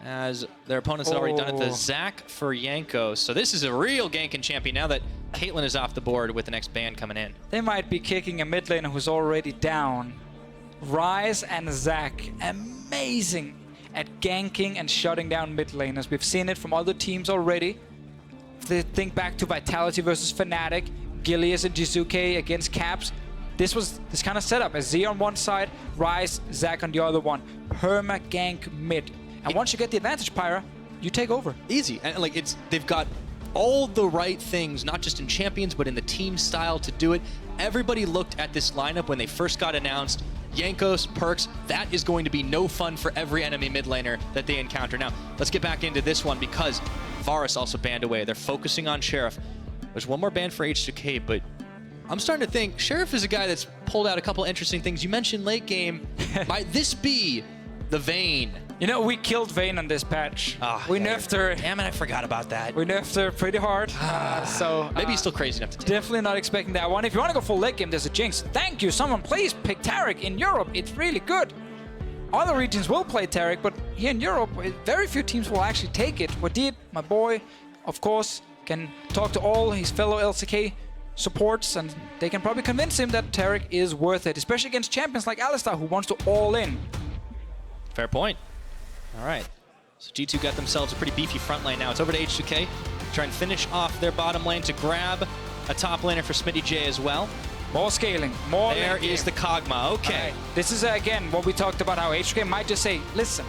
as their opponents had already done it. The Zac for Jankos. So this is a real ganking champion now that Caitlyn is off the board with the next ban coming in. They might be kicking a mid laner who's already down. Ryze and Zac, amazing at ganking and shutting down mid laners. We've seen it from other teams already. If they think back to Vitality versus Fnatic, Gilius and Jizuke against Caps, this was this kind of setup. A Z on one side, Ryze, Zac on the other one. Perma gank mid. And once you get the advantage, Pyra, you take over. Easy. And like they've got all the right things, not just in Champions, but in the team style to do it. Everybody looked at this lineup when they first got announced. Jankos, Perks, that is going to be no fun for every enemy mid laner that they encounter. Now, let's get back into this one because Varus also banned away. They're focusing on Sheriff. There's one more ban for H2K, but I'm starting to think Sheriff is a guy that's pulled out a couple interesting things. You mentioned late game. Might this be the Vayne? You know, we killed Vayne on this patch. We nerfed her. Damn it, I forgot about that. We nerfed her pretty hard. Maybe he's still crazy enough to take Definitely not expecting that one. If you want to go full late game, there's a Jinx. Thank you. Someone please pick Taric in Europe. It's really good. Other regions will play Taric, but here in Europe, very few teams will actually take it. Wadid, my boy, of course, can talk to all his fellow LCK supports, and they can probably convince him that Taric is worth it, especially against champions like Alistar, who wants to all in. Fair point. All right. So G2 got themselves a pretty beefy front lane now. It's over to H2K. Try and finish off their bottom lane to grab a top laner for Smitty J as well. More scaling. More There is the Kog'Maw. Okay. Right. This is, again, what we talked about, how H2K might just say, listen,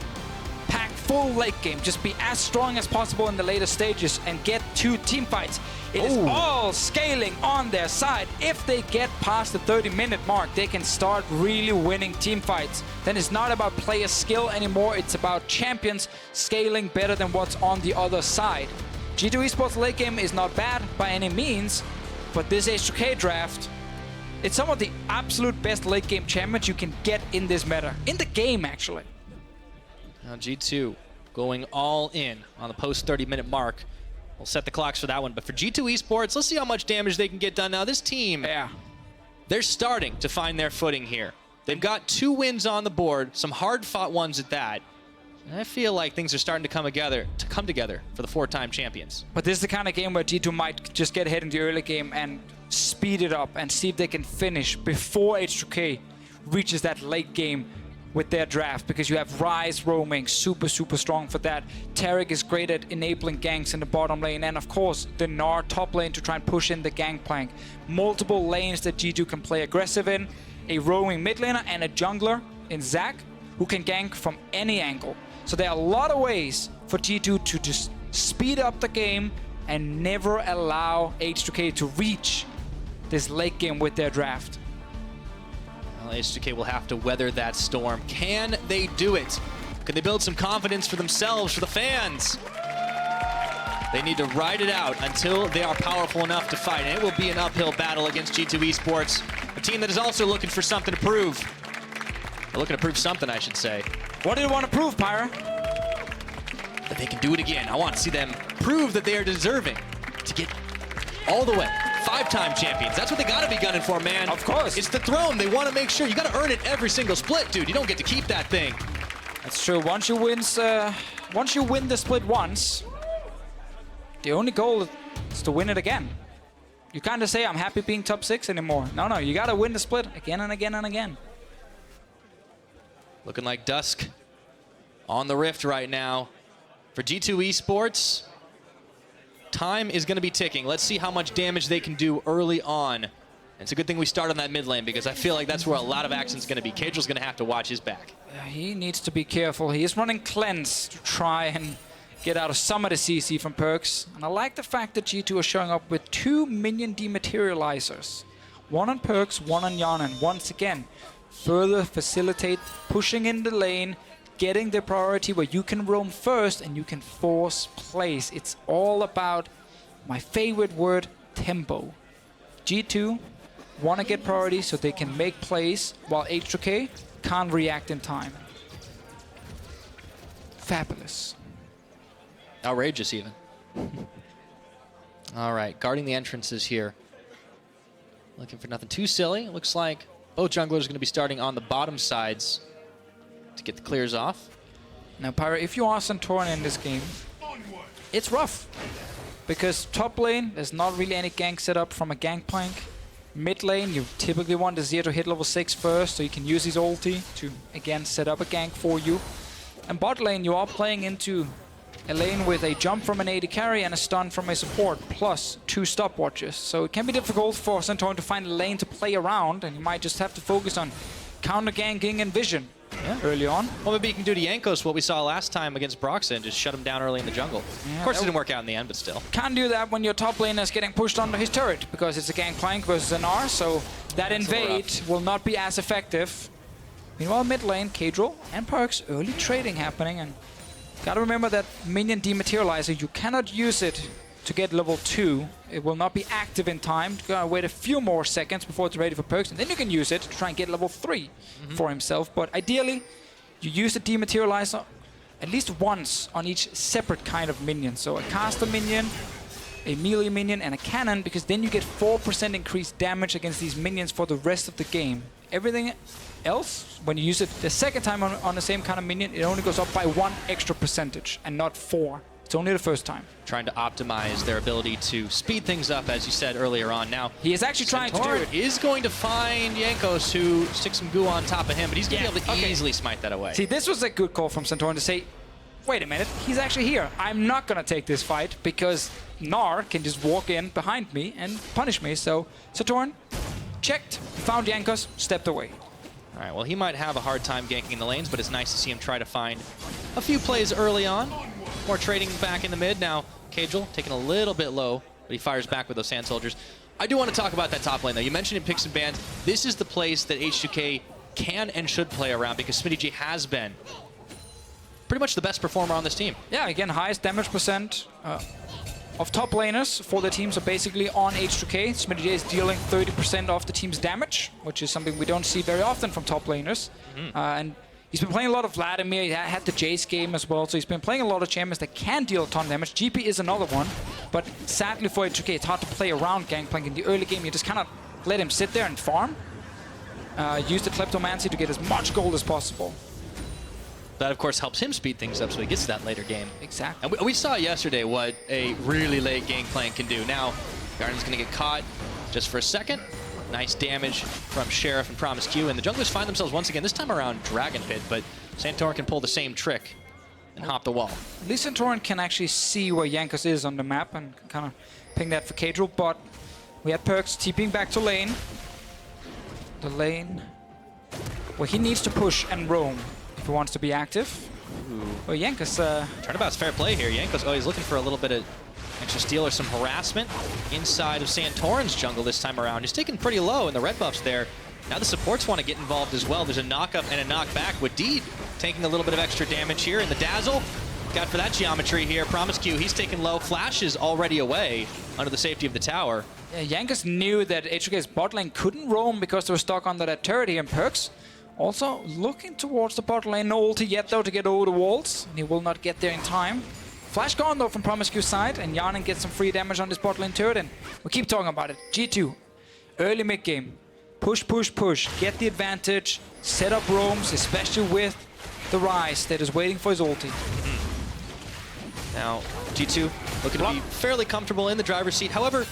pack full late game. Just be as strong as possible in the later stages and get 2 team fights. It is all scaling on their side. If they get past the 30-minute mark, they can start really winning team fights. Then it's not about player skill anymore. It's about champions scaling better than what's on the other side. G2 Esports late game is not bad by any means, but this H2K draft, it's some of the absolute best late game champions you can get in this meta. In the game, actually. Now G2 going all in on the post 30-minute mark. We'll set the clocks for that one. But for G2 Esports, let's see how much damage they can get done. Now this team, they're starting to find their footing here. They've got 2 wins on the board, some hard-fought ones at that. And I feel like things are starting to come together for the 4-time champions. But this is the kind of game where G2 might just get ahead in the early game and speed it up and see if they can finish before H2K reaches that late game with their draft, because you have Ryze roaming, super strong for that. Taric is great at enabling ganks in the bottom lane, and of course the Gnar top lane to try and push in the gangplank. Multiple lanes that G2 can play aggressive in, a roaming mid laner and a jungler in Zac who can gank from any angle. So there are a lot of ways for G2 to just speed up the game and never allow H2K to reach this late game with their draft. Well, H2K will have to weather that storm. Can they do it? Can they build some confidence for themselves, for the fans? They need to ride it out until they are powerful enough to fight. And it will be an uphill battle against G2 Esports, a team that is also looking for something to prove. They're looking to prove something, I should say. What do you want to prove, Pyra? That they can do it again. I want to see them prove that they are deserving to get all the way. 5-time champions. That's what they got to be gunning for, man. Of course. It's the throne. They want to make sure. You got to earn it every single split, dude. You don't get to keep that thing. That's true. Once you win the split once, the only goal is to win it again. You can't just say, I'm happy being top 6 anymore. No, you got to win the split again and again and again. Looking like Dusk on the Rift right now. For G2 Esports, time is going to be ticking. Let's see how much damage they can do early on. It's a good thing we start on that mid lane, because I feel like that's where a lot of action's going to be. Caedrel's going to have to watch his back. He needs to be careful. He is running Cleanse to try and get out of some of the CC from Perks. And I like the fact that G2 are showing up with 2 minion dematerializers. One on Perks, one on Yana. And once again, further facilitate pushing in the lane, getting the priority where you can roam first and you can force plays. It's all about my favorite word, tempo. G2 want to get priority so they can make plays, while H2K can't react in time. Fabulous. Outrageous, even. All right, guarding the entrances here. Looking for nothing too silly. Looks like both junglers are going to be starting on the bottom sides to get the clears off. Now, Pyra, if you are Santorin in this game, it's rough. Because top lane, there's not really any gank set up from a gangplank. Mid lane, you typically want the Zero to hit level 6 first, so you can use his ulti to, again, set up a gank for you. And bot lane, you are playing into a lane with a jump from an AD carry and a stun from a support, plus 2 stopwatches. So it can be difficult for Santorin to find a lane to play around, and he might just have to focus on counter-ganking and vision early on. Well, maybe he can do to Jankos what we saw last time against Broxah and just shut him down early in the jungle. Yeah, of course, it didn't work out in the end, but still. Can't do that when your top laner is getting pushed under his turret, because it's a Gangplank versus an R, so that invade will not be as effective. Meanwhile, mid lane, Kadril and Perkz, early trading happening, and gotta remember that minion dematerializer, you cannot use it to get level 2. It will not be active in time. You gotta wait a few more seconds before it's ready for Perkz, and then you can use it to try and get level 3 for himself. But ideally, you use the dematerializer at least once on each separate kind of minion. So a caster minion, a melee minion, and a cannon, because then you get 4% increased damage against these minions for the rest of the game. Everything else, when you use it the second time on the same kind of minion, it only goes up by 1 extra percentage and not 4. It's only the first time. Trying to optimize their ability to speed things up, as you said earlier on. Now, he is actually trying to do it. Is going to find Jankos, who sticks some goo on top of him, but he's going to be able to easily smite that away. See, this was a good call from Santorin to say, wait a minute, he's actually here. I'm not going to take this fight because Gnar can just walk in behind me and punish me. So Santorin checked, found Jankos, stepped away. All right, well, he might have a hard time ganking in the lanes, but it's nice to see him try to find a few plays early on. More trading back in the mid. Now, Kadril taking a little bit low, but he fires back with those Sand Soldiers. I do want to talk about that top lane, though. You mentioned in picks and bans, this is the place that H2K can and should play around, because SmittyG has been pretty much the best performer on this team. Yeah, again, highest damage percent of top laners for the teams are basically on H2K. SmittyG is dealing 30% of the team's damage, which is something we don't see very often from top laners. And he's been playing a lot of Vladimir. He had the Jace game as well, so he's been playing a lot of champions that can deal a ton of damage. GP is another one, but sadly for H2K, it's hard to play around Gangplank in the early game. You just cannot let him sit there and farm. Use the Kleptomancy to get as much gold as possible. That, of course, helps him speed things up so he gets to that later game. Exactly. And we saw yesterday what a really late Gangplank can do. Now, Garden's going to get caught just for a second. Nice damage from Sheriff and Promise Q, and the junglers find themselves once again, this time around Dragon Pit, but Santorin can pull the same trick and hop the wall. At least Santorin can actually see where Jankos is on the map and kind of ping that for Kadril, but we had Perkz TPing back to lane. The lane where he needs to push and roam if he wants to be active. Well, Jankos... Turnabout's fair play here. Jankos, he's looking for a little bit of extra steal or some harassment inside of Santorin's jungle this time around. He's taken pretty low in the red buffs there. Now the supports want to get involved as well. There's a knock-up and a knock-back with Deed taking a little bit of extra damage here. And the Dazzle, got for that geometry here. Promise Q, he's taken low. Flash is already away under the safety of the tower. Yeah, Jankos knew that H2K's bot lane couldn't roam because they were stuck under that turret here, and Perkz also looking towards the bot lane. No ulti yet, though, to get over the walls, and he will not get there in time. Flash gone, though, from Promise Q's side, and Yarnan gets some free damage on this bot lane turret, and we keep talking about it. G2, early mid-game. Push, push, push. Get the advantage. Set up roams, especially with the Rise that is waiting for his ulti. Now, G2 looking to be fairly comfortable in the driver's seat. However,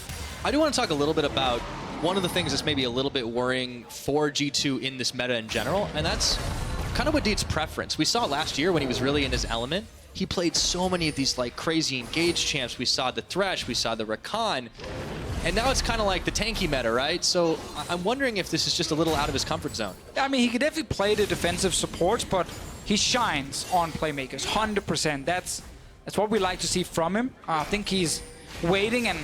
I do want to talk a little bit about one of the things that's maybe a little bit worrying for G2 in this meta in general, and that's kind of what Deed's preference. We saw last year when he was really in his element, he played so many of these like crazy engaged champs. We saw the Thresh, we saw the Rakan, and now it's kind of like the tanky meta, right? So I'm wondering if this is just a little out of his comfort zone. I mean, he could definitely play the defensive supports, but he shines on playmakers, 100%. That's what we like to see from him. I think he's waiting and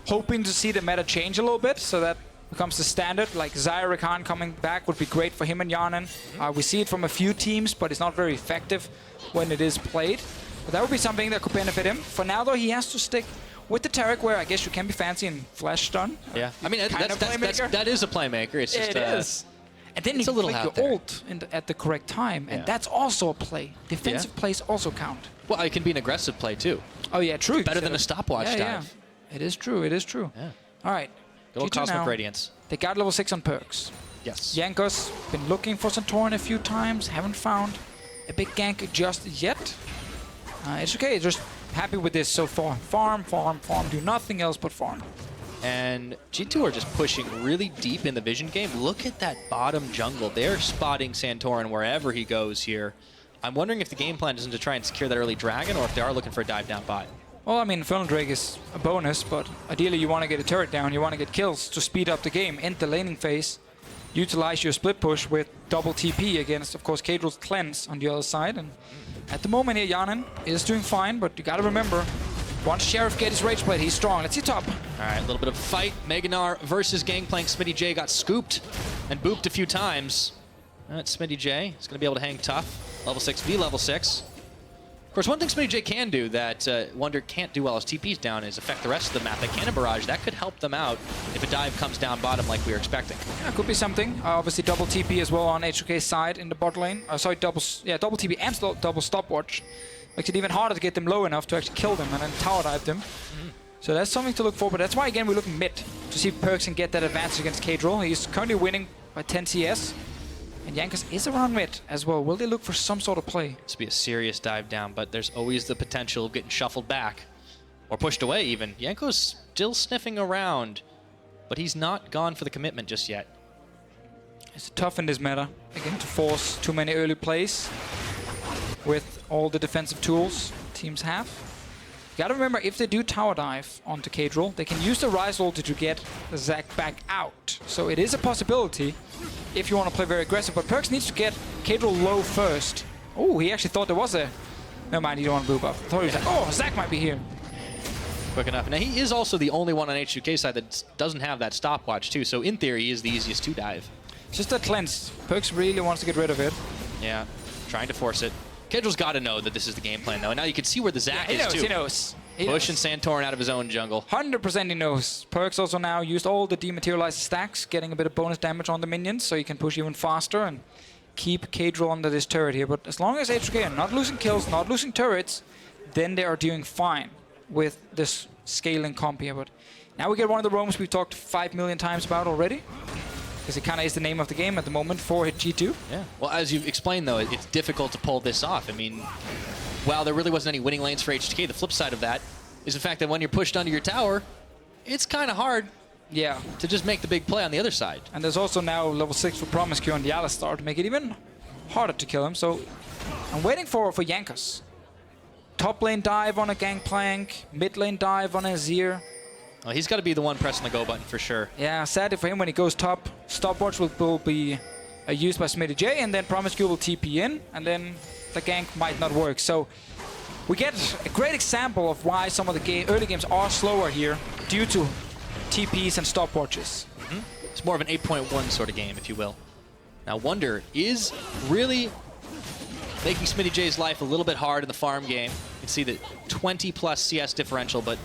hoping to see the meta change a little bit, so that becomes the standard. Like Zyra Rakan coming back would be great for him and Yarnan. We see it from a few teams, but it's not very effective when it is played. But that would be something that could benefit him. For now, though, he has to stick with the Taric, where I guess you can be fancy and flash stun. Yeah, I mean, that is a playmaker. It's just it is. And then you a little click your ult at the correct time, and that's also a play. Defensive plays also count. Well, it can be an aggressive play, too. Oh, yeah, true. Better than a stopwatch dive. Yeah. It is true, it is true. Yeah. All right. Good old Cosmic Radiance. They got level 6 on Perkz. Yes. Jankos been looking for Santorin a few times, haven't found a big gank just yet. It's okay, just happy with this so far. Farm, farm, farm, do nothing else but farm. And G2 are just pushing really deep in the vision game. Look at that bottom jungle. They're spotting Santorin wherever he goes here. I'm wondering if the game plan isn't to try and secure that early dragon, or if they are looking for a dive down bot. Well, I mean, Infernal Drake is a bonus, but ideally you want to get a turret down, you want to get kills to speed up the game, end the laning phase, utilize your split push with double TP against, of course, Kadril's Cleanse on the other side. And at the moment here, Yanin is doing fine, but you got to remember, once Sheriff gets his Rage Blade, he's strong. Let's see top. All right, a little bit of a fight. Meganar versus Gangplank. Smitty J got scooped and booped a few times. That's Smitty J. He's going to be able to hang tough. Level 6 v level 6. Of course, one thing Smitty J can do that Wonder can't do well as TP's down is affect the rest of the map. That Cannon Barrage, that could help them out if a dive comes down bottom like we were expecting. Yeah, could be something. Obviously, double TP as well on HOK's side in the bot lane. Sorry, double TP and double stopwatch. Makes it even harder to get them low enough to actually kill them and then tower dive them. So that's something to look for, but that's why, again, we're looking mid to see if Perkz can get that advantage against Kadril. He's currently winning by 10 CS. And Jankos is around mid as well. Will they look for some sort of play? This will be a serious dive down, but there's always the potential of getting shuffled back. Or pushed away, even. Jankos still sniffing around, but he's not gone for the commitment just yet. It's tough in this meta, again, to force too many early plays with all the defensive tools teams have. You gotta remember, if they do tower dive onto Kadril, they can use the Rise ulti to get the Zac back out. So it is a possibility if you want to play very aggressive, but Perkz needs to get Kadril low first. Oh, he actually thought there was a... Never mind, you don't want to move up. I thought he was like, oh, Zac might be here. Quick enough. Now, he is also the only one on HUK side that doesn't have that stopwatch, too. So, in theory, he is the easiest to dive. Just that cleanse. Perkz really wants to get rid of it. Yeah, trying to force it. Kadril's got to know that this is the game plan, though. And now you can see where the Zac is, too. He knows. Pushing Santorin out of his own jungle. 100% he knows. Perkz also now used all the dematerialized stacks, getting a bit of bonus damage on the minions, so he can push even faster and keep Kadril under this turret here. But as long as HK are not losing kills, not losing turrets, then they are doing fine with this scaling comp here. But now we get one of the roams we've talked 5 million times about already, because it kind of is the name of the game at the moment for G2. Yeah. Well, as you've explained, though, it's difficult to pull this off. I mean, while there really wasn't any winning lanes for HTK, the flip side of that is the fact that when you're pushed under your tower, it's kind of hard to just make the big play on the other side. And there's also now level 6 for Promiscue on the Alistar to make it even harder to kill him. So I'm waiting for Jankos. Top lane dive on a Gangplank, mid lane dive on a Azir. Well, he's got to be the one pressing the go button for sure. Yeah, sad for him when he goes top. Stopwatch will be used by Smitty J, and then Promiscue will TP in, and then the gank might not work. So we get a great example of why some of the early games are slower here due to TPs and stopwatches. It's more of an 8.1 sort of game, if you will. Now, Wonder is really making Smitty J's life a little bit hard in the farm game. You can see the 20+ CS differential, but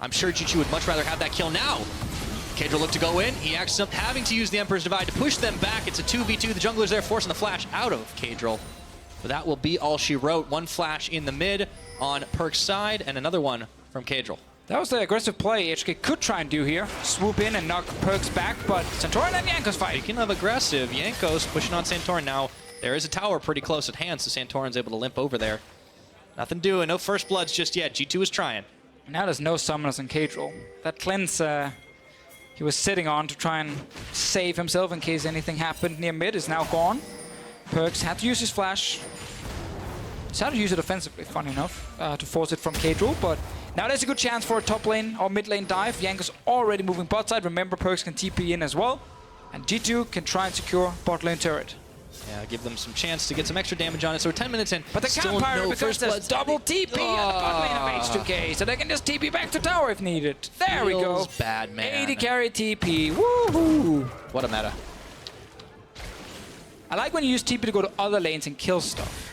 I'm sure G2 would much rather have that kill now. Kadril looked to go in. He ends up having to use the Emperor's Divide to push them back. It's a 2v2. The jungler's there forcing the flash out of Kadril. But that will be all she wrote. One flash in the mid on Perk's side, and another one from Kadril. That was the aggressive play HK could try and do here. Swoop in and knock Perkz back, but Santorin and Jankos fight. Speaking of aggressive, Jankos pushing on Santorin now. There is a tower pretty close at hand, so Santorin's able to limp over there. Nothing doing, no first bloods just yet. G2 is trying. Now there's no summoners in Kadril. That cleanse he was sitting on to try and save himself in case anything happened near mid is now gone. Perkz had to use his flash. He's had to use it offensively, funny enough, to force it from Kadril, but now there's a good chance for a top lane or mid lane dive. Jankos already moving bot side. Remember, Perkz can TP in as well. And G2 can try and secure bot lane turret. Yeah, give them some chance to get some extra damage on it. So we're 10 minutes in. But they can't pirate because there's double TP on the bot lane of H2K. So they can just TP back to tower if needed. There we go. Feels bad, man. AD carry TP. Woohoo! What a meta. I like when you use TP to go to other lanes and kill stuff.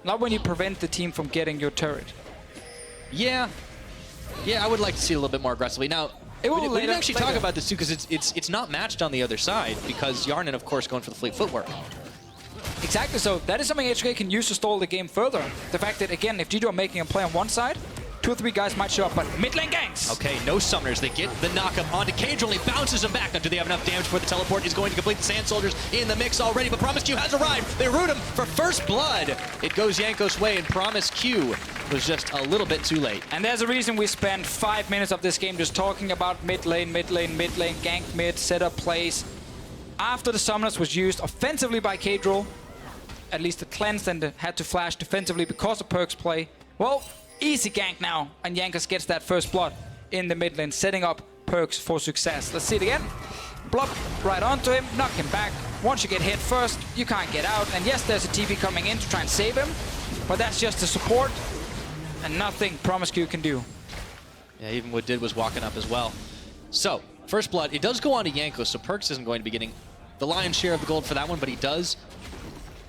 Not when you prevent the team from getting your turret. Yeah. Yeah, I would like to see it a little bit more aggressively. Now, we didn't actually talk about this too, because it's not matched on the other side, because Yarnan, of course, going for the fleet footwork. Exactly, so that is something HK can use to stall the game further. The fact that, again, if G2 are making a play on one side, 2 or 3 guys might show up, but mid lane ganks. Okay, no summoners. They get the knockup onto Kadril. He bounces him back. Now, do they have enough damage for the teleport? Is going to complete the Sand Soldiers in the mix already, but Promiscue has arrived. They root him for first blood. It goes Jankos' way, and Promiscue was just a little bit too late. And there's a reason we spent 5 minutes of this game just talking about mid lane, gank mid, setup plays. After the summoners was used offensively by Kadril, at least the cleanse and had to flash defensively because of Perk's play. Well, easy gank now, and Jankos gets that first blood in the mid lane, setting up Perks for success. Let's see it again. Block right onto him, knock him back. Once you get hit first, you can't get out. And yes, there's a TP coming in to try and save him, but that's just a support, and nothing Promiscu can do. Yeah, even what did was walking up as well. So, first blood, it does go on to Jankos, so Perks isn't going to be getting the lion's share of the gold for that one, but he does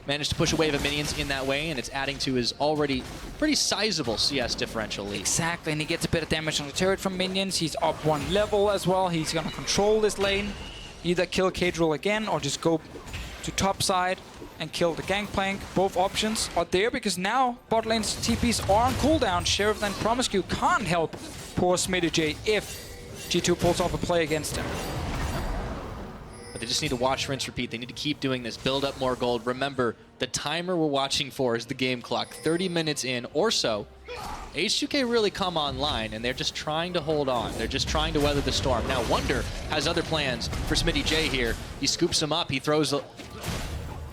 manage to push a wave of minions in that way, and it's adding to his already pretty sizable CS differential lead. Exactly, and he gets a bit of damage on the turret from minions. He's up 1 level as well. He's gonna control this lane. Either kill K-Drill again or just go to top side and kill the Gangplank. Both options are there because now bot lane's TPs are on cooldown. Sheriff and Promiscu can't help poor Smitty J if G2 pulls off a play against him. But they just need to watch, rinse, repeat. They need to keep doing this, build up more gold. Remember, the timer we're watching for is the game clock. 30 minutes in or so. H2K really come online, and they're just trying to hold on. They're just trying to weather the storm. Now, Wonder has other plans for Smitty J here. He scoops him up. He throws a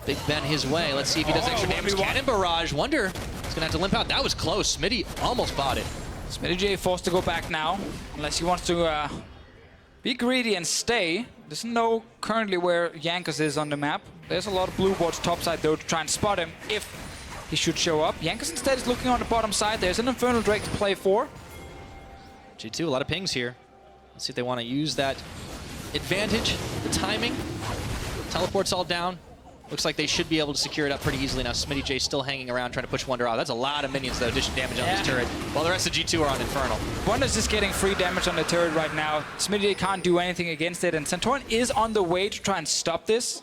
Big Ben his way. Let's see if he does extra damage. Cannon barrage. Wonder is going to have to limp out. That was close. Smitty almost bought it. Smitty J forced to go back now, unless he wants to be greedy and stay. Doesn't know currently where Jankos is on the map. There's a lot of blue wards topside though to try and spot him if he should show up. Jankos instead is looking on the bottom side. There's an Infernal Drake to play for. G2, a lot of pings here. Let's see if they want to use that advantage, the timing. Teleports all down. Looks like they should be able to secure it up pretty easily now. Smitty J still hanging around trying to push Wonder out. That's a lot of minions though, addition damage on this turret, while the rest of G2 are on Infernal. Wonder's just getting free damage on the turret right now. Smitty J can't do anything against it, and Santorin is on the way to try and stop this,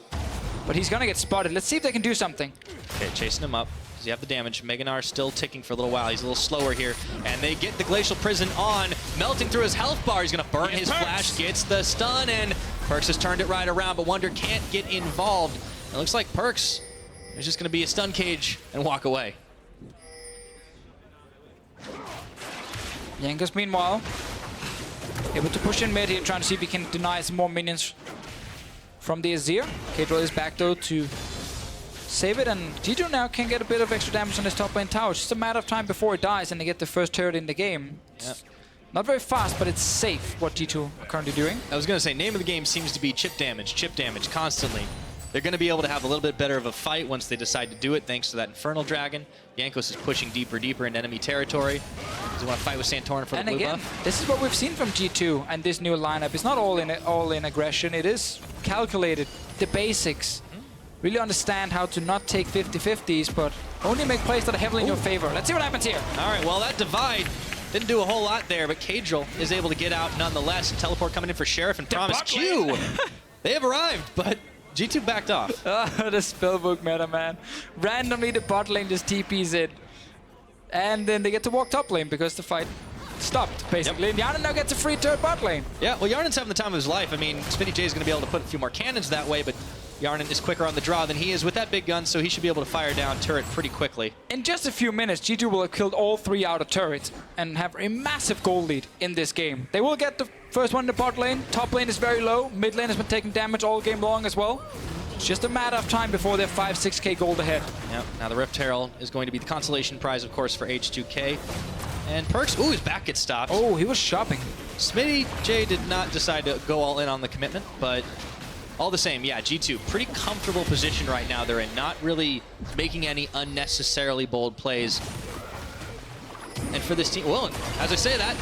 but he's gonna get spotted. Let's see if they can do something. Okay, chasing him up. Does he have the damage? Meganar still ticking for a little while. He's a little slower here, and they get the Glacial Prison on, melting through his health bar. He's gonna burn his flash, gets the stun, and Perks has turned it right around, but Wonder can't get involved. It looks like Perks is just going to be a stun cage and walk away. Jankos, meanwhile, able to push in mid here, trying to see if he can deny some more minions from the Azir. K-Drill is back though to save it, and G2 now can get a bit of extra damage on his top lane tower. It's just a matter of time before it dies and they get the first turret in the game. Yep. Not very fast, but it's safe what G2 are currently doing. I was going to say, name of the game seems to be chip damage constantly. They're going to be able to have a little bit better of a fight once they decide to do it, thanks to that Infernal Dragon. Jankos is pushing deeper into enemy territory. Does he want to fight with Santorin for the blue buff? This is what we've seen from G2 and this new lineup. It's not all in aggression. It is calculated, the basics. Really understand how to not take 50-50s, but only make plays that are heavily in your favor. Let's see what happens here. All right, well, that divide didn't do a whole lot there, but K-Drill is able to get out nonetheless. And teleport coming in for Sheriff and Promiscu. They have arrived, but G2 backed off. The spellbook meta, man. Randomly, the bot lane just TPs it. And then they get to walk top lane because the fight stopped, basically. Yep. And Yarnan now gets a free turret bot lane. Yeah, well, Yarnan's having the time of his life. I mean, Smitty J is going to be able to put a few more cannons that way, but Yarnan is quicker on the draw than he is with that big gun, so he should be able to fire down turret pretty quickly. In just a few minutes, G2 will have killed all 3 outer turrets and have a massive gold lead in this game. They will get the first one in the bot lane. Top lane is very low. Mid lane has been taking damage all game long as well. It's just a matter of time before they're 5-6k gold ahead. Yep. Now the Rift Herald is going to be the consolation prize, of course, for H2K. And Perks, ooh, his back gets stopped. Oh, he was shopping. Smitty J did not decide to go all in on the commitment, but all the same, yeah, G2, pretty comfortable position right now. They're in, not really making any unnecessarily bold plays. And for this team, well, as I say that,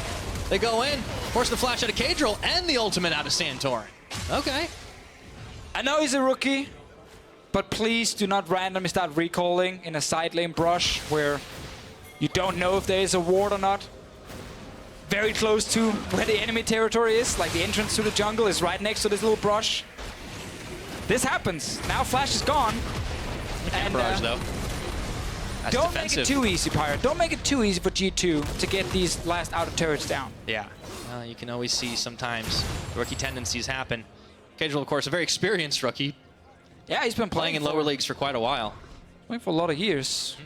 they go in, force the flash out of K-Drill and the ultimate out of Santorin. Okay. I know he's a rookie, but please do not randomly start recalling in a side lane brush where you don't know if there is a ward or not. Very close to where the enemy territory is, like the entrance to the jungle is right next to this little brush. This happens. Now Flash is gone. And barrage, though. That's don't defensive. make it too easy, Pirate. Don't make it too easy for G2 to get these last outer turrets down. Yeah. You can always see sometimes rookie tendencies happen. K-Drill, of course, a very experienced rookie. Yeah, he's been playing in lower leagues for quite a while. Playing for a lot of years.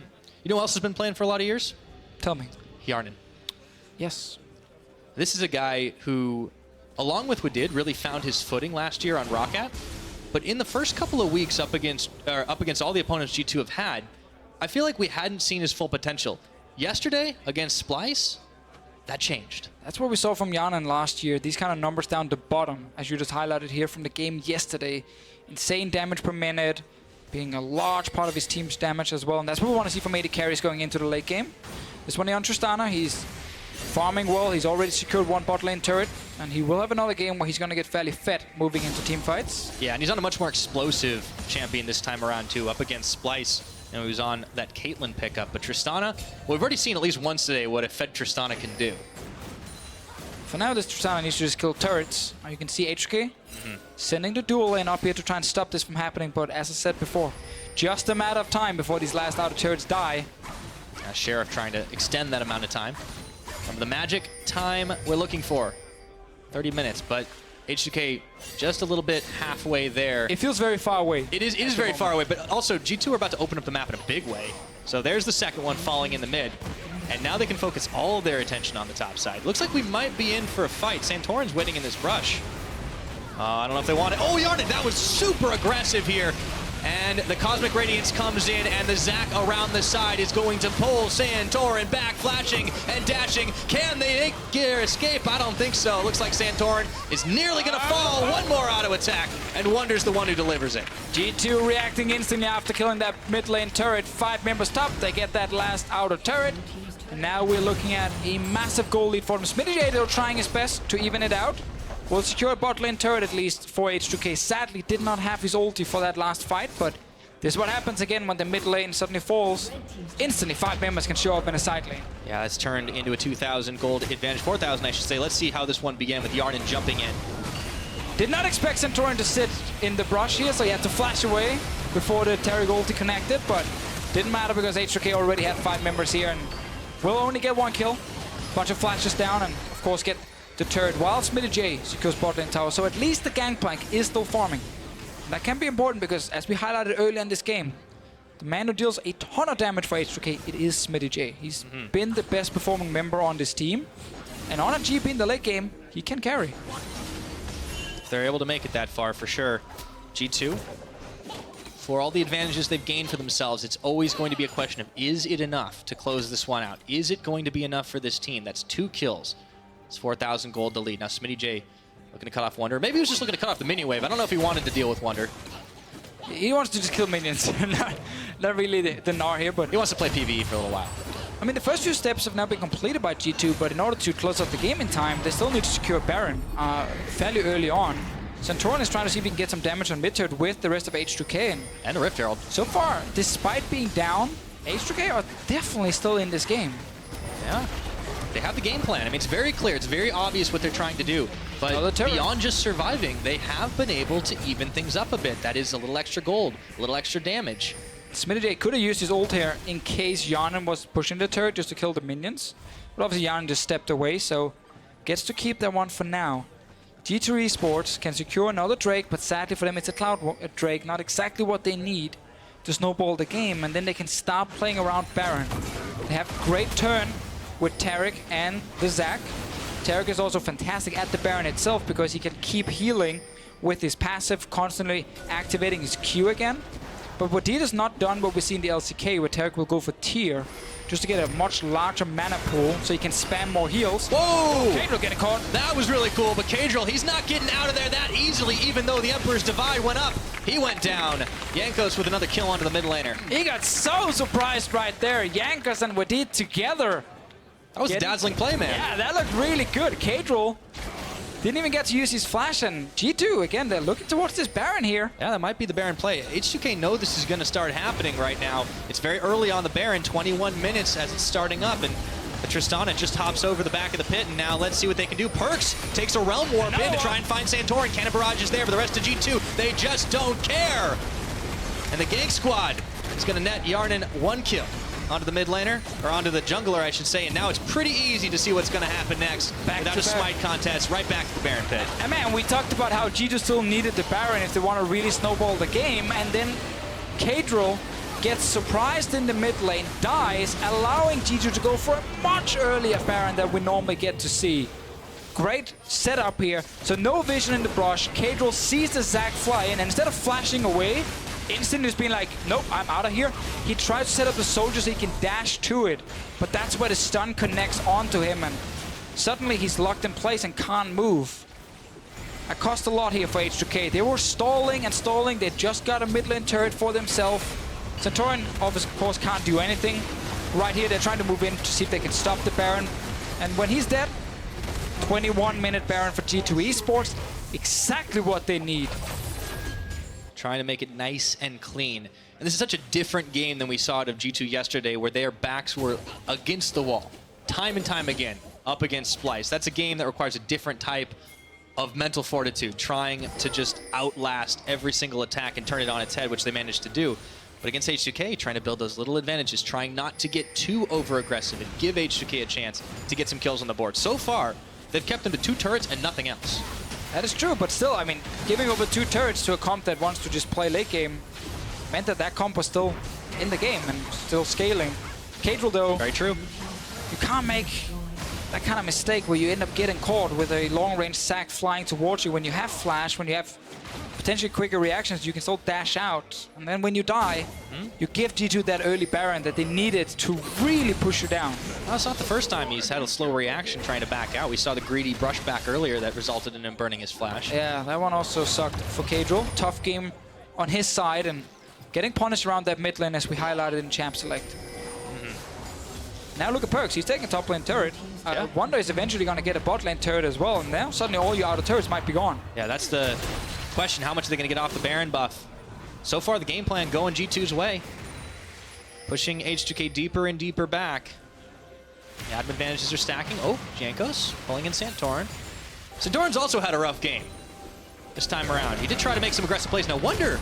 You know who else has been playing for a lot of years? Tell me. Yarnan. Yes. This is a guy who, along with Wadid, really found his footing last year on ROCCAT. but in the first couple of weeks up against all the opponents G2 have had, I feel like we hadn't seen his full potential. Yesterday against Splyce, that changed. That's what we saw from Yanan last year. These kind of numbers down the bottom, as you just highlighted here from the game yesterday. Insane damage per minute, being a large part of his team's damage as well. And that's what we want to see from AD carries going into the late game. This one here on Tristana, he's farming well. He's already secured one bot lane turret. And he will have another game where he's going to get fairly fed moving into team fights. Yeah, and he's on a much more explosive champion this time around too, up against Splyce. And he was on that Caitlyn pickup. But Tristana, well, we've already seen at least once today what a fed Tristana can do. For now, this Tristana needs to just kill turrets. Now you can see HK sending the dual lane up here to try and stop this from happening. But as I said before, just a matter of time before these last outer turrets die. Sheriff trying to extend that amount of time. From the magic time we're looking for, 30 minutes, but H2K just a little bit halfway there. It feels very far away. It is very far away, but also G2 are about to open up the map in a big way. So there's the second one falling in the mid. And now they can focus all of their attention on the top side. Looks like we might be in for a fight. Santorin's waiting in this brush. I don't know if they want it. Oh, Yarden, that was super aggressive here. And the Cosmic Radiance comes in, and the Zac around the side is going to pull Santorin back, flashing and dashing. Can they make their escape? I don't think so. Looks like Santorin is nearly going to fall. One more auto attack, and Wonder's the one who delivers it. G2 reacting instantly after killing that mid lane turret. 5 members top. They get that last outer turret. And now we're looking at a massive goal lead for them. Smitty trying his best to even it out. Will secure a bot lane turret at least for H2K. Sadly, did not have his ulti for that last fight, but this is what happens again when the mid lane suddenly falls. Instantly, 5 members can show up in a side lane. Yeah, it's turned into a 2,000 gold advantage, 4,000 I should say. Let's see how this one began with Yarden jumping in. Did not expect Santorin to sit in the brush here, so he had to flash away before the Terry ulti connected, but didn't matter because H2K already had 5 members here and will only get 1 kill. Bunch of flashes down and, of course, get the turret while Smitty J secures bot lane tower. So at least the Gangplank is still farming. And that can be important because, as we highlighted earlier in this game, the man who deals a ton of damage for H2K, it is Smitty J. He's been the best performing member on this team. And on a GP in the late game, he can carry. If they're able to make it that far, for sure. G2, for all the advantages they've gained for themselves, it's always going to be a question of, is it enough to close this one out? Is it going to be enough for this team? That's 2 kills. It's 4,000 gold to lead. Now Smitty J looking to cut off Wonder. Maybe he was just looking to cut off the minion wave. I don't know if he wanted to deal with Wonder. He wants to just kill minions. not really the Gnar here, but he wants to play PvE for a little while. I mean, the first few steps have now been completed by G2, but in order to close out the game in time, they still need to secure Baron fairly early on. Santorin is trying to see if he can get some damage on mid-turret with the rest of H2K. And the Rift Herald. So far, despite being down, H2K are definitely still in this game. Yeah. They have the game plan. I mean, it's very clear. It's very obvious what they're trying to do. But beyond just surviving, they have been able to even things up a bit. That is a little extra gold, a little extra damage. Smitty J could have used his ult here in case Yanan was pushing the turret just to kill the minions. But obviously Yanan just stepped away, so gets to keep that one for now. G2 Esports can secure another Drake, but sadly for them it's a Cloud Drake, not exactly what they need to snowball the game, and then they can start playing around Baron. They have great turn with Taric and the Zac. Taric is also fantastic at the Baron itself because he can keep healing with his passive, constantly activating his Q again. But what Deed has not done what we see in the LCK, where Taric will go for tier, just to get a much larger mana pool so he can spam more heals. Whoa! Kadril getting caught. That was really cool, but Kadril, he's not getting out of there that easily, even though the Emperor's Divide went up. He went down. Jankos with another kill onto the mid laner. He got so surprised right there. Jankos and Wadid together. That was a dazzling play, man. Yeah, that looked really good. Kadril didn't even get to use his flash, and G2, again, they're looking towards this Baron here. Yeah, that might be the Baron play. H2K know this is going to start happening right now. It's very early on the Baron, 21 minutes as it's starting up, and Tristana just hops over the back of the pit, and now let's see what they can do. Perks takes a Realm Warp in to try and find Santorin. Cannon Barrage is there, but the rest of G2, they just don't care. And the Gank Squad is going to net Yarden 1 kill onto the mid laner, or onto the jungler, I should say, and now it's pretty easy to see what's going to happen next. Without a smite contest, right back to the Baron pit. And man, we talked about how G2 still needed the Baron if they want to really snowball the game, and then Kadril gets surprised in the mid lane, dies, allowing G2 to go for a much earlier Baron than we normally get to see. Great setup here. So no vision in the brush. Kadril sees the Zac fly in, and instead of flashing away, instantly just being like, nope, I'm out of here. He tries to set up the soldier so he can dash to it, but that's where the stun connects onto him, and suddenly he's locked in place and can't move. That cost a lot here for H2K. They were stalling and stalling. They just got a mid lane turret for themselves. Santorin, of course, can't do anything. Right here, they're trying to move in to see if they can stop the Baron. And when he's dead, 21-minute Baron for G2 Esports. Exactly what they need. Trying to make it nice and clean. And this is such a different game than we saw out of G2 yesterday, where their backs were against the wall, time and time again, up against Splyce. That's a game that requires a different type of mental fortitude, trying to just outlast every single attack and turn it on its head, which they managed to do. But against H2K, trying to build those little advantages, trying not to get too over-aggressive and give H2K a chance to get some kills on the board. So far, they've kept them to 2 turrets and nothing else. That is true, but still, I mean, giving over 2 turrets to a comp that wants to just play late game meant that that comp was still in the game and still scaling. Kadril, though, very true. You can't make that kind of mistake where you end up getting caught with a long-range Zac flying towards you. When you have flash, when you have potentially quicker reactions, you can still dash out. And then when you die, you give G2 that early Baron that they needed to really push you down. Well, it's not the first time he's had a slow reaction trying to back out. We saw the greedy brush back earlier that resulted in him burning his flash. Yeah, that one also sucked for Kadril. Tough game on his side and getting punished around that mid lane as we highlighted in Champ Select. Now look at Perkz, he's taking top lane turret. Wonder is eventually going to get a bot lane turret as well, and now suddenly all your outer turrets might be gone. Yeah, that's the question. How much are they going to get off the Baron buff? So far, the game plan going G2's way. Pushing H2K deeper and deeper back. The admin advantages are stacking. Oh, Jankos pulling in Santorin. Santorin's also had a rough game this time around. He did try to make some aggressive plays. Now, Wonder,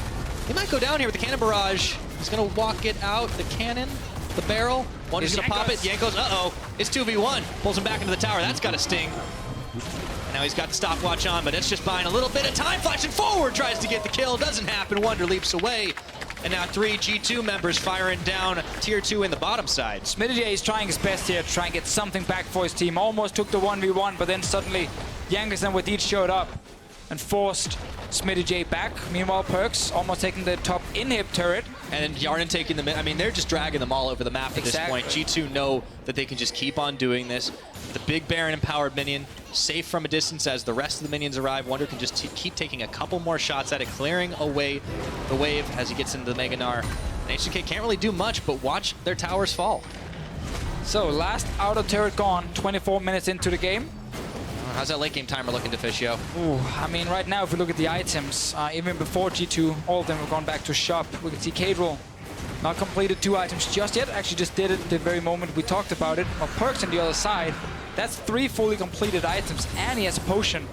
he might go down here with the cannon barrage. He's going to walk it out. The cannon, the barrel. Wonder's going to pop it. Jankos, uh-oh. It's 2v1. Pulls him back into the tower. That's got to sting. And now he's got the stopwatch on, but it's just buying a little bit of time. Flashing forward, tries to get the kill. Doesn't happen. Wonder leaps away. And now 3 G2 members firing down tier 2 in the bottom side. Smitty is trying his best here to try and get something back for his team. Almost took the 1v1, but then suddenly Jankos and Wadid showed up and forced Smitty back. Meanwhile, Perkz almost taking the top inhib turret. And Yarnan taking the mid. I mean, they're just dragging them all over the map at this point. G2 know that they can just keep on doing this. The big Baron empowered minion, safe from a distance as the rest of the minions arrive. Wonder can just keep taking a couple more shots at it, clearing away the wave as he gets into the Mega Gnar. And H2K can't really do much, but watch their towers fall. So, last outer turret gone, 24 minutes into the game. How's that late game timer looking, Deficio? Ooh, I mean, right now, if we look at the items, even before G2, all of them have gone back to shop. We can see Kadril not completed 2 items just yet. Actually, just did it the very moment we talked about it. Well, Perkz on the other side, that's 3 fully completed items, and he has a potion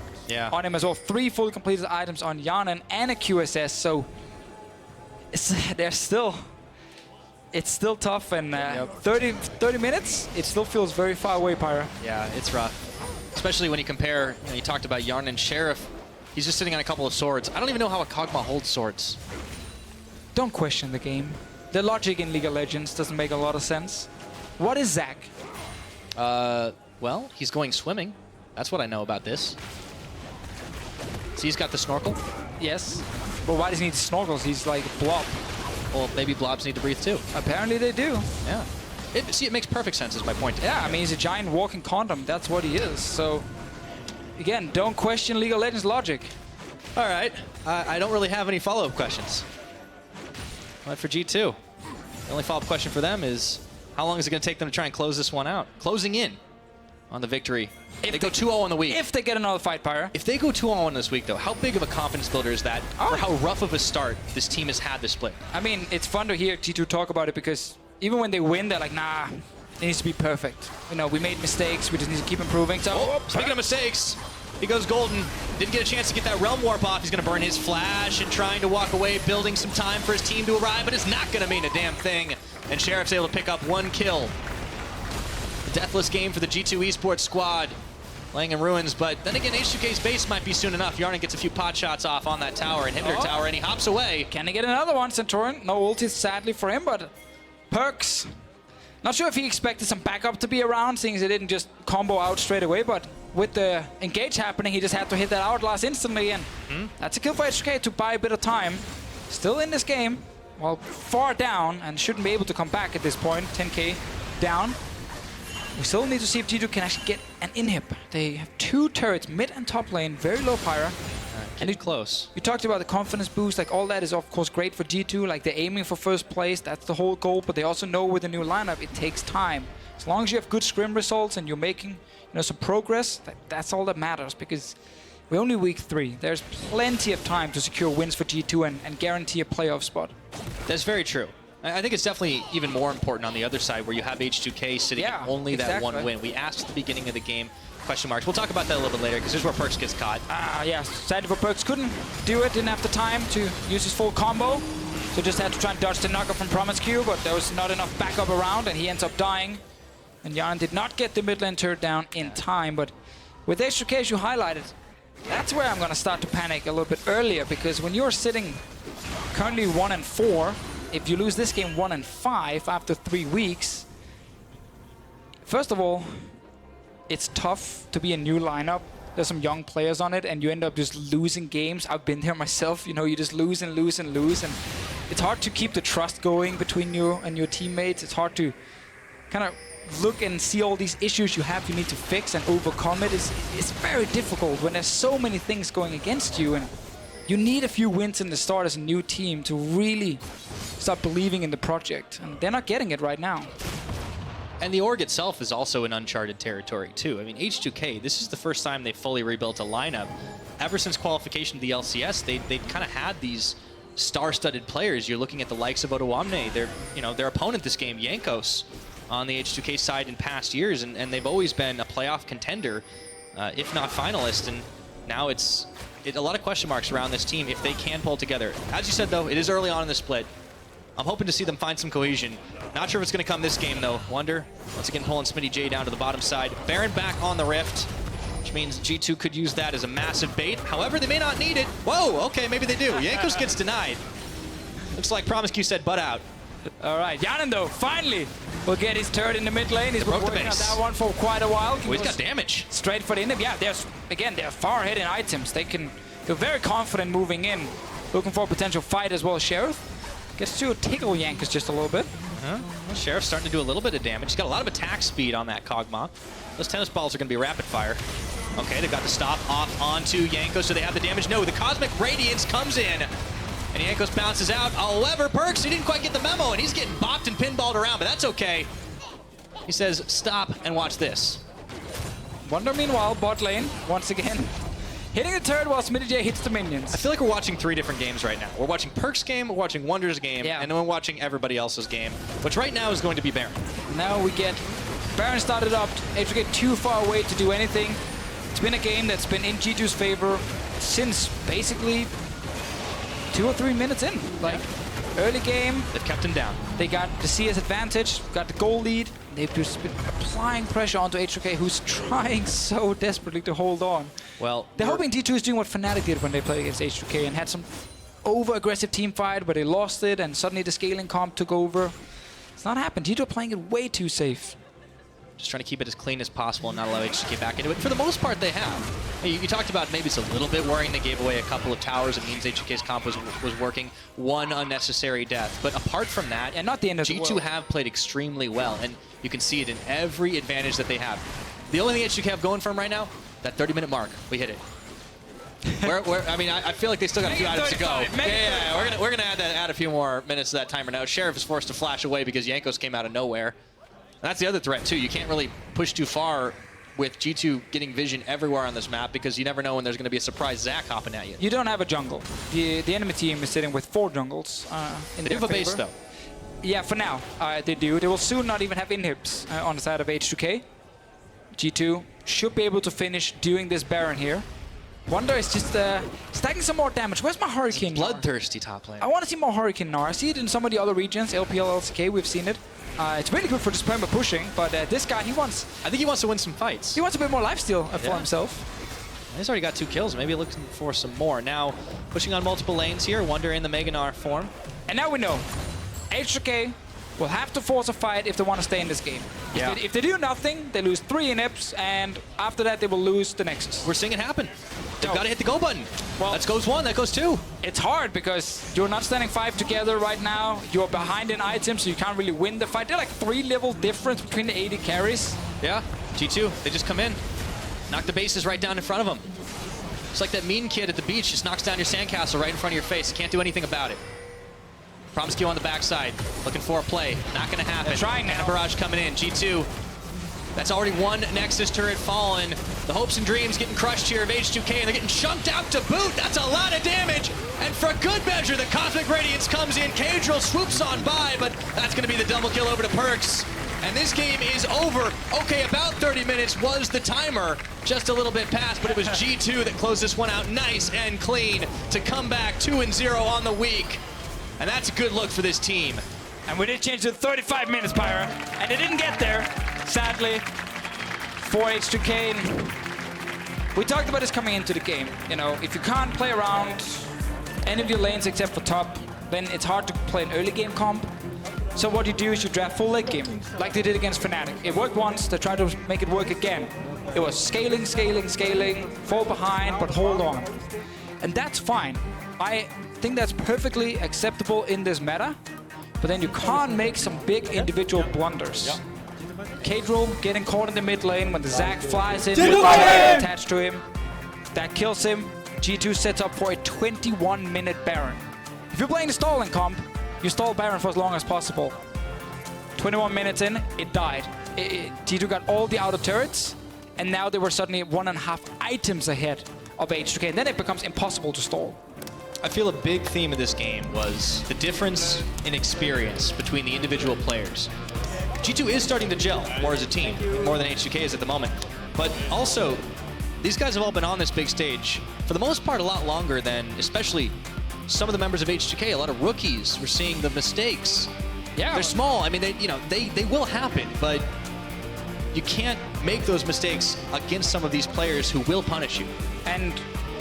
on him as well. 3 fully completed items on Yarnan and a QSS. So it's still tough, and 30 minutes, it still feels very far away, Pyra. Yeah, it's rough. Especially when you compare, you talked about Yarnan and Sheriff. He's just sitting on a couple of swords. I don't even know how a Kog'Maw holds swords. Don't question the game. The logic in League of Legends doesn't make a lot of sense. What is Zac? Well, he's going swimming. That's what I know about this. See, he's got the snorkel. Yes. But why does he need snorkels? He's like a blob. Well, maybe blobs need to breathe too. Apparently they do. Yeah. See, it makes perfect sense is my point. Yeah, I mean, he's a giant walking condom. That's what he is. So, again, don't question League of Legends logic. All right. I don't really have any follow-up questions. But for G2, the only follow-up question for them is, how long is it going to take them to try and close this one out? Closing in on the victory. If they go 2-0 on the week. If they get another fight, Pyra. If they go 2-0 this week, though, how big of a confidence builder is that for how rough of a start this team has had this split? I mean, it's fun to hear G2 talk about it because even when they win, they're like, nah, it needs to be perfect. You know, we made mistakes. We just need to keep improving. So, speaking of mistakes, he goes golden. Didn't get a chance to get that Realm Warp off. He's going to burn his flash and trying to walk away, building some time for his team to arrive, but it's not going to mean a damn thing. And Sheriff's able to pick up 1 kill. A deathless game for the G2 Esports squad. Laying in ruins, but then again, H2K's base might be soon enough. Yarnan gets a few pot shots off on that tower, inhibitor tower, and he hops away. Can he get another one, Santorin? No ulti, sadly for him, but Perkz. Not sure if he expected some backup to be around, seeing as they didn't just combo out straight away, but with the engage happening, he just had to hit that hourglass instantly, and that's a kill for HK to buy a bit of time. Still in this game, well, far down, and shouldn't be able to come back at this point. 10k down. We still need to see if G2 can actually get an inhib. They have 2 turrets, mid and top lane, very low pyro. And it's close. You talked about the confidence boost, like all that is of course great for G2, like they're aiming for first place, that's the whole goal, but they also know with the new lineup, it takes time. As long as you have good scrim results and you're making some progress, that's all that matters, because we're only week 3. There's plenty of time to secure wins for G2 and guarantee a playoff spot. That's very true. I think it's definitely even more important on the other side where you have H2K sitting at only that one win. We asked at the beginning of the game, question marks. We'll talk about that a little bit later because here's where Perks gets caught. Yeah, sadly for Perks, couldn't do it, didn't have the time to use his full combo. So just had to try and dodge the knockup from Promise Q, but there was not enough backup around and he ends up dying. And Jan did not get the mid lane turret down in time, but with H2K as you highlighted, that's where I'm going to start to panic a little bit earlier, because when you're sitting currently 1-4, if you lose this game 1-5 after 3 weeks, first of all, it's tough to be a new lineup. There's some young players on it, and you end up just losing games. I've been there myself. You just lose and lose and lose, and it's hard to keep the trust going between you and your teammates. It's hard to kind of look and see all these issues you need to fix and overcome it. It's very difficult when there's so many things going against you, and you need a few wins in the start as a new team to really start believing in the project, and they're not getting it right now. And the org itself is also in uncharted territory too. I mean, H2K, this is the first time they fully rebuilt a lineup. Ever since qualification to the LCS, they've kind of had these star-studded players. You're looking at the likes of Odoamne, their opponent this game, Jankos, on the H2K side in past years, and they've always been a playoff contender, if not finalist, and now it's a lot of question marks around this team if they can pull together. As you said though, it is early on in the split. I'm hoping to see them find some cohesion. Not sure if it's going to come this game though. Wonder, once again pulling Smitty J down to the bottom side. Baron back on the Rift, which means G2 could use that as a massive bait. However, they may not need it. Whoa, okay, maybe they do. Jankos gets denied. Looks like Promise Q said butt out. All right, Janen though, finally will get his turret in the mid lane. He's been working on that one for quite a while. Oh, he's got damage. Straight for the inhib. Yeah, they're far ahead in items. They're very confident moving in. Looking for a potential fight as well. Sheriff gets to tickle Jankos just a little bit. Well, Sheriff's starting to do a little bit of damage. He's got a lot of attack speed on that Kog'Maw. Those tennis balls are going to be rapid fire. Okay, they've got the stop off onto Jankos, so they have the damage. No, the Cosmic Radiance comes in, and Jankos bounces out. However, Perks, he didn't quite get the memo, and he's getting bopped and pinballed around, but that's okay. He says, stop and watch this. Wonder, meanwhile, bot lane, once again, hitting the turret while Smitty J hits the minions. I feel like we're watching 3 different games right now. We're watching Perks' game, we're watching Wonder's game, and then we're watching everybody else's game, which right now is going to be Baron. Now we get Baron started up, H2K too far away to do anything. It's been a game that's been in G2's favor since basically 2 or 3 minutes in. Early game, they've kept him down. They got the CS advantage, got the goal lead. They've just been applying pressure onto H2K, who's trying so desperately to hold on. Well, they're hoping G2 is doing what Fnatic did when they played against H2K and had some over-aggressive team fight, but they lost it, and suddenly the scaling comp took over. It's not happened. G2 are playing it way too safe. Just trying to keep it as clean as possible and not allow H2K back into it. For the most part, they have. You talked about maybe it's a little bit worrying they gave away a couple of towers. It means H2K's comp was working. 1 unnecessary death. But apart from that, and not the end of G2 have played extremely well, and you can see it in every advantage that they have. The only thing H2K have going for them right now, that 30-minute mark, we hit it. I feel like they still got a few items to go. Yeah, we're gonna add a few more minutes to that timer now. Sheriff is forced to flash away because Jankos came out of nowhere. And that's the other threat too. You can't really push too far with G2 getting vision everywhere on this map because you never know when there's going to be a surprise Zac hopping at you. You don't have a jungle. The enemy team is sitting with 4 jungles in their favor. They have a base though. Yeah, for now they do. They will soon not even have inhibs on the side of H2K. G2 should be able to finish doing this Baron here. Wonder is just stacking some more damage. Where's my Hurricane? Bloodthirsty top lane. I want to see more Hurricane Gnar. I see it in some of the other regions, LPL, LCK, we've seen it. It's really good for just perma pushing, but this guy, I think he wants to win some fights. He wants a bit more lifesteal for himself. He's already got 2 kills, maybe looking for some more. Now, pushing on multiple lanes here, Wonder in the Mega Gnar form. And now we know, H2K will have to force a fight if they want to stay in this game. Yeah. If they do nothing, they lose 3 inhips, and after that they will lose the Nexus. We're seeing it happen. They've got to hit the go button. Well, that goes 1, that goes 2. It's hard because you're not standing 5 together right now. You're behind in items, so you can't really win the fight. They're like 3 level difference between the AD carries. Yeah, G2, they just come in. Knock the bases right down in front of them. It's like that mean kid at the beach just knocks down your sandcastle right in front of your face. You can't do anything about it. Promiscu on the backside, looking for a play. Not going to happen. They're trying now. Barrage coming in. G2, that's already 1 Nexus turret fallen. The hopes and dreams getting crushed here of H2K, and they're getting chunked out to boot. That's a lot of damage. And for good measure, the Cosmic Radiance comes in. Cadril swoops on by, but that's going to be the double kill over to Perkz. And this game is over. Okay, about 30 minutes was the timer. Just a little bit past, but it was G2 that closed this one out nice and clean to come back 2-0 on the week. And that's a good look for this team. And we did change to 35 minutes, Pyra. And it didn't get there, sadly, for H2K. We talked about this coming into the game. You know, if you can't play around any of your lanes except for top, then it's hard to play an early game comp. So what you do is you draft full late game, like they did against Fnatic. It worked once, they tried to make it work again. It was scaling, scaling, scaling, fall behind, but hold on. And that's fine. I think that's perfectly acceptable in this meta, but then you can't make some big individual blunders. Yep. Cadril getting caught in the mid lane when the Zac flies in with the attached to him. That kills him. G2 sets up for a 21-minute Baron. If you're playing the stalling comp, you stall Baron for as long as possible. 21 minutes in, it died. G2 got all the outer turrets, and now they were suddenly 1.5 items ahead of H2K, and then it becomes impossible to stall. I feel a big theme of this game was the difference in experience between the individual players. G2 is starting to gel more as a team, more than H2K is at the moment. But also, these guys have all been on this big stage, for the most part, a lot longer than, especially some of the members of H2K, a lot of rookies. We're seeing the mistakes. Yeah. They're small. I mean, they will happen, but you can't make those mistakes against some of these players who will punish you. And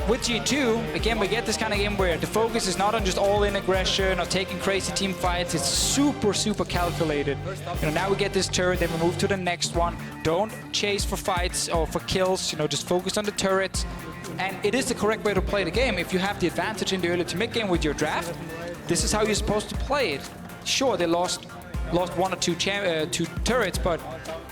with G2, again, we get this kind of game where the focus is not on just all-in aggression or taking crazy team fights. It's super, super calculated. You know, now we get this turret, then we move to the next one. Don't chase for fights or for kills. You know, just focus on the turrets. And it is the correct way to play the game. If you have the advantage in the early to mid game with your draft, this is how you're supposed to play it. Sure, they lost 1 or 2 turrets, but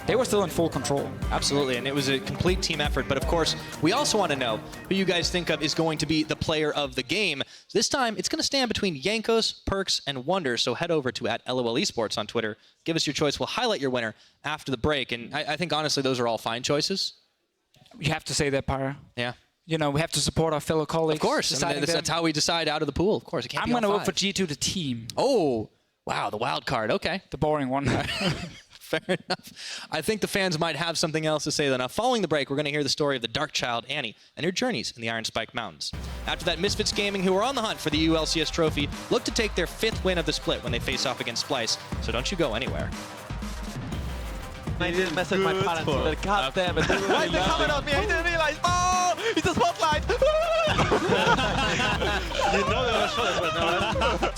they were still in full control. Absolutely, and it was a complete team effort. But of course, we also want to know who you guys think of is going to be the player of the game. This time, it's going to stand between Jankos, Perkz, and Wunder. So head over to @LOL Esports on Twitter. Give us your choice. We'll highlight your winner after the break. And I think, honestly, those are all fine choices. You have to say that, Pyra. Yeah. You know, we have to support our fellow colleagues. Of course. I mean, that's how we decide out of the pool. Of course, it can't be I'm going to all vote for 5. G2, the team. Oh, wow, the wild card. Okay. The boring one. Fair enough. I think the fans might have something else to say, though. Now, following the break, we're going to hear the story of the Dark Child, Annie, and her journeys in the Iron Spike Mountains. After that, Misfits Gaming, who are on the hunt for the LCS trophy, look to take their 5th win of the split when they face off against Splyce. So don't you go anywhere. I didn't message my parents, but god damn it. Why is they coming at me? I didn't realize. Oh, it's a spotlight. You know they were shot, but no.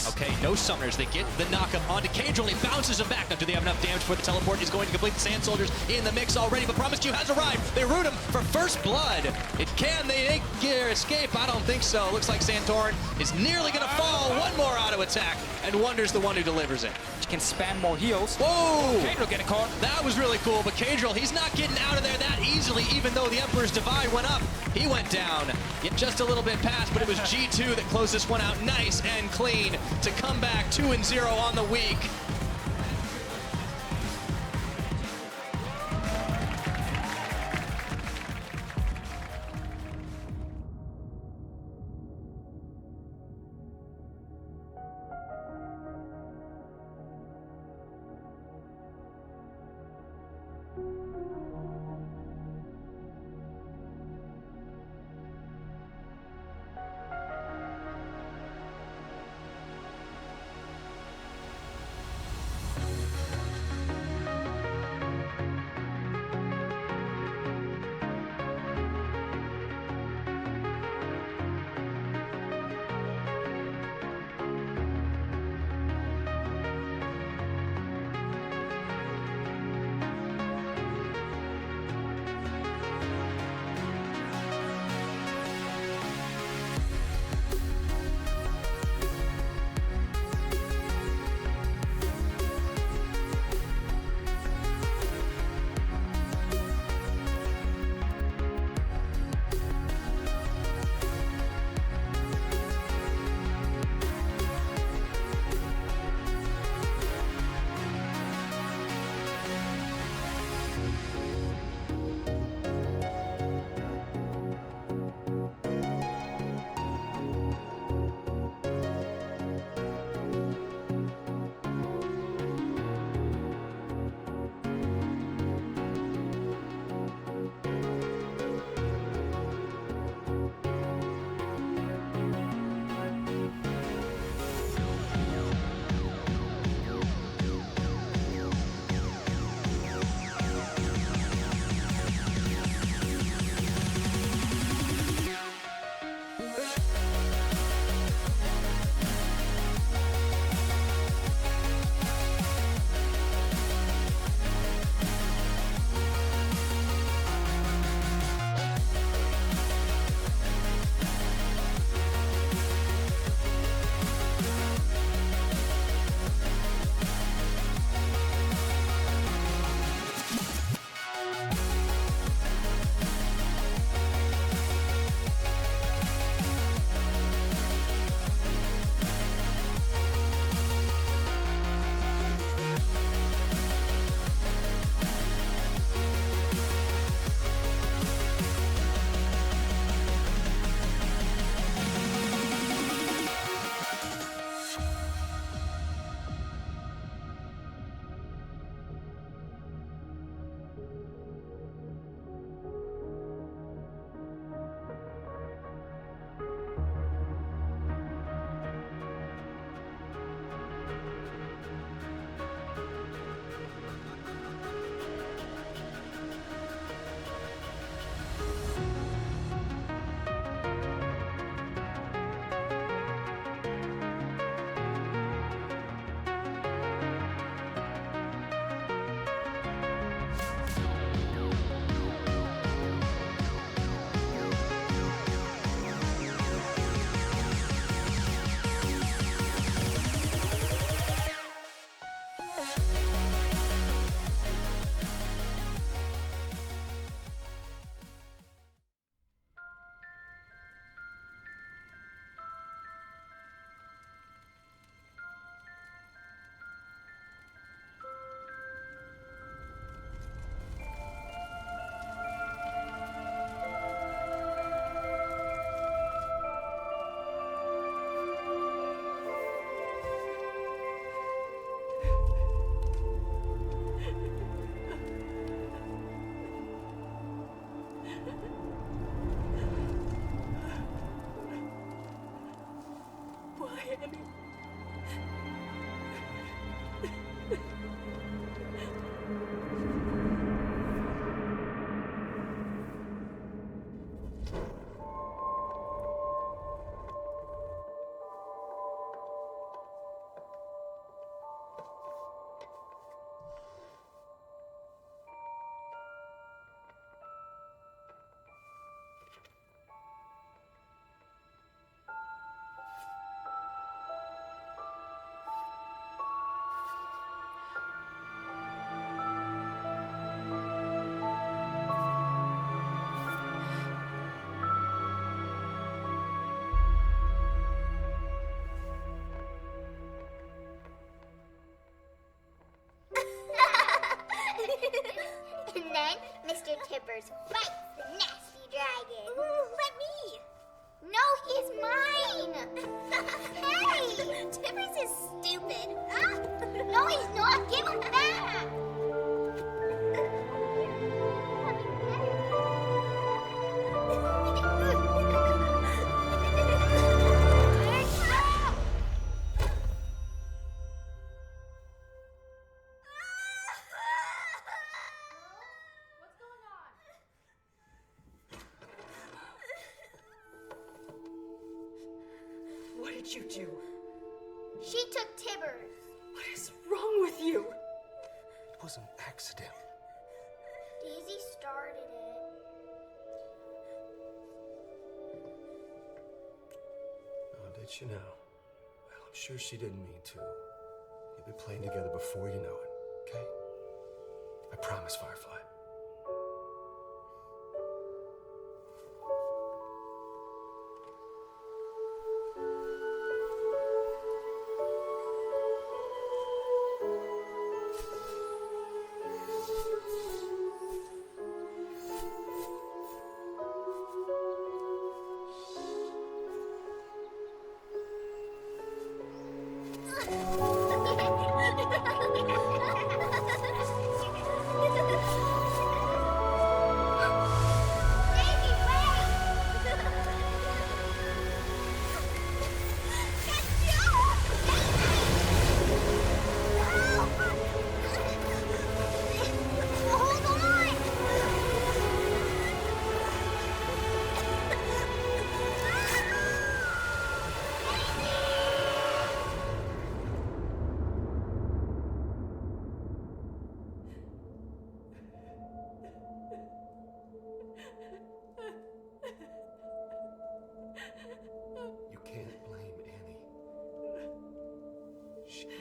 Okay, no summoners. They get the knockup onto Cadril. He bounces him back. Now, do they have enough damage for the teleport? He's going to complete the Sand Soldiers in the mix already, but Promiscu has arrived. They root him for first blood. Can they make their escape? I don't think so. Looks like Santorin is nearly going to fall. One more auto attack, and Wunder's the one who delivers it. He can spam more heals. Whoa! Cadril getting caught. That was really cool, but Cadril, he's not getting out of there that easily, even though the Emperor's Divide went up. He went down, yet just a little bit past, but it was G2 that closed this one out nice and clean to come back 2-0 on the week. Tibbers fights the nasty dragon. Ooh, let me. No, he's mine. Hey, Tibbers is stupid. No, he's not. Give him back. What did you do? She took Tibbers. What is wrong with you? It was an accident. Daisy started it. Oh, did she now? Well, I'm sure she didn't mean to. You'll be playing together before you know it, okay? I promise, Firefly.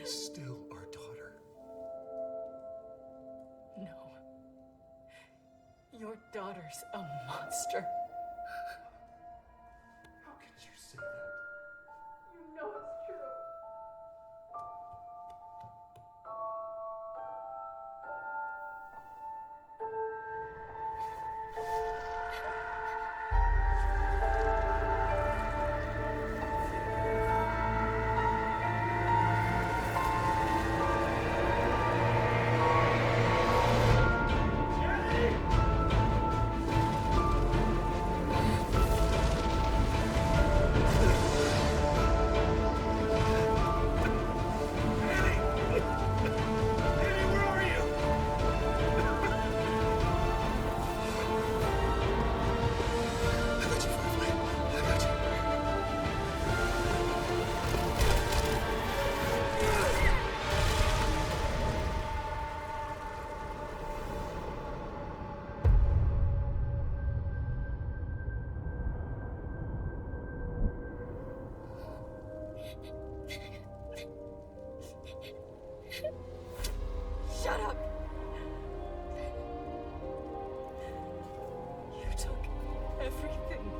is still our daughter. No. Your daughter's a monster. How could you say that? You know it's true. Shut up! You took everything.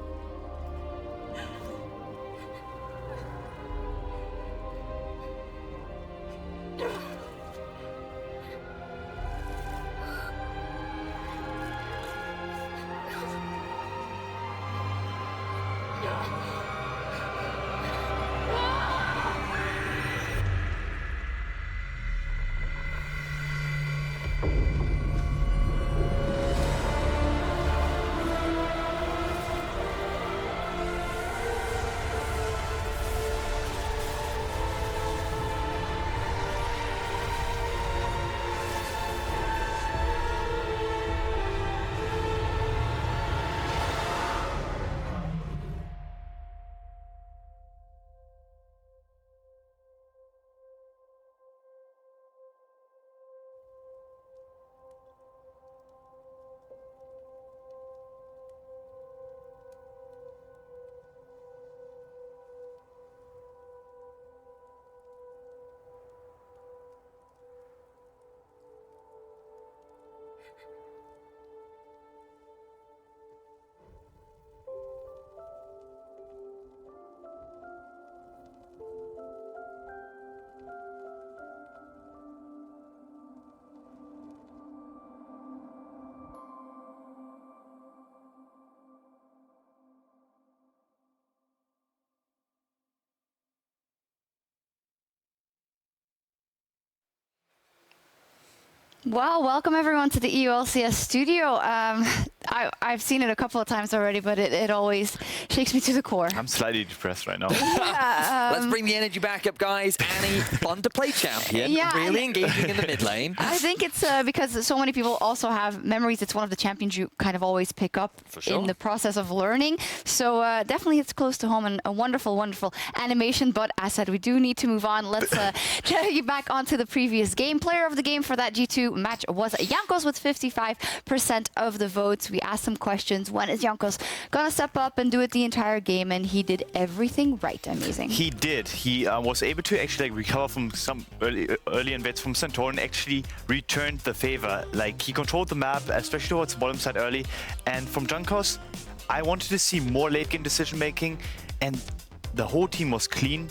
Well, welcome everyone to the EU LCS studio. I've seen it a couple of times already, but it always shakes me to the core. I'm slightly depressed right now. Yeah, Let's bring the energy back up, guys. Annie, fun to play champion. Yeah, really engaging in the mid lane. I think it's because so many people also have memories. It's one of the champions you kind of always pick up in the process of learning. So definitely it's close to home and a wonderful, wonderful animation. But as said, we do need to move on. Let's get back onto the previous game. Player of the game for that G2 match was Jankos with 55% of the votes. We asked some questions. When is Jankos gonna step up and do it the entire game? And he did everything right. Amazing. He did. He was able to actually recover from some early invades from Centaur and actually returned the favor. Like, he controlled the map, especially towards the bottom side early. And from Jankos, I wanted to see more late game decision making, and the whole team was clean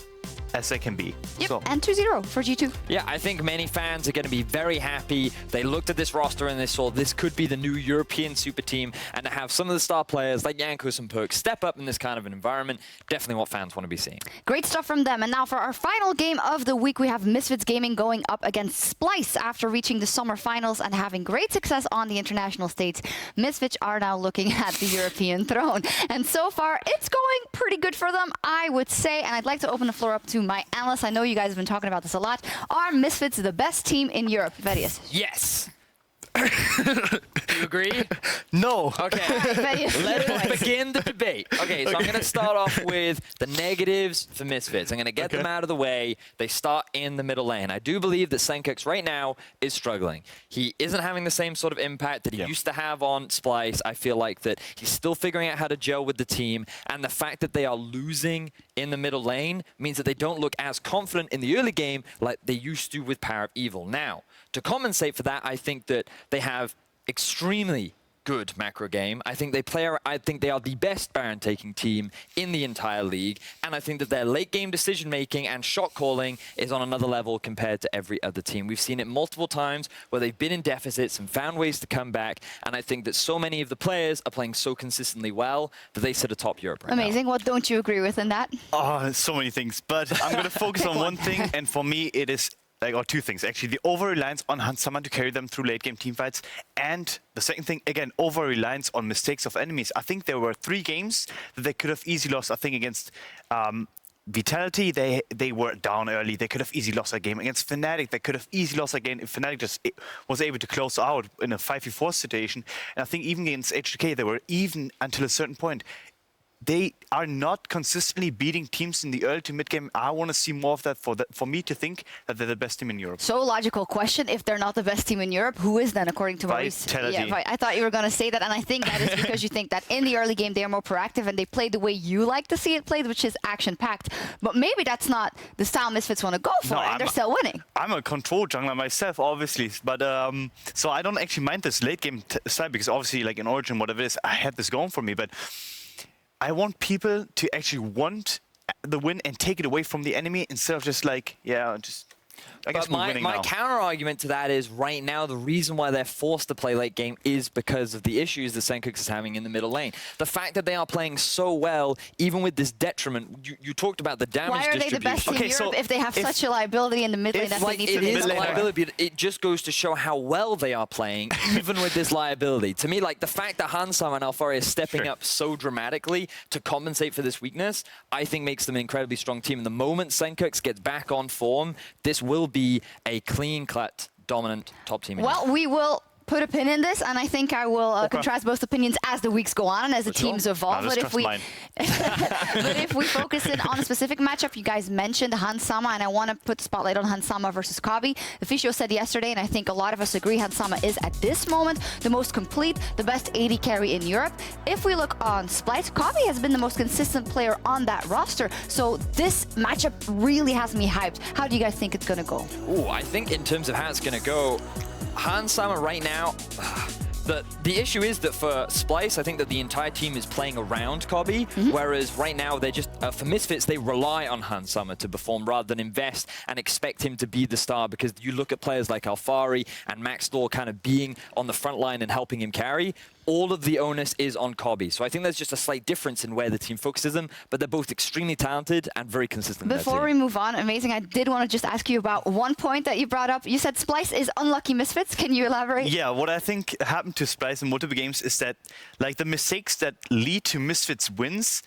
as they can be. Yep, so. and 2-0 for G2. Yeah, I think many fans are going to be very happy. They looked at this roster and they saw this could be the new European super team, and to have some of the star players like Jankos and Perk step up in this kind of an environment, definitely what fans want to be seeing. Great stuff from them. And now for our final game of the week, we have Misfits Gaming going up against Splyce. After reaching the summer finals and having great success on the international stage, Misfits are now looking at the European throne. And so far, it's going pretty good for them, I would say. And I'd like to open the floor up to my analysts. I know you guys have been talking about this a lot. Are Misfits the best team in Europe, Vedius? Yes. Do you agree? No. Okay, let's begin the debate. Okay, so I'm going to start off with the negatives for Misfits. I'm going to get them out of the way. They start in the middle lane. I do believe that Senkux right now is struggling. He isn't having the same sort of impact that he used to have on Splyce. I feel like that he's still figuring out how to gel with the team, and the fact that they are losing in the middle lane means that they don't look as confident in the early game like they used to with Power of Evil. Now, to compensate for that, I think that they have extremely good macro game. I think they are the best Baron taking team in the entire league, and I think that their late game decision making and shot calling is on another level compared to every other team. We've seen it multiple times where they've been in deficits and found ways to come back, and I think that so many of the players are playing so consistently well that they sit atop Europe right Amazing. now. What don't you agree with in that? Oh, so many things, but I'm going to focus on one thing, and for me it is or two things actually: the over-reliance on Hansama to carry them through late-game teamfights, and the second thing, again, over-reliance on mistakes of enemies. I think there were 3 games that they could have easily lost. I think against Vitality, they were down early. They could have easily lost that game. Against Fnatic, they could have easily lost that game if Fnatic just was able to close out in a 5v4 situation. And I think even against HDK, they were even until a certain point. They are not consistently beating teams in the early to mid game. I want to see more of that for me to think that they're the best team in Europe. So logical question. If they're not the best team in Europe, who is then, according to Maurice? Vitality. Yeah, right. I thought you were going to say that, and I think that is because you think that in the early game they are more proactive and they play the way you like to see it played, which is action-packed. But maybe that's not the style Misfits want to go for, and they're still winning. I'm a control jungler myself, obviously, but so I don't actually mind this late game style, because obviously, like in Origin, whatever it is, I had this going for me, but I want people to actually want the win and take it away from the enemy instead of just like, I guess we're winning my now. counter argument to that is right now the reason why they're forced to play late game is because of the issues that Senkux is having in the middle lane. The fact that they are playing so well, even with this detriment, you talked about the damage distribution. Why are they the best team in Europe if they have such a liability in the mid lane that they need to It is a liability, but it just goes to show how well they are playing, even with this liability. To me, like the fact that Hansama and Alfari is stepping up so dramatically to compensate for this weakness, I think makes them an incredibly strong team. And the moment Senkux gets back on form, this will be a clean-cut, dominant top team. Well, we will put a pin in this, and I think I will contrast both opinions as the weeks go on and as the teams evolve. But if we focus in on a specific matchup, you guys mentioned Hansama, and I want to put the spotlight on Hansama versus Kabi. The Fisio said yesterday, and I think a lot of us agree, Hansama is at this moment the most complete, the best AD carry in Europe. If we look on Splyce, Kabi has been the most consistent player on that roster. So this matchup really has me hyped. How do you guys think it's going to go? Ooh, I think in terms of how it's going to go, Hansama right now, the issue is that for Splyce, I think that the entire team is playing around Kabi, whereas right now they're just, for Misfits, they rely on Hansama to perform rather than invest and expect him to be the star, because you look at players like Alfari and Maxdor kind of being on the front line and helping him carry. All of the onus is on Kabi. So I think there's just a slight difference in where the team focuses them, but they're both extremely talented and very consistent. Before we move on, Amazing, I did want to just ask you about one point that you brought up. You said Splyce is unlucky Misfits. Can you elaborate? Yeah, what I think happened to Splyce in multiple games is that like the mistakes that lead to Misfits wins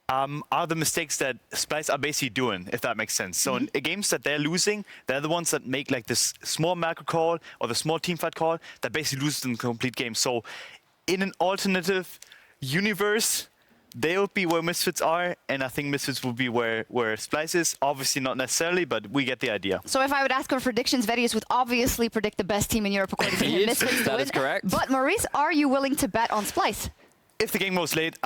are the mistakes that Splyce are basically doing, if that makes sense. So in games that they're losing, they're the ones that make like this small macro call or the small teamfight call that basically loses the complete game. So in an alternative universe, they'll be where Misfits are, and I think Misfits will be where Splyce is. Obviously not necessarily, but we get the idea. So if I would ask for predictions, Vedius would obviously predict the best team in Europe according to him. Misfits that is correct. But Maurice, are you willing to bet on Splyce? If the game goes late,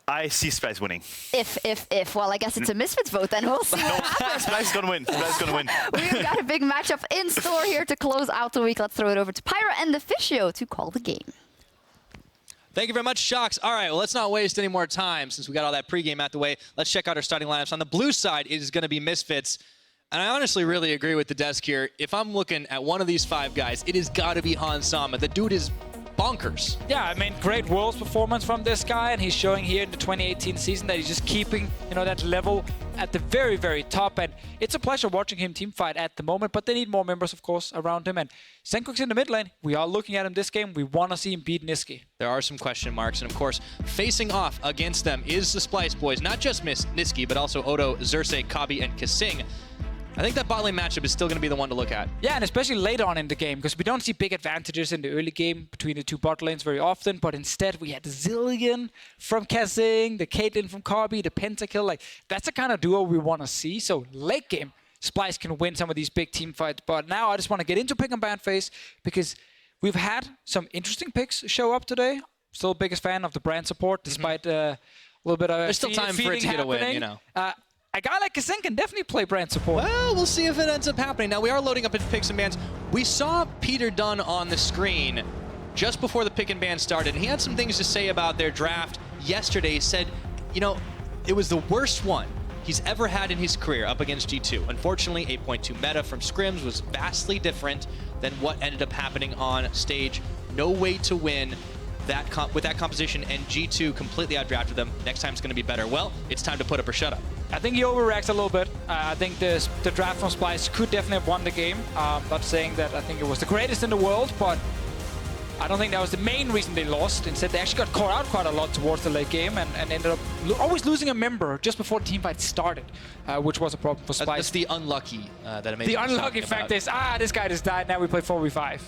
I see Splyce winning. If. Well, I guess it's a Misfits vote, then we'll see what happens. Splyce is going to win. Splyce is going to win. We've got a big matchup in store here to close out the week. Let's throw it over to Pyra and the Fisio to call the game. Thank you very much, Shocks. All right, well, let's not waste any more time since we got all that pregame out the way. Let's check out our starting lineups. On the blue side, it is going to be Misfits. And I honestly really agree with the desk here. If I'm looking at one of these 5 guys, it has got to be Hansama. The dude is bonkers. Yeah, I mean, great Worlds performance from this guy, and he's showing here in the 2018 season that he's just keeping, that level at the very, very top. And it's a pleasure watching him teamfight at the moment, but they need more members, of course, around him. And Senkux in the mid lane, we are looking at him this game. We want to see him beat Niski. There are some question marks, and of course, facing off against them is the Splyce boys. Not just Niski, but also Odo, Xerxe, Kabi, and Kasing. I think that bot lane matchup is still going to be the one to look at. Yeah, and especially later on in the game, because we don't see big advantages in the early game between the two bot lanes very often, but instead we had the Zillion from Kazing, the Caitlyn from Corby, the Pentakill. Like, that's the kind of duo we want to see. So late game, Splyce can win some of these big team fights. But now I just want to get into pick and ban phase, because we've had some interesting picks show up today. Still biggest fan of the brand support, despite a little bit of There's still time for it to get a win, you know. A guy like Kazing can definitely play brand support. Well, we'll see if it ends up happening. Now, we are loading up into picks and bans. We saw Peter Dunn on the screen just before the pick and ban started, and he had some things to say about their draft yesterday. He said, you know, it was the worst one he's ever had in his career up against G2. Unfortunately, 8.2 meta from scrims was vastly different than what ended up happening on stage. No way to win with that composition, and G2 completely outdrafted them. Next time it's going to be better. Well, it's time to put up or shut up. I think he overreacts a little bit. I think the draft from Splyce could definitely have won the game. Not saying that I think it was the greatest in the world, but I don't think that was the main reason they lost. Instead, they actually got caught out quite a lot towards the late game and ended up always losing a member just before the teamfight started, which was a problem for Splyce. That's the unlucky that it made. The unlucky fact is, this guy just died, now we play 4v5.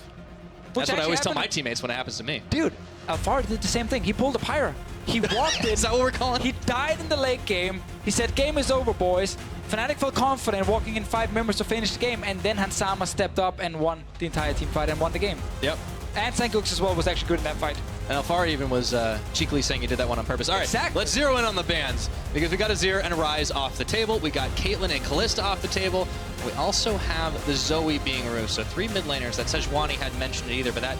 That's what I always tell my teammates when it happens to me. Dude, Alfaro did the same thing. He pulled a Pyra. He walked in. Is that what we're calling? He died in the late game. He said, game is over, boys. Fnatic felt confident walking in 5 members to finish the game, and then Hansama stepped up and won the entire team fight and won the game. Yep. And Sankooks as well was actually good in that fight. And Alfaro even was cheekily saying he did that one on purpose. All right, exactly. Let's zero in on the bans, because we got a Azir and a Ryze off the table. We got Caitlyn and Kalista off the table. We also have the Zoe being removed. So 3 mid laners. That Sejuani hadn't mentioned it either, but that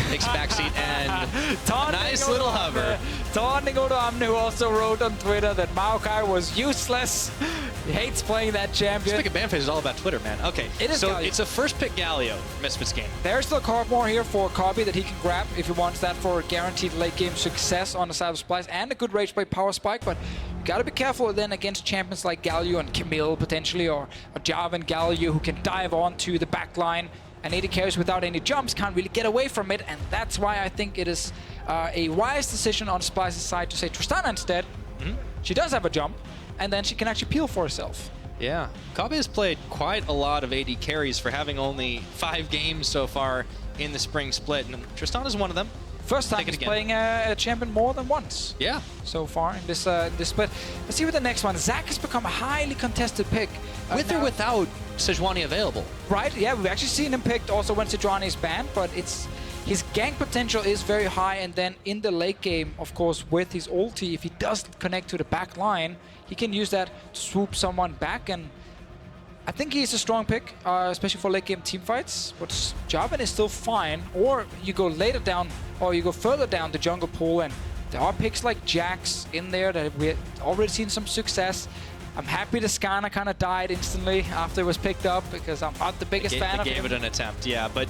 takes a backseat and a nice little hover. Taunting Odoamne, who also wrote on Twitter that Maokai was useless. He hates playing that champion. This pick and ban phase is all about Twitter, man. Okay, so Galio. It's a first pick Galio Misfits game. There's still Carbmore here for Corby that he can grab if he wants that for guaranteed late game success on the side of Splyce, and a good rage play power spike, but you gotta be careful then against champions like Galio and Camille potentially, or Jarvan Galio who can dive onto the back line. And AD carries without any jumps can't really get away from it, and that's why I think it is a wise decision on Splyce's side to say Tristana instead. She does have a jump, and then she can actually peel for herself. Yeah, Kabe has played quite a lot of AD carries for having only 5 games so far in the spring split, and Tristana's one of them. First time he's playing a champion more than once. Yeah. So far in this split. Let's see with the next one. Zac has become a highly contested pick. With or without Sejuani available. Right, yeah, we've actually seen him picked also when Sejuani is banned, but his gank potential is very high, and then in the late game, of course, with his ulti, if he does connect to the back line, he can use that to swoop someone back, and I think he's a strong pick, especially for late game team fights, but Jarvan is still fine. Or you go later down, or you go further down the jungle pool, and there are picks like Jax in there that we already seen some success. I'm happy the Skana kind of died instantly after it was picked up, because I'm not the biggest fan of him. Gave it an attempt, yeah, but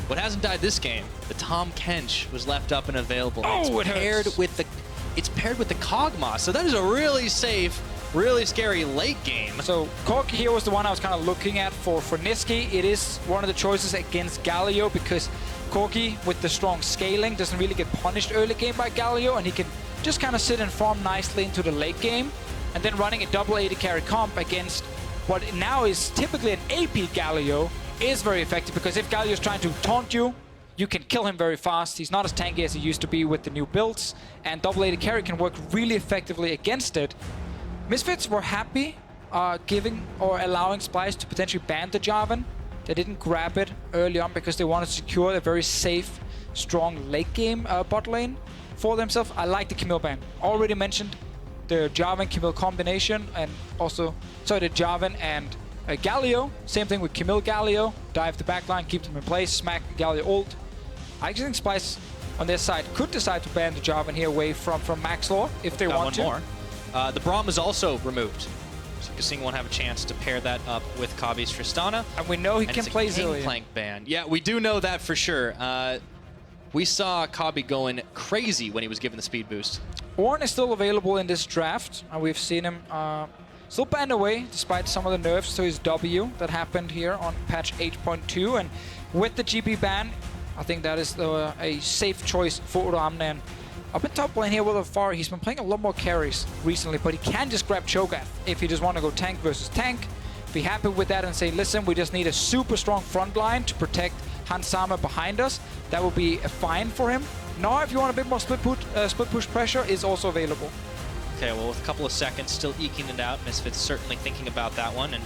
what hasn't died this game, the Tom Kench was left up and available. Oh, it's paired with the Kog'Maw, so that is a really safe, really scary late game. So Corki here was the one I was kind of looking at for Niski. It is one of the choices against Galio, because Corki with the strong scaling doesn't really get punished early game by Galio, and he can just kind of sit and farm nicely into the late game. And then running a double AD carry comp against what now is typically an AP Galio is very effective, because if Galio is trying to taunt you, you can kill him very fast. He's not as tanky as he used to be with the new builds, and double AD carry can work really effectively against it. Misfits were happy giving or allowing Splyce to potentially ban the Jarvan. They didn't grab it early on because they wanted to secure a very safe, strong late game bot lane for themselves. I like the Camille ban. Already mentioned the Jarvan Camille combination, and also the Jarvan and Galio. Same thing with Camille Galio. Dive the backline, keep them in place, smack Galio ult. I actually think Splyce on their side could decide to ban the Jarvan here away from Max Lore if they want to. One more. The Braum is also removed, so Kazing won't have a chance to pair that up with Kabe's Tristana. And we know he can play Zillion. Gangplank ban. Yeah, we do know that for sure. We saw Kabe going crazy when he was given the speed boost. Ornn is still available in this draft, and we've seen him still banned away despite some of the nerfs to his W that happened here on patch 8.2. And with the GP ban, I think that is a safe choice for Odoamne. And up in top lane here with Alfaro, he's been playing a lot more carries recently, but he can just grab Cho'Gath if he just want to go tank versus tank. be happy with that and say, listen, we just need a super strong front line to protect Hansama behind us. That would be fine for him. Now, if you want a bit more split push pressure, is also available. Okay, well, with a couple of seconds, still eking it out. Misfits certainly thinking about that one, and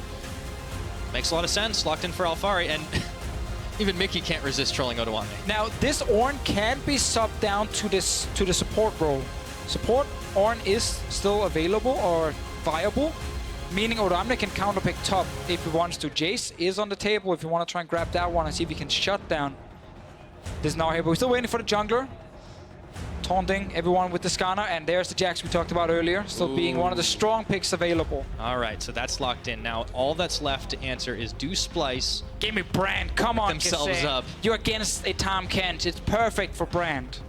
makes a lot of sense. Locked in for Alphari, and even Mickey can't resist trolling Odoamne. Now, this Ornn can be subbed down to the support role. Support Ornn is still available or viable, meaning Odoamne can counterpick top if he wants to. Jace is on the table if you want to try and grab that one and see if he can shut down this Gnar here. But we're still waiting for the jungler. Taunting everyone with the Scanner, and there's the Jax we talked about earlier, still being one of the strong picks available. All right, so that's locked in. Now, all that's left to answer is do Splyce. Give me Brand, come on, themselves up. You're against a Tom Kent, it's perfect for Brand.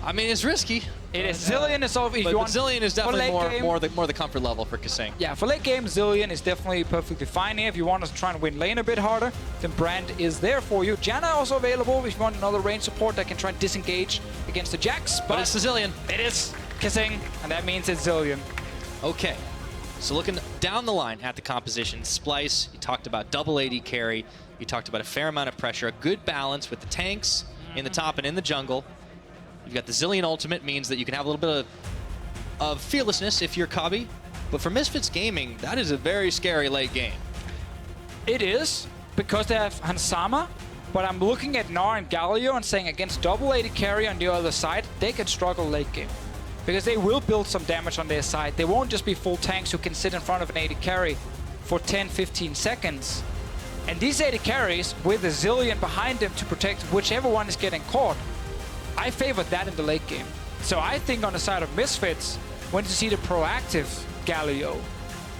I mean, it's risky. It is. Zilean is over. But Zilean is definitely more the comfort level for Kasing. Yeah, for late game, Zilean is definitely perfectly fine here. If you want to try and win lane a bit harder, then Brand is there for you. Janna also available if you want another range support that can try and disengage against the Jax. But it's the Zilean. It is Kasing, and that means it's Zilean. Okay, so looking down the line at the composition, Splyce, you talked about double AD carry. You talked about a fair amount of pressure, a good balance with the tanks in the top and in the jungle. You've got the Zilean ultimate, means that you can have a little bit of fearlessness if you're Kabi. But for Misfits Gaming, that is a very scary late game. It is, because they have Hansama, but I'm looking at Gnar and Galio and saying against double AD carry on the other side, they can struggle late game. Because they will build some damage on their side. They won't just be full tanks who can sit in front of an AD carry for 10-15 seconds. And these AD carries, with the Zilean behind them to protect whichever one is getting caught, I favor that in the late game. So I think on the side of Misfits, when you see the proactive Galio,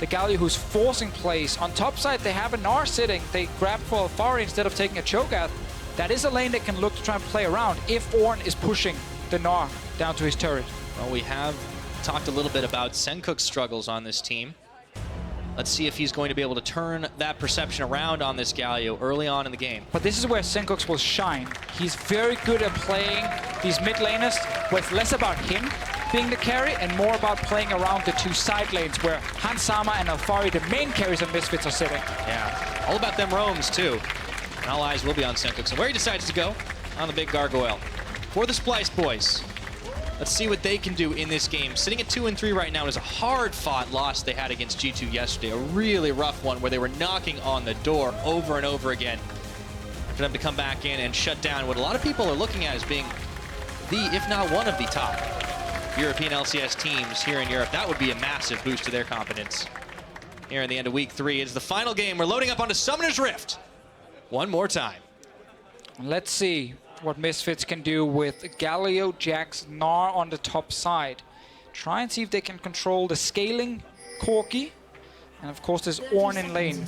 the Galio who's forcing plays. On top side, they have a Gnar sitting. They grab for Alphari instead of taking a Cho'Gath. That is a lane they can look to try and play around if Ornn is pushing the Gnar down to his turret. Well, we have talked a little bit about Senkuk's struggles on this team. Let's see if he's going to be able to turn that perception around on this Galio early on in the game. But this is where Senkuk's will shine. He's very good at playing these mid laners with less about him being the carry and more about playing around the two side lanes where Hansama and Alphari, the main carries of Misfits, are sitting. Yeah, all about them roams too. And all eyes will be on Senkuk. So where he decides to go on the big gargoyle. For the Splyce boys. Let's see what they can do in this game. Sitting at 2-3 right now is a hard-fought loss they had against G2 yesterday. A really rough one where they were knocking on the door over and over again. For them to come back in and shut down what a lot of people are looking at as being the, if not one of the top European LCS teams here in Europe. That would be a massive boost to their confidence. Here in the end of week 3, it's the final game. We're loading up onto Summoner's Rift one more time. Let's see what Misfits can do with Galio, Jax, Gnar on the top side. Try and see if they can control the scaling Corki. And of course there's Ornn in lane.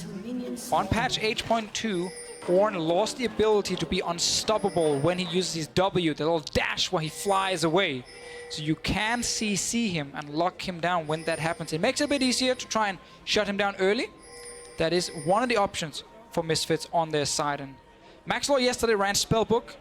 On patch H.2, Ornn lost the ability to be unstoppable when he uses his W, the little dash when he flies away. So you can CC him and lock him down when that happens. It makes it a bit easier to try and shut him down early. That is one of the options for Misfits on their side. And Maxlor yesterday ran Spellbook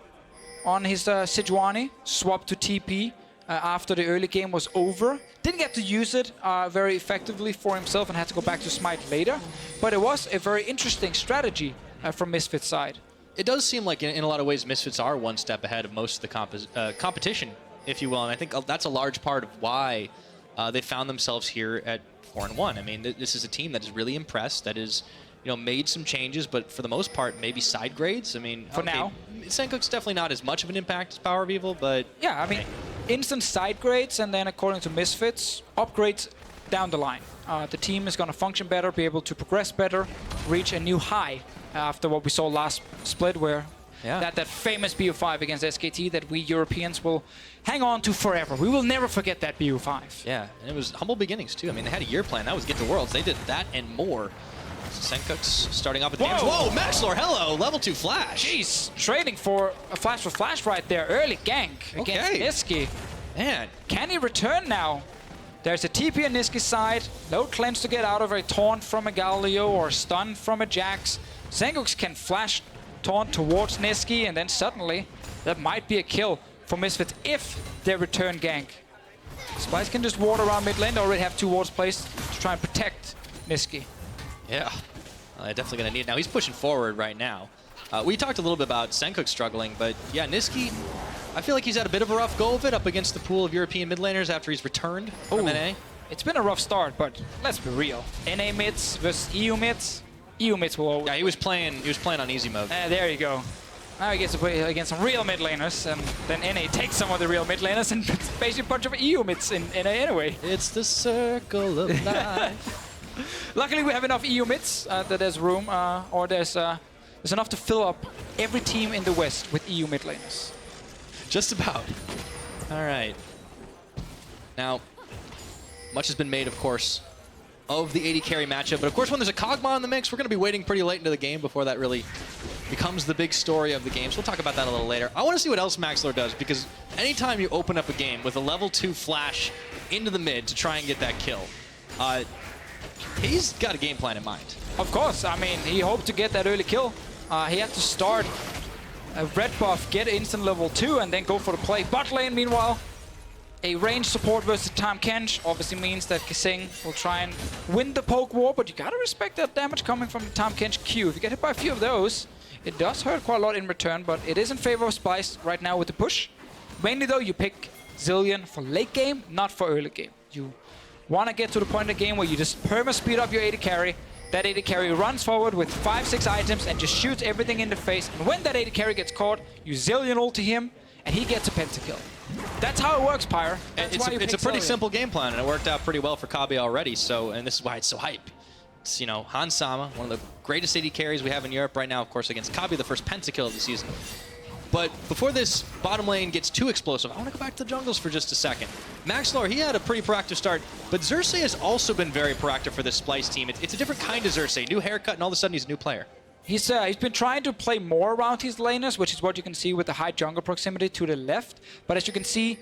on his Sejuani, swapped to TP after the early game was over. Didn't get to use it very effectively for himself and had to go back to Smite later. But it was a very interesting strategy from Misfits' side. It does seem like in a lot of ways Misfits are one step ahead of most of the competition, if you will. And I think that's a large part of why they found themselves here at 4-1. I mean, this is a team that is really impressed, that is, you know, made some changes, but for the most part, maybe side grades. I mean, for now, Senkuk's definitely not as much of an impact as Power of Evil, but yeah, I mean, instant side grades, and then according to Misfits, upgrades down the line. The team is going to function better, be able to progress better, reach a new high after what we saw last split, where that famous BO5 against SKT that we Europeans will hang on to forever. We will never forget that BO5. Yeah, and it was humble beginnings too. I mean, they had a year plan. That was get to Worlds. They did that and more. Senkuk's starting off with damage. Whoa, Maxlor, hello, level 2 flash. Jeez, trading for a flash for flash right there. Early gank against Niski. Man, can he return now? There's a TP on Niski's side. No cleanse to get out of a taunt from a Galio or stun from a Jax. Senkuk can flash taunt towards Niski, and then suddenly that might be a kill for Misfits if they return gank. Splyce can just ward around mid lane. They already have 2 wards placed to try and protect Niski. Yeah, definitely going to need it. Now, he's pushing forward right now. We talked a little bit about Senkuk struggling, but yeah, Niski, I feel like he's had a bit of a rough go of it up against the pool of European mid laners after he's returned from NA. It's been a rough start, but let's be real. NA mids versus EU mids. EU mids will always... Yeah, he was playing on easy mode. There you go. Now he gets to play against some real mid laners, and then NA takes some of the real mid laners and basically a bunch of EU mids in NA anyway. It's the circle of life. Luckily, we have enough EU mids that there's room, or there's enough to fill up every team in the West with EU mid laners. Just about. All right. Now, much has been made, of course, of the AD carry matchup. But of course, when there's a Kog'Maw in the mix, we're going to be waiting pretty late into the game before that really becomes the big story of the game. So we'll talk about that a little later. I want to see what else MaxLore does, because anytime you open up a game with a level 2 flash into the mid to try and get that kill, he's got a game plan in mind. Of course. I mean, he hoped to get that early kill. He had to start a red buff, get instant level 2, and then go for the play. Bot lane, meanwhile, a range support versus Tahm Kench obviously means that Kasing will try and win the poke war, but you gotta respect that damage coming from the Tahm Kench Q. If you get hit by a few of those, it does hurt quite a lot in return, but it is in favor of Splyce right now with the push. Mainly though, you pick Zilean for late game, not for early game. You want to get to the point of the game where you just perma-speed up your AD carry. That AD carry runs forward with 5-6 items and just shoots everything in the face. And when that AD carry gets caught, you Zilean ult to him, and he gets a pentakill. That's how it works, Pyre. It's a pretty simple game plan, and it worked out pretty well for Kabi already. So, and this is why it's so hype. It's, you know, Hans Sama, one of the greatest AD carries we have in Europe right now, of course, against Kabi, the first pentakill of the season. But before this bottom lane gets too explosive, I want to go back to the jungles for just a second. MaxLore, he had a pretty proactive start, but Xerxes has also been very proactive for this Splyce team. It's a different kind of Xerxes, new haircut, and all of a sudden he's a new player. He's been trying to play more around his laners, which is what you can see with the high jungle proximity to the left. But as you can see,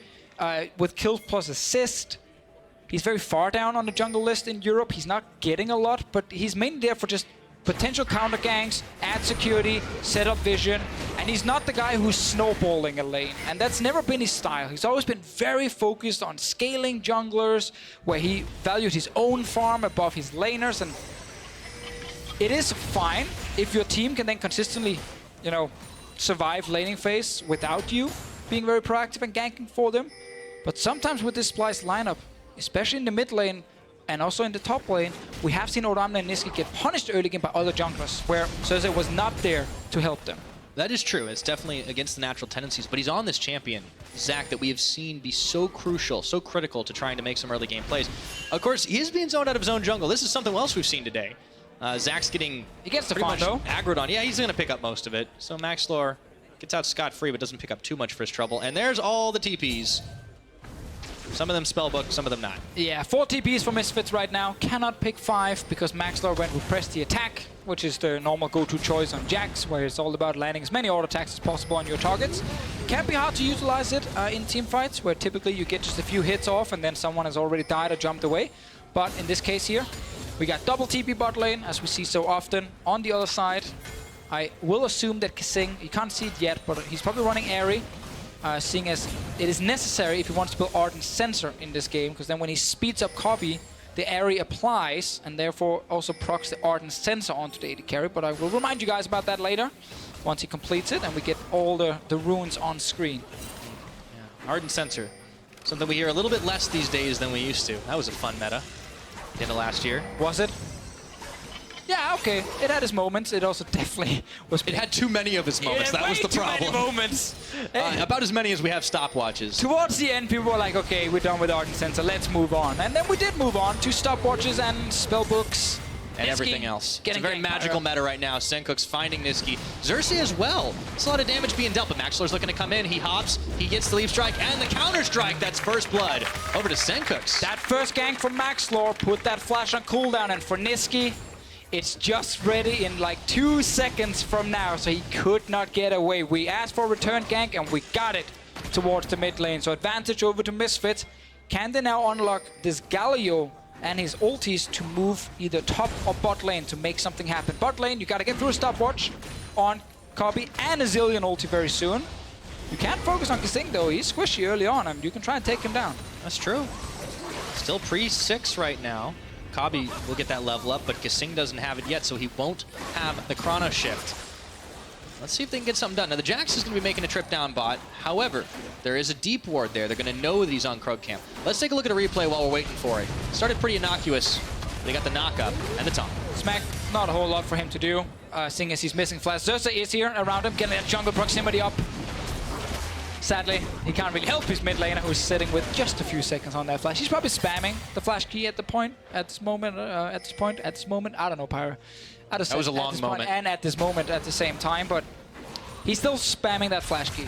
with kills plus assist, he's very far down on the jungle list in Europe. He's not getting a lot, but he's mainly there for just potential counter ganks, add security, set up vision, and he's not the guy who's snowballing a lane. And that's never been his style. He's always been very focused on scaling junglers, where he valued his own farm above his laners, and it is fine if your team can then consistently, you know, survive laning phase without you being very proactive and ganking for them. But sometimes with this Splyce lineup, especially in the mid lane and also in the top lane, we have seen Oramne and Niski get punished early game by other junglers, where Cersei was not there to help them. That is true. It's definitely against the natural tendencies, but he's on this champion, Zac, that we have seen be so crucial, so critical to trying to make some early game plays. Of course, he is being zoned out of his own jungle. This is something else we've seen today. Zac's getting the farm, though. Aggroed on. Yeah, he's going to pick up most of it. So MaxLore gets out scot-free, but doesn't pick up too much for his trouble. And there's all the TPs. Some of them spellbook, some of them not. Yeah, 4 TPs for Misfits right now. Cannot pick 5 because MaxLore went with press the attack, which is the normal go-to choice on Jax, where it's all about landing as many auto attacks as possible on your targets. Can be hard to utilize it in team fights, where typically you get just a few hits off and then someone has already died or jumped away. But in this case here, we got double TP bot lane, as we see so often. On the other side, I will assume that Kasing, you can't see it yet, but he's probably running Airy, seeing as it is necessary if he wants to build Ardent Sensor in this game, because then when he speeds up Copy, the Airy applies, and therefore also procs the Ardent Sensor onto the AD carry. But I will remind you guys about that later, once he completes it, and we get all the runes on screen. Yeah. Ardent Sensor, something we hear a little bit less these days than we used to. That was a fun meta. The end of last year. Was it? Yeah, okay. It had its moments. It also definitely was... It had too many of its moments. That was the problem. Too many moments. About as many as we have stopwatches. Towards the end, people were like, okay, we're done with Ardent Sensor. Let's move on. And then we did move on to stopwatches and spellbooks. And Niski everything else. It's a getting very magical meta right now. Senkuk's finding Niski. Xerxes as well. It's a lot of damage being dealt, but MaxLore's looking to come in. He hops, he gets the leap strike, and the counter strike. That's first blood over to Senkuk's. That first gank from MaxLore put that flash on cooldown, and for Niski, it's just ready in like 2 seconds from now, so he could not get away. We asked for a return gank, and we got it towards the mid lane. So advantage over to Misfits. Can they now unlock this Galio and his ultis to move either top or bot lane to make something happen? Bot lane, you gotta get through a stopwatch on Copy and a Zilean ulti very soon. You can't focus on Kasing though, he's squishy early on, and you can try and take him down. That's true. Still pre-6 right now. Kabi will get that level up, but Kasing doesn't have it yet, so he won't have the chrono shift. Let's see if they can get something done. Now, the Jax is going to be making a trip down bot. However, there is a deep ward there. They're going to know that he's on Krug camp. Let's take a look at a replay while we're waiting for it. Started pretty innocuous. They got the knock-up and the taunt. Smack, not a whole lot for him to do, seeing as he's missing flash. Xerxes is here around him, getting that jungle proximity up. Sadly, he can't really help his mid laner, who's sitting with just a few seconds on that flash. He's probably spamming the flash key at this moment. I don't know, Pyra. That was a long moment. And at this moment at the same time, but he's still spamming that flash key.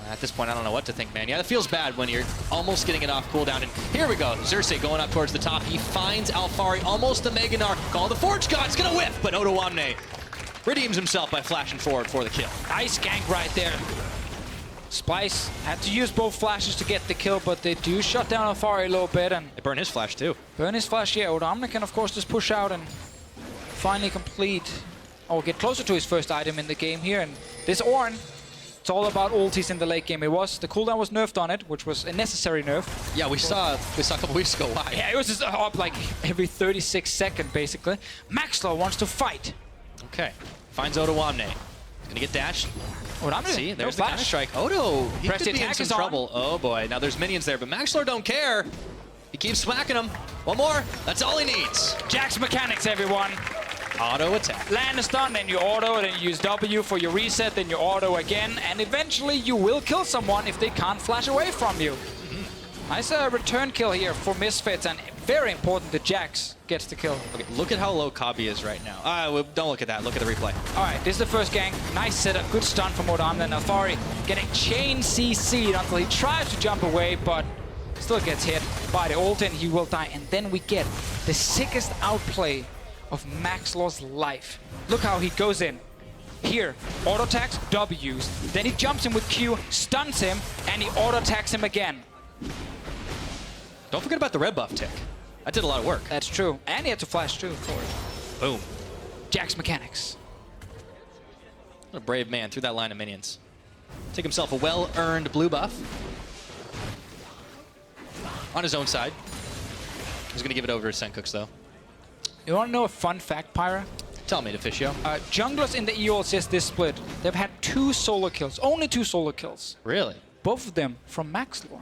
At this point, I don't know what to think, man. Yeah, it feels bad when you're almost getting it off cooldown. And here we go. Xerxes going up towards the top. He finds Alphari, almost the Mega Gnar. Call the Forge God. It's going to whip, but Odoamne redeems himself by flashing forward for the kill. Nice gank right there. Splyce had to use both flashes to get the kill, but they do shut down Alphari a little bit. And they burn his flash, too. Burn his flash, yeah. Odoamne can, of course, just push out and finally complete, or get closer to his first item in the game here. And this Ornn, it's all about ultis in the late game. The cooldown was nerfed on it, which was a necessary nerf. Yeah, we saw a couple weeks ago why. Yeah, it was just up like every 36 seconds, basically. Maxlow wants to fight. Okay, finds Odoamne. He's gonna get dashed. Odoamne, see, there's the counter strike. Odo, he could be in some trouble. Oh boy, now there's minions there, but Maxlow don't care. He keeps smacking them. One more, that's all he needs. Jax mechanics, everyone. Auto attack. Land a stun, then you auto, then you use W for your reset, then you auto again, and eventually you will kill someone if they can't flash away from you. Nice return kill here for Misfits, and very important that Jax gets the kill. Okay, look at how low Kabi is right now. Don't look at that, look at the replay. All right, this is the first gank. Nice setup, good stun from Odoamne, and Alphari getting chain CC'd until he tries to jump away, but still gets hit by the ult, and he will die. And then we get the sickest outplay of Maxlaw's life. Look how he goes in. Here, auto attacks, W's. Then he jumps in with Q, stuns him, and he auto attacks him again. Don't forget about the red buff tick. That did a lot of work. That's true. And he had to flash too for it. Boom. Jax mechanics. What a brave man through that line of minions. Take himself a well-earned blue buff. On his own side. He's gonna give it over to Senkooks though. You want to know a fun fact, Pyra? Tell me, Deficio. Junglers in the EOLCS this split, they've had 2 solo kills. Only 2 solo kills. Really? Both of them from Maxlor.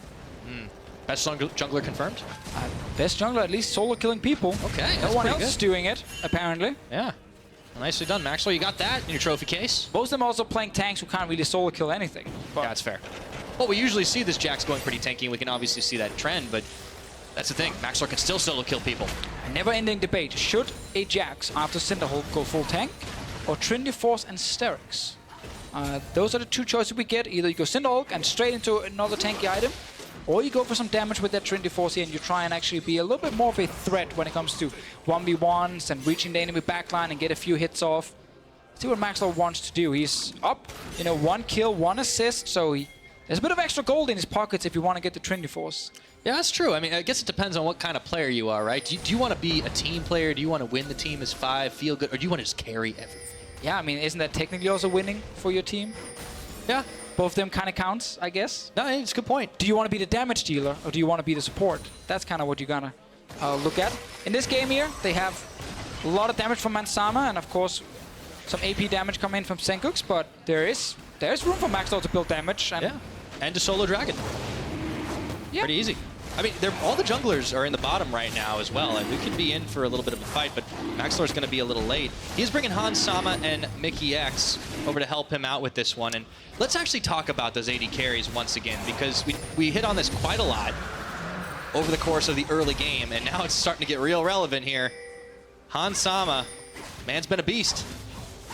Best jungler confirmed? Best jungler, at least solo killing people. Okay, no one else is doing it, apparently. Yeah. Nicely done, Maxwell. You got that in your trophy case. Most of them also playing tanks who can't really solo kill anything. Yeah, that's fair. Well, we usually see this Jax going pretty tanky, and we can obviously see that trend, but that's the thing. Maxlor can still solo kill people. A never-ending debate. Should a Jax after Cinderhold go full tank, or Trinity Force and Sterix? Those are the 2 choices we get. Either you go Cinderhulk and straight into another tanky item, or you go for some damage with that Trinity Force here and you try and actually be a little bit more of a threat when it comes to 1v1s and reaching the enemy backline and get a few hits off. See what Maxlor wants to do. He's up, 1 kill, 1 assist, so there's a bit of extra gold in his pockets if you want to get the Trinity Force. Yeah, that's true. I mean, I guess it depends on what kind of player you are, right? Do you want to be a team player? Do you want to win the team as 5, feel good, or do you want to just carry everything? Yeah, I mean, isn't that technically also winning for your team? Yeah. Both of them kind of counts, I guess. No, it's a good point. Do you want to be the damage dealer, or do you want to be the support? That's kind of what you're gonna look at. In this game here, they have a lot of damage from Mansama, and of course, some AP damage coming in from Senkooks, but there's room for Maxlor to build damage. And yeah, and to solo Dragon. Yeah. Pretty easy. I mean, all the junglers are in the bottom right now as well, and we could be in for a little bit of a fight, but Maxlor's going to be a little late. He's bringing Hans Sama and Mickey X over to help him out with this one, and let's actually talk about those AD carries once again, because we hit on this quite a lot over the course of the early game, and now it's starting to get real relevant here. Hans Sama, man's been a beast.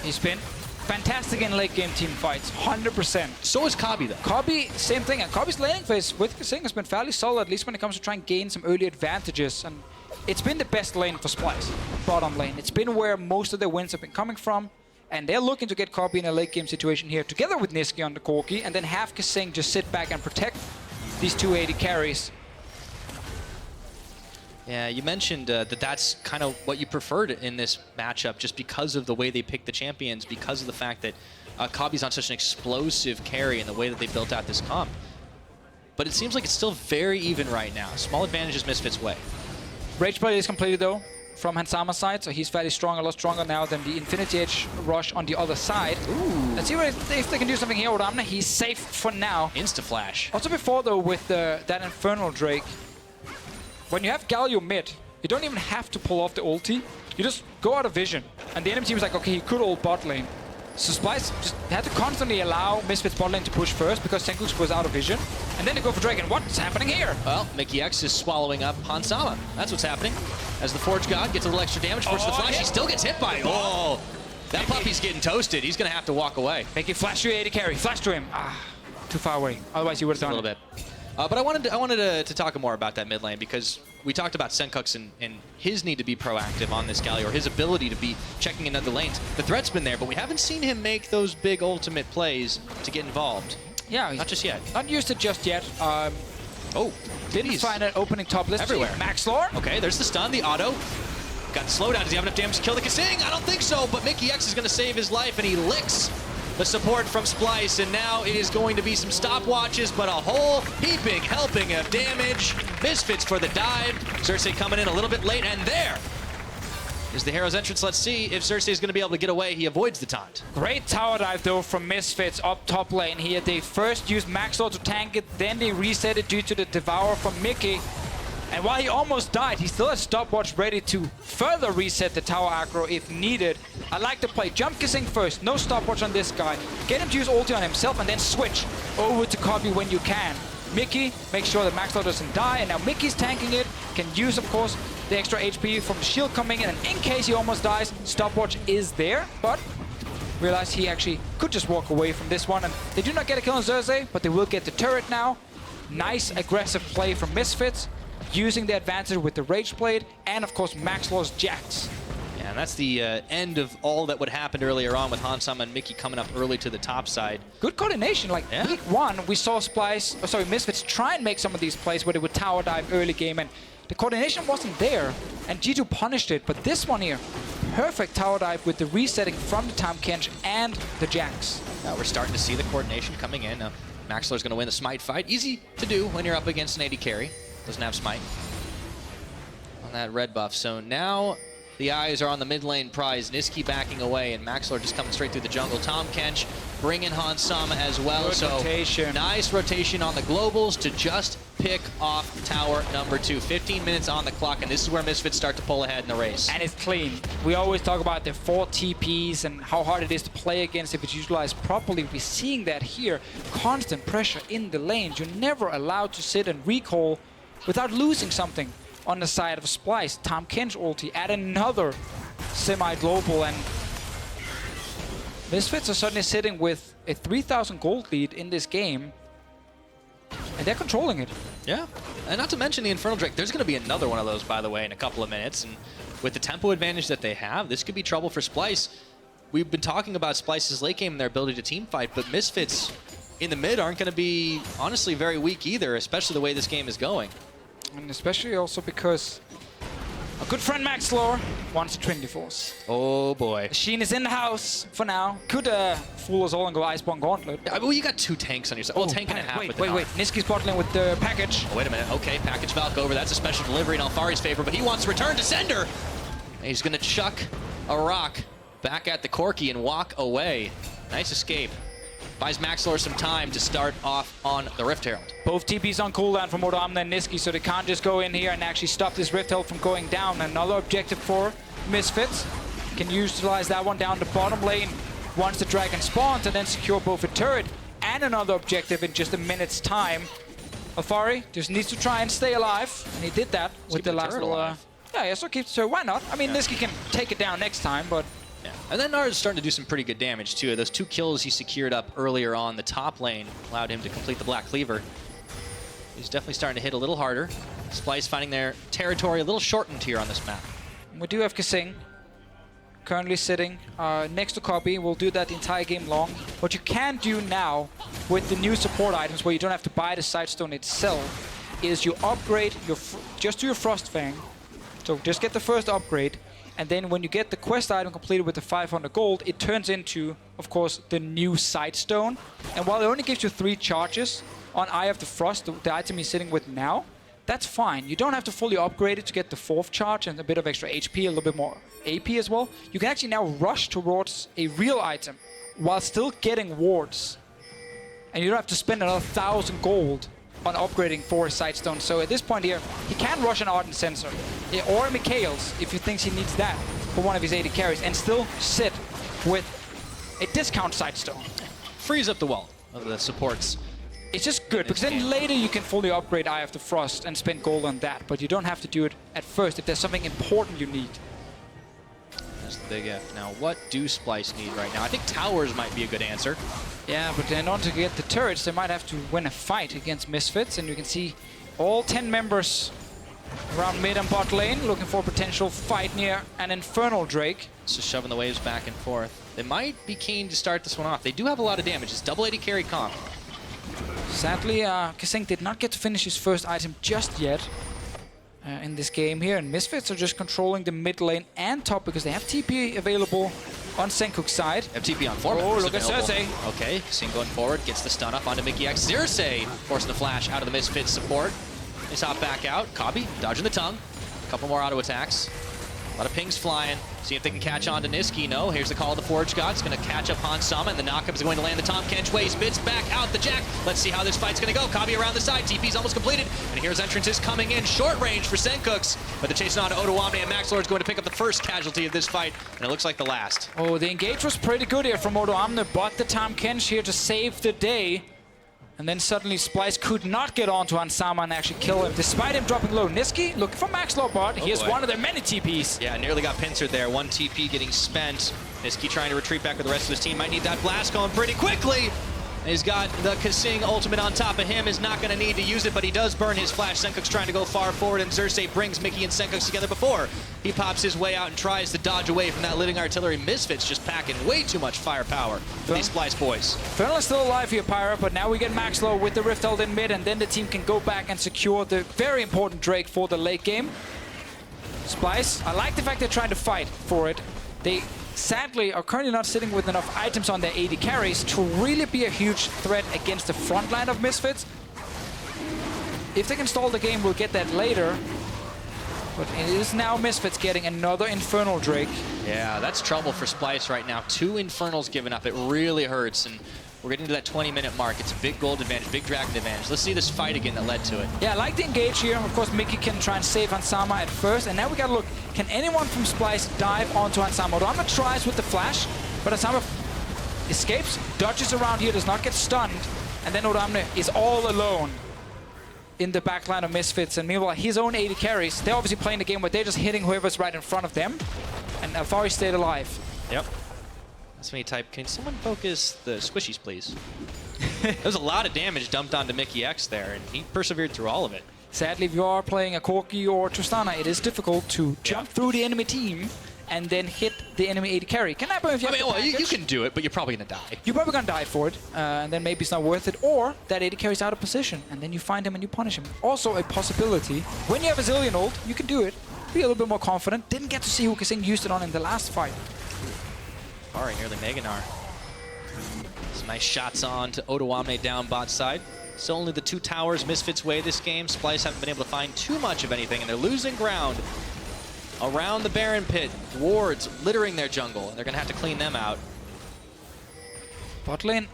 He's been fantastic in late game team fights, 100%. So is Kabi though. Kabi, same thing, and Kabi's laning phase with Kasing has been fairly solid, at least when it comes to trying to gain some early advantages, and it's been the best lane for Splyce, bottom lane. It's been where most of their wins have been coming from, and they're looking to get Kabi in a late game situation here, together with Niski on the Corki, and then have Kasing just sit back and protect these 280 carries. Yeah, you mentioned that's kind of what you preferred in this matchup, just because of the way they picked the champions, because of the fact that Kabi's on such an explosive carry and the way that they built out this comp. But it seems like it's still very even right now. Small advantage is Misfits' way. Rage Blade is completed though from Hansama's side, so he's fairly strong, a lot stronger now than the Infinity Edge rush on the other side. Ooh. Let's see if they can do something here. Odamna, he's safe for now. Insta-flash. Also before though, with that Infernal Drake, when you have Galio mid, you don't even have to pull off the ulti. You just go out of vision. And the enemy team is like, okay, he could ult bot lane. So Splyce just had to constantly allow Misfits bot lane to push first because Sengoku was out of vision. And then they go for Drake. And what's happening here? Well, Mickey X is swallowing up Hansama. That's what's happening. As the Forge God gets a little extra damage, forces the flash. He still gets hit by it. Oh, that puppy's getting toasted. He's going to have to walk away. Mickey flash to AD carry. Flash to him. Too far away. Otherwise, he would have done a little bit. But I wanted to talk more about that mid lane because we talked about Senkux and his need to be proactive on this Galio, or his ability to be checking in other lanes. The threat's been there, but we haven't seen him make those big ultimate plays to get involved. Yeah, not just yet. Not used it just yet. Didn't geez. find an opening top list Everywhere. Max Lore. Okay, there's the stun, the auto. Got the slowdown. Does he have enough damage to kill the Kasing? I don't think so, but Mickey X is going to save his life, and he licks the support from Splyce, and now it is going to be some stopwatches, but a whole heaping helping of damage. Misfits for the dive. Xerxes coming in a little bit late, and there is the Hero's entrance. Let's see if Xerxes is going to be able to get away. He avoids the taunt. Great tower dive, though, from Misfits up top lane here. They first used Max Lord to tank it, then they reset it due to the Devour from Mickey. And while he almost died, he still has stopwatch ready to further reset the tower aggro if needed. I like the play. Jump kissing first, no stopwatch on this guy. Get him to use ulti on himself and then switch over to copy when you can. Mickey, make sure that Max Lord doesn't die, and now Mickey's tanking it. Can use, of course, the extra HP from the shield coming in, and in case he almost dies, stopwatch is there, but realize he actually could just walk away from this one, and they do not get a kill on Xerxes, but they will get the turret now. Nice aggressive play from Misfits, using the advantage with the Rage Blade, and of course Max Lord's Jax. Yeah, and that's the end of all that would happen earlier on with Hansama and Mickey coming up early to the top side. Good coordination. Like week one, we saw Misfits try and make some of these plays where they would tower dive early game, and the coordination wasn't there, and G2 punished it. But this one here, perfect tower dive with the resetting from the Tahm Kench and the Jax. Now we're starting to see the coordination coming in. Now, Maxler's going to win the Smite fight. Easy to do when you're up against an AD carry. Doesn't have Smite on that red buff. So now the eyes are on the mid lane prize. Niski backing away, and Maxlord just coming straight through the jungle. Tahm Kench bringing Hansama as well. Good so rotation. Nice rotation on the globals to just pick off tower number 2. 15 minutes on the clock, and this is where Misfits start to pull ahead in the race. And it's clean. We always talk about the 4 TPs and how hard it is to play against if it's utilized properly. We're seeing that here. Constant pressure in the lanes. You're never allowed to sit and recall without losing something on the side of Splyce. Tahm Kench ulti, add another semi-global, and Misfits are suddenly sitting with a 3,000 gold lead in this game, and they're controlling it. Yeah, and not to mention the Infernal Drake. There's going to be another one of those, by the way, in a couple of minutes, and with the tempo advantage that they have, this could be trouble for Splyce. We've been talking about Splyce's late game and their ability to team fight, but Misfits in the mid aren't going to be, honestly, very weak either, especially the way this game is going. And especially also because a good friend Max Lore wants Trinity Force. Oh boy. Sheen is in the house for now. Could fool us all and go Iceborne Gauntlet. Well, you got 2 tanks on your side. Well, tank and a half with the Wait. Niski's bottling with the package. Oh, wait a minute. Okay, package Valk over. That's a special delivery in Alfari's favor, but he wants to return to sender. He's going to chuck a rock back at the Corki and walk away. Nice escape. Buys Maxlor some time to start off on the Rift Herald. Both TPs on cooldown from Odamna and Niski, so they can't just go in here and actually stop this Rift Herald from going down. Another objective for Misfits. Can utilize that one down the bottom lane once the dragon spawns, and then secure both a turret and another objective in just a minute's time. Alfari just needs to try and stay alive, and he did that with the last little... Yeah, so keep the turret. Why not? I mean, Niski can take it down next time, but... Yeah. And then Nars is starting to do some pretty good damage, too. Those 2 kills he secured up earlier on the top lane allowed him to complete the Black Cleaver. He's definitely starting to hit a little harder. Splyce finding their territory a little shortened here on this map. We do have Kasing currently sitting next to Copy. We'll do that the entire game long. What you can do now with the new support items, where you don't have to buy the Sightstone itself, is you upgrade just to your Frostfang. So just get the first upgrade. And then when you get the quest item completed with the 500 gold, it turns into, of course, the new Sightstone. And while it only gives you 3 charges on Eye of the Frost, the item he's sitting with now, that's fine. You don't have to fully upgrade it to get the 4th charge and a bit of extra HP, a little bit more AP as well. You can actually now rush towards a real item while still getting wards. And you don't have to spend another 1,000 gold on upgrading for his Sightstone. So at this point here, he can rush an Ardent Sensor, or a Mikhail's if he thinks he needs that for one of his 80 carries, and still sit with a discount Sightstone. Frees up the wall of the supports. It's just good, because then later you can fully upgrade Eye of the Frost and spend gold on that, but you don't have to do it at first if there's something important you need. That's the big F. Now, what do Splyce need right now? I think towers might be a good answer. Yeah, but in order to get the turrets, they might have to win a fight against Misfits, and you can see all 10 members around mid and bot lane looking for a potential fight near an Infernal Drake. Just shoving the waves back and forth. They might be keen to start this one off. They do have a lot of damage. It's double 80 carry comp. Sadly, Kaseng did not get to finish his first item just yet in this game here, and Misfits are just controlling the mid lane and top because they have TP available on Senkuk's side. Have TP on 4 Oh, members look at available. Cersei. Okay, Kaseng going forward, gets the stun up onto Mickey X. Cersei forcing the flash out of the Misfits support. He's hop back out. Kabi dodging the tongue. A couple more auto attacks. A lot of pings flying. See if they can catch on to Niski. No, here's the call of the Forge Gods. Going to catch up on Sama, and the knockup is going to land the Tom Kench way. Spits back out the Jack. Let's see how this fight's going to go. Kabi around the side. TP's almost completed. And here's entrances coming in. Short range for Senkuk's. But they're chasing on to Odoamne, and Max Lord's going to pick up the first casualty of this fight. And it looks like the last. Oh, the engage was pretty good here from Odoamne, but the Tom Kench here to save the day. And then suddenly Splyce could not get onto Ansama and actually kill him, despite him dropping low. Niski looking for Max Lord bot. He has one of their many TPs. Yeah, nearly got pincered there. 1 TP getting spent. Niski trying to retreat back with the rest of his team. Might need that blast going pretty quickly. He's got the Kaseng ultimate on top of him. Is not going to need to use it, but he does burn his flash. Senkuk's trying to go far forward, and Cersei brings Mickey and Senkuk together before he pops his way out and tries to dodge away from that living artillery. Misfits just packing way too much firepower for these Splyce boys. Infernal is still alive here, Pyra, but now we get Max Low with the Rift Ult in mid, and then the team can go back and secure the very important Drake for the late game. Splyce, I like the fact they're trying to fight for it. They sadly are currently not sitting with enough items on their 80 carries to really be a huge threat against the front line of Misfits. If they can stall the game, we'll get that later. But it is now Misfits getting another Infernal Drake. Yeah, that's trouble for Splyce right now. 2 Infernals given up. It really hurts, and we're getting to that 20-minute mark. It's a big gold advantage, big dragon advantage. Let's see this fight again that led to it. Yeah, I like the engage here. Of course, Mickey can try and save Ansama at first, and now we gotta look. Can anyone from Splyce dive onto Ansama? Odoamne tries with the flash, but Ansama escapes, dodges around here, does not get stunned, and then Odoamne is all alone in the backline of Misfits, and meanwhile, his own 80 carries, they're obviously playing the game where they're just hitting whoever's right in front of them, and Alfari stayed alive. Yep. That's me type, can someone focus the squishies, please? There's a lot of damage dumped onto Mickey X there, and he persevered through all of it. Sadly, if you are playing a Corki or Tristana, it is difficult to jump through the enemy team and then hit the enemy 80 carry. Can happen if you have the well, you package. can do it, but you're probably going to die. You're probably going to die for it, and then maybe it's not worth it, or that 80 carry's out of position, and then you find him and you punish him. Also a possibility, when you have a Zillion ult, you can do it. Be a little bit more confident. Didn't get to see who Kaseng used it on in the last fight. Ari nearly Meganar. Some nice shots on to Odoamne down bot side. So only the 2 towers Misfits way this game. Splyce haven't been able to find too much of anything, and they're losing ground around the Baron pit. Wards littering their jungle, and they're going to have to clean them out. Bot lane,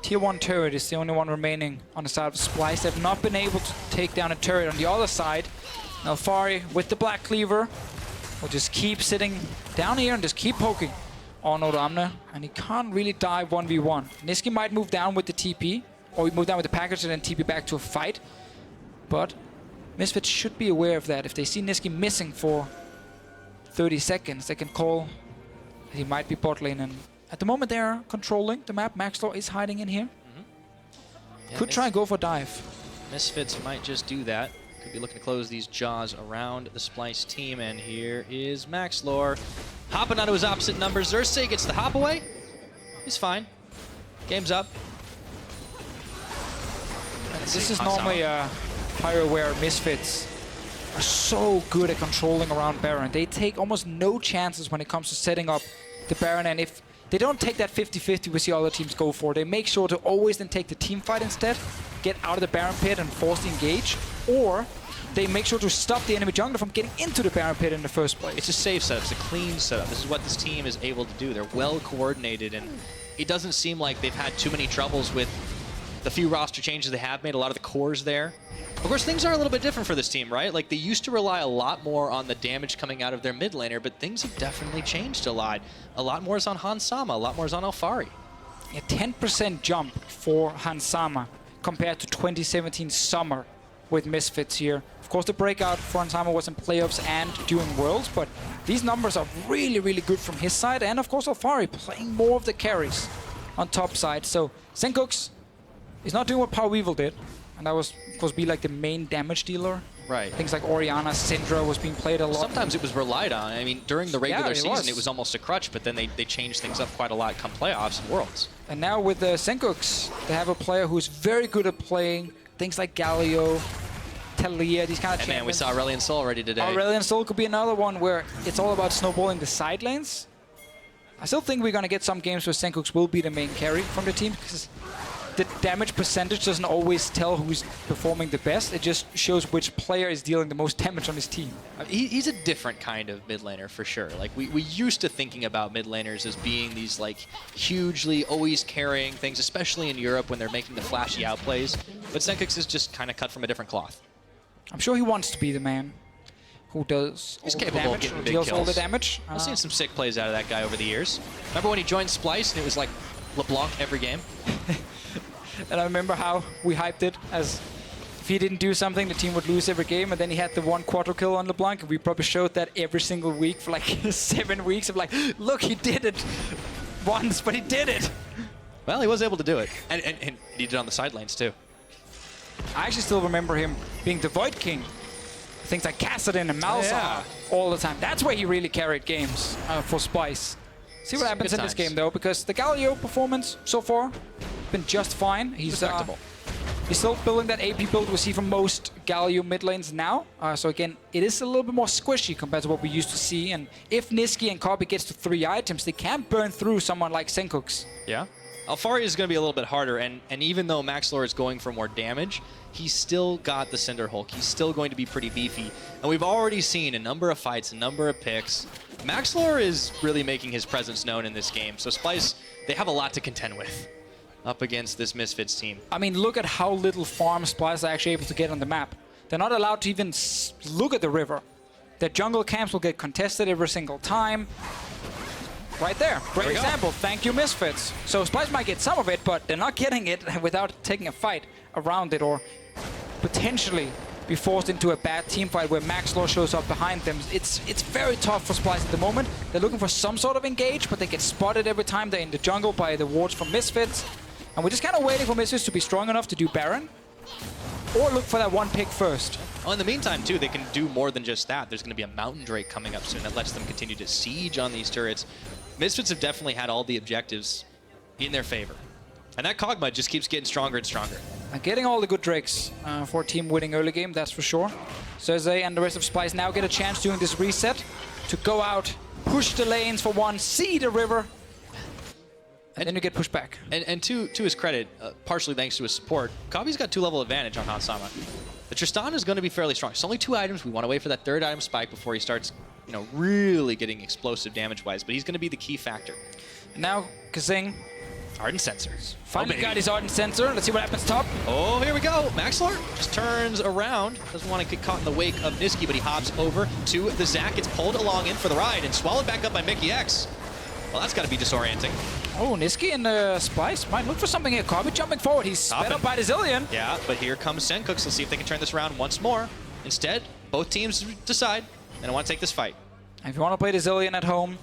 tier 1 turret is the only one remaining on the side of Splyce. They've not been able to take down a turret on the other side. Alfari with the Black Cleaver will just keep sitting down here and just keep poking on Odoamne, and he can't really die 1v1. Niski might move down with the TP, or move down with the package and then TP back to a fight, but Misfits should be aware of that. If they see Niski missing for 30 seconds, they can call that he might be bot lane, and at the moment they're controlling the map. Maxlaw is hiding in here. Yeah, Could try and go for dive. Misfits might just do that. Could be looking to close these jaws around the Splyce team, and here is Maxlor hopping onto his opposite number. Cersei gets the hop away. He's fine. Game's up. This is normally a pyro where Misfits are so good at controlling around Baron. They take almost no chances when it comes to setting up the Baron, and if they don't take that 50-50 we see other teams go for, they make sure to always then take the team fight instead, get out of the Baron pit and force the engage, or they make sure to stop the enemy jungler from getting into the Baron pit in the first place. It's a safe setup. It's a clean setup. This is what this team is able to do. They're well coordinated, and it doesn't seem like they've had too many troubles with the few roster changes they have made. A lot of the cores there. Of course, things are a little bit different for this team, right? Like, they used to rely a lot more on the damage coming out of their mid laner, but things have definitely changed a lot. A lot more is on Hansama, a lot more is on Alfari. A 10% jump for Hansama compared to 2017 summer with Misfits here. Of course, the breakout for Hansama was in playoffs and during Worlds, but these numbers are really, really good from his side. And of course, Alfari playing more of the carries on top side. So Senkooks is not doing what Power Weevil did, and that was, of course, be like the main damage dealer. Right. Things like Orianna, Syndra was being played a lot. Sometimes it was relied on. I mean, during the regular season, it was almost a crutch, but then they changed things up quite a lot come playoffs and Worlds. And now with the Senkooks, they have a player who's very good at playing things like Galio, Talia, these kind of champions. And man, we saw Aurelion Sol already today. Aurelion Sol could be another one where it's all about snowballing the side lanes. I still think we're going to get some games where Senkooks will be the main carry from the team, because the damage percentage doesn't always tell who's performing the best. It just shows which player is dealing the most damage on his team. He's a different kind of mid laner for sure. Like, we used to thinking about mid laners as being these like hugely always carrying things, especially in Europe when they're making the flashy outplays. But Senkooks is just kind of cut from a different cloth. I'm sure he wants to be the man who does He's all the capable damage, of getting who big deals kills. all the damage. I've seen some sick plays out of that guy over the years. Remember when he joined Splyce and it was like LeBlanc every game? And I remember how we hyped it as if he didn't do something, the team would lose every game, and then he had the one quadra kill on LeBlanc, and we probably showed that every single week for like 7 weeks of like, look, he did it once, but he did it. Well, he was able to do it. And he did it on the side lanes too. I actually still remember him being the Void King. Things like Kassadin and Malzahar all the time. That's where he really carried games for Splyce. See what happens in this game though, because the Galio performance so far been just fine. He's respectable. He's still building that AP build we see from most Galio mid lanes now. So again, it is a little bit more squishy compared to what we used to see. And if Niski and Copy gets to 3 items, they can burn through someone like Senkooks. Yeah. Alfari is going to be a little bit harder, and even though Maxlore is going for more damage, he's still got the Cinder Hulk. He's still going to be pretty beefy. And we've already seen a number of fights, a number of picks. Maxlore is really making his presence known in this game. So Splyce, they have a lot to contend with up against this Misfits team. I mean, look at how little farm Splyce are actually able to get on the map. They're not allowed to even look at the river. Their jungle camps will get contested every single time. Right there. Great example. Thank you, Misfits. So Splyce might get some of it, but they're not getting it without taking a fight around it, or potentially be forced into a bad team fight where Maxlore shows up behind them. It's very tough for Splyce at the moment. They're looking for some sort of engage, but they get spotted every time they're in the jungle by the wards from Misfits. And we're just kind of waiting for Misfits to be strong enough to do Baron, or look for that one pick first. Well, in the meantime, too, they can do more than just that. There's going to be a Mountain Drake coming up soon that lets them continue to siege on these turrets. Misfits have definitely had all the objectives in their favor. And that Kog'Maw just keeps getting stronger and stronger. And getting all the good Drakes for a team winning early game, that's for sure. Cersei and the rest of Splyce now get a chance during this reset to go out, push the lanes for one, see the river, and then you get pushed back. And to his credit, partially thanks to his support, Kavi's got 2-level advantage on Hansama. The Tristan is going to be fairly strong. It's only 2 items. We want to wait for that 3rd item spike before he starts, you know, really getting explosive damage-wise. But he's going to be the key factor. And now, Kazing. Ardent Sensors. Finally got his Ardent Sensor. Let's see what happens top. Oh, here we go. Maxlore just turns around. Doesn't want to get caught in the wake of Niski, but he hops over to the Zac. Gets pulled along in for the ride and swallowed back up by Mickey X. Well, that's got to be disorienting. Oh, Niski and Splyce might look for something here. Kobe jumping forward. He's sped up by the Zillion. Yeah, but here comes Senkooks. Let's see if they can turn this around once more. Instead, both teams decide they want to take this fight. If you want to play the Zillion at home, you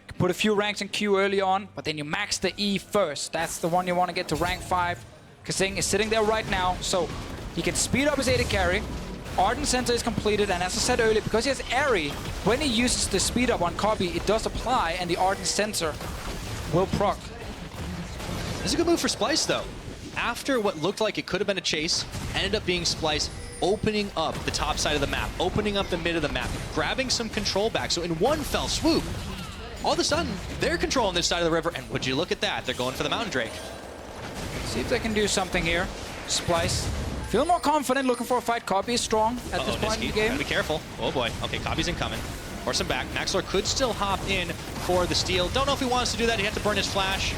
can put a few ranks in Q early on, but then you max the E first. That's the one you want to get to rank 5. Kazing is sitting there right now, so he can speed up his AD carry. Ardent Sensor is completed, and as I said earlier, because he has Airy, when he uses the speed up on Copy, it does apply, and the Ardent Sensor will proc. This is a good move for Splyce, though. After what looked like it could have been a chase, ended up being Splyce opening up the top side of the map, opening up the mid of the map, grabbing some control back. So in one fell swoop, all of a sudden, they're controlling this side of the river, and would you look at that, they're going for the Mountain Drake. See if they can do something here. Splyce Feel more confident, looking for a fight. Copy is strong at this point in the game. Gotta be careful. Oh boy. Okay, Copy's incoming. Force him back. Maxlor could still hop in for the steal. Don't know if he wants to do that. He had to burn his flash.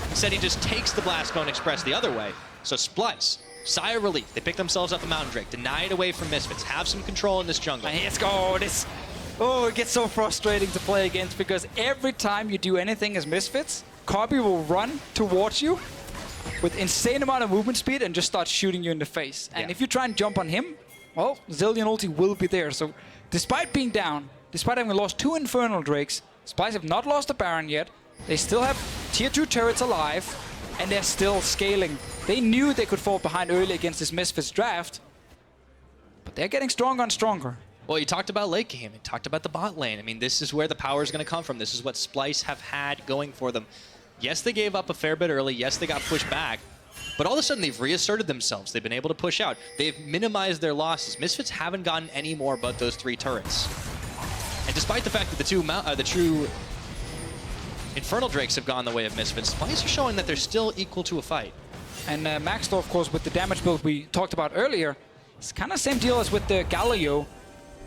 Instead, he just takes the Blast Cone Express the other way. So Splyce, sigh of relief. They pick themselves up a Mountain Drake. Deny it away from Misfits. Have some control in this jungle. And let's go. Oh, it gets so frustrating to play against because every time you do anything as Misfits, Copy will run towards you with insane amount of movement speed and just start shooting you in the face. And if you try and jump on him, well, Zilean ulti will be there. So despite being down, despite having lost 2 Infernal Drakes, Splyce have not lost the Baron yet. They still have tier 2 turrets alive, and they're still scaling. They knew they could fall behind early against this Misfits draft, but they're getting stronger and stronger. Well, you talked about late game. You talked about the bot lane. I mean, this is where the power is going to come from. This is what Splyce have had going for them. Yes, they gave up a fair bit early. Yes, they got pushed back. But all of a sudden, they've reasserted themselves. They've been able to push out. They've minimized their losses. Misfits haven't gotten any more but those 3 turrets. And despite the fact that the true Infernal Drakes have gone the way of Misfits, Splyce are showing that they're still equal to a fight. And Maxlor, of course, with the damage build we talked about earlier, it's kind of the same deal as with the Galio.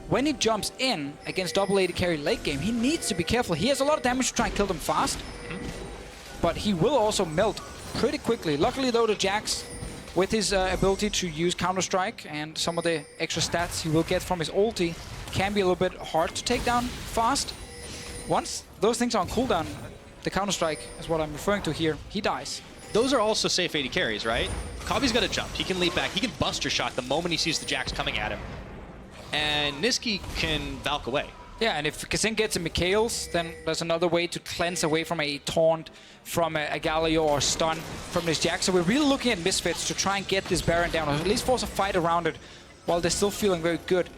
When he jumps in against double AD carry late game, he needs to be careful. He has a lot of damage to try and kill them fast, but he will also melt pretty quickly. Luckily, though, the Jax, with his ability to use Counter-Strike and some of the extra stats he will get from his ulti, can be a little bit hard to take down fast. Once those things are on cooldown, the Counter-Strike is what I'm referring to here, he dies. Those are also safe AD carries, right? Copy's got to jump. He can leap back. He can Buster Shot the moment he sees the Jax coming at him. And Niski can Valk away. Yeah, and if Kissing gets a Mikhail's, then there's another way to cleanse away from a taunt, from a Galio or stun from this Jax. So we're really looking at Misfits to try and get this Baron down, or at least force a fight around it, while they're still feeling very good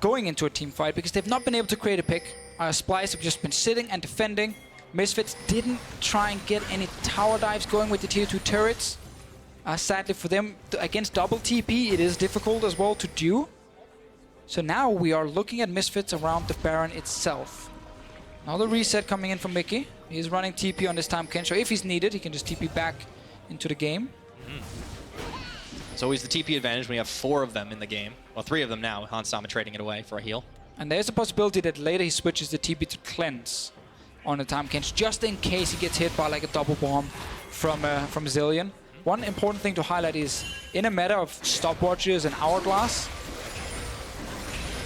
going into a team fight, because they've not been able to create a pick. Splyce have just been sitting and defending. Misfits didn't try and get any tower dives going with the tier 2 turrets. Sadly for them, against double TP, it is difficult as well to do. So now we are looking at Misfits around the Baron itself. Another reset coming in from Mickey. He's running TP on this time Kensho. If he's needed, he can just TP back into the game. It's always the TP advantage when you have 4 of them in the game. Well, 3 of them now, with Hansama trading it away for a heal. And there's a possibility that later he switches the TP to cleanse on the time Kench, just in case he gets hit by like a double bomb from Zilean. One important thing to highlight is, in a meta of stopwatches and hourglass,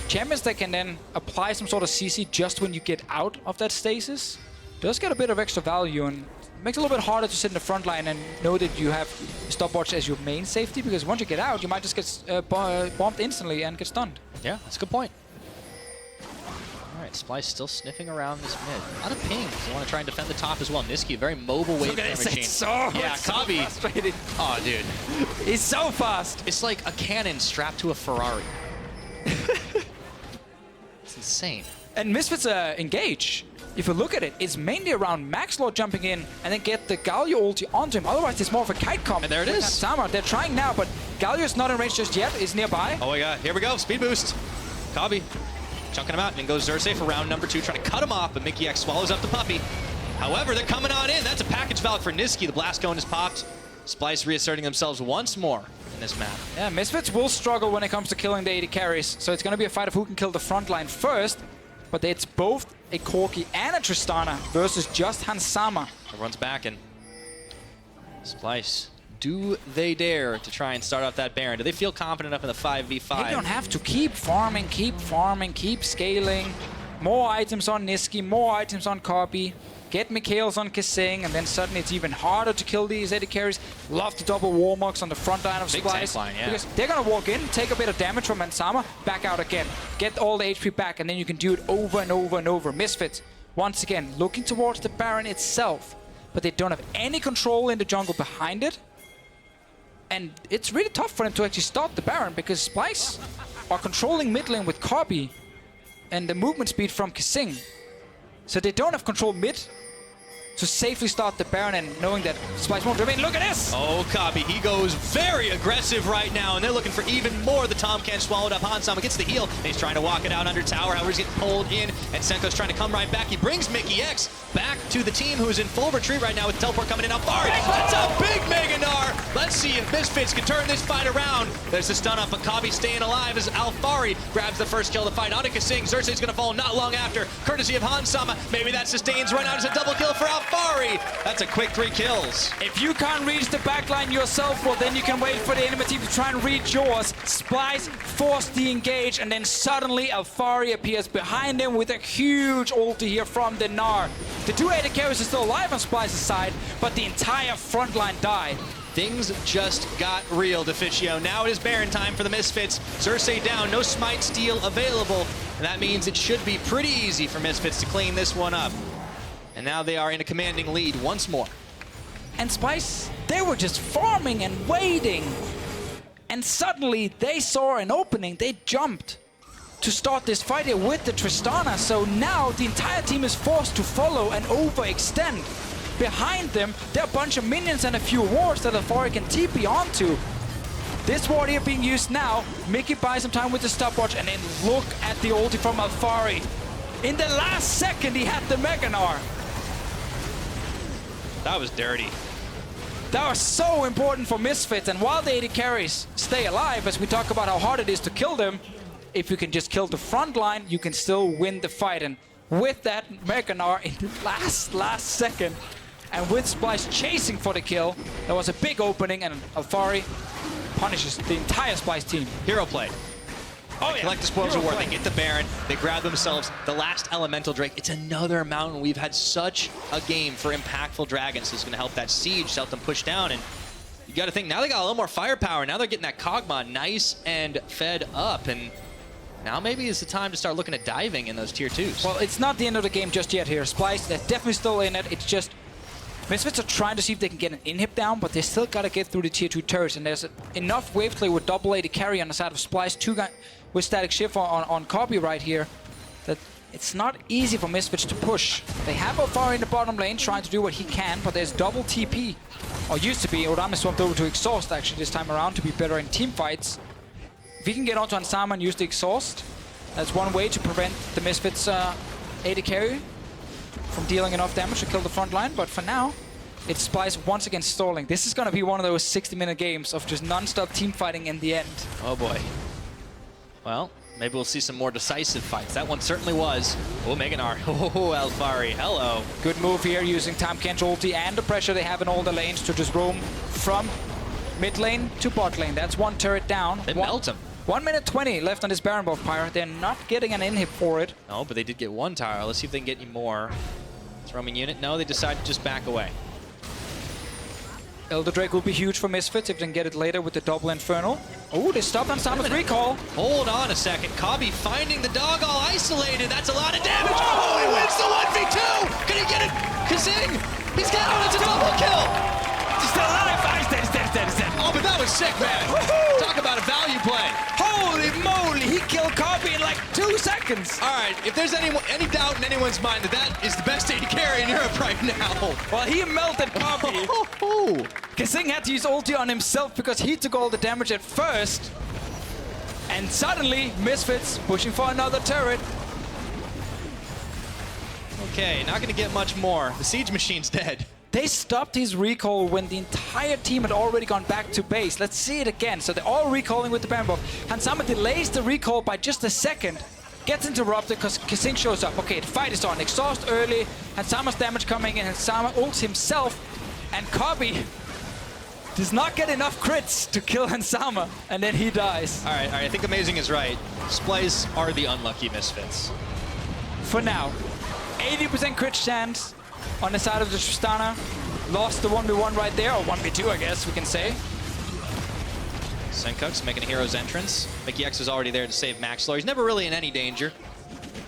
champions that can then apply some sort of CC just when you get out of that stasis does get a bit of extra value, and makes it a little bit harder to sit in the front line and know that you have stopwatch as your main safety, because once you get out, you might just get bombed instantly and get stunned. Yeah, that's a good point. All right, Splyce still sniffing around this mid. A lot of pings. They want to try and defend the top as well. Niski, a very mobile wave machine. Yeah, Kabi. Oh, dude. He's so fast. It's like a cannon strapped to a Ferrari. It's insane. And Misfits engage. If you look at it, it's mainly around Maxlor jumping in and then get the Galio ulti onto him. Otherwise, it's more of a kite comp. And there it is. Hansama. They're trying now, but Galio's not in range just yet. Is nearby. Oh my god, here we go. Speed boost. Kabi chunking him out, and then goes Xerxes for round number 2, trying to cut him off, but Mickey X swallows up the puppy. However, they're coming on in. That's a package valve for Niski. The blast cone is popped. Splyce reasserting themselves once more in this map. Yeah, Misfits will struggle when it comes to killing the AD carries. So it's going to be a fight of who can kill the front line first. But it's both a Corki and a Tristana versus just Hansama. Everyone's back, and Splyce, do they dare to try and start out that Baron? Do they feel confident enough in the 5v5? They don't have to. Keep farming, keep scaling. More items on Niski, more items on Copy. Get Mikhail's on Kissing, and then suddenly it's even harder to kill these AD carries. Love to double Warmocks on the front line of Splyce. Yeah. Because they're going to walk in, take a bit of damage from Hansama, back out again. Get all the HP back, and then you can do it over and over and over. Misfits, once again, looking towards the Baron itself, but they don't have any control in the jungle behind it. And it's really tough for them to actually stop the Baron, because Splyce are controlling mid lane with Copy and the movement speed from Kissing. So they don't have control mid, to safely start the Baron and knowing that Splyce won't remain. Look at this! Oh, Copy, he goes very aggressive right now, and they're looking for even more. The Tomcat swallowed up. Hansama gets the heal, and he's trying to walk it out under tower. However, he's getting pulled in, and Senko's trying to come right back. He brings Mickey X back to the team, who's in full retreat right now with teleport coming in. Alfari, that's a big Meganar! Let's see if Misfits can turn this fight around. There's a stun up, but Copy staying alive as Alfari grabs the first kill of the fight. Onika Singh, Xerxes gonna fall not long after, courtesy of Hansama. Maybe that sustains right now. It's a double kill for Alfari. That's a quick 3 kills. If you can't reach the backline yourself, well, then you can wait for the enemy team to try and reach yours. Splyce forced the engage, and then suddenly Alfari appears behind him with a huge ulti here from the Gnar. The 2 AD carries are still alive on Splyce's side, but the entire front line died. Things just got real, Deficio. Now it is Baron time for the Misfits. Xerxes down, no smite steal available. And that means it should be pretty easy for Misfits to clean this one up. And now they are in a commanding lead once more. And Splyce, they were just farming and waiting. And suddenly they saw an opening. They jumped to start this fight here with the Tristana. So now the entire team is forced to follow and overextend. Behind them, there are a bunch of minions and a few wards that Alfari can TP onto. This ward here being used now. Mickey buys some time with the stopwatch, and then look at the ulti from Alfari. In the last second, he had the Meganar. That was dirty. That was so important for Misfits, and while the AD carries stay alive, as we talk about how hard it is to kill them, if you can just kill the front line, you can still win the fight. And with that Meganar in the last second, and with Splyce chasing for the kill, there was a big opening, and Alfari punishes the entire Splyce team. Hero play. Oh, yeah. Collect the spoils of war. They get the Baron. They grab themselves the last Elemental Drake. It's another mountain. We've had such a game for impactful dragons. This is going to help that siege, help them push down. And you got to think, now they got a little more firepower. Now they're getting that Kog'Maw nice and fed up. And now maybe is the time to start looking at diving in those tier 2s. Well, it's not the end of the game just yet here. Splyce, they're definitely still in it. It's just Misfits are trying to see if they can get an inhib down, but they still got to get through the tier 2 turrets. And there's enough wave play with double AD carry on the side of Splyce, 2 guys with static shift on Copy right here, that it's not easy for Misfits to push. They have Alfari in the bottom lane trying to do what he can, but there's double TP, or used to be. Odame swapped over to Exhaust actually this time around to be better in team fights. If he can get onto Hansama and use the Exhaust, that's one way to prevent the Misfits AD carry from dealing enough damage to kill the front line, but for now, it's Splyce once again stalling. This is going to be one of those 60-minute games of just non-stop team fighting in the end. Oh boy. Well, maybe we'll see some more decisive fights. That one certainly was. Oh, Meganar. Oh, Alfari. Hello. Good move here using Time Kench ulti and the pressure they have in all the lanes to just roam from mid lane to bot lane. That's one turret down. They melt him. 1 minute 20 left on this Baron buff, Pyre. They're not getting an inhib for it. No, but they did get 1 tower. Let's see if they can get any more. Roaming unit. No, they decide to just back away. Elder Drake will be huge for Misfits if they can get it later with the double Infernal. Oh, they stopped on Sama's recall. Hold on a second. Cobby finding the dog all isolated. That's a lot of damage. Oh, he wins the 1v2. Can he get it? Kazing. He's got it. It's a double kill. He's still alive. He's dead. Oh, but that was sick, man. Talk about a value play. Holy moly. He killed Cobby in like 2 seconds. All right. If there's any doubt in anyone's mind that is the best AD carry in Europe right now. Well, he melted Cobby. Kazing had to use ulti on himself because he took all the damage at first. And suddenly, Misfits pushing for another turret. Okay, not going to get much more. The siege machine's dead. They stopped his recall when the entire team had already gone back to base. Let's see it again. So they're all recalling with the Baron buff. Hansama delays the recall by just a second. Gets interrupted because Kazing shows up. Okay, the fight is on. Exhaust early. Hansama's damage coming in. Hansama ults himself. And Cobby does not get enough crits to kill Hansama. And then he dies. All right. I think Amazing is right. Splyce are the unlucky Misfits. For now. 80% crit chance on the side of the Tristana. Lost the 1v1 right there, or 1v2 I guess we can say. Senkuk's making a hero's entrance. Mickey X is already there to save Maxlor. He's never really in any danger.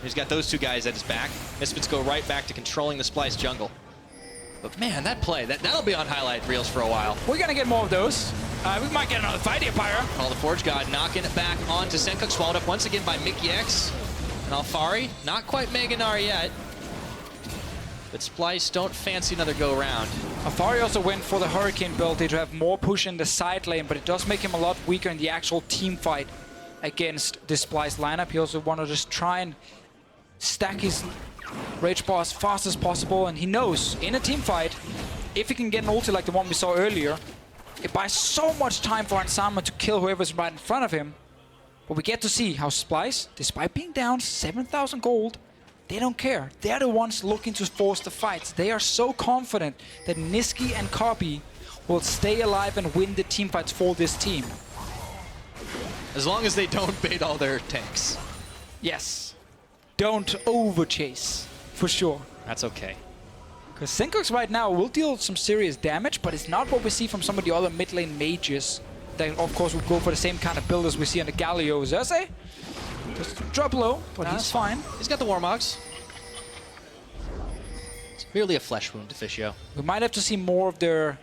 He's got those 2 guys at his back. Misfits go right back to controlling the Splyce jungle. But man, that play, that'll be on highlight reels for a while. We're gonna get more of those. We might get another fight here, Pyra. All the Forge God knocking it back onto Senkuk, swallowed up once again by Mickey X. And Alfari, not quite Meganar yet. But Splyce don't fancy another go-around. Afari also went for the Hurricane build to have more push in the side lane, but it does make him a lot weaker in the actual team fight against this Splyce lineup. He also want to just try and stack his Rage Bar as fast as possible, and he knows in a team fight, if he can get an ulti like the one we saw earlier, it buys so much time for Hansama to kill whoever's right in front of him. But we get to see how Splyce, despite being down 7,000 gold, they don't care. They're the ones looking to force the fights. They are so confident that Niski and Copy will stay alive and win the team fights for this team. As long as they don't bait all their tanks. Yes. Don't over-chase, for sure. That's okay. Because Syncox right now will deal some serious damage, but it's not what we see from some of the other mid lane mages. They, of course, will go for the same kind of build as we see on the Galio. Xerxes just drop low, but he's fine. He's got the Warmogs. It's merely a flesh wound, Deficio. We might have to see more of their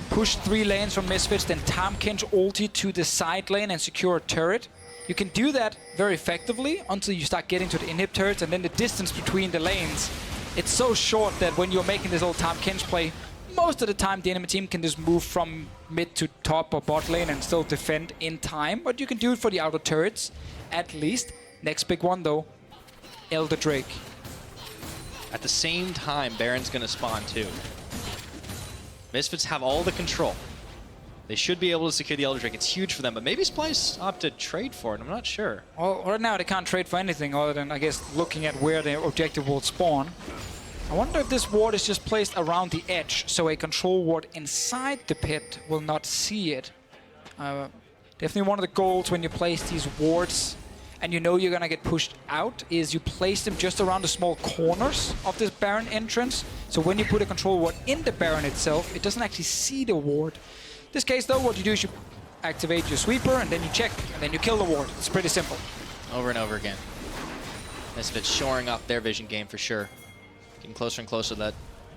push 3 lanes from Misfits, then Tamkin's ulti to the side lane and secure a turret. You can do that very effectively until you start getting to the inhib turrets, and then the distance between the lanes, it's so short that when you're making this little Tamkin's play, most of the time the enemy team can just move from mid to top or bot lane and still defend in time, but you can do it for the outer turrets at least. Next big one though, Elder Drake. At the same time, Baron's gonna spawn too. Misfits have all the control. They should be able to secure the Elder Drake. It's huge for them, but maybe Splyce opt to trade for it. I'm not sure. Well, right now they can't trade for anything other than, I guess, looking at where the objective will spawn. I wonder if this ward is just placed around the edge, so a control ward inside the pit will not see it. Definitely one of the goals when you place these wards and you know you're gonna get pushed out is you place them just around the small corners of this Baron entrance. So when you put a control ward in the Baron itself, it doesn't actually see the ward. In this case though, what you do is you activate your sweeper and then you check and then you kill the ward. It's pretty simple. Over and over again. Misfits shoring up their vision game for sure. Getting closer and closer to that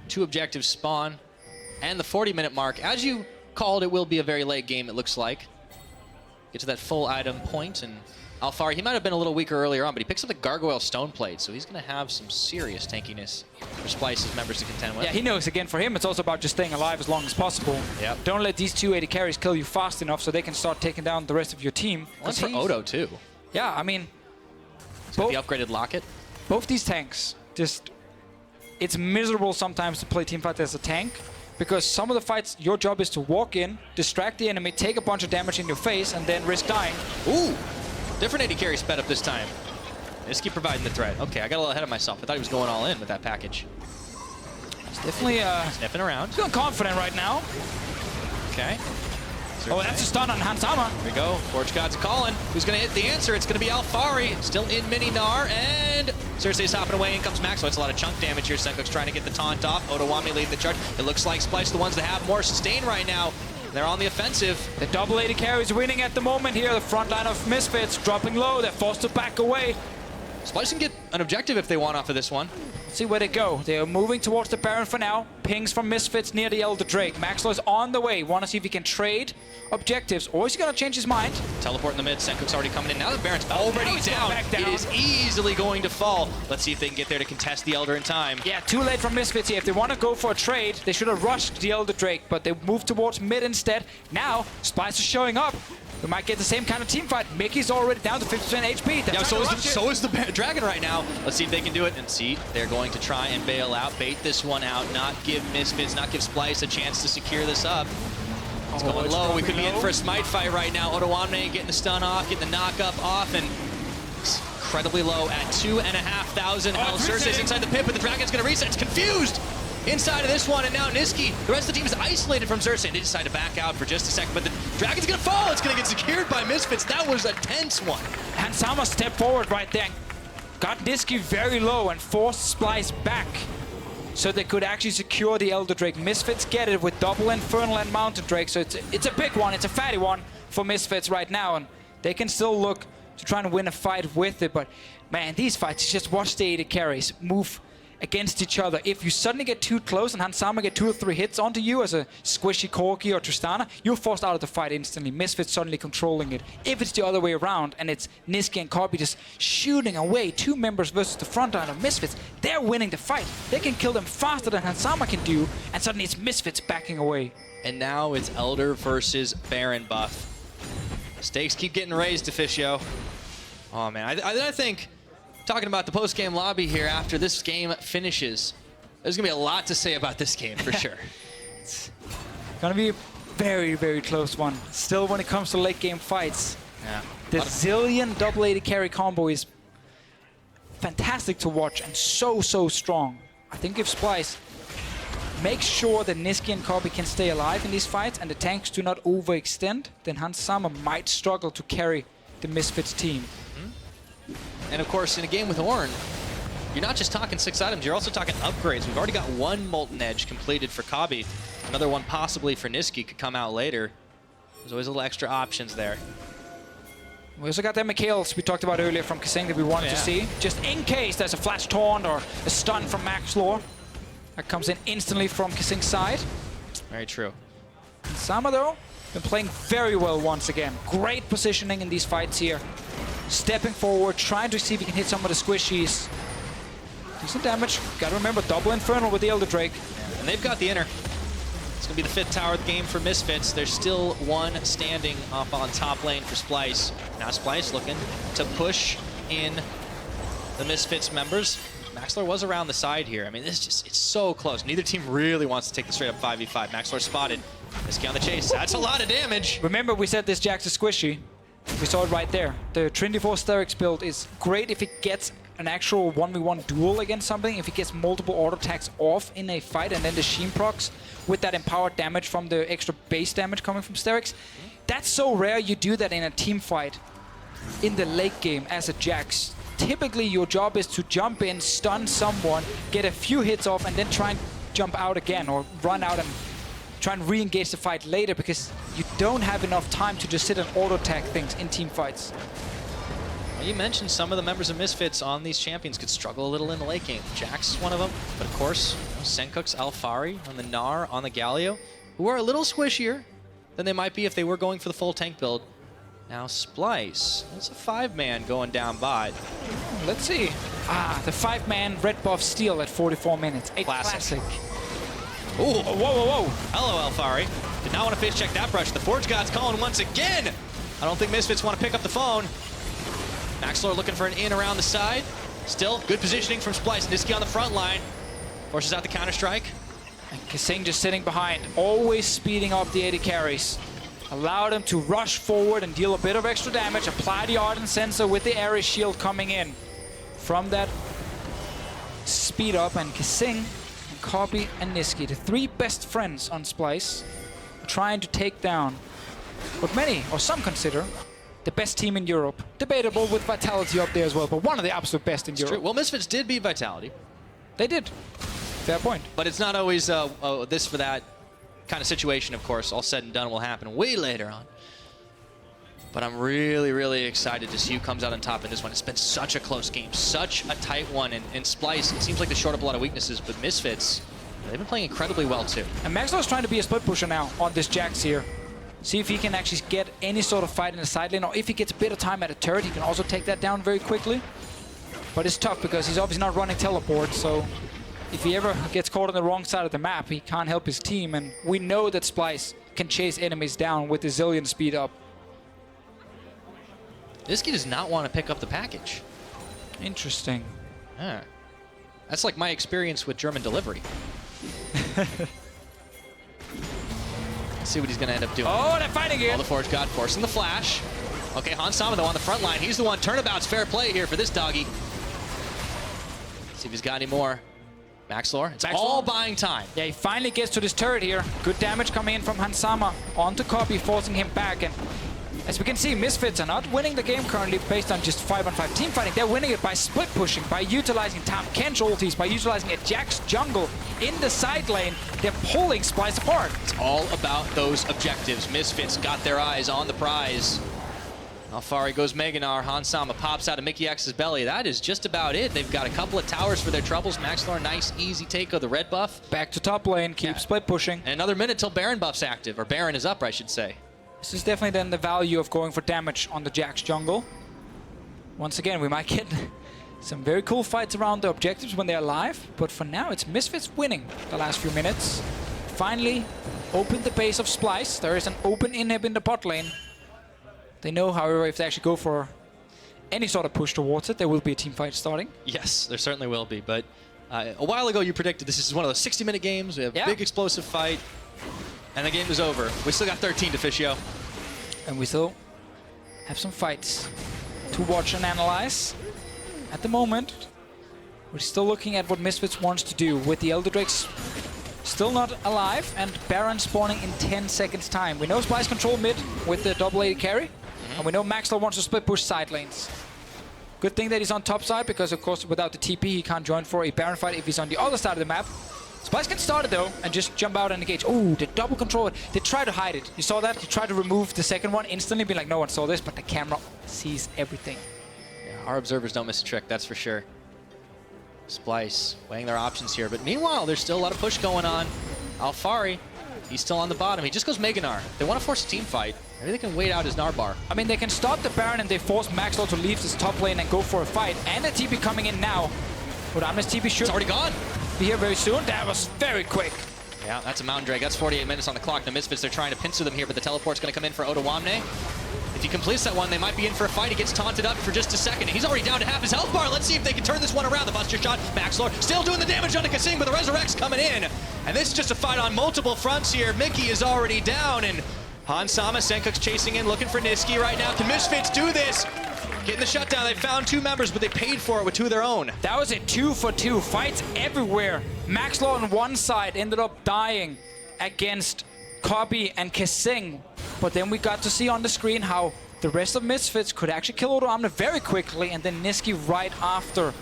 2 objectives spawn and the 40-minute mark. As you called, it will be a very late game, it looks like. Get to that full item point, and Alfari, he might have been a little weaker earlier on, but he picks up the Gargoyle Stone Plate, so he's going to have some serious tankiness for Splyce's members to contend with. Yeah, he knows, again, for him, it's also about just staying alive as long as possible. Yep. Don't let these 2 AD carries kill you fast enough so they can start taking down the rest of your team. One for Odo, too. Yeah, I mean... The upgraded Locket. Both these tanks, just... It's miserable sometimes to play teamfight as a tank, because some of the fights, your job is to walk in, distract the enemy, take a bunch of damage in your face, and then risk dying. Ooh! Different AD carry sped up this time. Niski providing the threat. Okay, I got a little ahead of myself. I thought he was going all in with that package. He's definitely sniffing around. Feeling confident right now. Okay. Oh, that's a stun on Hansama. Here we go. Forge God's calling. Who's going to hit the answer? It's going to be Alfari. Still in mini Gnar, and Cersei's hopping away. In comes Max. So it's a lot of chunk damage here. Senko's trying to get the taunt off. Otawami leading the charge. It looks like Splyce the ones that have more sustain right now. They're on the offensive. The double AD carry is winning at the moment here. The front line of Misfits dropping low. They're forced to back away. Splyce can get an objective if they want off of this one. Let's see where they go. They are moving towards the Baron for now. Pings from Misfits near the Elder Drake. Maxwell is on the way. Want to see if he can trade objectives, or is he going to change his mind? Teleport in the mid. Senko's already coming in. Now the Baron's already down. It is easily going to fall. Let's see if they can get there to contest the Elder in time. Yeah, too late from Misfits here. If they want to go for a trade, they should have rushed the Elder Drake, but they moved towards mid instead. Now, Splyce is showing up. We might get the same kind of team fight. Mickey's already down to 50% HP. Yeah, so is the Dragon right now. Let's see if they can do it. And see, they're going to try and bail out, bait this one out, not give Misfits, not give Splyce a chance to secure this up. It's going low. We could be in for a smite fight right now. Otawamne getting the stun off, getting the knock up off, and it's incredibly low at 2,500 health. Cersei's inside the pit, but the Dragon's going to reset. It's confused inside of this one, and now Niski, the rest of the team is isolated from Cersei. They decide to back out for just a second, but the Dragon's going to fall. It's going to get secured by Misfits. That was a tense one. Hansama stepped forward right there. Got Niski very low and forced Splyce back, so they could actually secure the Elder Drake. Misfits get it with double Infernal and Mountain Drake, so it's a big one, it's a fatty one for Misfits right now, and they can still look to try and win a fight with it, but man, these fights, just watch the AD carries move against each other. If you suddenly get too close and Hansama get 2 or 3 hits onto you as a squishy Corki or Tristana, you're forced out of the fight instantly. Misfits suddenly controlling it. If it's the other way around and it's Niski and Corby just shooting away 2 members versus the front line of Misfits, they're winning the fight. They can kill them faster than Hansama can do, and suddenly it's Misfits backing away. And now it's Elder versus Baron buff. Stakes keep getting raised, Officio. Oh man, I think, talking about the post-game lobby here after this game finishes, there's gonna be a lot to say about this game for sure. It's gonna be a very, very close one. Still, when it comes to late game fights, the Zillion double AD carry combo is fantastic to watch and so strong. I think if Splyce makes sure that Niski and Kobe can stay alive in these fights and the tanks do not overextend, then Hansama might struggle to carry the Misfits team. And of course, in a game with Ornn, you're not just talking 6 items, you're also talking upgrades. We've already got 1 Molten Edge completed for Kabi. Another one possibly for Niski could come out later. There's always a little extra options there. We also got the Mikhails we talked about earlier from Kasing that we wanted to see. Just in case there's a flash taunt or a stun from Maxlor. That comes in instantly from Kasing's side. Very true. Sama though, been playing very well once again. Great positioning in these fights here. Stepping forward, trying to see if he can hit some of the squishies. Decent damage. Gotta remember, double Infernal with the Elder Drake. And they've got the inner. It's gonna be the 5th tower of the game for Misfits. There's still 1 standing up on top lane for Splyce. Now Splyce looking to push in the Misfits members. Maxlor was around the side here. I mean, this just, it's so close. Neither team really wants to take the straight up 5v5. Maxlor spotted. Niski on the chase. That's a lot of damage. Remember, we said this Jax is squishy. We saw it right there. The Trinity Force Sterix build is great if it gets an actual 1v1 duel against something, if it gets multiple auto attacks off in a fight, and then the Sheen procs with that empowered damage from the extra base damage coming from Sterix. That's so rare you do that in a team fight in the late game as a Jax. Typically, your job is to jump in, stun someone, get a few hits off, and then try and jump out again or run out and try and re-engage the fight later, because you don't have enough time to just sit and auto-attack things in team fights. Well, you mentioned some of the members of Misfits on these champions could struggle a little in the late game. Jax is one of them, but of course, Senkux, Alfari on the Gnar, on the Galio, who are a little squishier than they might be if they were going for the full tank build. Now Splyce, it's a 5-man going down bot. Let's see. The 5-man red buff steal at 44 minutes. A classic. Ooh, whoa. Hello, Alfari. Did not want to face check that brush. The Forge God's calling once again. I don't think Misfits want to pick up the phone. Maxlor looking for an in around the side. Still, good positioning from Splyce. Niski on the front line. Forces out the counter-strike. And Kasing just sitting behind, always speeding up the AD carries. Allow them to rush forward and deal a bit of extra damage. Apply the Ardent Sensor with the Ares Shield coming in. From that speed up, and Kasing, Kobe and Niski, the 3 best friends on Splyce, trying to take down what many or some consider the best team in Europe. Debatable with Vitality up there as well, but one of the absolute best in Europe. True. Well, Misfits did beat Vitality. They did. Fair point. But it's not always this for that kind of situation, of course. All said and done will happen way later on. But I'm really excited to see who comes out on top in this one. It's been such a close game, such a tight one. And Splyce, it seems like they shored up a lot of weaknesses, but Misfits, they've been playing incredibly well too. And Maxlor's trying to be a split pusher now on this Jax here. See if he can actually get any sort of fight in the side lane, or if he gets a bit of time at a turret, he can also take that down very quickly. But it's tough because he's obviously not running teleport, so if he ever gets caught on the wrong side of the map, he can't help his team. And we know that Splyce can chase enemies down with the Zillion speed up. Niski does not want to pick up the package. Interesting. Yeah. That's like my experience with German delivery. Let's see what he's going to end up doing. Oh, they're fighting again. All the Forge God forcing the flash. Okay, Hansama though on the front line. He's the one. Turnabout's fair play here for this doggy. See if he's got any more. Maxlor, it's all buying time. Yeah, he finally gets to this turret here. Good damage coming in from Hansama onto Kobe, forcing him back. And as we can see, Misfits are not winning the game currently based on just 5-on-5 team fighting. They're winning it by split pushing, by utilizing Tam Kench ultis, by utilizing a Jax jungle in the side lane. They're pulling Splyce apart. It's all about those objectives. Misfits got their eyes on the prize. Alfari goes Meganar, Hansama pops out of Mickey X's belly. That is just about it. They've got a couple of towers for their troubles. Maxlor, nice, easy take of the red buff. Back to top lane, keep split pushing. And another minute till Baron buff's active, or Baron is up, I should say. This is definitely then the value of going for damage on the Jax jungle. Once again, we might get some very cool fights around the objectives when they're live, but for now it's Misfits winning the last few minutes. Finally opened the base of Splyce. There is an open inhib in the bot lane. They know, however, if they actually go for any sort of push towards it, there will be a team fight starting. Yes, there certainly will be, but a while ago you predicted this is one of those 60-minute games. We have a big explosive fight, and the game is over. We still got 13 to Fischio. And we still have some fights to watch and analyze. At the moment, we're still looking at what Misfits wants to do with the Elder Drakes still not alive and Baron spawning in 10 seconds time. We know Splyce control mid with the double AD carry, and we know Maxwell wants to split push side lanes. Good thing that he's on top side, because of course without the TP he can't join for a Baron fight if he's on the other side of the map. Splyce can start it though and just jump out and engage. Oh, the double control. They try to hide it. You saw that? He tried to remove the second one instantly, be like, no one saw this, but the camera sees everything. Yeah, our observers don't miss a trick, that's for sure. Splyce weighing their options here, but meanwhile there's still a lot of push going on. Alfari, he's still on the bottom. He just goes Meganar. They want to force a team fight. Maybe they can wait out his Narbar. I mean, they can stop the Baron and they force Maxwell to leave this top lane and go for a fight. And the TP coming in now. But Amne's TP should it's already gone. Be here very soon. That was very quick. Yeah, that's a Mountain Drake. That's 48 minutes on the clock. The Misfits, they're trying to pincer them here, but the teleport's going to come in for Odoamne. If he completes that one, they might be in for a fight. He gets taunted up for just a second. He's already down to half his health bar. Let's see if they can turn this one around. The Buster shot, Maxlor still doing the damage on the Kasing, but the Resurrect's coming in. And this is just a fight on multiple fronts here. Mickey is already down, and Hansama, Senkuk's chasing in, looking for Niski right now. Can Misfits do this? Getting the shutdown. They found two members, but they paid for it with two of their own. That was a 2-for-2. Fights everywhere. Maxlor on one side ended up dying against Kobe and Kasing. But then we got to see on the screen how the rest of Misfits could actually kill Odoamne very quickly, and then Niski right after.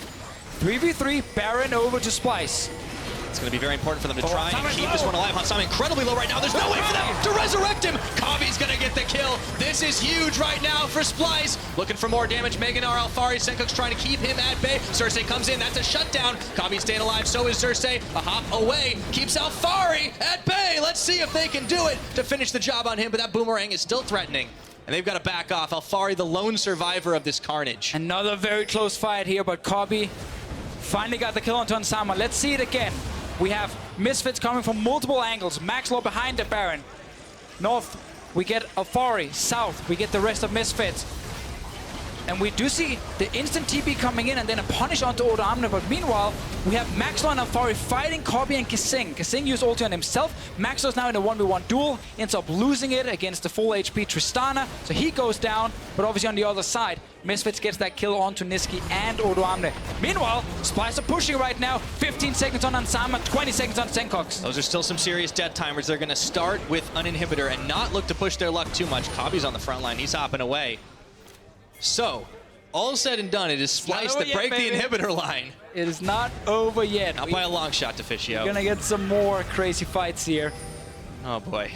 3v3, Baron over to Splyce. It's going to be very important for them to try and keep this one alive. Hansama incredibly low right now. There's no way for them to resurrect him. Kavi's going to get the kill. This is huge right now for Splyce. Looking for more damage. Meganar, Alfari, Senkuk's trying to keep him at bay. Xerxes comes in. That's a shutdown. Kavi's staying alive. So is Xerxes. A hop away. Keeps Alfari at bay. Let's see if they can do it to finish the job on him. But that boomerang is still threatening. And they've got to back off. Alfari, the lone survivor of this carnage. Another very close fight here, but Kobe finally got the kill onto Hansama. Let's see it again. We have Misfits coming from multiple angles. Maxwell behind the Baron. North, we get Alfari. South, we get the rest of Misfits. And we do see the instant TP coming in and then a punish onto Odoamne. But meanwhile, we have Maxwell and Alfari fighting Kobe and Kasing. Kasing used ulti on himself. Maxwell's now in a 1v1 duel. Ends up losing it against the full HP Tristana. So he goes down, but obviously on the other side, Misfits gets that kill onto Niski and Odoamne. Meanwhile, Splyce are pushing right now. 15 seconds on Hansama, 20 seconds on Senkuk. Those are still some serious death timers. They're going to start with an inhibitor and not look to push their luck too much. Kobe's on the front line. He's hopping away. So, all said and done, it is Splyce that break the inhibitor line. It is not over yet. Not by a long shot to Fischio. We're gonna get some more crazy fights here. Oh boy.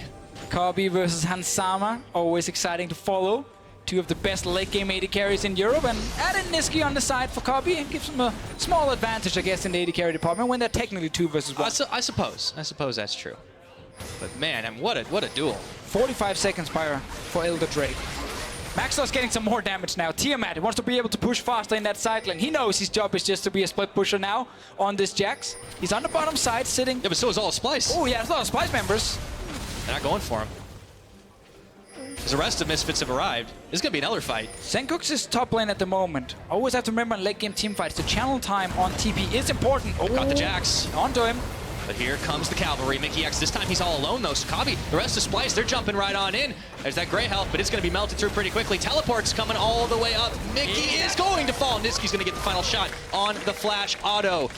Kobe versus Hansama, always exciting to follow. Two of the best late game AD carries in Europe, and added Niski on the side for Kobe and gives him a small advantage, I guess, in the AD carry department when they're technically 2 versus 1. I suppose that's true. But man, I mean, what a duel. 45 seconds for Elder Drake. Maxwell's getting some more damage now. Tiamat wants to be able to push faster in that side lane. He knows his job is just to be a split pusher now on this Jax. He's on the bottom side sitting. Yeah, but so is all of Splyce. Oh yeah, there's a lot of Splyce members. They're not going for him. Because the rest of Misfits have arrived. This is going to be an Elder fight. Senkuk's is top lane at the moment. Always have to remember in late game team fights, the channel time on TP is important. Oh, got the Jax. Onto him. But here comes the cavalry. Mickey X, this time he's all alone though. So Kabi, the rest of Splyce, they're jumping right on in. There's that gray health, but it's going to be melted through pretty quickly. Teleport's coming all the way up. Mickey is going to fall. Niski's going to get the final shot on the flash auto.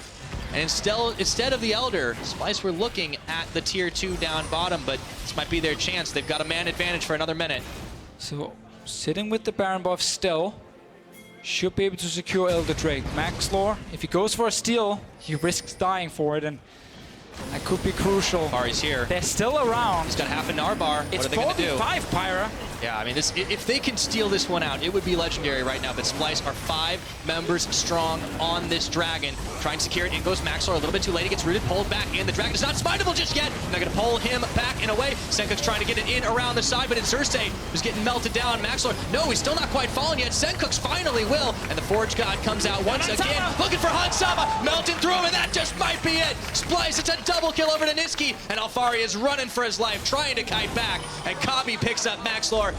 And instead of the Elder, Splyce were looking at the tier 2 down bottom, but this might be their chance. They've got a man advantage for another minute. So, sitting with the Baron buff still, should be able to secure Elder Drake. Maxlor, if he goes for a steal, he risks dying for it, and that could be crucial. Bari's here. They're still around. He's got half a Narbar. It's what are they going to do? 45 Pyra. Yeah, I mean, if they can steal this one out, it would be legendary right now. But Splyce are 5 members strong on this Dragon. Trying to secure it. In goes Maxlor a little bit too late. He gets rooted, pulled back in. The Dragon is not smiteable just yet. They're going to pull him back and away. Senkook's trying to get it in around the side, but it's Xerxes who's getting melted down. Maxlor, no, he's still not quite fallen yet. Senkook's finally will. And the Forge God comes out once again, looking for Hansama. Melting through him, and that just might be it. Splyce, it's a double kill over to Niski. And Alfari is running for his life, trying to kite back. And Kabi picks up Maxlor.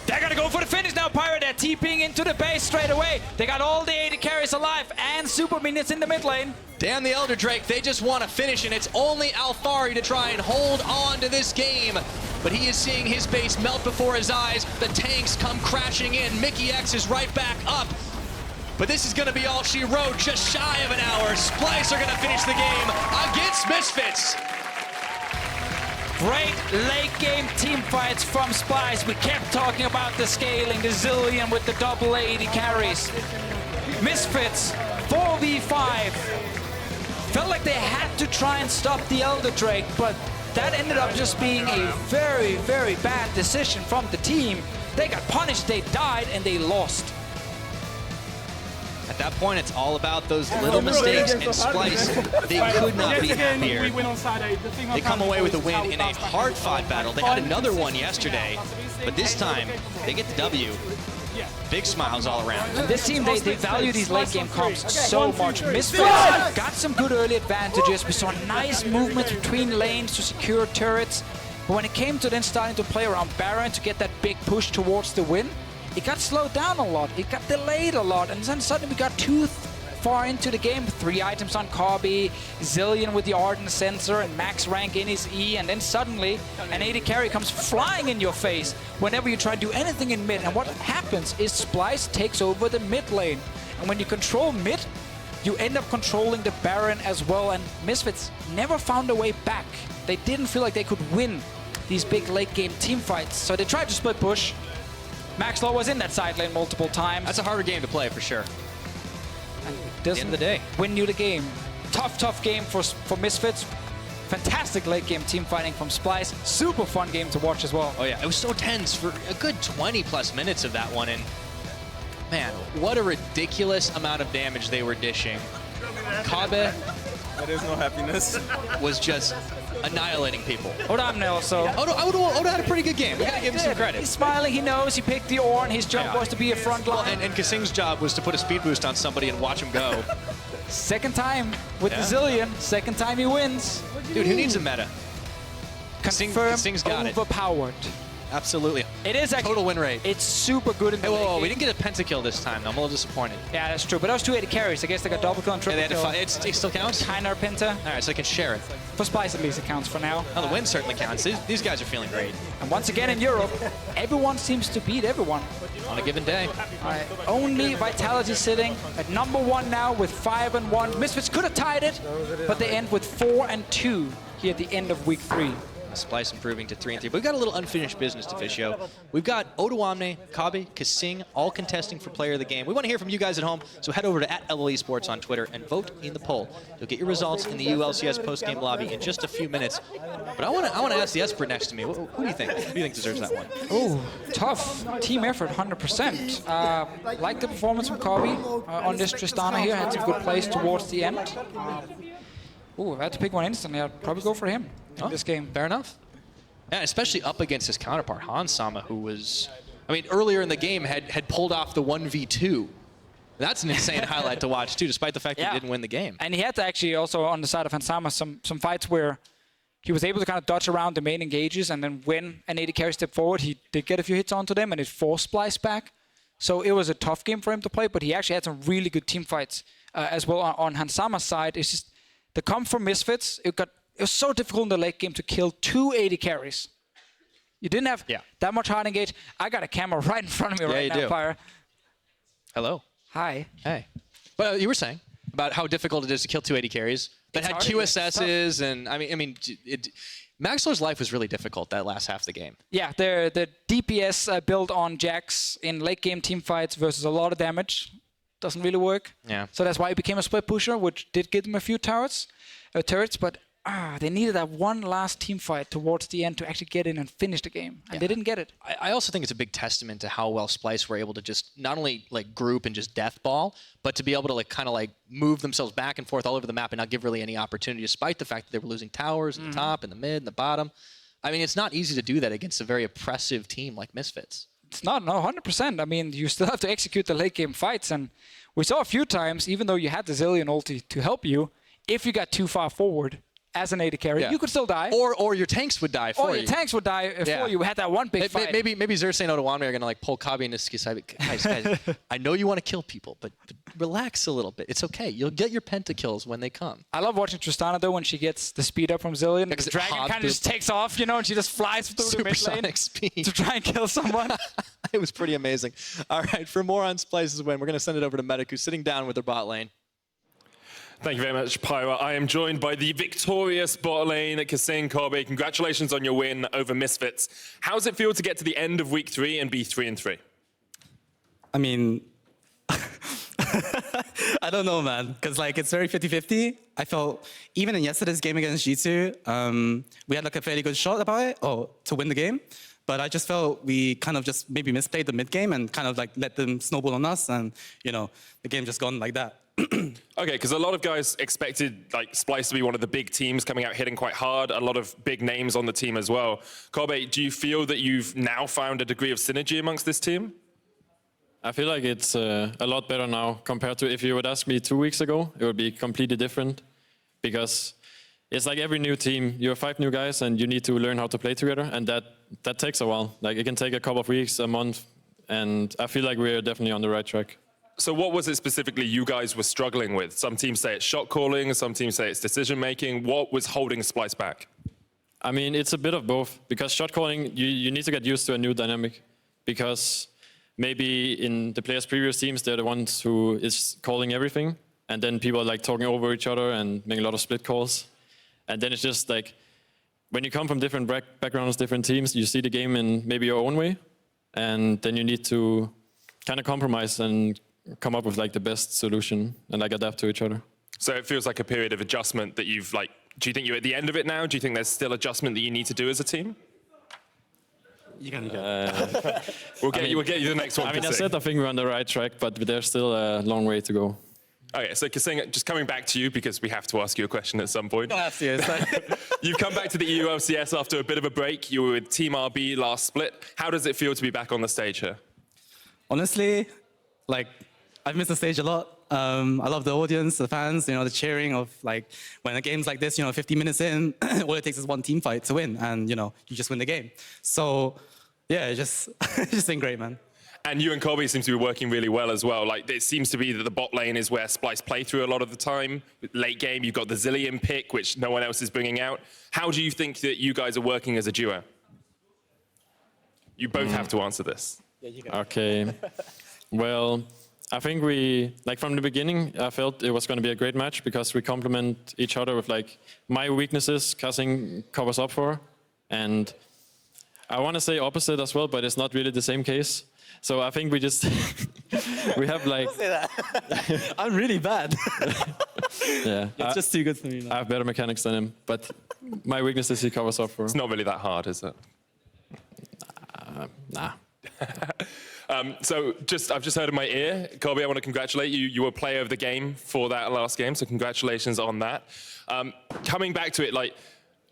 They're gonna go for the finish now, Pirate. They're TPing into the base straight away. They got all the AD carries alive and super minions in the mid lane. Damn the Elder Drake, they just want to finish, and it's only Alfari to try and hold on to this game. But he is seeing his base melt before his eyes. The tanks come crashing in. Mickey X is right back up. But this is going to be all she wrote, just shy of an hour. Splyce are going to finish the game against Misfits. Great late game team fights from Splyce. We kept talking about the scaling, the Zillion with the double AD carries. Misfits, 4v5. Felt like they had to try and stop the Elder Drake, but that ended up just being a very, very bad decision from the team. They got punished, they died, and they lost. At that point, it's all about those little mistakes, and Splyce, they could not be happier. They come away with a win in a hard-fought battle. They had another one yesterday, but this time, they get the W. Big smiles all around. This team, they value these late game comps so much. Misfits got some good early advantages. We saw nice movements between lanes to secure turrets. But when it came to then starting to play around Baron to get that big push towards the win, it got slowed down a lot. It got delayed a lot. And then suddenly we got too far into the game. 3 items on Kabi, Zillion with the Ardent Sensor, and max rank in his E. And then suddenly an AD carry comes flying in your face whenever you try to do anything in mid. And what happens is Splyce takes over the mid lane. And when you control mid, you end up controlling the Baron as well. And Misfits never found a way back. They didn't feel like they could win these big late game team fights. So they tried to split push. Maxlor was in that side lane multiple times. That's a harder game to play for sure. And doesn't At the end of the day, win you the game. Tough game for Misfits. Fantastic late game team fighting from Splyce. Super fun game to watch as well. Oh yeah, it was so tense for a good 20+ minutes of that one. And man, what a ridiculous amount of damage they were dishing. Kabe, there is no happiness, was just annihilating people. Odamne also. Oda had a pretty good game. We gotta give him some credit. He's smiling, he knows, he picked the Ornn, his job was to be a front line. And Kasing's job was to put a speed boost on somebody and watch him go. Second time with the Zillion, second time he wins. Dude, who needs a meta? Kasing's got it. Overpowered. Absolutely. It is actually total win rate. It's super good in the late game. We didn't get a pentakill this time, though. I'm a little disappointed. Yeah, that's true. But that was 2 AD carries. I guess they got double kill and triple kill. It still counts? Kinda penta. All right, so they can share it. For Splyce, at least, it counts for now. Oh, the win certainly counts. These guys are feeling great. And once again in Europe, everyone seems to beat everyone. On a given day. All right. Only Vitality sitting at #1 now with 5-1. Misfits could have tied it, but they end with 4-2 here at the end of week 3. Splyce improving to 3-3. But we've got a little unfinished business to Fischio. We've got Odawamne, Kabe, Kasing, all contesting for player of the game. We want to hear from you guys at home, so head over to @LL Esports on Twitter and vote in the poll. You'll get your results in the ULCS post-game lobby in just a few minutes. But I want to ask the expert next to me. Who do you think? Who do you think deserves that one? Oh, tough team effort, 100%. Like the performance from Kabe on this Tristana here. Had some good plays towards the end. Oh, I had to pick one instantly. I'd probably go for him in this game. Fair enough. Yeah, especially up against his counterpart, Hansama, who was, I mean, earlier in the game had pulled off the 1v2. That's an insane highlight to watch, too, despite the fact that he didn't win the game. And he had to actually also, on the side of Hansama, some fights where he was able to kind of dodge around the main engages, and then when an AD carry stepped forward, he did get a few hits onto them, and it forced Splyce back. So it was a tough game for him to play, but he actually had some really good team fights as well on Hansama's side. It's just the comp from Misfits, it was so difficult in the late game to kill 2 AD carries. You didn't have that much hard engage. I got a camera right in front of me right now, Pyre. Hello. Hi. Hey. Well, you were saying about how difficult it is to kill 2 AD carries that had QSSs, and I mean, Maxlor's life was really difficult that last half of the game. Yeah, the DPS built on Jax in late game team fights versus a lot of damage doesn't really work. Yeah. So that's why he became a split pusher, which did give him a few turrets. But they needed that one last team fight towards the end to actually get in and finish the game, and they didn't get it. I also think it's a big testament to how well Splyce were able to just not only like group and just death ball, but to be able to like kind of like move themselves back and forth all over the map and not give really any opportunity, despite the fact that they were losing towers at the top and the mid and the bottom. I mean, it's not easy to do that against a very oppressive team like Misfits. It's not, no, 100%. I mean, you still have to execute the late game fights, and we saw a few times, even though you had the Zillion ulti to help you, if you got too far forward as an AD carry, you could still die. Or your tanks would die for you. Or your tanks would die for you. We had that one big fight. Maybe Xerxes and Odoamne are going to like pull Kabi into side. Guys, I know you want to kill people, but relax a little bit. It's okay. You'll get your pentakills when they come. I love watching Tristana, though, when she gets the speed up from Zillion. The dragon kind of just takes off, you know, and she just flies through the mid lane speed to try and kill someone. It was pretty amazing. All right, for more on Splyce's win, we're going to send it over to Medic, who's sitting down with their bot lane. Thank you very much, Pyra. I am joined by the victorious bot lane at Kasing Kobe. Congratulations on your win over Misfits. How does it feel to get to the end of week 3 and be 3-3? I mean, I don't know, man, because like it's very 50-50. I felt even in yesterday's game against G2, we had like a fairly good shot about it, to win the game. But I just felt we kind of just maybe misplayed the mid game and kind of like let them snowball on us, and you know, the game just gone like that. Okay, because a lot of guys expected like Splyce to be one of the big teams coming out hitting quite hard, a lot of big names on the team as well. Kobe, do you feel that you've now found a degree of synergy amongst this team? I feel like it's a lot better now compared to if you would ask me 2 weeks ago, it would be completely different, because it's like every new team, you have 5 new guys and you need to learn how to play together, and that takes a while. Like it can take a couple of weeks, a month, and I feel like we're definitely on the right track. So what was it specifically you guys were struggling with? Some teams say it's shot calling, some teams say it's decision making. What was holding Splyce back? I mean, it's a bit of both, because shot calling, you need to get used to a new dynamic, because maybe in the players' previous teams, they're the ones who is calling everything, and then people are like talking over each other and making a lot of split calls. And then it's just like, when you come from different backgrounds, different teams, you see the game in maybe your own way, and then you need to kind of compromise and come up with like the best solution and like adapt to each other. So it feels like a period of adjustment that you've like, do you think you're at the end of it now? Do you think there's still adjustment that you need to do as a team? You can we'll get you the next one. I mean, I said I think we're on the right track, but there's still a long way to go. Okay, so Kasing, just coming back to you, because we have to ask you a question at some point. You've come back to the EU LCS after a bit of a break. You were with Team RB last split. How does it feel to be back on the stage here? Honestly, like, I've missed the stage a lot. I love the audience, the fans, you know, the cheering of like, when a game's like this, you know, 50 minutes in, all it takes is one team fight to win, and you know, you just win the game. So, yeah, it's just been great, man. And you and Kobe seem to be working really well as well. Like, it seems to be that the bot lane is where Splyce play through a lot of the time. Late game, you've got the Zillion pick, which no one else is bringing out. How do you think that you guys are working as a duo? You both have to answer this. Yeah, you Okay. Well, I think we, like from the beginning, I felt it was going to be a great match because we complement each other with like my weaknesses, Kasing covers up for. And I want to say opposite as well, but it's not really the same case. So I think we just, we have like... Don't say that. I'm really bad. Yeah. It's just too good for me now. I have better mechanics than him, but my weaknesses he covers up for. It's not really that hard, is it? Nah. So I've just heard in my ear, Kobe, I want to congratulate you. You were player of the game for that last game, so congratulations on that. Coming back to it, like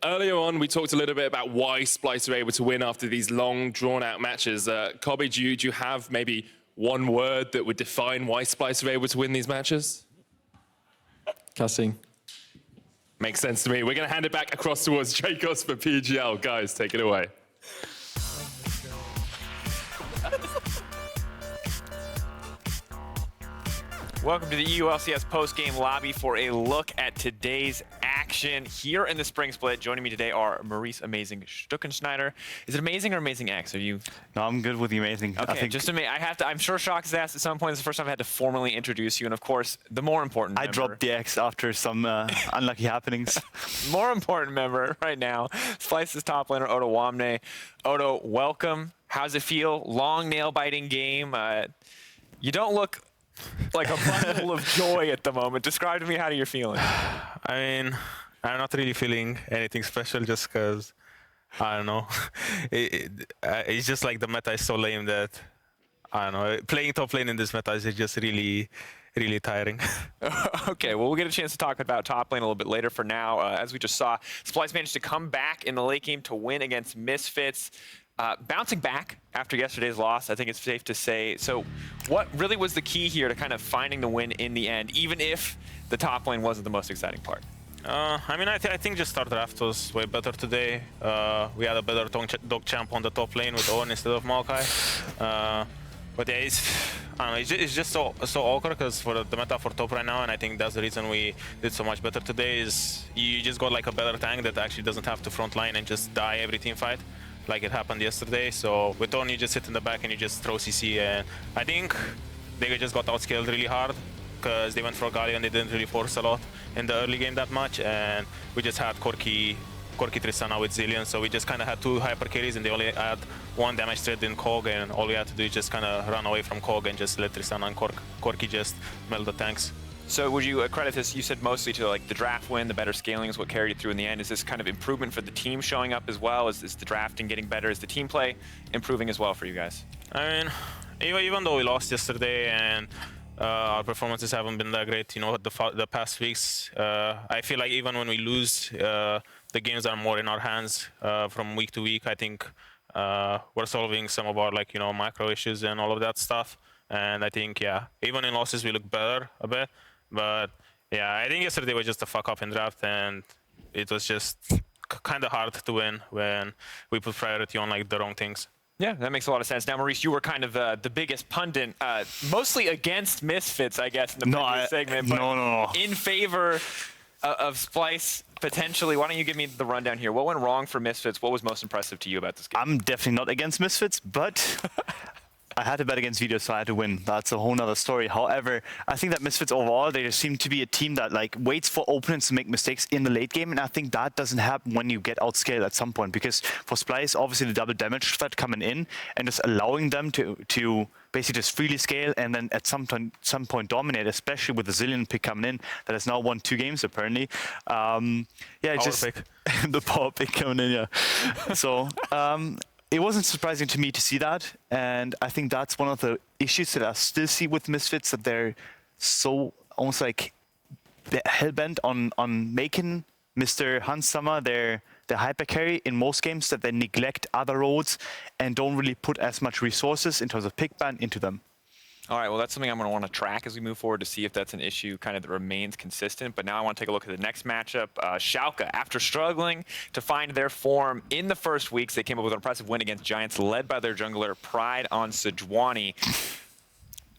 earlier on, we talked a little bit about why Splyce are able to win after these long, drawn-out matches. Kobe, do you have maybe one word that would define why Splyce are able to win these matches? Kasing. Makes sense to me. We're going to hand it back across towards Dracos for PGL. Guys, take it away. Welcome to the EU LCS post-game lobby for a look at today's action here in the Spring Split. Joining me today are Maurice Amazing Stuckenschneider. Is it Amazing or Amazing X? Are you? No, I'm good with the Amazing. Okay, I think just I have to. I'm sure Shock has asked at some point. It's the first time I had to formally introduce you, and of course, the more important member. I dropped the X after some unlucky happenings. More important member right now, Splyce's top laner, Odoamne. Odo, welcome. How's it feel? Long nail-biting game. You don't look like a bundle of joy at the moment. Describe to me how you're feeling. I mean, I'm not really feeling anything special just because, I don't know. It's just like the meta is so lame that, I don't know, playing top lane in this meta is just really tiring. Okay, well, we'll get a chance to talk about top lane a little bit later. For now, as we just saw, Splyce managed to come back in the late game to win against Misfits. Bouncing back after yesterday's loss, I think it's safe to say. So what really was the key here to kind of finding the win in the end, even if the top lane wasn't the most exciting part? I mean, I think just our draft was way better today. We had a better dog champ on the top lane with Owen instead of Maokai. But yeah, I don't know, it's just so awkward because for the meta for top right now, and I think that's the reason we did so much better today, is you just got like a better tank that actually doesn't have to front line and just die every team fight like it happened yesterday. So with Owen, you just sit in the back and you just throw CC, and I think they just got outscaled really hard because they went for Galio and they didn't really force a lot in the early game that much, and we just had Corki Tristana with Zillion, so we just kind of had two hyper carries and they only had one damage thread in Kog, and all we had to do is just kind of run away from Kog and just let Tristana and Corki just melt the tanks. So would you credit this, you said mostly to like the draft win, the better scaling is what carried you through in the end. Is this kind of improvement for the team showing up as well? Is the drafting getting better? Is the team play improving as well for you guys? I mean, even though we lost yesterday and our performances haven't been that great, you know, the past weeks, I feel like even when we lose, the games are more in our hands from week to week. I think we're solving some of our, like, you know, macro issues and all of that stuff. And I think, yeah, even in losses we look better a bit. But yeah, I think yesterday was just a fuck up in draft, and it was just kind of hard to win when we put priority on like the wrong things. Yeah, that makes a lot of sense. Now, Maurice, you were kind of the biggest pundit, mostly against Misfits, I guess, in the previous segment. But no. In favor of Splyce, potentially. Why don't you give me the rundown here? What went wrong for Misfits? What was most impressive to you about this game? I'm definitely not against Misfits, but I had to bet against Video, so I had to win. That's a whole nother story. However, I think that Misfits overall, they just seem to be a team that like waits for opponents to make mistakes in the late game, and I think that doesn't happen when you get outscaled at some point, because for Splyce, obviously the double damage threat coming in and just allowing them to basically just freely scale and then at some point dominate, especially with the Zillion pick coming in that has now won 2 games apparently. Yeah, it's just the power pick coming in, yeah. So it wasn't surprising to me to see that, and I think that's one of the issues that I still see with Misfits, that they're so almost like they're hell-bent on making Mr. Hansama their hyper carry in most games, that they neglect other roads and don't really put as much resources in terms of pick ban into them. All right, well, that's something I'm going to want to track as we move forward to see if that's an issue kind of that remains consistent. But now I want to take a look at the next matchup. Schalke, after struggling to find their form in the first weeks, they came up with an impressive win against Giants, led by their jungler, Pride on Sejuani.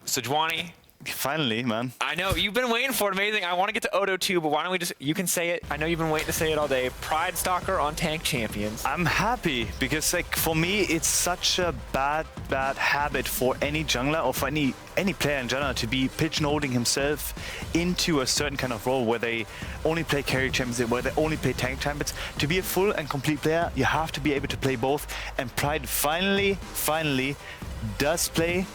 Sejuani. Finally, man. I know, you've been waiting for it. Amazing. I want to get to Odo too, but why don't we just, you can say it. I know you've been waiting to say it all day. Pride Stalker on Tank Champions. I'm happy because, like, for me, it's such a bad habit for any jungler or for any player in general to be pigeonholing himself into a certain kind of role where they only play carry champions, where they only play tank champions. To be a full and complete player, you have to be able to play both. And Pride finally does play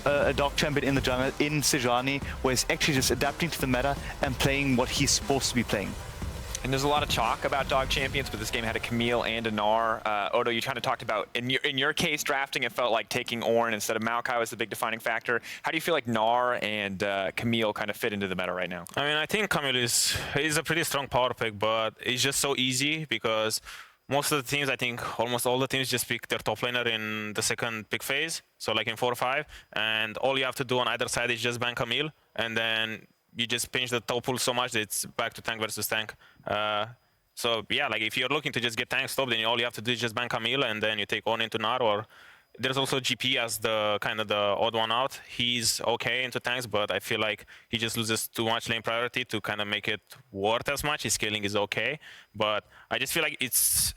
a dog champion in the jungle in Sejuani, where he's actually just adapting to the meta and playing what he's supposed to be playing. And there's a lot of talk about dog champions, but this game had a Camille and a Gnar. Odo, you kind of talked about, in your case, drafting, it felt like taking Ornn instead of Maokai was the big defining factor. How do you feel like Gnar and Camille kind of fit into the meta right now? I mean, I think Camille is a pretty strong power pick, but it's just so easy because most of the teams, I think almost all the teams, just pick their top laner in the second pick phase. So like in 4 or 5, and all you have to do on either side is just ban Camille, and then you just pinch the top pool so much that it's back to tank versus tank. So yeah, like if you're looking to just get tank stop, then all you have to do is just ban Camille, and then you take Ornn into Gnar. Or there's also GP as the kind of the odd one out. He's okay into tanks, but I feel like he just loses too much lane priority to kind of make it worth as much. His scaling is okay, but I just feel like it's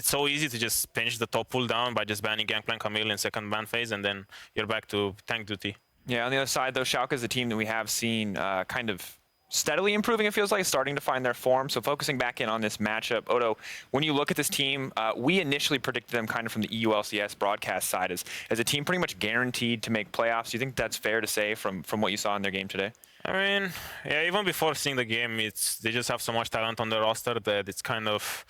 so easy to just pinch the top pull down by just banning Gangplank Camille in second ban phase, and then you're back to tank duty. Yeah, on the other side, though, Schalke is a team that we have seen kind of steadily improving, it feels like, starting to find their form. So focusing back in on this matchup, Odo, when you look at this team, we initially predicted them kind of from the EU LCS broadcast side as a team pretty much guaranteed to make playoffs. Do you think that's fair to say from what you saw in their game today? I mean, yeah, even before seeing the game, they just have so much talent on the roster that it's kind of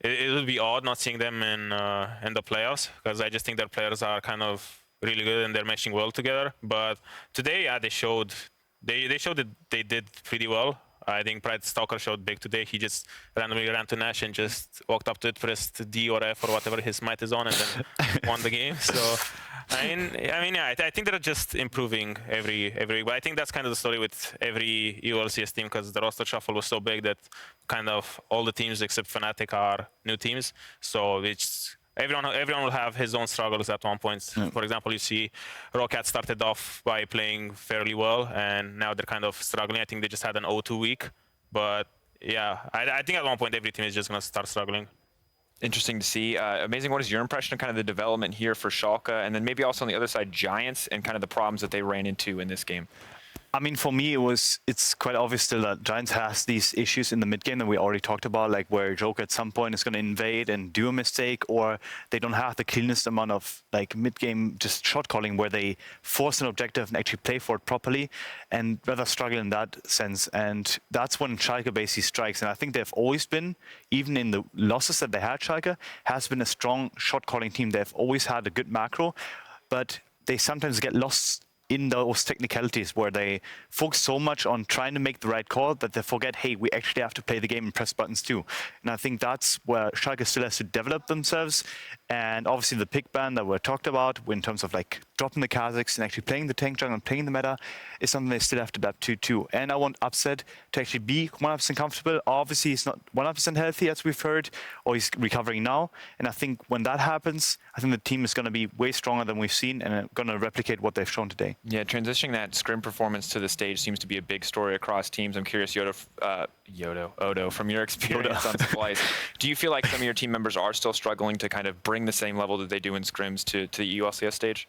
it would be odd not seeing them in the playoffs, because I just think their players are kind of really good and they're meshing well together. But today, yeah, they showed that they did pretty well. I think Pride Stalker showed big today. He just randomly ran to Nash and just walked up to it, pressed D or F or whatever his might is on, and then won the game. So, I mean, yeah, I think they're just improving every week. But I think that's kind of the story with every EU LCS team, because the roster shuffle was so big that kind of all the teams except Fnatic are new teams. So it's everyone will have his own struggles at one point. For example, you see ROCCAT started off by playing fairly well, and now they're kind of struggling. I think they just had an 0-2 week. But yeah, I think at one point every team is just going to start struggling. Interesting to see. Amazing. What is your impression of kind of the development here for Schalke, and then maybe also on the other side, Giants, and kind of the problems that they ran into in this game? I mean, for me, it's quite obvious still that Giants has these issues in the mid game that we already talked about, like where Joker at some point is going to invade and do a mistake, or they don't have the cleanest amount of like mid game just shot calling where they force an objective and actually play for it properly, and rather struggle in that sense. And that's when Schalke basically strikes. And I think they've always been, even in the losses that they had, Schalke has been a strong shot calling team. They've always had a good macro, but they sometimes get lost in those technicalities where they focus so much on trying to make the right call that they forget, hey, we actually have to play the game and press buttons too. And I think that's where Schalke still has to develop themselves. And obviously the pick ban that we talked about in terms of like dropping the Kazakhs and actually playing the tank jungle and playing the meta is something they still have to adapt to too. And I want Upset to actually be 100% comfortable. Obviously he's not 100% healthy, as we've heard, or he's recovering now. And I think when that happens, I think the team is going to be way stronger than we've seen and going to replicate what they've shown today. Yeah, transitioning that scrim performance to the stage seems to be a big story across teams. I'm curious, Odo, from your experience on Splyce, do you feel like some of your team members are still struggling to kind of bring the same level that they do in scrims to the EU LCS stage?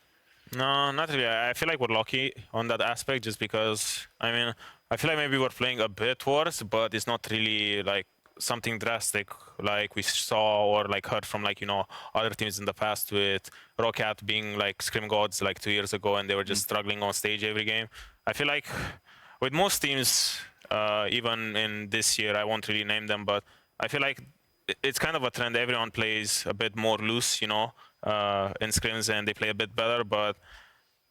No, not really. I feel like we're lucky on that aspect, just because, I mean, I feel like maybe we're playing a bit worse, but it's not really like something drastic like we saw or like heard from like, you know, other teams in the past, with ROCCAT being like scrim gods like 2 years ago, and they were just struggling on stage every game. I feel like with most teams, even in this year, I won't really name them, but I feel like it's kind of a trend. Everyone plays a bit more loose, you know, in scrims, and they play a bit better. But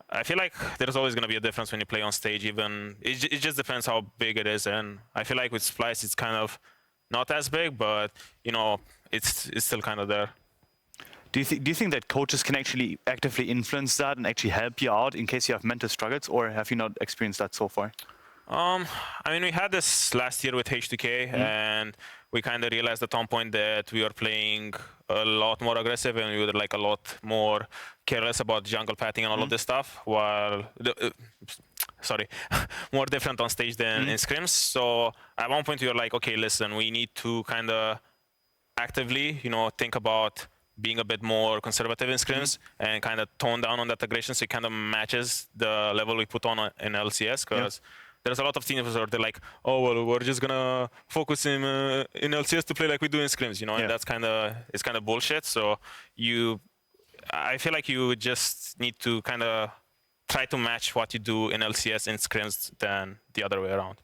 I feel like there's always going to be a difference when you play on stage. Even it just depends how big it is. And I feel like with Splyce, it's kind of not as big, but you know, it's still kind of there. Do you think that coaches can actually actively influence that and actually help you out in case you have mental struggles, or have you not experienced that so far? I mean, we had this last year with H2K, and we kind of realized at one point that we were playing a lot more aggressive, and we were like a lot more careless about jungle pathing and all of this stuff, while more different on stage than in scrims. So at one point we were like, okay, listen, we need to kind of actively, you know, think about being a bit more conservative in scrims and kind of tone down on that aggression, so it kind of matches the level we put on in LCS, because there's a lot of teams where they're like, oh, well, we're just gonna focus in LCS to play like we do in scrims, you know, and that's kind of, it's kind of bullshit. So I feel like you just need to kind of try to match what you do in LCS in scrims than the other way around.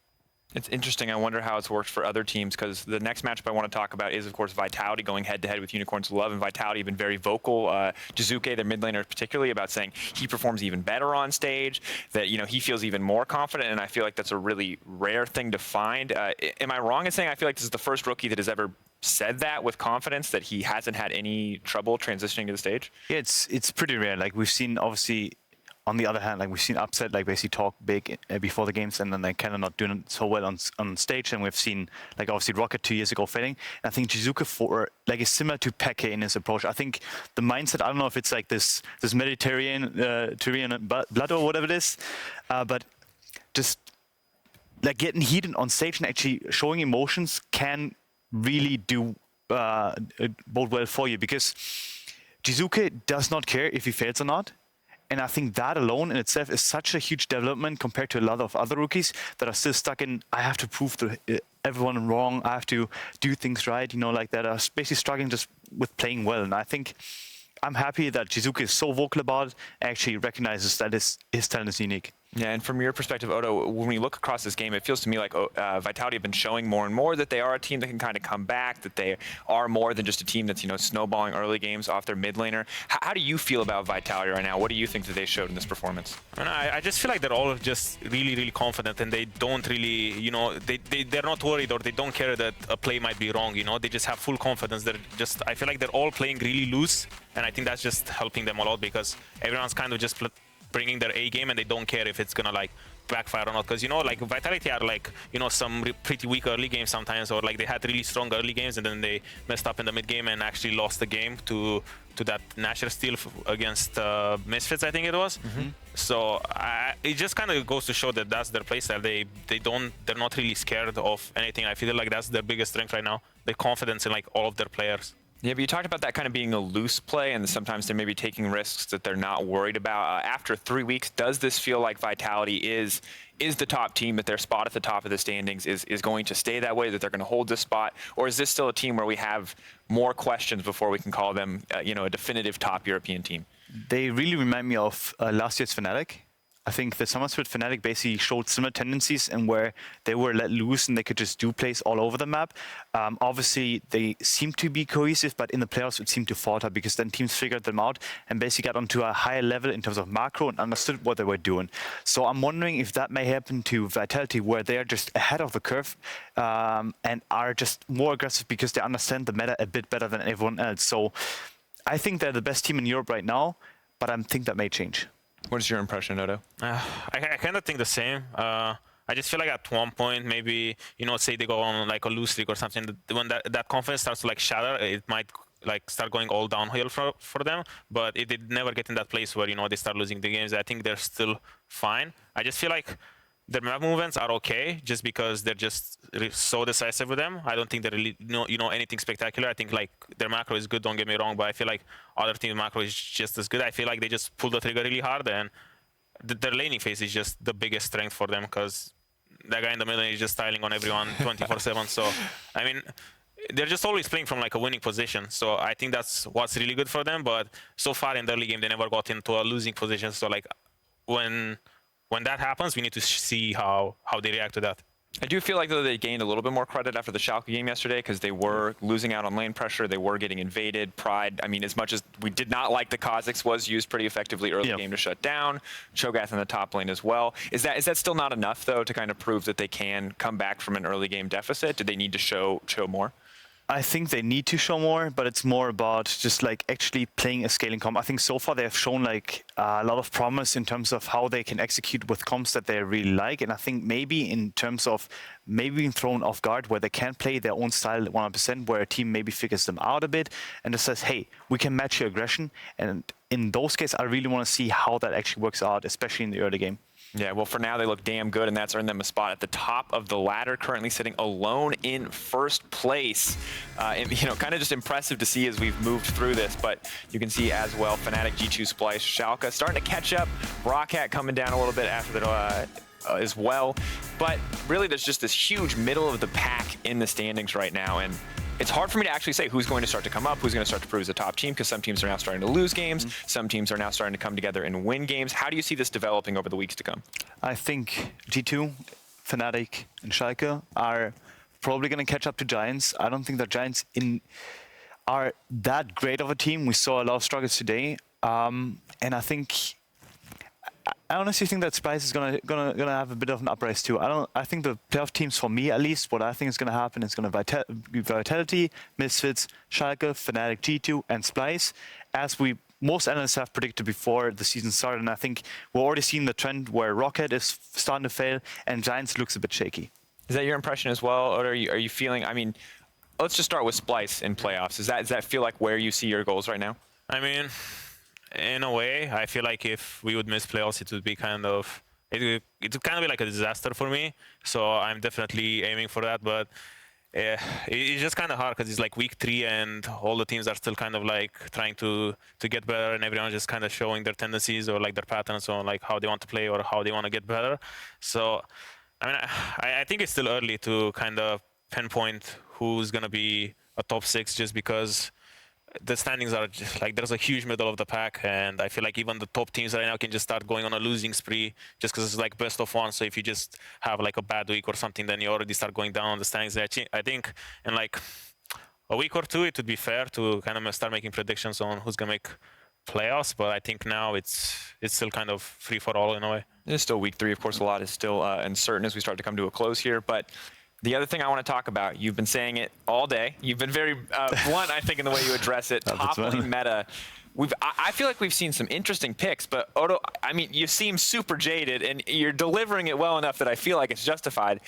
It's interesting. I wonder how it's worked for other teams, because the next matchup I want to talk about is, of course, Vitality going head-to-head with Unicorns of Love, and Vitality have been very vocal. Jizuke, their mid laner particularly, about saying he performs even better on stage, that, you know, he feels even more confident, and I feel like that's a really rare thing to find. Am I wrong in saying I feel like this is the first rookie that has ever said that with confidence, that he hasn't had any trouble transitioning to the stage? Yeah, it's pretty rare. Like, we've seen, obviously, on the other hand, like we've seen Upset like basically talk big before the games, and then they kind of not doing so well on stage. And we've seen like obviously ROCCAT 2 years ago failing. And I think Jizuke is similar to Peke in his approach. I think the mindset, I don't know if it's like this Mediterranean blood or whatever it is, but just like getting heated on stage and actually showing emotions can really do bode well for you, because Jizuke does not care if he fails or not. And I think that alone in itself is such a huge development compared to a lot of other rookies that are still stuck in, I have to prove to everyone wrong, I have to do things right, you know, like that, are basically struggling just with playing well. And I think I'm happy that Jizuke is so vocal about it, actually recognizes that his talent is unique. Yeah, and from your perspective, Odo, when we look across this game, it feels to me like Vitality have been showing more and more that they are a team that can kind of come back, that they are more than just a team that's, you know, snowballing early games off their mid laner. How do you feel about Vitality right now? What do you think that they showed in this performance? I just feel like they're all just really confident, and they don't really, you know, they're not worried, or they don't care that a play might be wrong, you know. They just have full confidence. They're just, I feel like they're all playing really loose, and I think that's just helping them a lot because everyone's kind of just bringing their A game, and they don't care if it's gonna like backfire or not, because, you know, like Vitality are like, you know, some pretty weak early games sometimes, or like they had really strong early games and then they messed up in the mid game and actually lost the game to that Nashor steal against Misfits, I think it was. So it just kind of goes to show that that's their playstyle. They're not really scared of anything. I feel like that's their biggest strength right now, the confidence in like all of their players. Yeah, but you talked about that kind of being a loose play, and sometimes they're maybe taking risks that they're not worried about. After 3 weeks, does this feel like Vitality is the top team, that their spot at the top of the standings is going to stay that way, that they're going to hold this spot? Or is this still a team where we have more questions before we can call them, you know, a definitive top European team? They really remind me of last year's Fnatic. I think the Summer Split Fnatic basically showed similar tendencies, and where they were let loose and they could just do plays all over the map. Obviously, they seem to be cohesive, but in the playoffs it seemed to falter because then teams figured them out and basically got onto a higher level in terms of macro and understood what they were doing. So I'm wondering if that may happen to Vitality, where they're just ahead of the curve and are just more aggressive because they understand the meta a bit better than everyone else. So I think they're the best team in Europe right now, but I think that may change. What is your impression, Odo? I kind of think the same. I just feel like at one point, maybe, you know, say they go on like a loose streak or something, when that confidence starts to like shatter, it might like start going all downhill for them. But it did never get in that place where, you know, they start losing the games. I think they're still fine. I just feel like their map movements are okay, just because they're just so decisive with them. I don't think they really know anything spectacular. I think like their macro is good, don't get me wrong, but I feel like other teams' macro is just as good. I feel like they just pull the trigger really hard, and their laning phase is just the biggest strength for them, because that guy in the middle is just styling on everyone 24/7. So I mean, they're just always playing from like a winning position. So I think that's what's really good for them. But so far in the early game, they never got into a losing position. So like when that happens, we need to see how they react to that. I do feel like, though, they gained a little bit more credit after the Schalke game yesterday, because they were losing out on lane pressure. They were getting invaded. Pride, I mean, as much as we did not like the Kha'Zix, was used pretty effectively early game to shut down. Cho'Gath in the top lane as well. Is that still not enough, though, to kind of prove that they can come back from an early game deficit? Do they need to show more? I think they need to show more, but it's more about just like actually playing a scaling comp. I think so far they have shown like a lot of promise in terms of how they can execute with comps that they really like. And I think maybe in terms of maybe being thrown off guard, where they can't play their own style 100%, where a team maybe figures them out a bit and just says, hey, we can match your aggression. And in those cases, I really want to see how that actually works out, especially in the early game. Yeah, well, for now, they look damn good, and that's earned them a spot at the top of the ladder, currently sitting alone in first place. And, you know, kind of just impressive to see as we've moved through this, but you can see as well, Fnatic, G2, Splyce, Schalke starting to catch up. ROCCAT coming down a little bit after the as well. But really, there's just this huge middle of the pack in the standings right now, and it's hard for me to actually say who's going to start to come up, who's going to start to prove as a top team, because some teams are now starting to lose games, some teams are now starting to come together and win games. How do you see this developing over the weeks to come? I think G2, Fnatic, and Schalke are probably going to catch up to Giants. I don't think the Giants are that great of a team. We saw a lot of struggles today, and I honestly think that Splyce is gonna have a bit of an uprise too. I think the playoff teams, for me at least, what I think is gonna happen is gonna be Vitality, Misfits, Schalke, Fnatic, G2, and Splyce, as most analysts have predicted before the season started. And I think we're already seeing the trend where ROCCAT is starting to fail and Giants looks a bit shaky. Is that your impression as well, or are you feeling? I mean, let's just start with Splyce in playoffs. Does that feel like where you see your goals right now? I mean, in a way, I feel like if we would miss playoffs, it would be kind of be like a disaster for me. So I'm definitely aiming for that. But it's just kind of hard because it's like week 3 and all the teams are still kind of like trying to get better, and everyone's just kind of showing their tendencies or like their patterns on like how they want to play or how they want to get better. So I mean, I think it's still early to kind of pinpoint who's going to be a top 6, just because the standings are just like there's a huge middle of the pack, and I feel like even the top teams right now can just start going on a losing spree just because it's like best of one. So if you just have like a bad week or something, then you already start going down on the standings. I think in like a week or two, it would be fair to kind of start making predictions on who's gonna make playoffs. But I think now it's still kind of free for all in a way. It's still week 3. Of course, a lot is still uncertain as we start to come to a close here. But the other thing I want to talk about, you've been saying it all day. You've been very blunt, I think, in the way you address it. Top lane meta. I feel like we've seen some interesting picks, but Odo, I mean, you seem super jaded, and you're delivering it well enough that I feel like it's justified.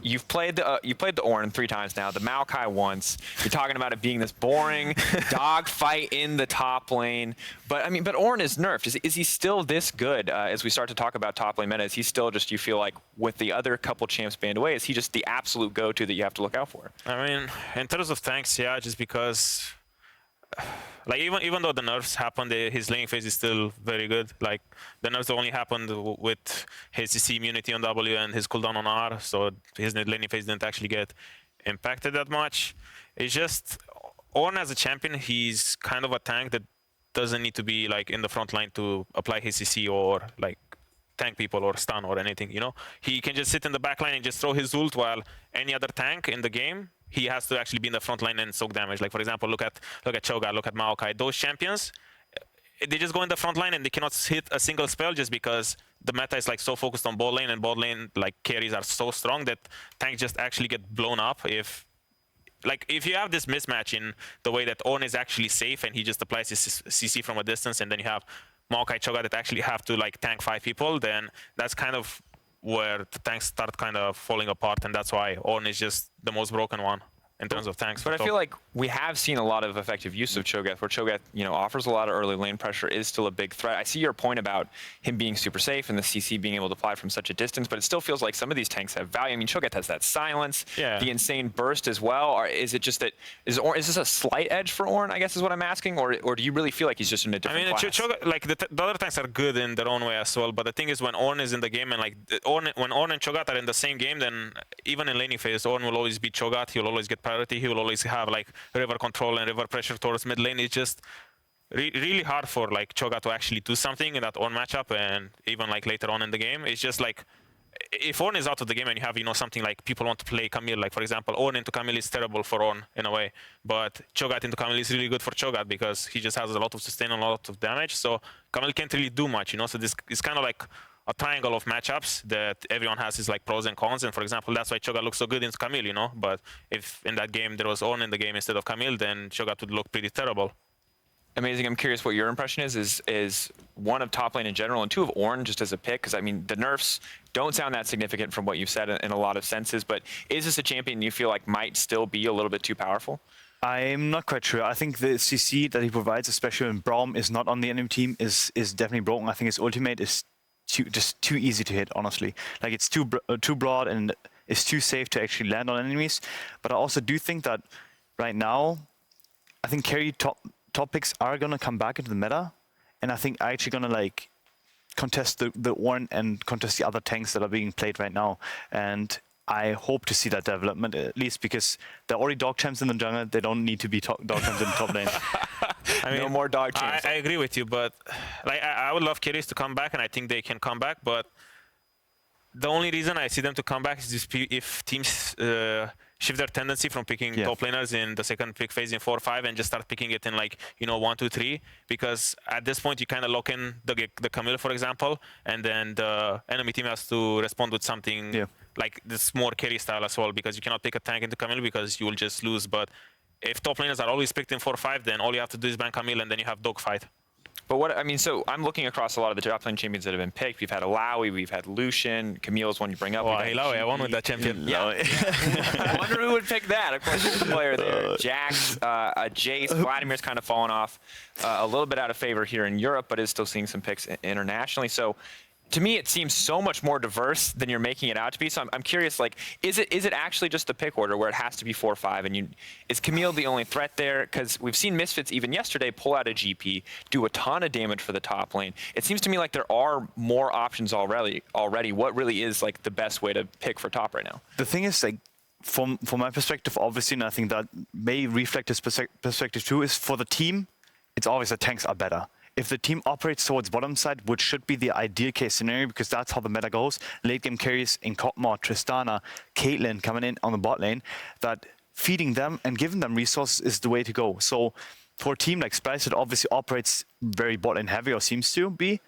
You've played the Ornn 3 times now, the Maokai once. You're talking about it being this boring dogfight in the top lane. But I mean, but Ornn is nerfed. Is he still this good as we start to talk about top lane meta? Is he still just, you feel like, with the other couple champs banned away, is he just the absolute go-to that you have to look out for? I mean, in terms of tanks, yeah, just because like even though the nerfs happened, his laning phase is still very good. Like the nerfs only happened with his CC immunity on W and his cooldown on R, so his laning phase didn't actually get impacted that much. It's just Ornn as a champion, he's kind of a tank that doesn't need to be like in the front line to apply his CC or like tank people or stun or anything, you know? He can just sit in the back line and just throw his ult, while any other tank in the game, he has to actually be in the front line and soak damage. Like, for example, look at Cho'Gath, look at Maokai. Those champions, they just go in the front line and they cannot hit a single spell just because the meta is like so focused on bot lane, and bot lane like carries are so strong that tanks just actually get blown up if you have this mismatch in the way that Ornn is actually safe and he just applies his CC from a distance, and then you have Maokai, Cho'Gath that actually have to like tank 5 people, then that's kind of where the tanks start kind of falling apart, and that's why Ornn is just the most broken one in terms of tanks. But I feel like we have seen a lot of effective use of Cho'Gath, where Cho'Gath, you know, offers a lot of early lane pressure, is still a big threat. I see your point about him being super safe and the CC being able to apply from such a distance, but it still feels like some of these tanks have value. I mean, Cho'Gath has that silence, the insane burst as well. Or is it just that, is this a slight edge for Ornn, I guess is what I'm asking, or do you really feel like he's just in a different class? Cho'Gath, like the other tanks are good in their own way as well, but the thing is when Ornn is in the game and like when Ornn and Cho'Gath are in the same game, then even in laning phase, Ornn will always beat Cho'Gath, he will always get priority, he will always have like river control and river pressure towards mid lane. It's just really hard for like Cho'Gath to actually do something in that Ornn matchup, and even like later on in the game, it's just like if Ornn is out of the game and you have, you know, something like people want to play Camille, like for example, Ornn into Camille is terrible for Ornn in a way, but Cho'Gath into Camille is really good for Cho'Gath because he just has a lot of sustain and a lot of damage, so Camille can't really do much, you know, so this is kind of like a triangle of matchups that everyone has his like pros and cons, and for example, that's why Cho'Gath looks so good into Camille, you know, but if in that game there was Ornn in the game instead of Camille, then Cho'Gath would look pretty terrible. Amazing. I'm curious what your impression is one of top lane in general, and 2 of Ornn just as a pick, because I mean the nerfs don't sound that significant from what you've said in a lot of senses, but is this a champion you feel like might still be a little bit too powerful? I'm not quite sure. I think the CC that he provides, especially when Braum is not on the enemy team, is definitely broken. I think his ultimate is just too easy to hit, honestly. Like it's too broad and it's too safe to actually land on enemies. But I also do think that right now, I think carry top picks are gonna come back into the meta, and I think actually gonna like contest the Ornn and contest the other tanks that are being played right now. And I hope to see that development, at least because they're already dog champs in the jungle. They don't need to be dog champs in the top lane. I mean, no more dog champs. I agree with you, but like I would love carries to come back, and I think they can come back. But the only reason I see them to come back is just if teams shift their tendency from picking top laners in the second pick phase in 4-5 and just start picking it in like, you know, 1-2-3, because at this point you kind of lock in the Camille, for example, and then the enemy team has to respond with something like this more carry style as well, because you cannot pick a tank into Camille because you will just lose. But if top laners are always picked in 4-5, then all you have to do is ban Camille, and then you have dogfight. But what I mean, so I'm looking across a lot of the top lane champions that have been picked. We've had Alawi, we've had Lucian, Camille is one you bring up. Oh, hey, Alawi, I won with that champion. Yeah. I wonder who would pick that. Of course, there's a player there. Jax, Jace, Vladimir's kind of fallen off a little bit out of favor here in Europe, but is still seeing some picks internationally. So to me, it seems so much more diverse than you're making it out to be. So I'm curious, like, is it actually just the pick order where it has to be 4-5? And is Camille the only threat there? Because we've seen Misfits even yesterday pull out a GP, do a ton of damage for the top lane. It seems to me like there are more options already. What really is like the best way to pick for top right now? The thing is, like, from my perspective, obviously, and I think that may reflect his perspective too, is for the team, it's obvious that tanks are better. If the team operates towards bottom side, which should be the ideal case scenario, because that's how the meta goes, late game carries in Cotmore, Tristana, Caitlyn coming in on the bot lane, that feeding them and giving them resources is the way to go. So for a team like Splyce that obviously operates very bot lane heavy, or seems to be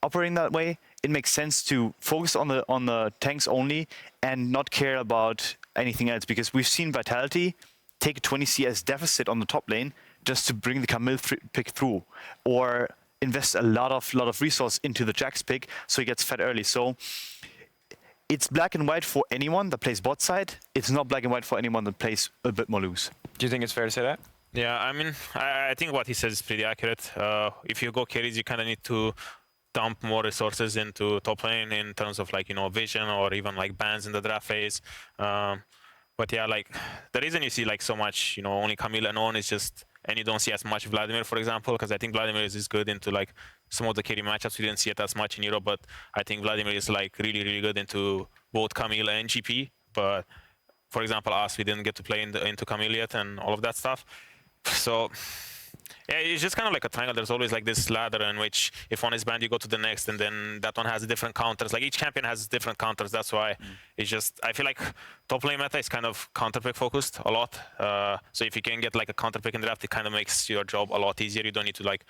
operating that way, it makes sense to focus on the tanks only and not care about anything else, because we've seen Vitality take a 20 CS deficit on the top lane just to bring the Camille pick through, or invest a lot of resource into the Jax pick so he gets fed early. So it's black and white for anyone that plays bot side. It's not black and white for anyone that plays a bit more loose. Do you think it's fair to say that? Yeah, I mean, I think what he says is pretty accurate. If you go carries, you kind of need to dump more resources into top lane in terms of like, you know, vision or even like bans in the draft phase. But yeah, like the reason you see like so much, you know, only Camille and on is just, and you don't see as much Vladimir, for example, because I think Vladimir is good into like some of the carry matchups. We didn't see it as much in Europe, but I think Vladimir is like really good into both Camille and GP. But for example, us, we didn't get to play into Camille yet and all of that stuff. So yeah, it's just kind of like a triangle. There's always like this ladder in which if one is banned, you go to the next, and then that one has different counters. Like each champion has different counters. That's why it's just, I feel like top lane meta is kind of counter pick focused a lot. So if you can get like a counter pick in the draft, it kind of makes your job a lot easier. You don't need to like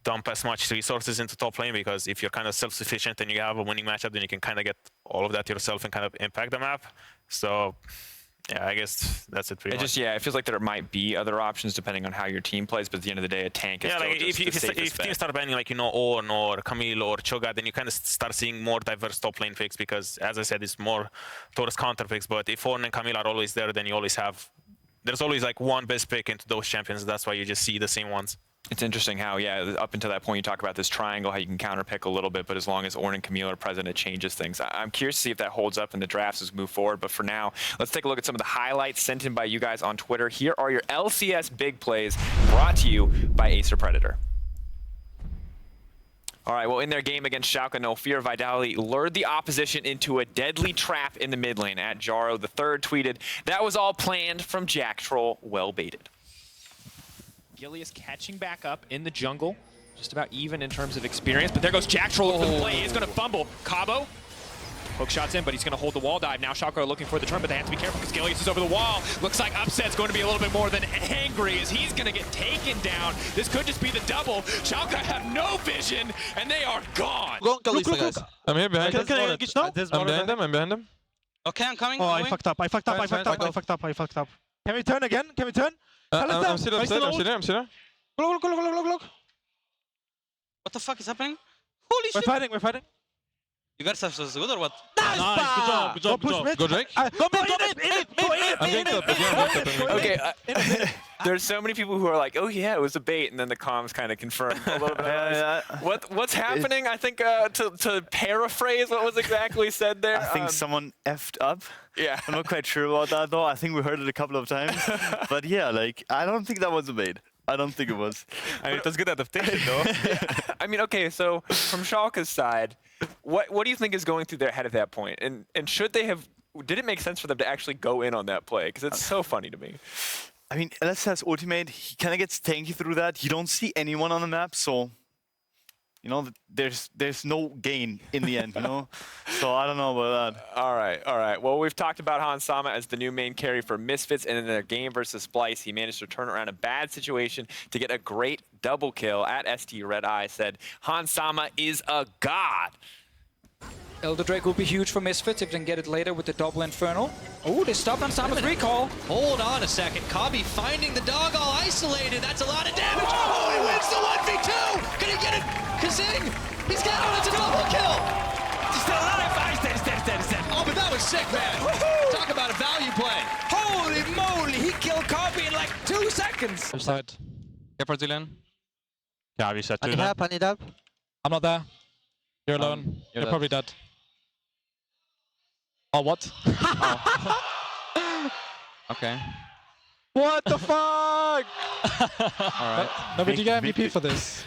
dump as much resources into top lane, because if you're kind of self-sufficient and you have a winning matchup, then you can kind of get all of that yourself and kind of impact the map. So yeah, I guess that's it pretty much. It feels like there might be other options depending on how your team plays, but at the end of the day, a tank is still like just if teams start banning like, you know, Ornn or Camille or Cho'Gath, then you kind of start seeing more diverse top lane picks, because as I said, it's more towards counter picks. But if Ornn and Camille are always there, then you always have, there's always like one best pick into those champions. That's why you just see the same ones. It's interesting how, yeah, up until that point, you talk about this triangle, how you can counterpick a little bit, but as long as Ornn and Camille are present, it changes things. I'm curious to see if that holds up in the drafts as we move forward, but for now, let's take a look at some of the highlights sent in by you guys on Twitter. Here are your LCS big plays brought to you by Acer Predator. All right, well, in their game against Schalke, No Fear, Vitality lured the opposition into a deadly trap in the mid lane. At Jaro, the third tweeted, "That was all planned from Jack Troll, well baited." Gilius catching back up in the jungle, just about even in terms of experience, but there goes Jack Troll for the play. He's going to fumble. Cabo, hook shots in, but he's going to hold the wall dive. Now Schalke are looking for the turn, but they have to be careful because Gilius is over the wall. Looks like Upset's going to be a little bit more than angry as he's going to get taken down. This could just be the double. Schalke have no vision, and they are gone. Look, guys. I'm here behind them. Can I get now? I'm behind them. Okay, I'm coming. Oh, I fucked up. I fucked up. Can we turn again? Can we turn? I'm still upside. I'm still there. Look. What the fuck is happening? Holy shit! We're fighting. You guys are so good or what? Nice, good job. Go Drake. Go mid. I'm getting top. Okay, there's so many people who are like, oh yeah, it was a bait, and then the comms kind of confirm a little bit. What's happening? I think to paraphrase what was exactly said there. I think someone effed up. Yeah. I'm not quite sure about that though. I think we heard it a couple of times. But yeah, like I don't think that was a bait. I don't think it was. I mean, it was good adaptation though. Yeah. I mean, okay, so from Schalke's side, what do you think is going through their head at that point? And should they have, did it make sense for them to actually go in on that play? Because it's so funny to me. I mean, LCS ultimate, he kind of gets tanky through that. You don't see anyone on the map, so you know there's no gain in the end, you know. So I don't know about that. All right. Well, we've talked about Hans Sama as the new main carry for Misfits, and in their game versus Splyce, he managed to turn around a bad situation to get a great double kill. At ST Red Eye said, Hans Sama is a god. Elder Drake will be huge for Misfits if they can get it later with the double Infernal. Oh, they stopped on Sama's recall. Hold on a second. Kabi finding the dog all isolated. That's a lot of damage. Oh, he wins the 1v2. Can he get it? Kazing. He's got it. It's a double kill. Still alive. Oh, but that was sick, man. Talk about a value play. Holy moly, he killed Kabi in like 2 seconds. Side. Here for Dylan. Yeah, we said I need help. I'm not there. You're alone. You're probably dead. Oh, what? Okay. What the fuck? Alright. No, but you get MVP for this.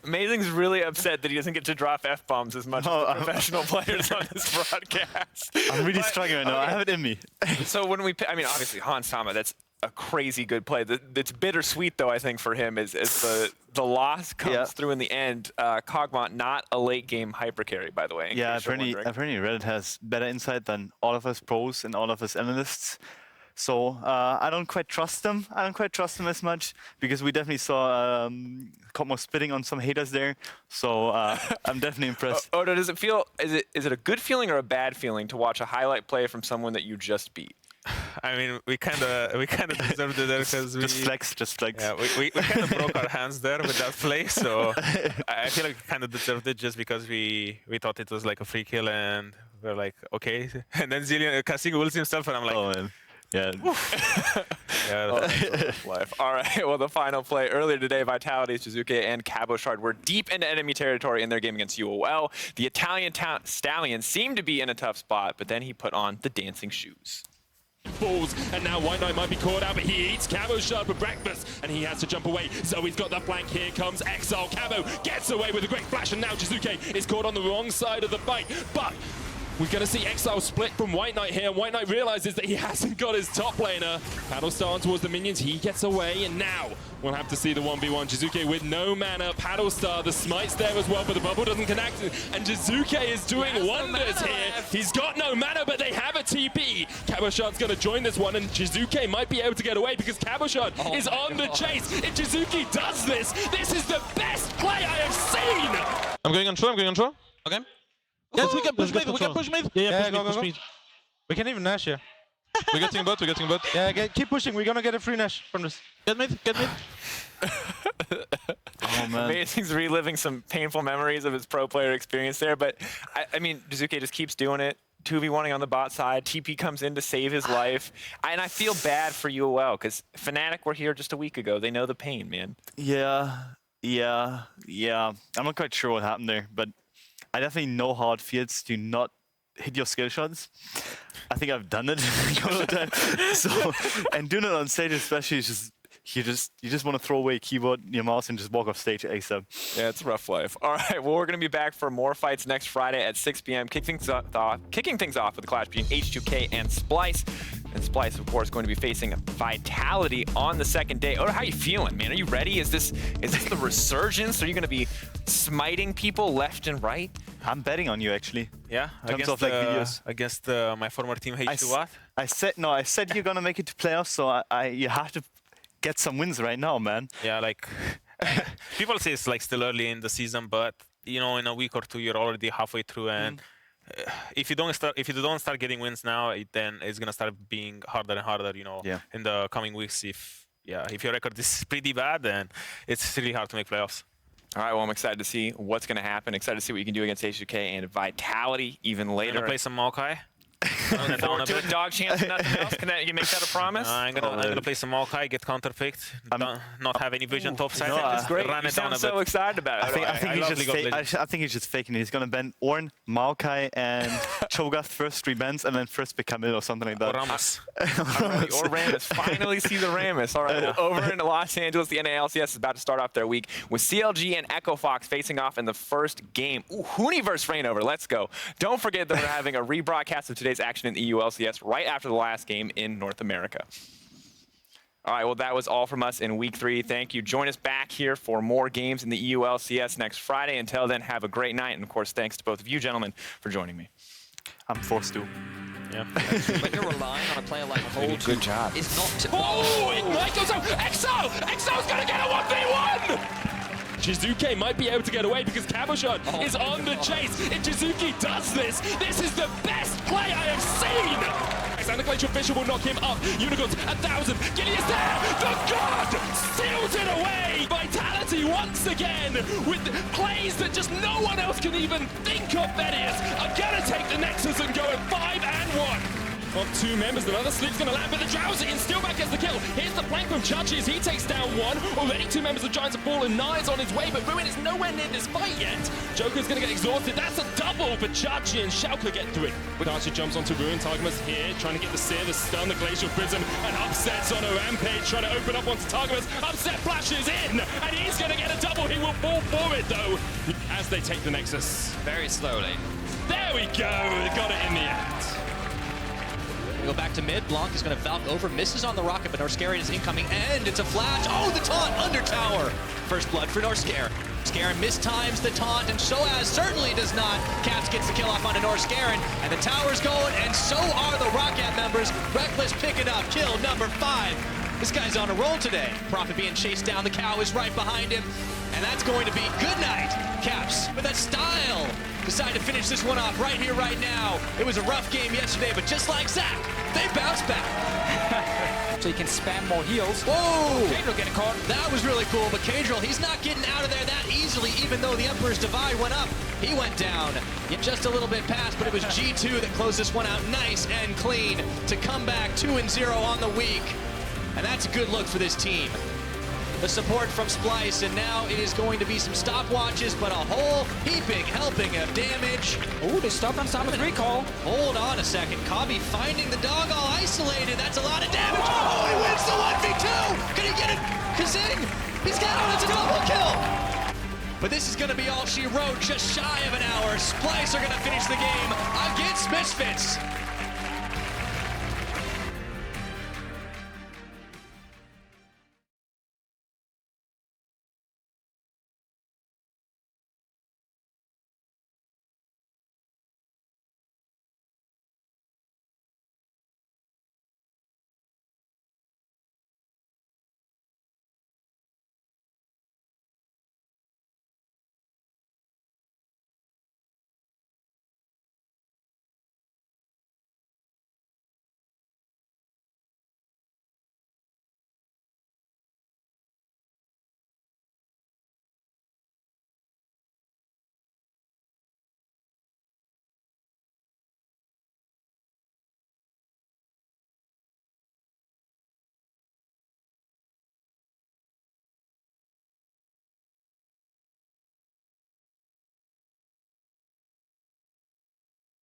Amazing's really upset that he doesn't get to drop F-bombs as much as the professional players on this broadcast. I'm really struggling right now. I have it in me. So when we, I mean, obviously Hans Tama, that's a crazy good play. It's bittersweet though, I think, for him is the loss comes through in the end. Kog'Maw, not a late game hyper carry, by the way. Yeah, apparently Reddit has better insight than all of us pros and all of us analysts. So I don't quite trust them. I don't quite trust them as much because we definitely saw Kog'Maw spitting on some haters there. So I'm definitely impressed. Odo, does it feel? Is it a good feeling or a bad feeling to watch a highlight play from someone that you just beat? I mean, we kind of deserved it there because we just flex. Yeah, we kind of broke our hands there with that play. So I feel like we kind of deserved it just because we thought it was like a free kill and we're like, okay. And then Kasigo wills himself and I'm like, oh man. Yeah. Life. All right. Well, the final play earlier today, Vitality, Jizuke, and Cabochard were deep into enemy territory in their game against UOL. The Italian Stallion seemed to be in a tough spot, but then he put on the dancing shoes. Falls, and now White Knight might be caught out, but he eats Cabochard for breakfast, and he has to jump away. So he's got the flank. Here comes Exile. Cabo gets away with a great flash, and now Jizuke is caught on the wrong side of the fight. But we're going to see Exile split from White Knight here, and White Knight realizes that he hasn't got his top laner. Paddlestar on towards the minions, he gets away, and now we'll have to see the 1v1. Jizuke with no mana, Paddlestar, the smite's there as well, but the bubble doesn't connect, and Jizuke is doing wonders here. He's got no mana, but they have a TP. Cabochard's going to join this one, and Jizuke might be able to get away because Cabochard is on the chase. If Jizuke does this, this is the best play I have seen! I'm going on shore, Okay. Yes, we can push mid, Yeah, push mid. We can even Nash here. We're getting bot, Yeah, keep pushing, we're gonna get a free Nash from this. Get mid. Oh man. Amazing's reliving some painful memories of his pro player experience there, but I mean, Jizuke just keeps doing it. 2v1ing on the bot side, TP comes in to save his life, and I feel bad for UOL because Fnatic were here just a week ago. They know the pain, man. Yeah. I'm not quite sure what happened there, but I definitely know how it feels to not hit your skill shots. I think I've done it a couple of times. So, and doing it on stage especially is just you just want to throw away keyboard, your mouse, and just walk off stage ASAP. Yeah, it's a rough life. All right, well, we're going to be back for more fights next Friday at 6 p.m. Kicking things off with the clash between H2K and Splyce. And Splyce, of course, going to be facing Vitality on the second day. Oda, how are you feeling, man? Are you ready? Is this the resurgence? Are you going to be smiting people left and right? I'm betting on you, actually. Yeah, against like videos. Against my former team H2 what? I said you're gonna make it to playoffs, so you have to get some wins right now, man. Yeah, like people say it's like still early in the season, but you know, in a week or two, you're already halfway through, and if you don't start getting wins now, then it's gonna start being harder and harder. You know, in the coming weeks. If your record is pretty bad, then it's really hard to make playoffs. All right, well, I'm excited to see what's going to happen. Excited to see what you can do against H2K and Vitality even later. I'm going to play some Maokai. Forward to a dog chance and nothing else. Can you make that a promise? I'm gonna play some Maokai, get counterpicked, not have any vision top side. That's great. Run you it down sound so excited about it. I think he's just faking it. He's gonna ban Ornn, Maokai, and Cho'Gath first 3 bans, and then first pick Camille or something like that. Or Rammus. Or Rammus. Finally see the Rammus. All right, well, over in Los Angeles, the NALCS is about to start off their week with CLG and Echo Fox facing off in the first game. Ooh, Hooniverse Reignover. Let's go. Don't forget that we're having a rebroadcast of today's action in the EU LCS right after the last game in North America. All right, well, that was all from us in week 3. Thank you. Join us back here for more games in the EU LCS next Friday. Until then, have a great night. And, of course, thanks to both of you gentlemen for joining me. I'm forced to. Yeah. When you're relying on a player like Hold, good job. Is not to... Oh, Ignite goes out. Exile! Exile's going to get a 1v1! Jizuke might be able to get away because Cabochard is on the chase. If Jizuke does this, this is the best play I have seen! Alexander Glacial Fisher will knock him up. Unicorns, 1,000. Gilly is there! The god steals it away! Vitality once again with plays that just no one else can even think of. Venius are gonna take the Nexus and go at 5-1. of 2 members. Another sleep's going to land, but the Drowsy and Steelback gets the kill. Here's the flank from Chachi as he takes down 1. Already 2 members of Giants have fallen. Nye's on his way, but Ruin is nowhere near this fight yet. Joker's going to get exhausted. That's a double for Chachi, and Schalke get through it. Chachi jumps onto Ruin. Targamas here, trying to get the Sear, the stun, the Glacial Prism, and Upset's on a rampage, trying to open up onto Targamas. Upset flashes in, and he's going to get a double. He will fall for it, though, as they take the Nexus. Very slowly. There we go. They got it in the end. We go back to mid. Blanc is going to Valk over, misses on the rocket, but Norscarian is incoming, and it's a flash. Oh, the taunt under tower. First blood for Norscarian. Norscarian mistimes the taunt, and Soaz certainly does not. Caps gets the kill off onto Norscarian, and the tower's going, and so are the ROCCAT members. Reckless picking up kill number 5. This guy's on a roll today. Prophet being chased down. The cow is right behind him, and that's going to be good night. Caps with that style. Decide to finish this one off right here, right now. It was a rough game yesterday, but just like Zach, they bounced back. So you can spam more heals. Whoa! Kadriel getting caught. That was really cool, but Kadriel, he's not getting out of there that easily, even though the Emperor's Divide went up. He went down just a little bit past, but it was G2 that closed this one out nice and clean to come back 2-0 on the week. And that's a good look for this team. The support from Splyce, and now it is going to be some stopwatches, but a whole heaping helping of damage. Oh, they stopped on Sama's recall. Hold on a second. Kabi finding the dog all isolated. That's a lot of damage. Oh, he wins the 1v2. Can he get it? Kazing. He's got it. It's a double kill. But this is going to be all she wrote. Just shy of an hour. Splyce are going to finish the game against Misfits.